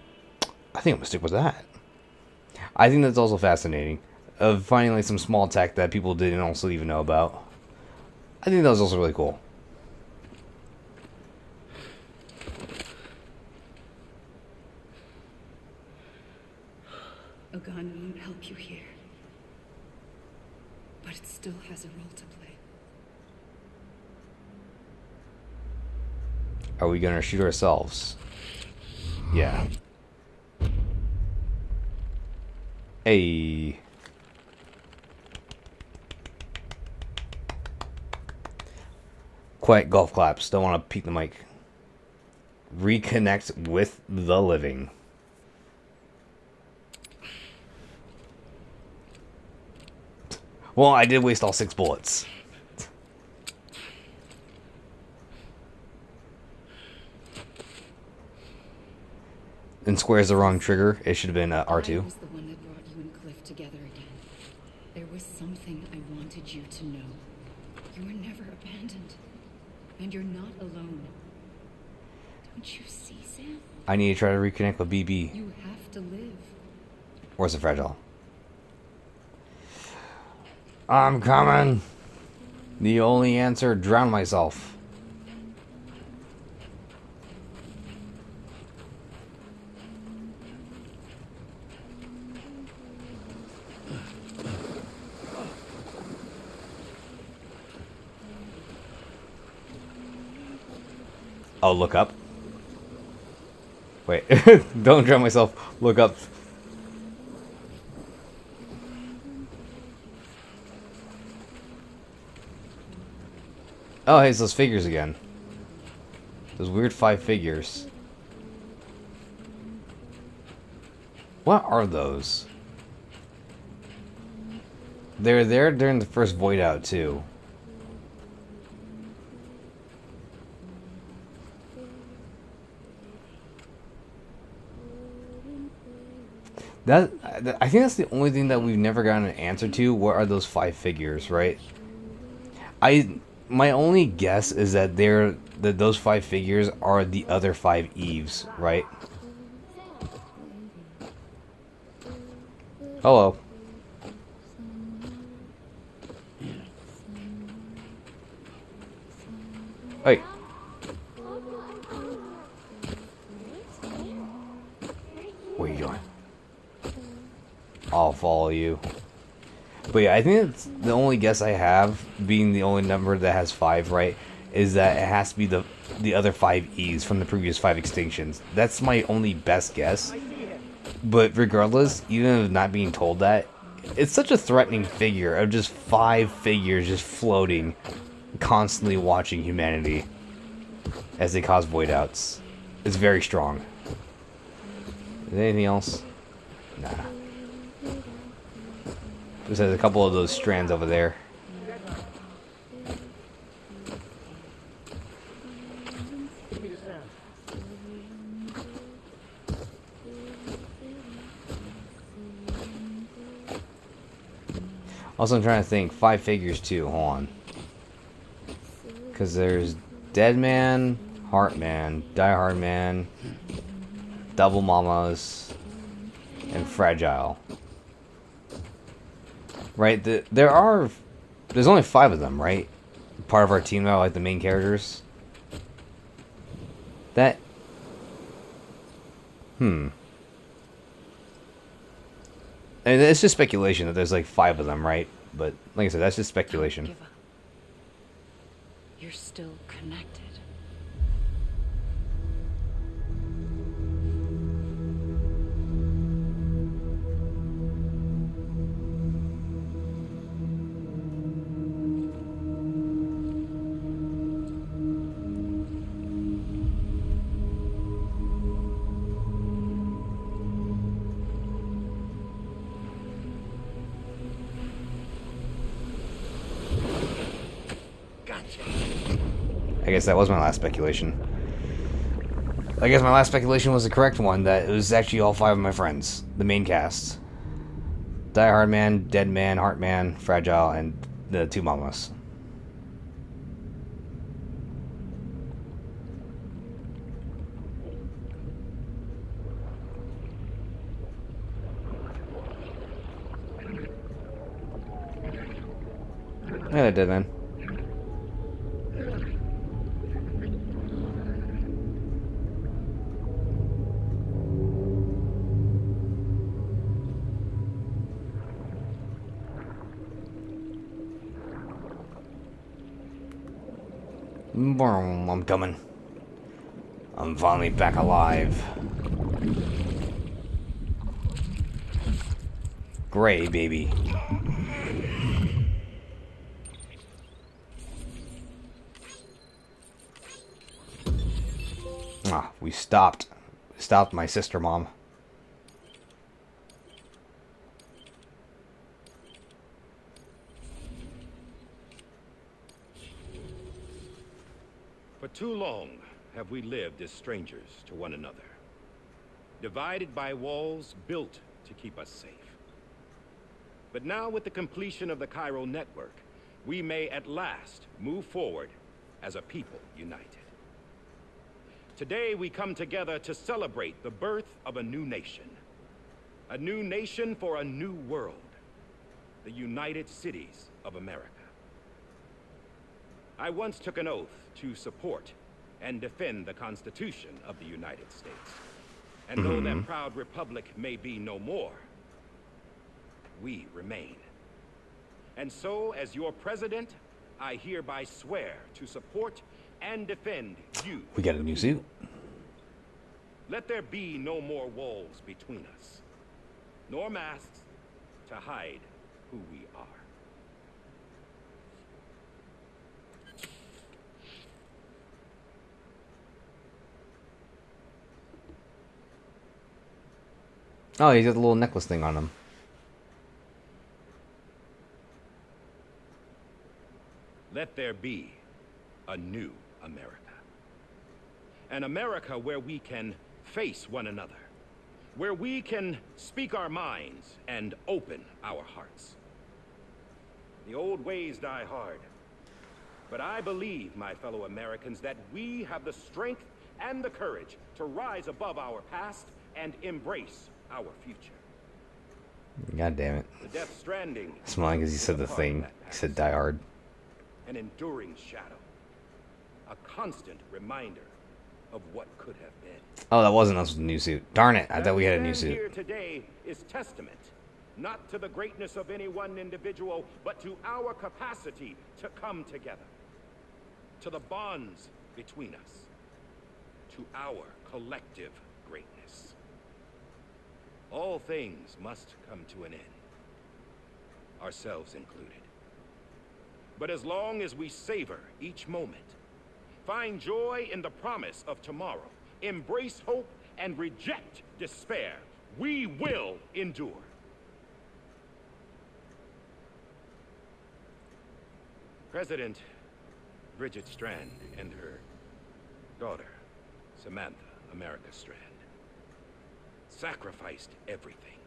A: I think I'm gonna stick with that. I think that's also fascinating, of finding like some small tech that people didn't also even know about. I think that was also really cool.
F: A gun won't help you here. But it still has a role to play.
A: Are we gonna shoot ourselves? Yeah. Hey. Quiet golf claps. Don't want to peek the mic. Reconnect with the living. Well, I did waste all 6 bullets. And square's the wrong trigger. It should have been R2.
F: I was the one that brought you and Cliff together again. There was something I wanted you to know. You were never abandoned. And you're not alone. Don't you see, Sam?
A: I need to try to reconnect with BB.
F: You have to live.
A: Or is it fragile? I'm coming. The only answer, drown myself. Oh, look up. Wait, don't drown myself. Look up. Oh, hey, it's those figures again. Those weird 5 figures. What are those? They were there during the first void out too. I think that's the only thing that we've never gotten an answer to. What are those 5 figures, right? My only guess is that those 5 figures are the other 5 Eves, right? Hello. Hey. Where are you going? I'll follow you. But yeah, I think it's the only guess I have, being the only number that has 5, right, is that it has to be the other 5 E's from the previous 5 extinctions. That's my only best guess. But regardless, even if not being told that, it's such a threatening figure of just 5 figures just floating, constantly watching humanity as they cause void outs. It's very strong. Is there anything else? Nah. Just has a couple of those strands over there. Also, I'm trying to think. 5 figures too. Hold on. Because there's Dead Man, Heart Man, Die Hard Man, Double Mamas, and Fragile. Right? There's only 5 of them, right? Part of our team now, like the main characters. And it's just speculation that there's like 5 of them, right? But like I said, that's just speculation.
F: Don't give up. You're still connected.
A: I guess that was my last speculation. Like I guess my last speculation was the correct one, that it was actually all 5 of my friends, the main cast. Die Hard Man, Dead Man, Heart Man, Fragile, and the 2 mamas. Yeah, Dead Man. Boom, I'm coming. I'm finally back alive. Gray, baby. Ah, we stopped. We stopped my sister mom.
D: For too long have we lived as strangers to one another, divided by walls built to keep us safe. But now, with the completion of the chiral network, we may at last move forward as a people united. Today we come together to celebrate the birth of a new nation for a new world, the United Cities of America. I once took an oath to support and defend the Constitution of the United States. And though that proud republic may be no more, we remain. And so, as your president, I hereby swear to support and defend you.
A: We got a new suit.
D: Let there be no more walls between us, nor masks to hide who we are.
A: Oh, he's got the little necklace thing on him.
D: Let there be a new America. An America where we can face one another. Where we can speak our minds and open our hearts. The old ways die hard. But I believe, my fellow Americans, that we have the strength and the courage to rise above our past and embrace our future.
A: God damn it.
D: The Death Stranding.
A: Smiling because he said the thing. He said Die Hard.
D: An enduring shadow. A constant reminder of what could have been.
A: Oh, that wasn't us with the new suit. Darn it. I thought we had a new suit.
D: Here today is testament, not to the greatness of any one individual, but to our capacity to come together. To the bonds between us. To our collective greatness. All things must come to an end. Ourselves included. But as long as we savor each moment, find joy in the promise of tomorrow, embrace hope, and reject despair, we will endure. President Bridget Strand and her daughter, Samantha America Strand, sacrificed everything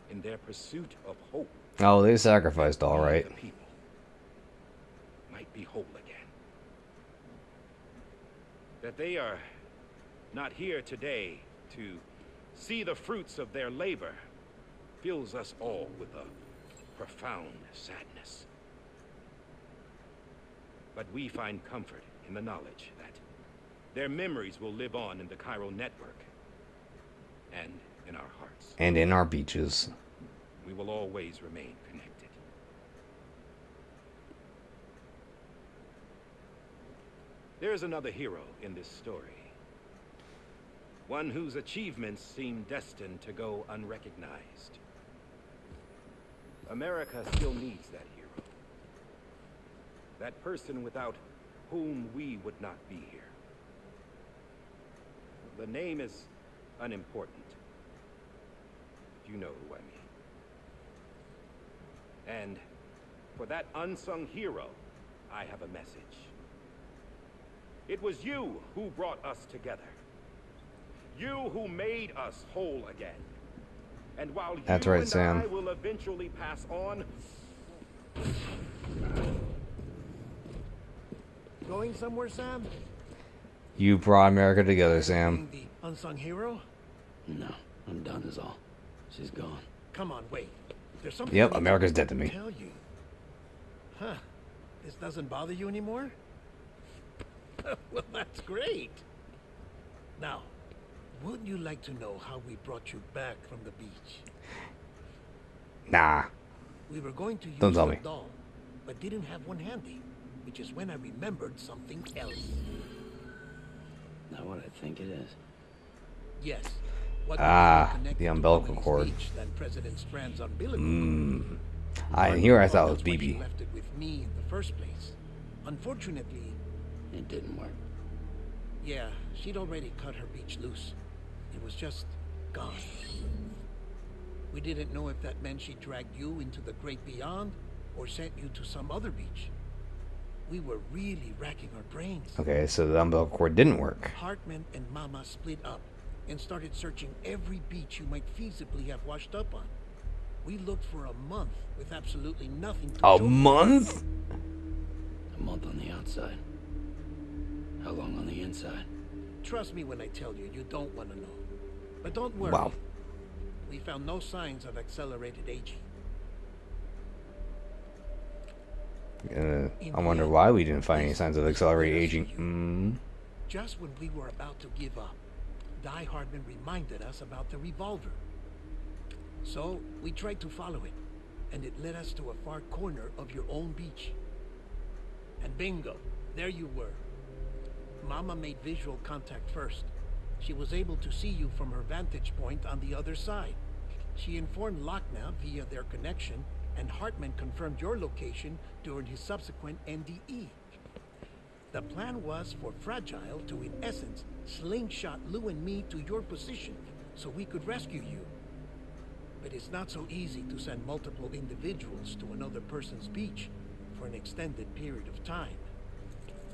D: in their pursuit of hope.
A: Oh, they sacrificed all right.
D: The people might be whole again. That they are not here today to see the fruits of their labor fills us all with a profound sadness. But we find comfort in the knowledge that their memories will live on in the chiral network and in our hearts.
A: And in our beaches.
D: We will always remain connected. There is another hero in this story. One whose achievements seem destined to go unrecognized. America still needs that hero. That person without whom we would not be here. The name is unimportant. You know who I mean. And for that unsung hero, I have a message. It was you who brought us together.
I: You who made us whole again. And while
A: That's
I: you
A: right,
I: and
A: Sam.
I: I will eventually pass on,
L: Going somewhere, Sam?
A: You brought America together, Sam.
L: Being the unsung hero?
K: No, I'm done is all. She's gone.
L: Come on, wait. There's something.
A: Yep,
L: I need
A: America's dead to me.
L: tell you. Huh? This doesn't bother you anymore? Well, that's great. Now, wouldn't you like to know how we brought you back from the beach?
A: Nah.
L: We were going to use
A: Don't tell
L: the
A: me.
L: doll, but didn't have one handy, which is when I remembered something else.
K: Not what I think it is.
L: Yes. What
A: The umbilical cord.
L: than President Strand's umbilical
A: Mmm. Here I thought it was
L: That's why she
A: BB.
L: left it with me in the first place. Unfortunately,
K: it didn't work.
L: Yeah, she'd already cut her beach loose. It was just gone. We didn't know if that meant she dragged you into the great beyond or sent you to some other beach. We were really racking our brains.
A: Okay, so the umbilical cord didn't work.
L: Hartman and Mama split up and started searching every beach you might feasibly have washed up on. We looked for a month with absolutely nothing to
A: A
L: show.
A: month?
K: A month on the outside. How long on the inside?
L: Trust me when I tell you, you don't want to know. But don't worry.
A: Wow.
L: We found no signs of accelerated aging.
A: I wonder why we didn't find any signs of accelerated aging.
L: Just when we were about to give up, Di Hardman reminded us about the revolver. So we tried to follow it, and it led us to a far corner of your own beach. And bingo, there you were. Mama made visual contact first. She was able to see you from her vantage point on the other side. She informed Lockna via their connection, and Hartman confirmed your location during his subsequent NDE. The plan was for Fragile to, in essence, slingshot Lou and me to your position so we could rescue you. But it's not so easy to send multiple individuals to another person's beach for an extended period of time.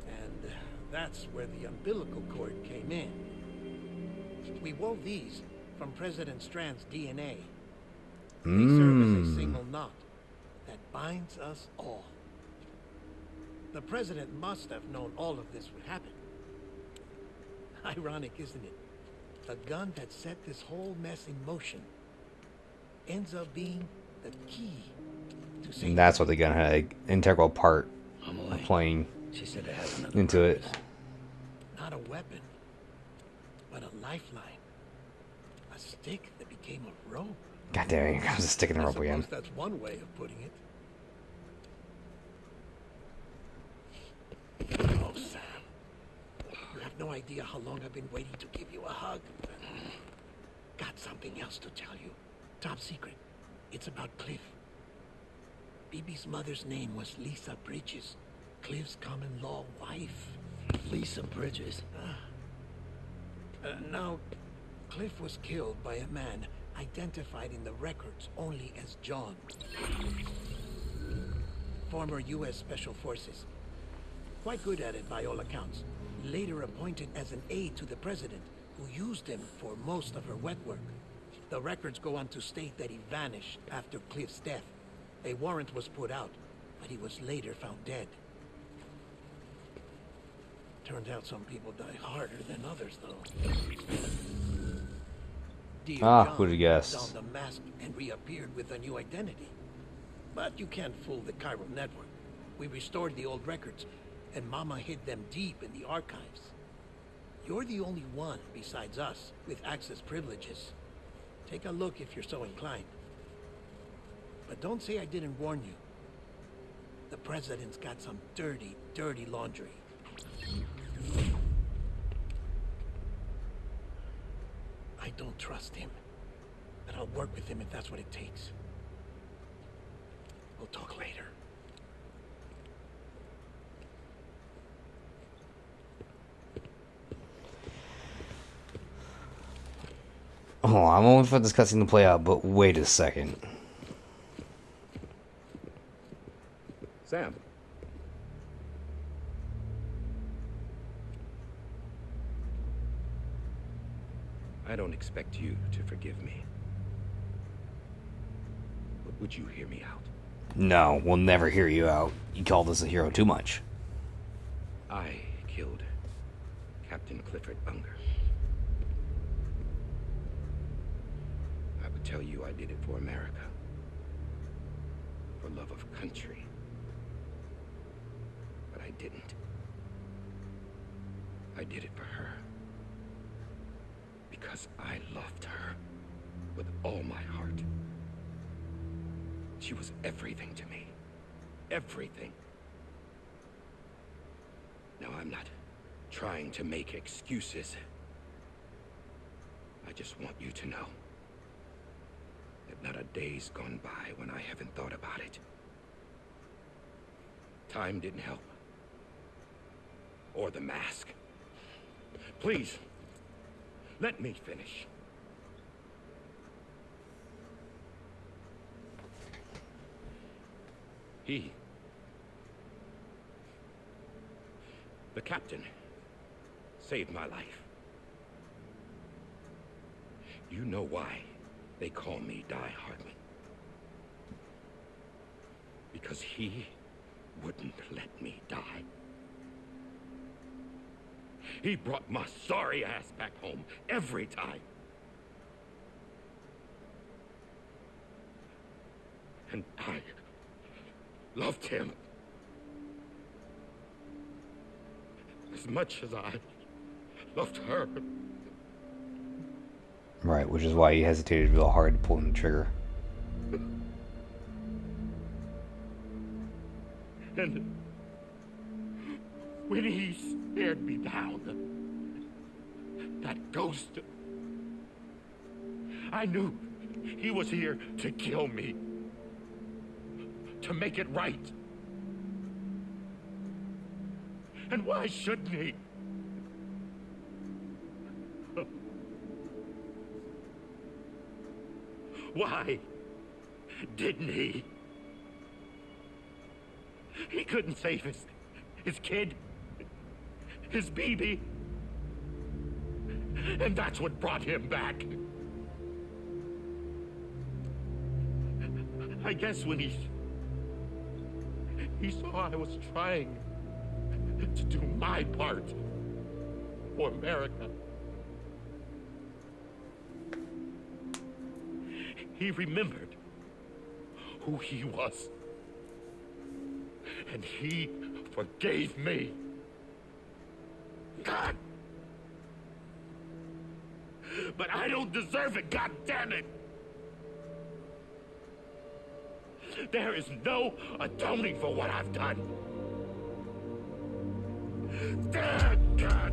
L: And that's where the umbilical cord came in. We wove these from President Strand's DNA. They serve as a single knot that binds us all. The President must have known all of this would happen. Ironic, isn't it? The gun that set this whole mess in motion ends up being the key to saving.
A: And that's what the gun had an integral part of playing into it.
L: Not a weapon, but a lifeline. A stick that became a rope.
A: God damn it, I was just sticking the rope again.
L: That's one way of putting it. Oh, Sam. You have no idea how long I've been waiting to give you a hug. Got something else to tell you. Top secret. It's about Cliff. BB's mother's name was Lisa Bridges. Cliff's common-law wife.
K: Lisa Bridges?
L: Now, Cliff was killed by a man identified in the records only as John. Former U.S. Special Forces. Quite good at it by all accounts. Later appointed as an aide to the president, who used him for most of her wet work. The records go on to state that he vanished after Cliff's death. A warrant was put out, but he was later found dead. Turned out some people die harder than others, though. Dear John
A: who'd have guessed?
L: donned a mask and reappeared with a new identity. But you can't fool the chiral network. We restored the old records, and Mama hid them deep in the archives. You're the only one, besides us, with access privileges. Take a look if you're so inclined. But don't say I didn't warn you. The president's got some dirty, dirty laundry. I don't trust him, but I'll work with him if that's what it takes. We'll talk later.
A: Oh, I'm waiting for this cutscene to play out, but wait a second.
I: Sam.
R: I don't expect you to forgive me. But would you hear me out?
A: No, we'll never hear you out. You called us a hero too much.
R: I killed Captain Clifford Unger. I would tell you I did it for America. For love of country. But I didn't. I did it for her. Because I loved her with all my heart. She was everything to me. Everything. Now, I'm not trying to make excuses. I just want you to know that not a day's gone by when I haven't thought about it. Time didn't help. Or the mask. Please, let me finish. The captain, saved my life. You know why they call me Die Hardman. Because he wouldn't let me die. He brought my sorry ass back home every time. And I loved him as much as I loved her.
A: Right, which is why he hesitated real hard pulling the trigger.
R: And when he stared me down, that ghost, I knew he was here to kill me, to make it right. And why shouldn't he? Why didn't he? He couldn't save his kid, his baby. And that's what brought him back. I guess when he saw I was trying to do my part for America, he remembered who he was. And he forgave me. God! But I don't deserve it, God damn it! There is no atoning for what I've done. Damn, God!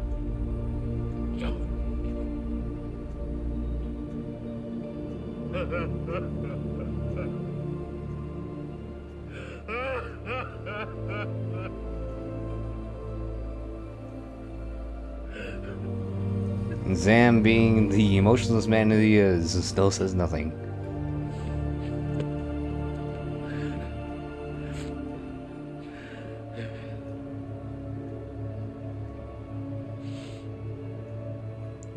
A: And Sam, being the emotionless man that he is, still says nothing.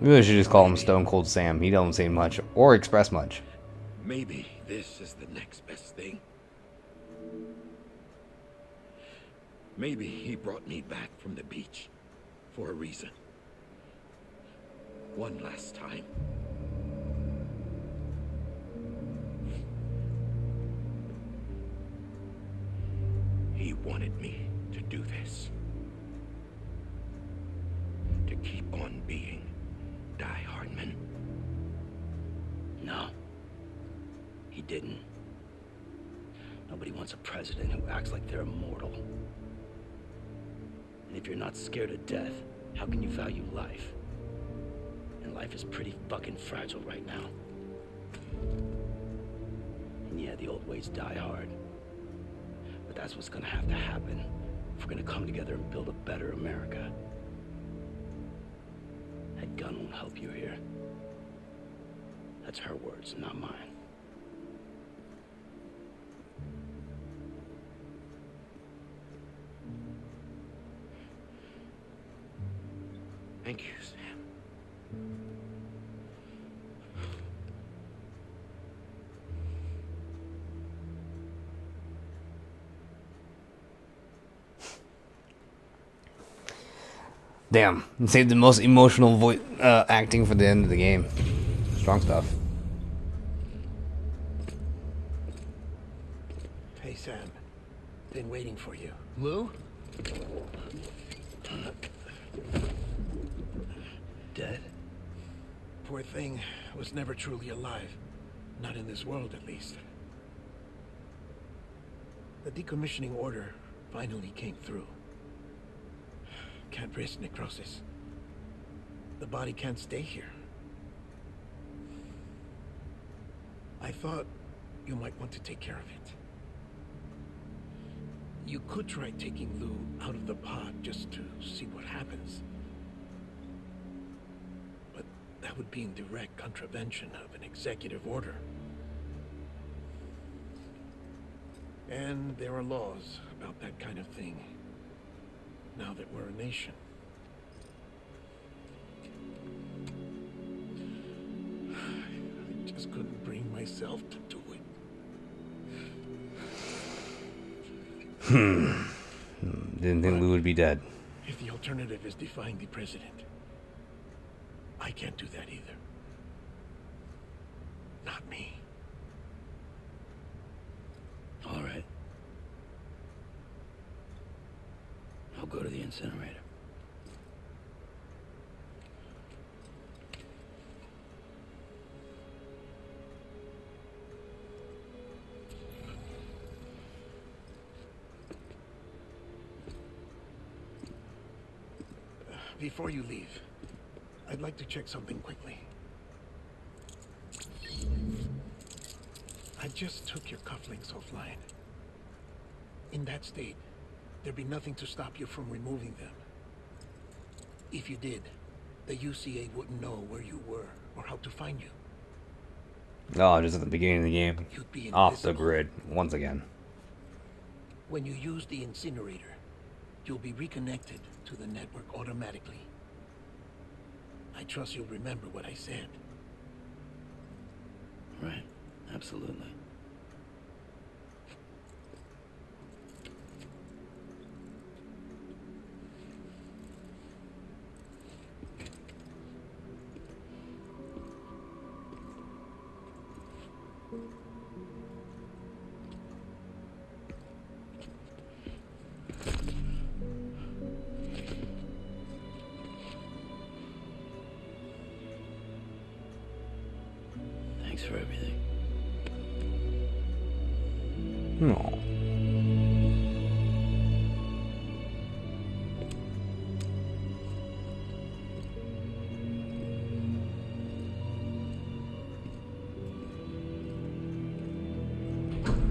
A: We really should just call him Stone Cold Sam. He don't say much or express much.
R: Maybe this is the next best thing. Maybe he brought me back from the beach for a reason. One last time. He wanted me to do this. To keep on being Die Hardman.
K: No. He didn't. Nobody wants a president who acts like they're immortal. And if you're not scared of death, how can you value life? And life is pretty fucking fragile right now. And yeah, the old ways die hard. But that's what's gonna have to happen if we're gonna come together and build a better America. That gun won't help you here. That's her words, not mine.
R: Thank you, Sam.
A: Damn, and saved the most emotional voice acting for the end of the game. Strong stuff.
L: Hey, Sam. Been waiting for you. Lou?
K: Dead?
L: Poor thing was never truly alive. Not in this world, at least. The decommissioning order finally came through. Can't risk necrosis. The body can't stay here. I thought you might want to take care of it. You could try taking Lou out of the pod just to see what happens. But that would be in direct contravention of an executive order. And there are laws about that kind of thing, now that we're a nation. I just couldn't bring myself to do it.
A: Didn't think Lou would be dead.
L: If the alternative is defying the president, I can't do that either. Not me.
K: All right. I'll go to the incinerator.
L: Before you leave, I'd like to check something quickly. I just took your cufflinks offline. In that state, there'd be nothing to stop you from removing them. If you did, the UCA wouldn't know where you were or how to find you.
A: Oh, just at the beginning of the game.
L: You'd be
A: Off the
L: invisible.
A: grid, once again.
L: When you use the incinerator, you'll be reconnected to the network automatically. I trust you'll remember what I said.
K: Right, absolutely. Thanks for everything.
A: No.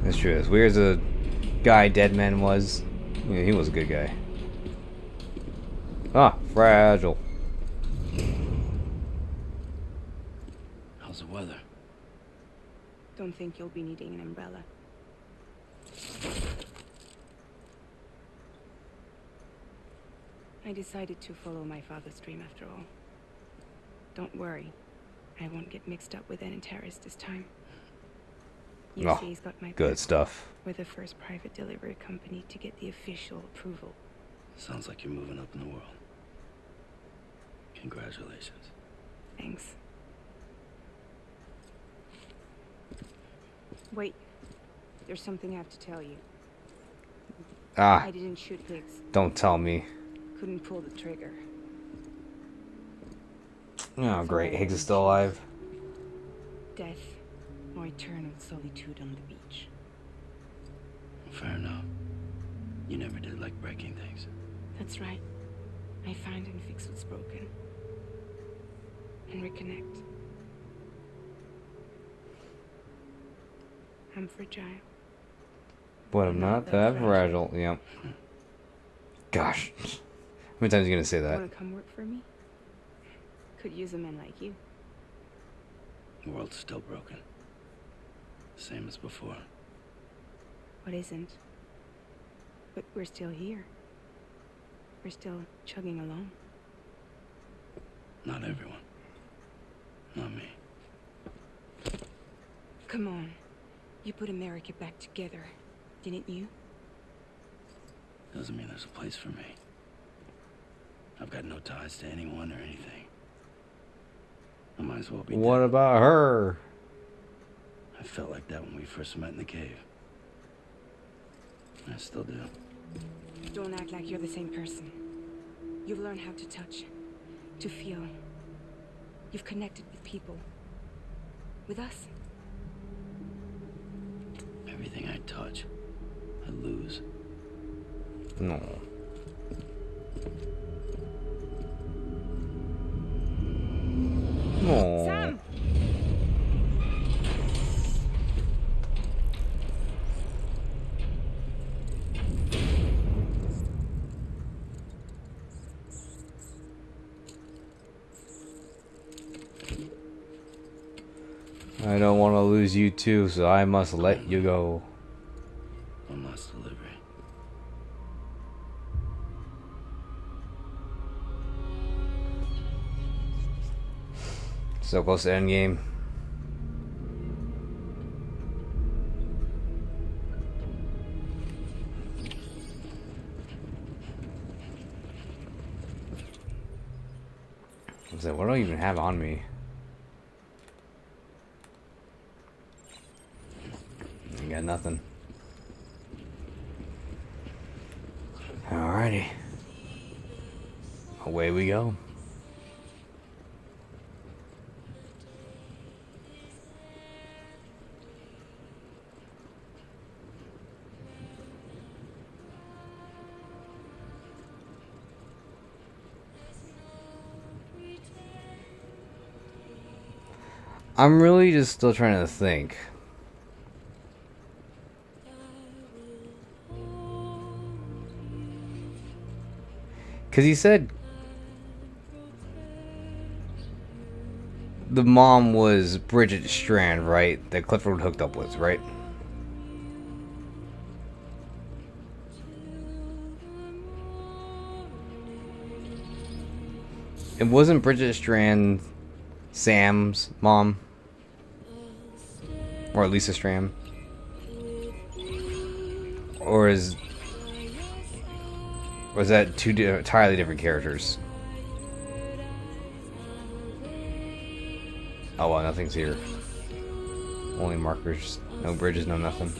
A: That's true. As weird as the guy Deadman was, yeah, he was a good guy. Ah, fragile.
K: How's the weather?
J: Don't think you'll be needing an umbrella. I decided to follow my father's dream after all. Don't worry. I won't get mixed up with any terrorists this time. UCA's got my
A: Good
J: back.
A: stuff.
J: We're the first private delivery company to get the official approval.
K: Sounds like you're moving up in the world. Congratulations.
J: Thanks. Wait. There's something I have to tell you.
A: Ah.
J: I didn't shoot Higgs.
A: Don't tell me.
J: Couldn't pull the trigger.
A: Oh, great. Higgs is still alive.
J: Death or eternal solitude on the beach.
K: Fair enough. You never did like breaking things.
J: That's right. I find and fix what's broken. And reconnect. I'm fragile.
A: But I'm not that fragile. Yep. Gosh. How many times are you going to say that?
J: Want to come work for me? Could use a man like you.
K: The world's still broken. Same as before.
J: What isn't? But we're still here. We're still chugging along.
K: Not everyone. Not me.
J: Come on. You put America back together, didn't you?
K: Doesn't mean there's a place for me. I've got no ties to anyone or anything. I might as well be
A: What
K: dead.
A: about her?
K: I felt like that when we first met in the cave. I still do.
J: Don't act like you're the same person. You've learned how to touch, to feel. You've connected with people. With us.
K: Everything I touch, I lose.
A: No. No.
J: Sam!
A: I don't want to lose you too, so I must let you go.
K: One last delivery.
A: So close to endgame. So what do I even have on me? I got nothing. Alrighty. Away we go. I'm really just still trying to think. Because he said the mom was Bridget Strand, right? That Clifford hooked up with, right? It wasn't Bridget Strand Sam's mom? Or Lisa Strand? Or was that two entirely different characters? Oh well, nothing's here. Only markers, no bridges, no nothing.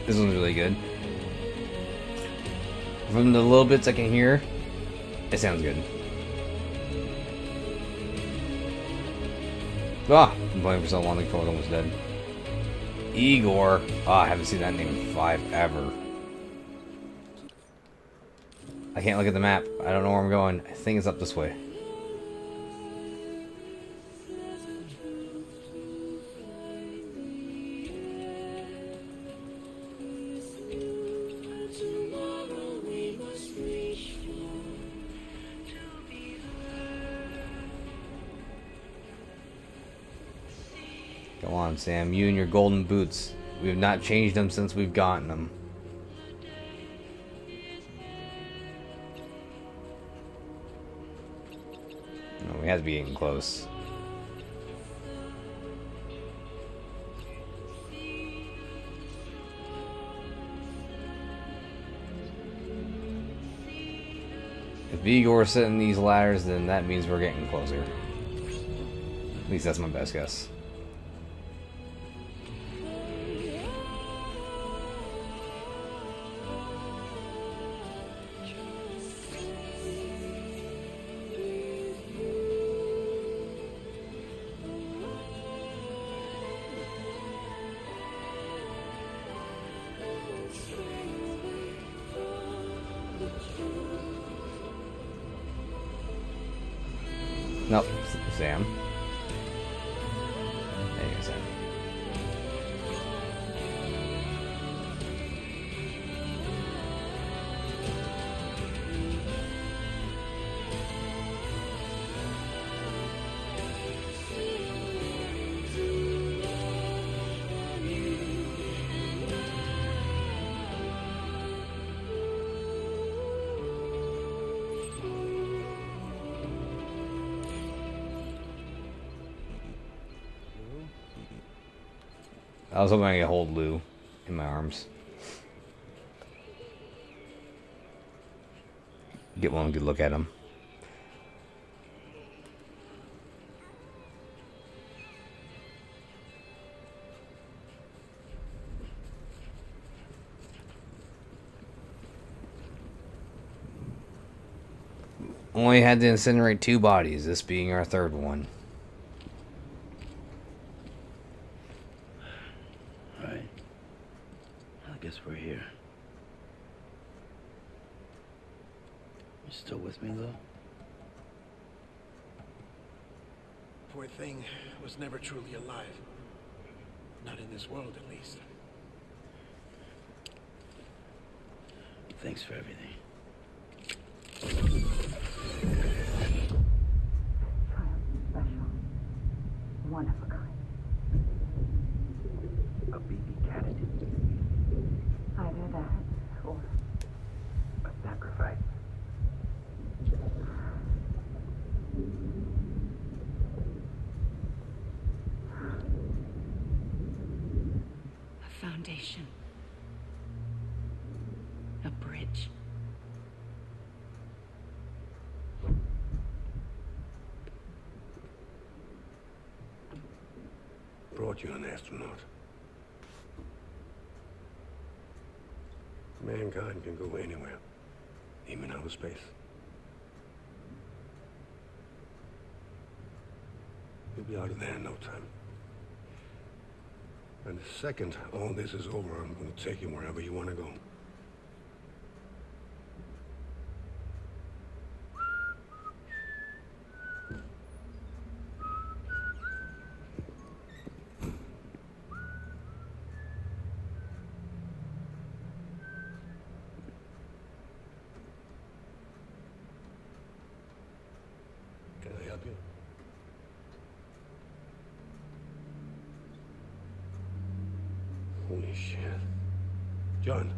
A: This one's really good. From the little bits I can hear, it sounds good. Ah, I'm playing for so long, I thought I was almost dead. Igor. Ah, I haven't seen that name in 5 ever. I can't look at the map. I don't know where I'm going. I think it's up this way. Go on, Sam. You and your golden boots. We have not changed them since we've gotten them. No, we have to be getting close. If Igor's setting these ladders, then that means we're getting closer. At least that's my best guess. Nope, Sam. There you go, Sam. I was hoping I could hold Lou in my arms. Get one good look at him. Only had to incinerate 2 bodies, this being our 3rd one.
K: Alright. I guess we're here. You still with me, though?
L: Poor thing was never truly alive. Not in this world, at least.
K: Thanks for everything.
C: Special. One of a kind.
R: A baby cat.
C: Either that or
R: A sacrifice.
F: A foundation. A bridge.
E: Brought you an astronaut. Mankind can go anywhere, even outer space. You'll be out of there in no time. And the second all this is over, I'm going to take you wherever you want to go. Can I help you? Holy shit. John,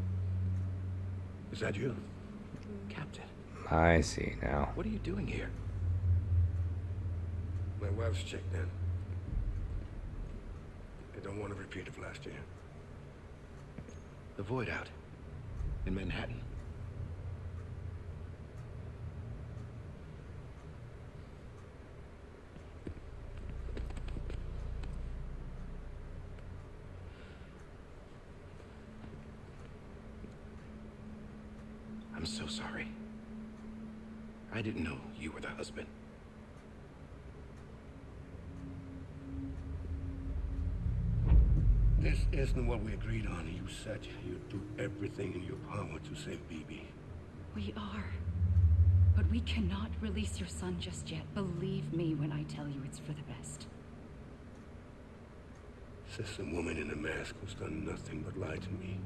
E: is that you?
R: Captain,
A: I see now.
R: what are you doing here?
E: My wife's checked in. I don't want to repeat of last year.
R: The Void Out. In Manhattan. I'm so sorry. I didn't know you were the husband.
E: This isn't what we agreed on. You said you'd do everything in your power to save BB.
F: We are. But we cannot release your son just yet. Believe me when I tell you it's for the best.
E: This woman in a mask who's done nothing but lie to me.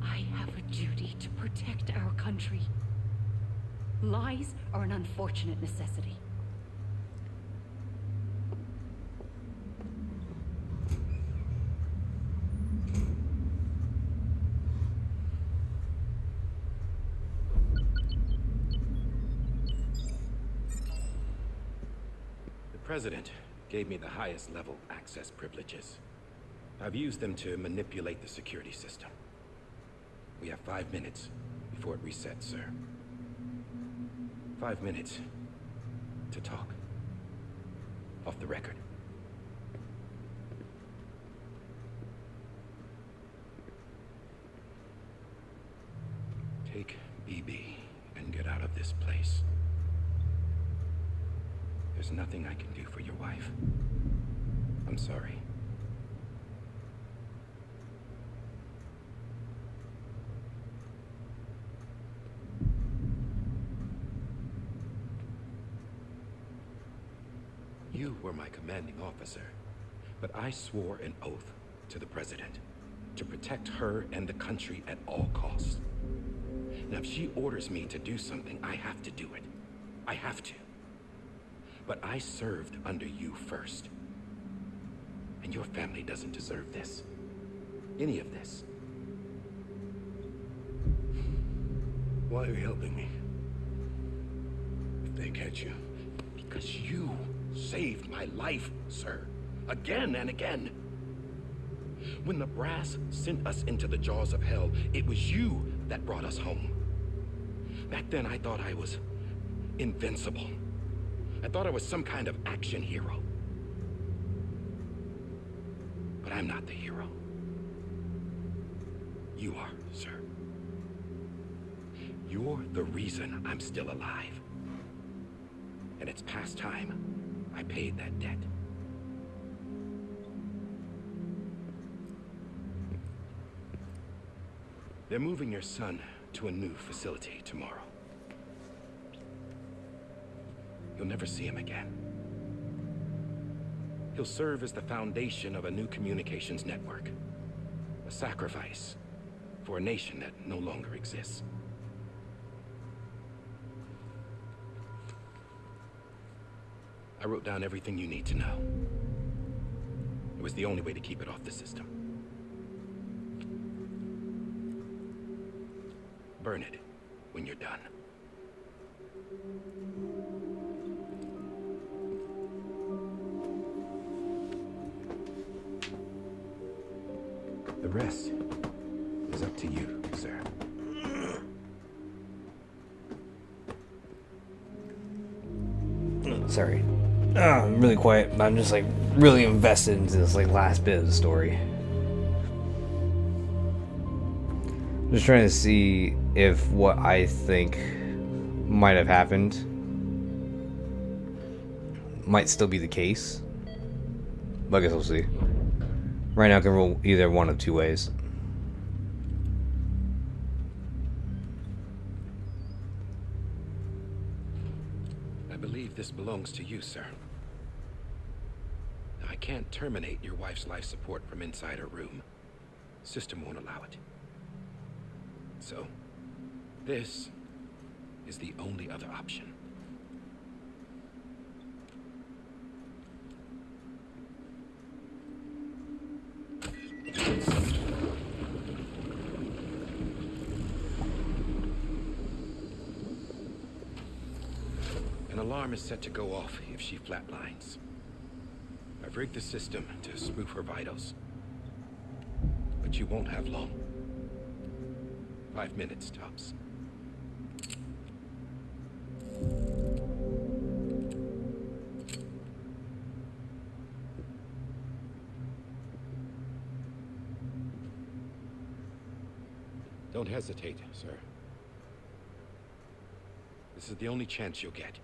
F: I have a duty to protect our country. Lies are an unfortunate necessity.
R: The President gave me the highest level access privileges. I've used them to manipulate the security system. We have 5 minutes before it resets, sir. 5 minutes to talk. Off the record. Take BB and get out of this place. There's nothing I can do for your wife. I'm sorry. You were my commanding officer, but I swore an oath to the president to protect her and the country at all costs. Now, if she orders me to do something, I have to do it. I have to. But I served under you first. And your family doesn't deserve this. Any of this.
E: Why are you helping me? If they catch you.
R: Because you saved my life, sir. Again and again. When the brass sent us into the jaws of hell, it was you that brought us home. Back then, I thought I was invincible. I thought I was some kind of action hero. But I'm not the hero. You are, sir. You're the reason I'm still alive. And it's past time I paid that debt. They're moving your son to a new facility tomorrow. You'll never see him again. He'll serve as the foundation of a new communications network. A sacrifice for a nation that no longer exists. I wrote down everything you need to know. It was the only way to keep it off the system. Burn it when you're done. The rest is up to you, sir.
A: Sorry. I'm really quiet. I'm just like really invested into this like last bit of the story. Just trying to see if what I think might have happened might still be the case. But I guess we'll see. Right now I can roll either one of two ways.
R: I believe this belongs to you, sir. Now, I can't terminate your wife's life support from inside her room. System won't allow it. So, this is the only other option. An alarm is set to go off if she flatlines. I've rigged the system to spoof her vitals. But you won't have long. 5 minutes, tops. Don't hesitate, sir. This is the only chance you'll get.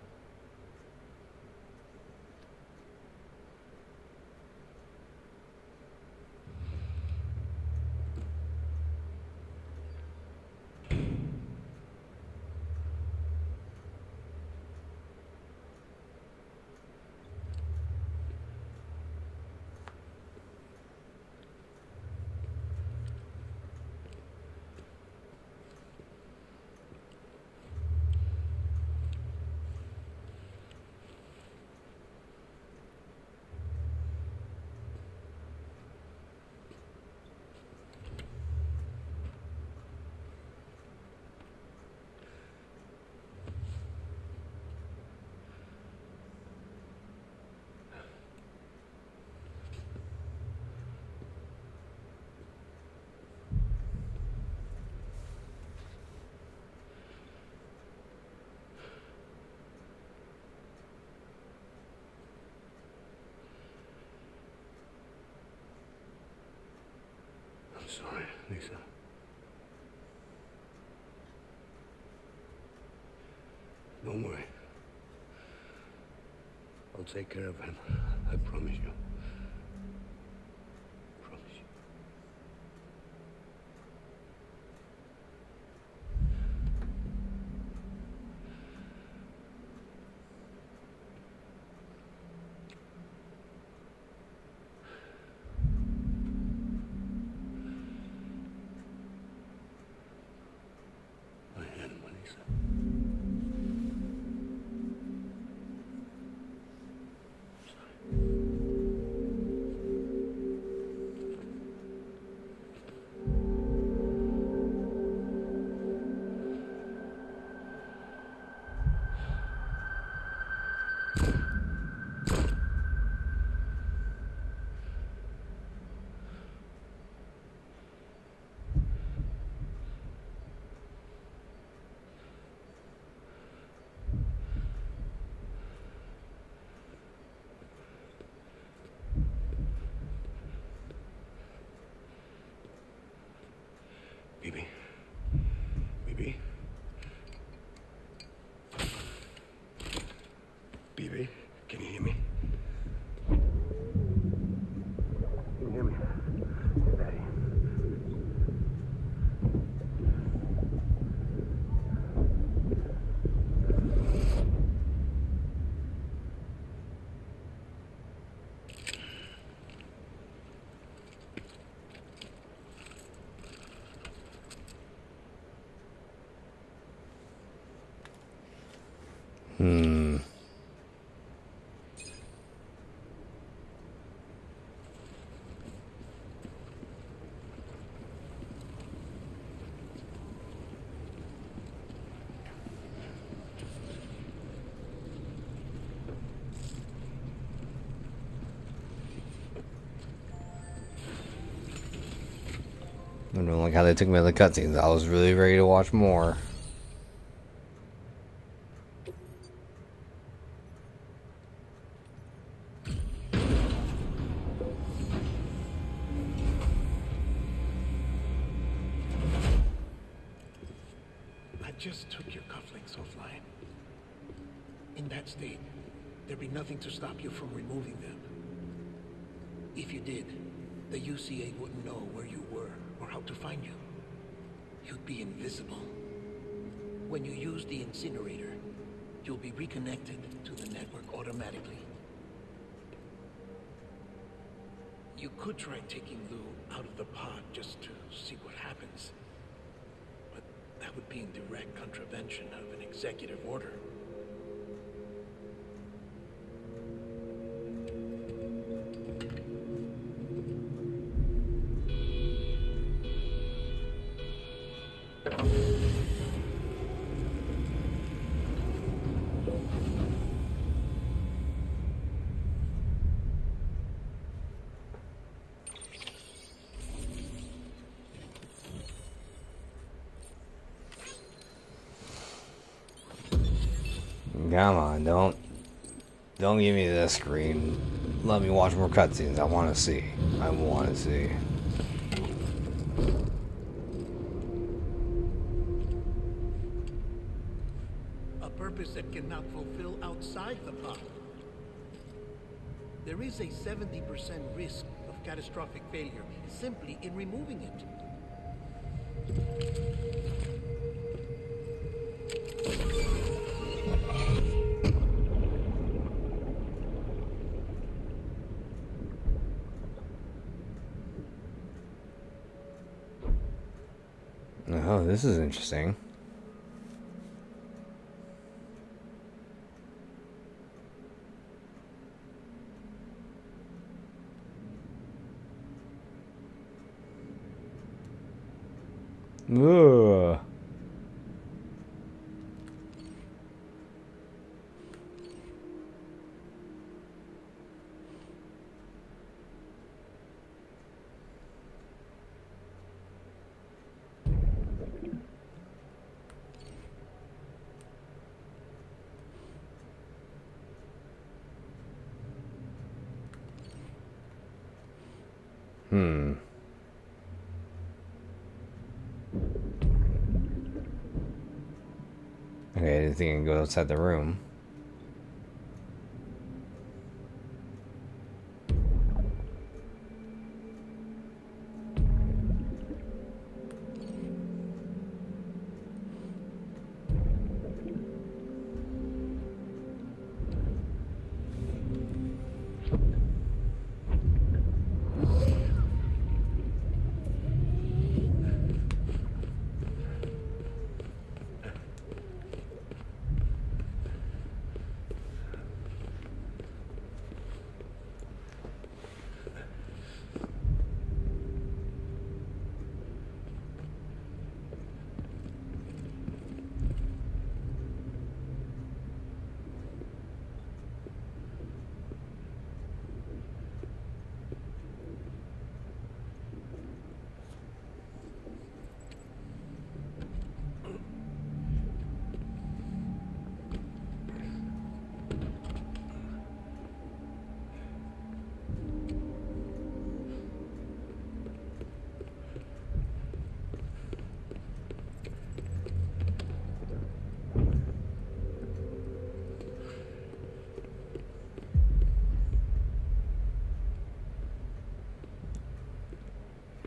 E: Lisa. Don't worry. I'll take care of him. I promise you. Promise you. My hand, Melissa. Bibi. Bibi. Bibi, can you hear me? Can you hear me? Daddy.
A: I don't like how they took me out of the cutscenes. I was really ready to watch more.
L: I just took your cufflinks offline. In that state, there'd be nothing to stop you from removing them. If you did, the UCA wouldn't know where you were or how to find you. You'd be invisible. When you use the incinerator, you'll be reconnected to the network automatically. You could try taking Lou out of the pod just to see what happens. But that would be in direct contravention of an executive order.
A: Come on, don't give me this screen. Let me watch more cutscenes. I want to see. I want to see.
L: A purpose that cannot fulfill outside the pod. There is a 70% risk of catastrophic failure simply in removing it.
A: Oh, this is interesting. Ugh. Okay, I didn't think I can go outside the room.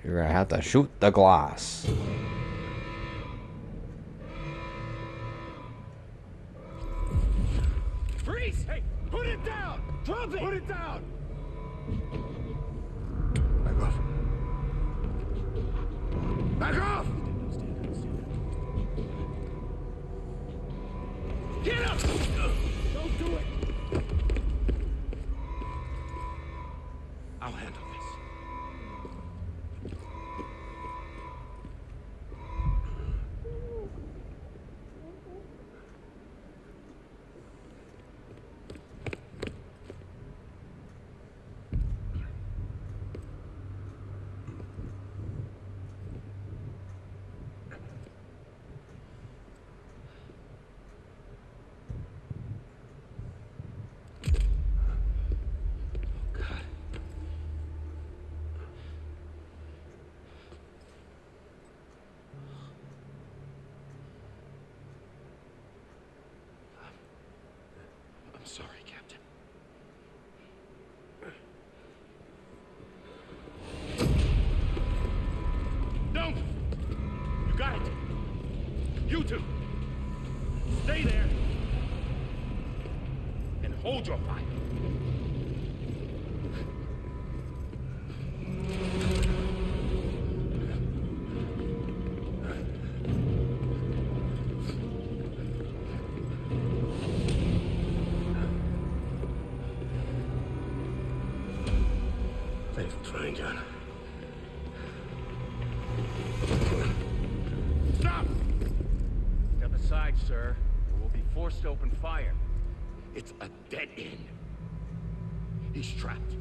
A: You're gonna have to shoot the glass.
I: Freeze! Hey, put it down! Drop it! Put it down!
E: Back off. Back off!
I: Get up! Don't do it!
R: I'll handle this. I'm sorry, Captain.
I: Don't! You got it! You two! Stay there! And hold your fire!
E: Thanks for trying, John.
I: Stop! Step aside, sir, or we'll be forced to open fire.
R: It's a dead end. He's trapped.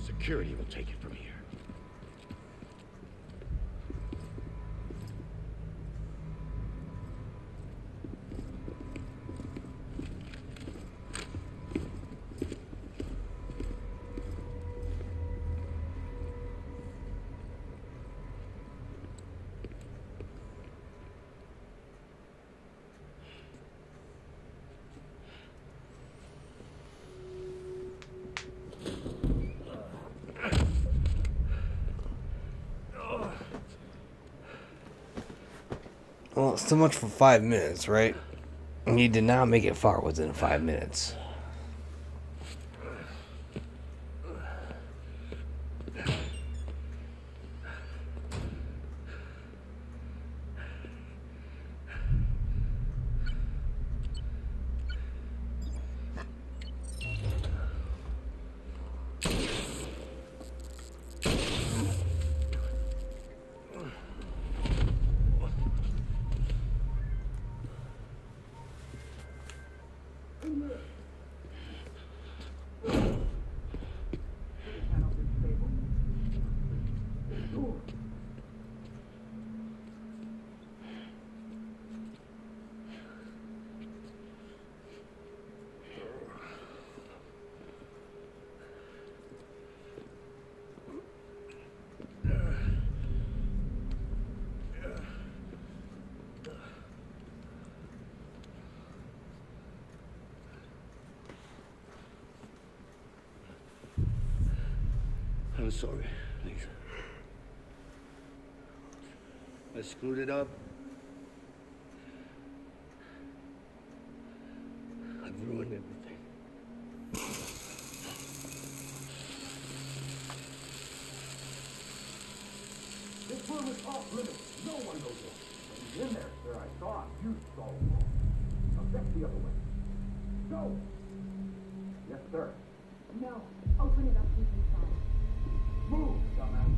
R: Security will take it from here.
A: Well, it's too much for 5 minutes, right? And you did not make it far within 5 minutes.
E: sorry. Please. I screwed it up. I've ruined everything.
I: This room is off limits. No one goes in. When he's in there, sir, I saw him. You saw him. Now step the other way. Go! Yes, sir.
C: No. Open it up from inside.
I: Move, dumbass.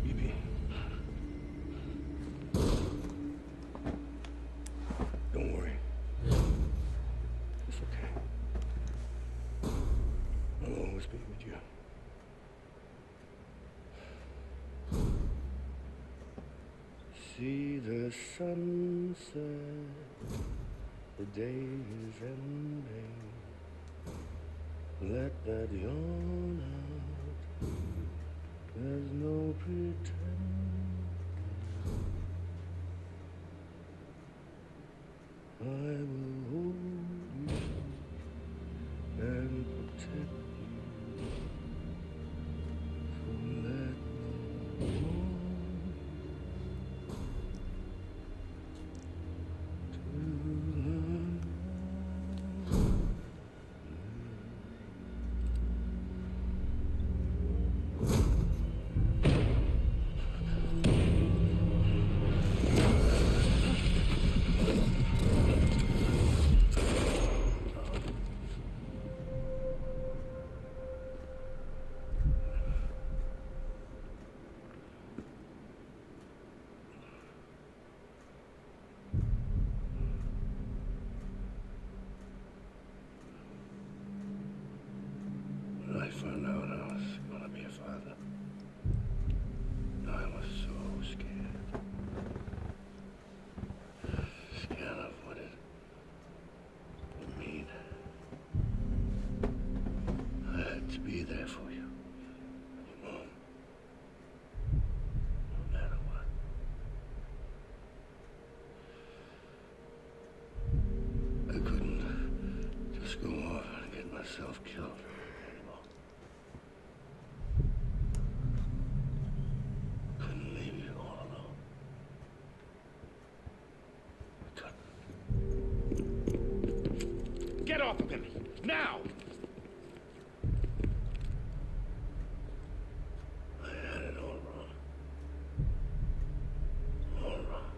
E: BB. Don't worry. It's okay. I'll always be with you. See the sunset, the day is ending. Let that yawn out, there's no pretending. I will hold you and protect you. So let no one When I found out I was gonna be a father, I was so scared. Scared of what it would mean. I had to be there for you, your mom, no matter what. I couldn't just go off and get myself killed.
R: Get off of him! Now!
E: I had it all wrong. All wrong.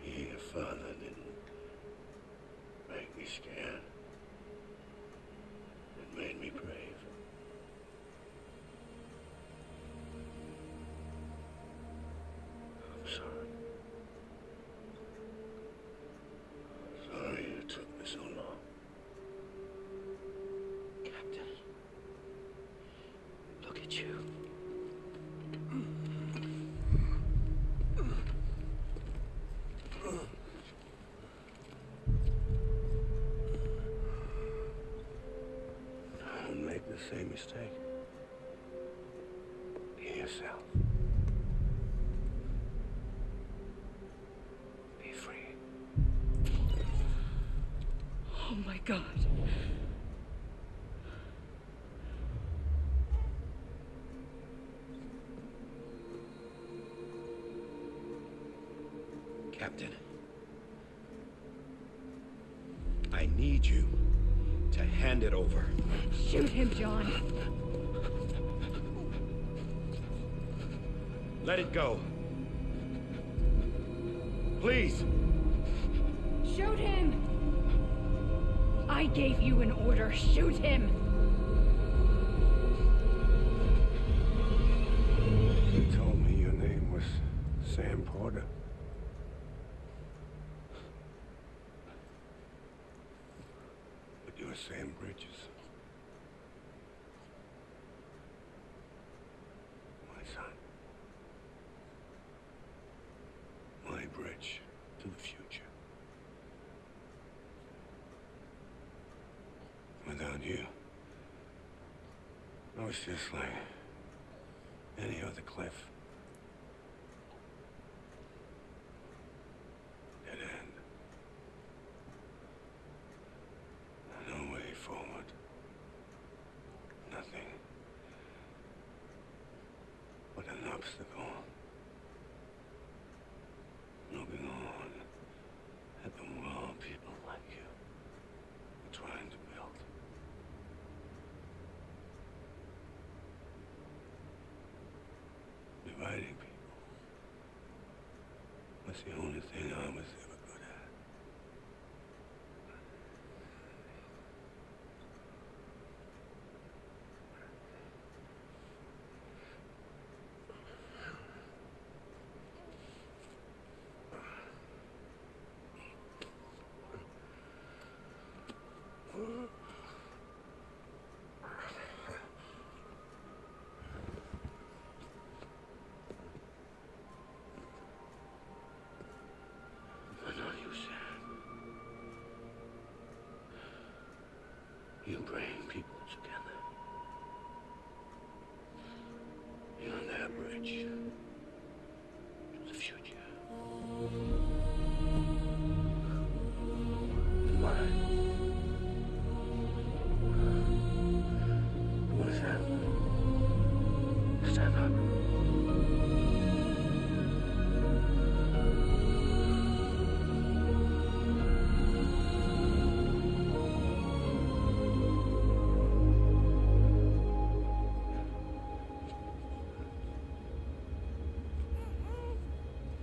E: Being a father didn't make me scared. It made me brave. I'm sorry. Sorry it took me so long.
O: Captain, look at you.
E: Don't make the same mistake. Be yourself. Be free.
F: Oh my God.
R: Captain, I need you to hand it over.
F: Shoot him, John.
R: Let it go. Please.
F: Shoot him! I gave you an order. Shoot him!
E: You told me your name was Sam Porter. But you're Sam Bridges. My son. My bridge to the future. Without you, I was just like any other Cliff. That's the only thing I was ever good at. I know you, Sam. You bring people together. You're on that bridge to the future. Mine. What is that? Stand up.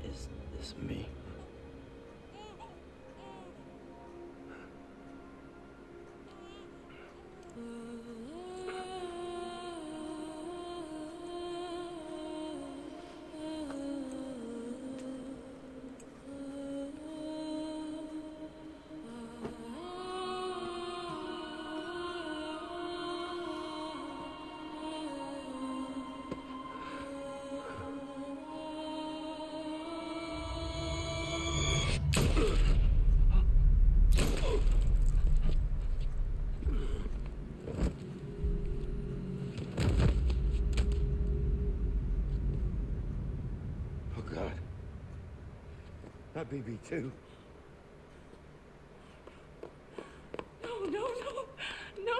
E: Is this me? Oh, God. Not BB2.
C: No, no, no, no!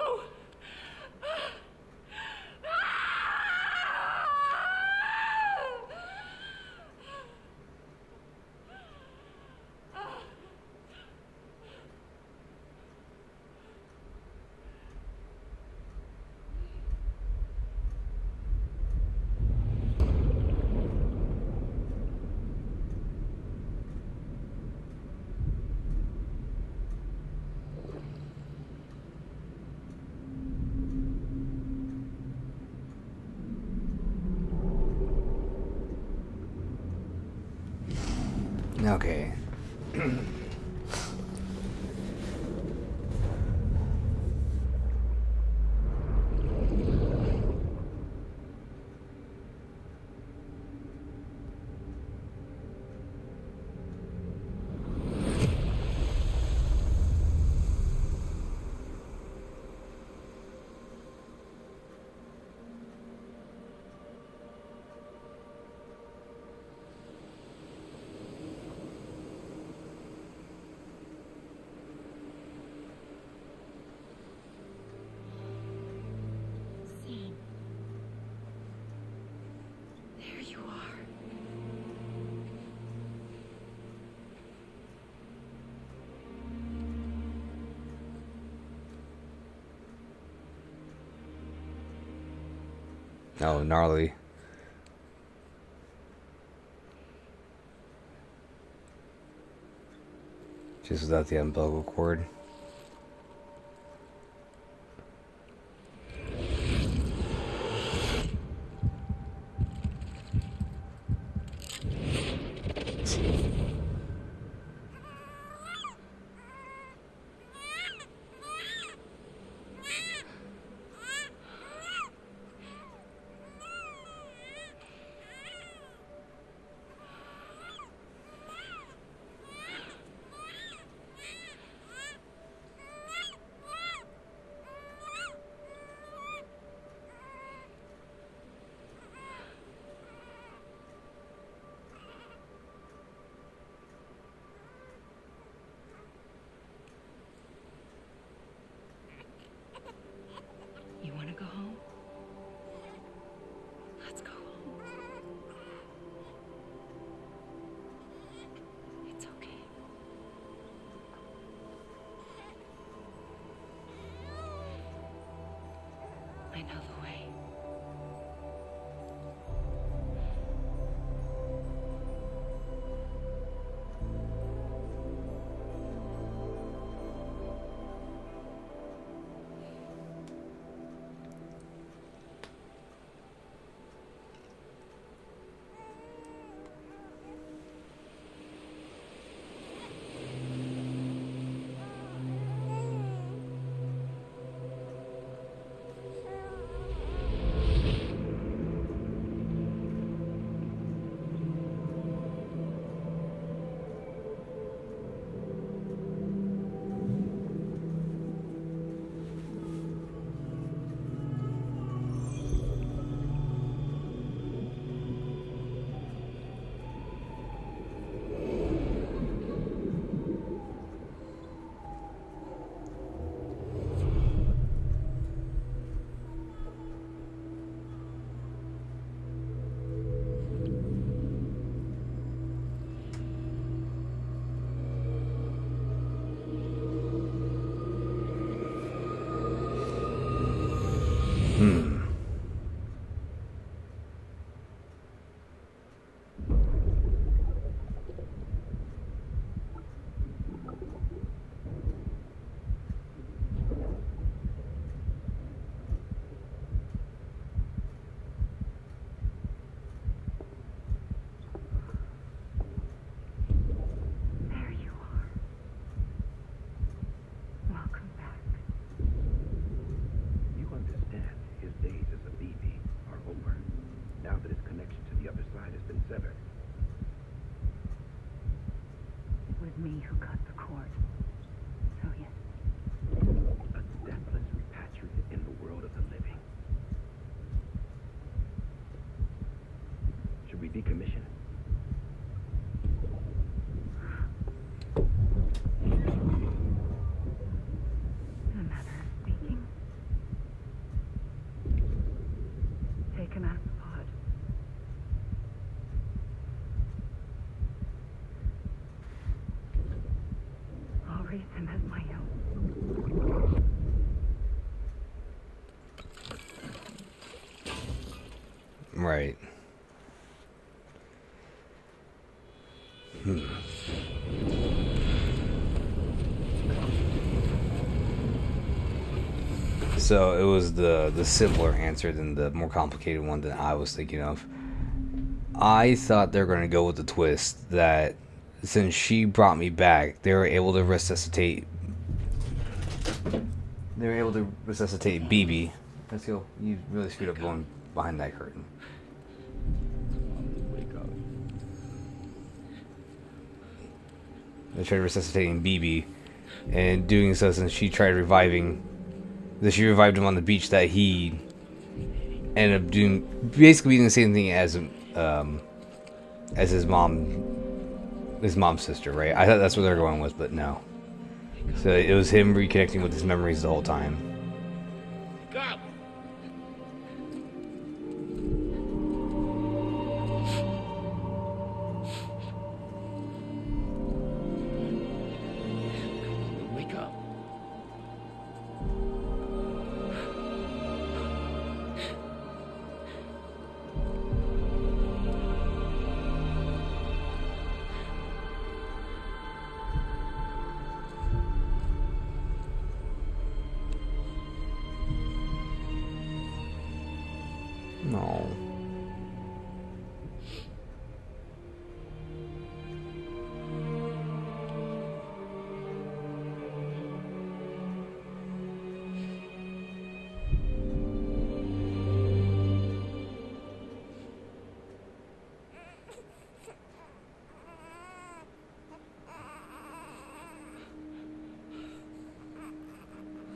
A: Okay.
F: Sam. There you are.
A: Oh, gnarly. Just without the umbilical cord.
F: embrace him as my own.
A: Right. So it was the simpler answer than the more complicated one that I was thinking of. I thought they were going to go with the twist that since she brought me back, they were able to resuscitate. They were able to resuscitate BB. Let's go. You really screwed up going behind that curtain. They tried resuscitating BB, and doing so since she tried reviving. That she revived him on the beach. That he ended up doing basically the same thing as his mom's sister, right? I thought that's what they're going with, but no. So it was him reconnecting with his memories the whole time.
L: Go!
K: Wake up.
A: No.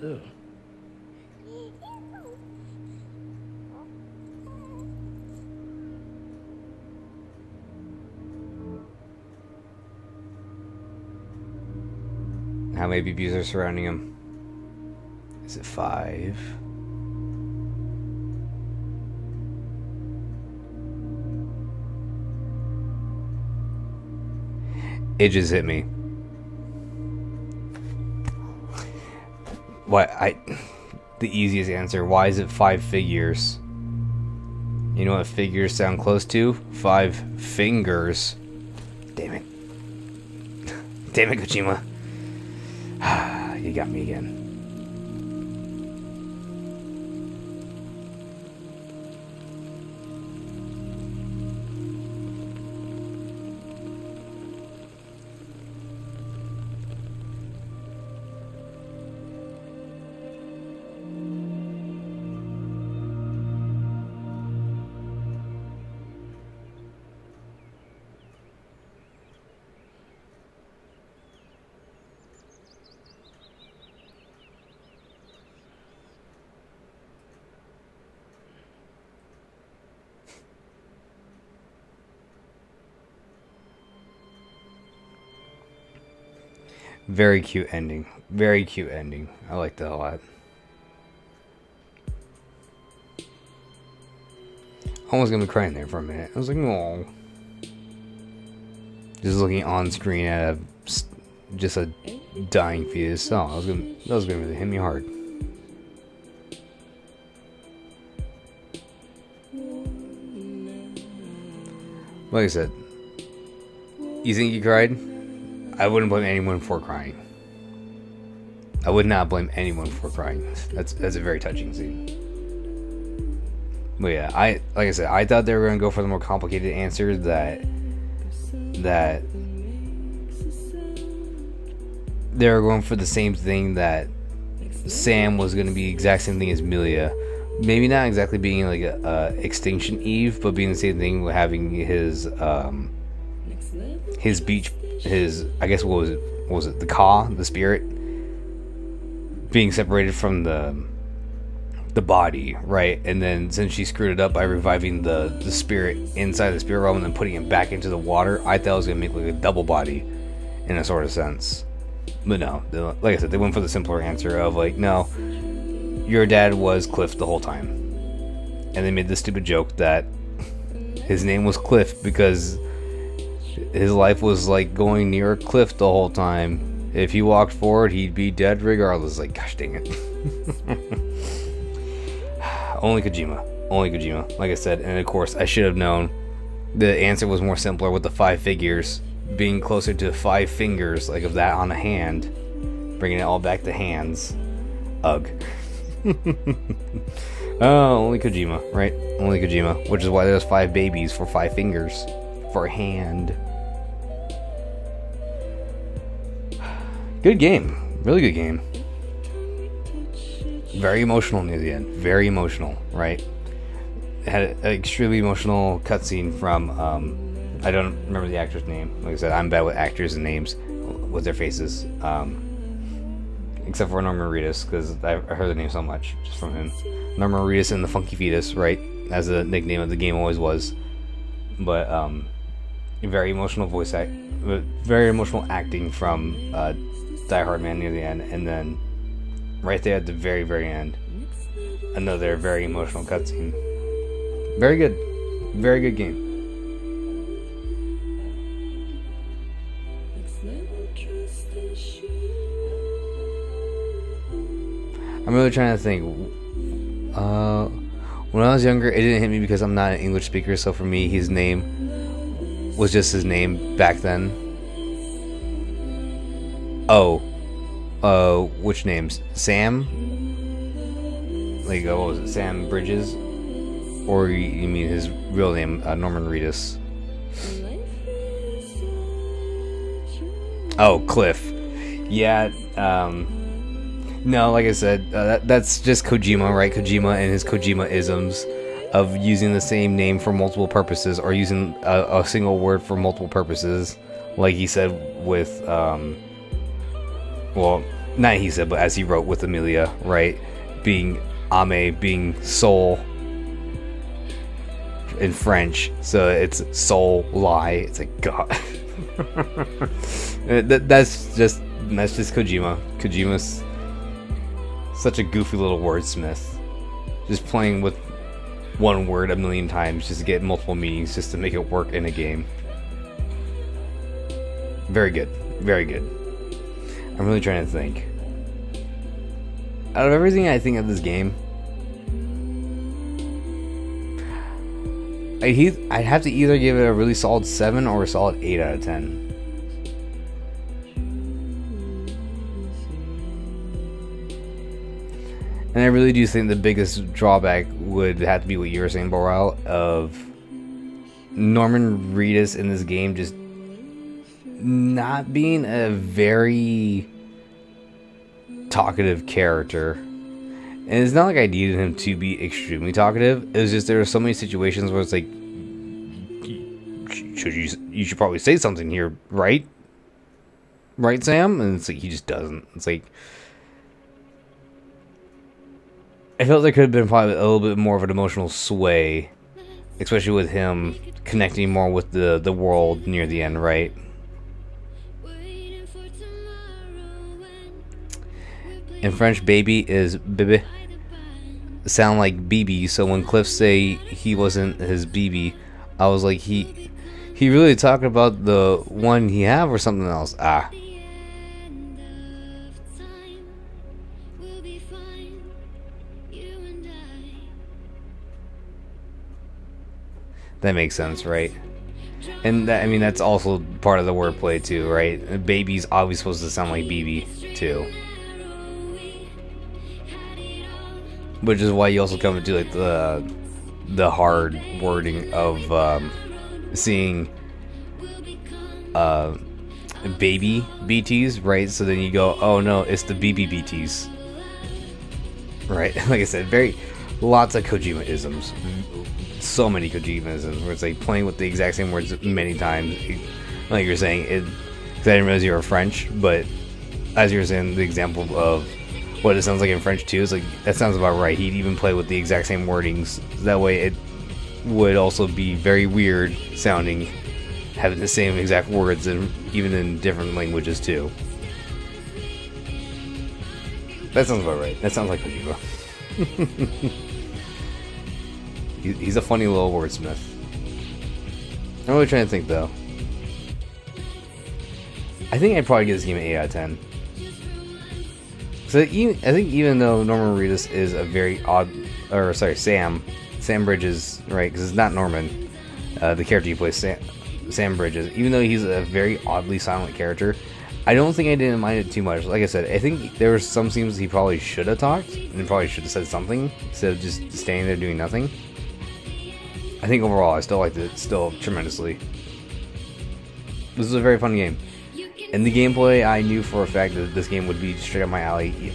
K: Ugh.
A: How many BBs are surrounding him? Is it 5? It just hit me. The easiest answer. Why is it 5 figures? You know what figures sound close to? 5 fingers. Damn it. Damn it, Kojima. You got me again. Very cute ending. Very cute ending. I like that a lot. Almost gonna be crying there for a minute. I was like, oh. Just looking on screen at just a dying fetus. Oh, that was gonna really hit me hard. Like I said, you think he cried? I wouldn't blame anyone for crying. I would not blame anyone for crying. That's a very touching scene. But yeah, like I said, I thought they were gonna go for the more complicated answer that they were going for the same thing, that Sam was gonna be the exact same thing as Milia. Maybe not exactly being like a Extinction Eve, but being the same thing with having his beach, I guess what was it, the Ka, the spirit, being separated from the body, right? And then since she screwed it up by reviving the spirit inside the spirit realm and then putting it back into the water, I thought it was gonna make like a double body in a sort of sense. But no, like I said, they went for the simpler answer of like, no, your dad was Cliff the whole time. And they made the stupid joke that his name was Cliff because his life was like going near a cliff the whole time, If he walked forward, he'd be dead regardless. Like, gosh dang it. Only Kojima. Only Kojima. Like I said, and of course, I should have known. The answer was more simpler with the 5 figures being closer to 5 fingers, like of that on a hand, bringing it all back to hands. Ugh. Oh, only Kojima, right? Only Kojima, which is why there's 5 babies for 5 fingers for a hand. Good game, really good game. Very emotional near the end. Very emotional, right? It had an extremely emotional cutscene from I don't remember the actor's name. Like I said, I'm bad with actors and names, with their faces. Except for Norman Reedus, because I heard the name so much just from him. Norman Reedus and the Funky Fetus, right? As the nickname of the game always was. But very emotional voice act, very emotional acting from Die Hard Man near the end, and then right there at the very, very end, another very emotional cutscene. Very good, very good game. I'm really trying to think. When I was younger, it didn't hit me because I'm not an English speaker, so for me, his name was just his name back then. Oh. Which names? Sam? Like, what was it? Sam Bridges? Or you mean his real name, Norman Reedus? Oh, Cliff. Yeah, no, like I said, that's just Kojima, right? Kojima and his Kojima-isms of using the same name for multiple purposes, or using a single word for multiple purposes. Like he said with, well, not he said, but as he wrote with Amelia, right? Being ame, being soul in French. So it's soul lie. It's like, God. That's just Kojima. Kojima's such a goofy little wordsmith. Just playing with one word a million times just to get multiple meanings just to make it work in a game. Very good. Very good. I'm really trying to think. Out of everything I think of this game, I'd have to either give it a really solid 7 or a solid 8 out of 10. And I really do think the biggest drawback would have to be what you were saying, Boral, of Norman Reedus in this game just not being a very talkative character. And it's not like I needed him to be extremely talkative. It was just there were so many situations where it's like, you should probably say something here, right? Right, Sam? And it's like he just doesn't. It's like, I felt there could have been probably a little bit more of an emotional sway, especially with him connecting more with the world near the end, right? In French, baby is bébé. Sound like BB, so when Cliff say he wasn't his BB, I was like, he really talking about the one he have or something else? Ah. That makes sense, right? And that, I mean, that's also part of the wordplay too, right? Baby's obviously supposed to sound like BB too. Which is why you also come into like the hard wording of seeing baby BTs, right? So then you go, oh no, it's the BB BTs, right? Like I said, lots of Kojima-isms. So many Kojima-isms where it's like playing with the exact same words many times. Like you're saying, because I didn't realize you were French, but as you were saying, the example of what it sounds like in French too, is like, that sounds about right. He'd even play with the exact same wordings. That way it would also be very weird sounding, having the same exact words, and even in different languages too. That sounds about right. That sounds like Kojima. He's a funny little wordsmith. I'm really trying to think though. I think I'd probably give this game an 8 out of 10. So I think even though Norman Reedus is a very odd, or sorry, Sam Bridges, right? Because it's not Norman, the character you play, Sam Bridges. Even though he's a very oddly silent character, I don't think I didn't mind it too much. Like I said, I think there were some scenes he probably should have talked and probably should have said something instead of just standing there doing nothing. I think overall, I still liked it tremendously. This was a very fun game. And the gameplay, I knew for a fact that this game would be straight up my alley,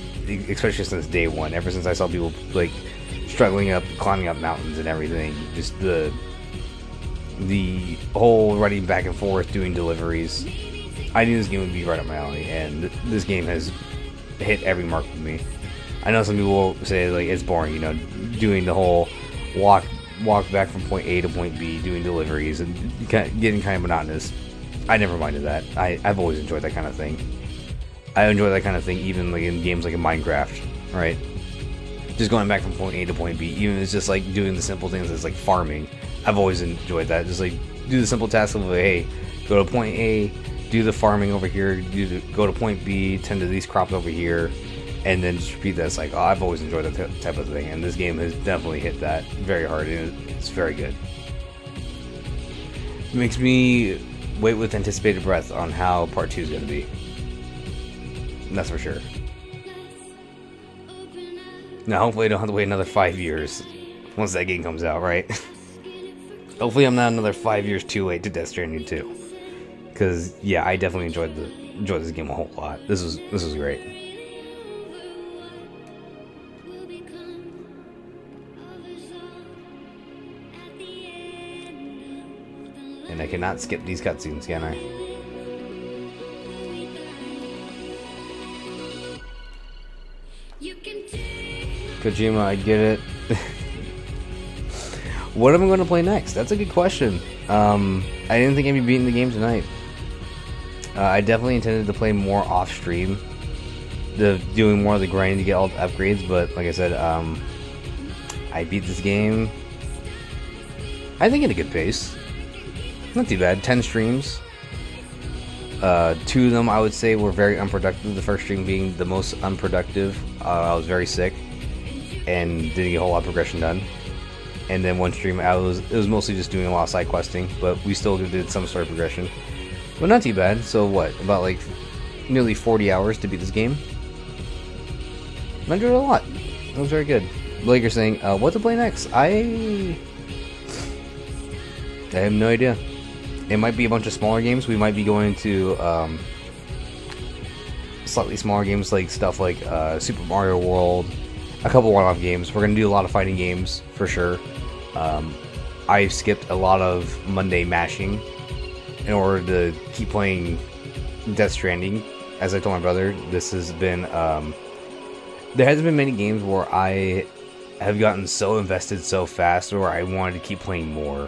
A: especially since day one. Ever since I saw people like struggling up, climbing up mountains and everything, just the whole running back and forth, doing deliveries. I knew this game would be right up my alley, and this game has hit every mark with me. I know some people say like it's boring, you know, doing the whole walk back from point A to point B, doing deliveries and getting kind of monotonous. I never minded that. I've always enjoyed that kind of thing. I enjoy that kind of thing even like in games like in Minecraft, right? Just going back from point A to point B, even if it's just like doing the simple things that's like farming. I've always enjoyed that. Just like do the simple task of like, hey, go to point A, do the farming over here, go to point B, tend to these crops over here, and then just repeat that. It's like, oh, I've always enjoyed that type of thing, and this game has definitely hit that very hard, and it's very good. It makes me wait with anticipated breath on how part 2 is going to be. That's for sure. Now, hopefully I don't have to wait another 5 years once that game comes out, right? Hopefully I'm not another 5 years too late to Death Stranding 2. Because, yeah, I definitely enjoyed this game a whole lot. This was great. And I cannot skip these cutscenes, can I? Kojima, I get it. What am I going to play next? That's a good question. I didn't think I'd be beating the game tonight. I definitely intended to play more off stream, doing more of the grinding to get all the upgrades. But like I said, I beat this game, I think, at a good pace. Not too bad. 10 streams. 2 of them I would say were very unproductive. The first stream being the most unproductive. I was very sick and didn't get a whole lot of progression done. And then one stream it was mostly just doing a lot of side questing, but we still did some sort of progression. But not too bad. So what? About like nearly 40 hours to beat this game. I enjoyed it a lot. It was very good. Like you're saying, what to play next? I have no idea. It might be a bunch of smaller games. We might be going to slightly smaller games, like stuff like Super Mario World, a couple one-off games. We're going to do a lot of fighting games for sure. I've skipped a lot of Monday mashing in order to keep playing Death Stranding. As I told my brother, this has been there hasn't been many games where I have gotten so invested so fast or I wanted to keep playing more.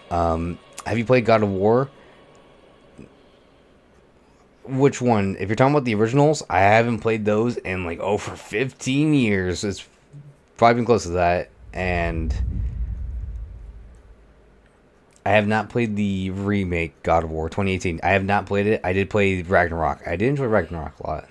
A: Have you played God of War? Which one? If you're talking about the originals, I haven't played those in like over 15 years. It's probably been close to that. And I have not played the remake God of War 2018. I have not played it. I did play Ragnarok. I did enjoy Ragnarok a lot.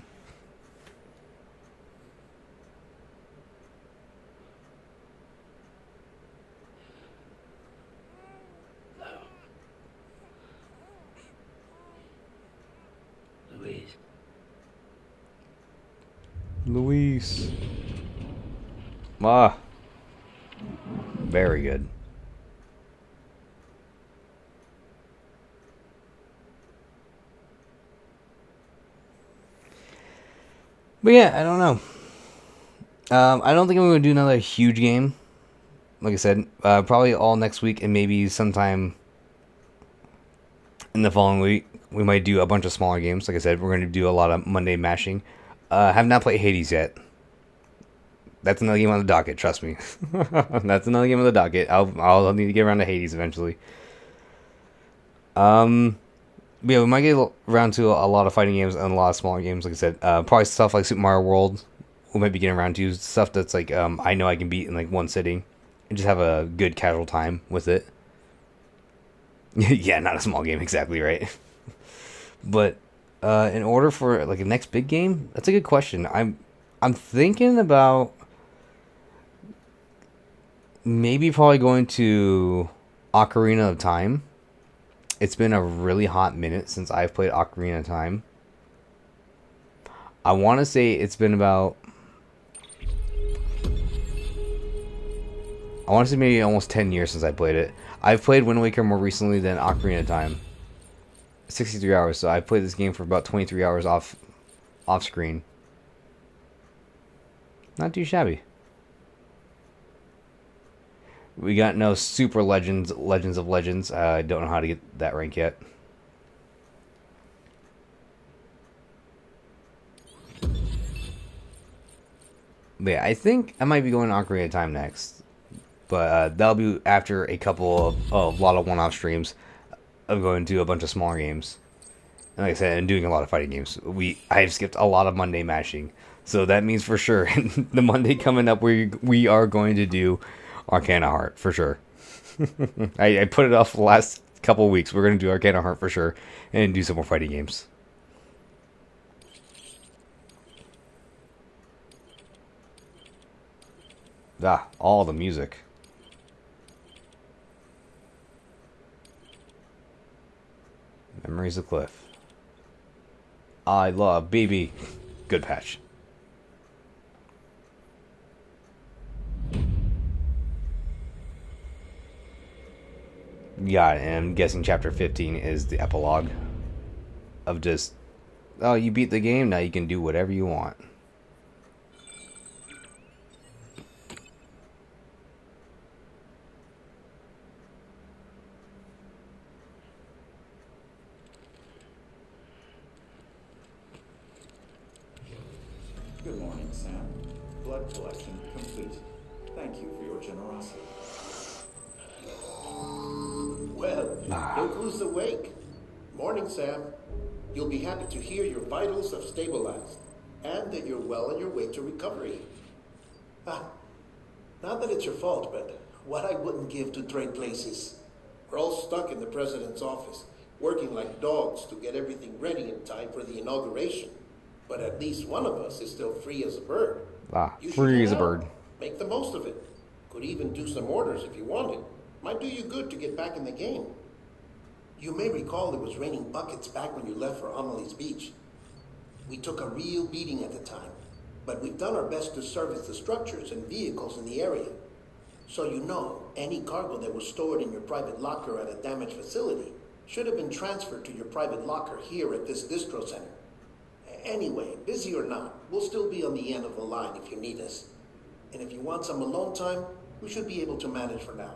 A: Luis. Ah. Very good. But yeah, I don't know. I don't think I'm going to do another huge game. Like I said, probably all next week and maybe sometime in the following week. We might do a bunch of smaller games. Like I said, we're going to do a lot of Monday mashing. Have not played Hades yet. That's another game on the docket, trust me. That's another game on the docket. I'll need to get around to Hades eventually. Yeah, we might get around to a lot of fighting games and a lot of smaller games, like I said. Probably stuff like Super Mario World. We might be getting around to stuff that's like I know I can beat in like one sitting and just have a good casual time with it. Yeah, not a small game, exactly right. But in order for like a next big game, that's a good question. I'm thinking about maybe probably going to Ocarina of Time. It's been a really hot minute since I've played Ocarina of Time. I want to say it's been about... I want to say maybe almost 10 years since I played it. I've played Wind Waker more recently than Ocarina of Time. 63 hours, so I played this game for about 23 hours off screen. Not too shabby. We got no Super Legends of Legends. I don't know how to get that rank yet. But yeah, I think I might be going to Ocarina of Time next. But that'll be after a couple of a lot of one-off streams of going to a bunch of smaller games. And like I said, and doing a lot of fighting games. I've skipped a lot of Monday matching. So that means for sure, the Monday coming up, we are going to do Arcana Heart, for sure. I put it off the last couple of weeks. We're going to do Arcana Heart for sure, and do some more fighting games. All the music. Memories of Cliff. I love BB. Good patch. Yeah, and I'm guessing chapter 15 is the epilogue of just, oh, you beat the game, now you can do whatever you want.
H: Good morning, Sam. Blood collection complete. Thank you for your generosity.
P: Well, look who's awake. Morning, Sam. You'll be happy to hear your vitals have stabilized, and that you're well on your way to recovery. Not that it's your fault, but what I wouldn't give to trade places. We're all stuck in the president's office, working like dogs to get everything ready in time for the inauguration. But at least one of us is still free as a bird.
A: Free as a bird.
P: Make the most of it. Could even do some orders if you wanted. Might do you good to get back in the game. You may recall it was raining buckets back when you left for Amelie's Beach. We took a real beating at the time, but we've done our best to service the structures and vehicles in the area. So you know, any cargo that was stored in your private locker at a damaged facility should have been transferred to your private locker here at this distro center. Anyway, busy or not, we'll still be on the end of the line if you need us. And if you want some alone time, we should be able to manage for now.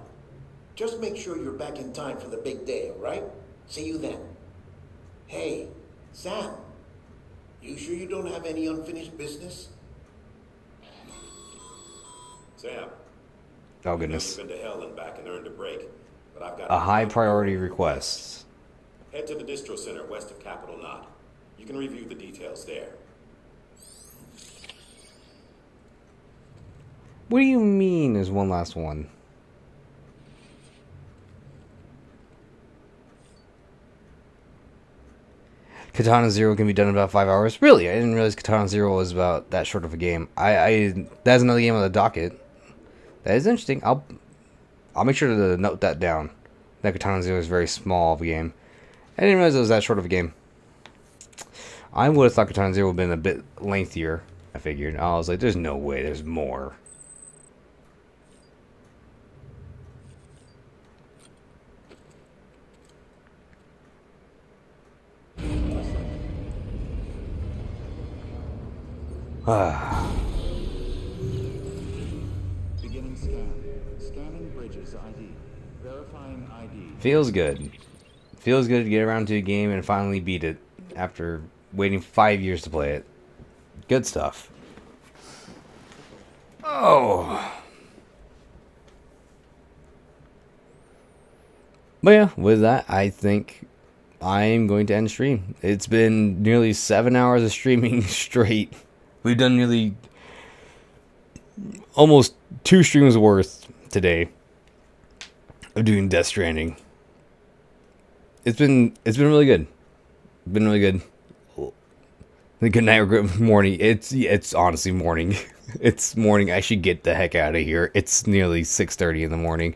P: Just make sure you're back in time for the big day, all right? See you then. Hey, Sam, you sure you don't have any unfinished business?
D: Sam.
A: Oh, goodness.
D: You've been to hell and back and earned a break, but I've got
A: a high priority request.
D: Head to the distro center west of Capitol Knot. You can review the details there.
A: What do you mean there's one last one? Katana Zero can be done in about 5 hours? Really? I didn't realize Katana Zero was about that short of a game. That's another game on the docket. That is interesting. I'll make sure to note that down. That Katana Zero is very small of a game. I didn't realize it was that short of a game. I would have thought Katana Zero would have been a bit lengthier, I figured. I was like, there's no way, there's more.
H: Beginning scan. Scanning bridges ID. Verifying ID.
A: Feels good. Feels good to get around to a game and finally beat it after waiting 5 years to play it. Good stuff. Oh. But yeah, with that, I think I'm going to end the stream. It's been nearly 7 hours of streaming straight. We've done nearly almost 2 streams worth today of doing Death Stranding. it's been really good. Been really good. Good night or good morning. It's honestly morning. It's morning. I should get the heck out of here. It's nearly 6:30 in the morning.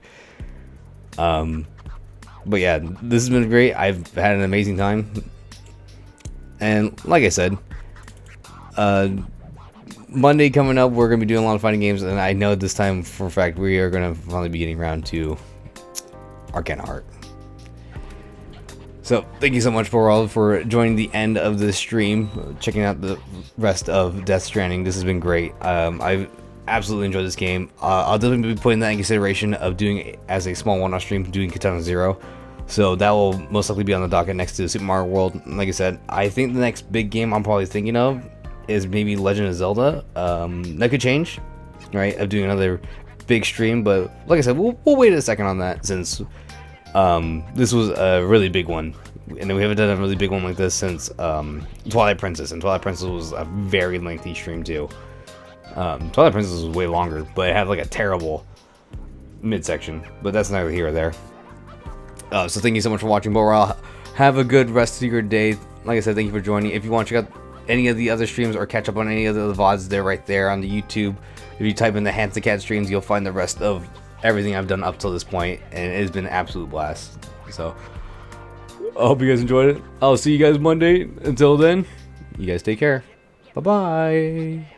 A: But yeah, this has been great. I've had an amazing time. And like I said, Monday coming up, we're going to be doing a lot of fighting games. And I know this time for a fact we are going to finally be getting around to Arcana Heart. So thank you so much for joining the end of the stream, checking out the rest of Death Stranding. This has been great. I've absolutely enjoyed this game. I'll definitely be putting that in consideration of doing it as a small one-off stream, doing Katana Zero. So that will most likely be on the docket next to Super Mario World. Like I said, I think the next big game I'm probably thinking of is maybe Legend of Zelda. That could change, right? Of doing another big stream, but like I said, we'll wait a second on that since this was a really big one, and we haven't done a really big one like this since Twilight Princess, and Twilight Princess was a very lengthy stream too. Twilight Princess was way longer, but it had like a terrible midsection, but that's neither here or there. So thank you so much for watching, Boral. Have a good rest of your day. Like I said, thank you for joining. If you want to check out any of the other streams or catch up on any of the VODs, they're right there on the YouTube. If you type in the TheHandsomeKat streams, you'll find the rest of everything I've done up till this point, and it has been an absolute blast. So I hope you guys enjoyed it. I'll see you guys Monday. Until then, you guys take care. Bye bye.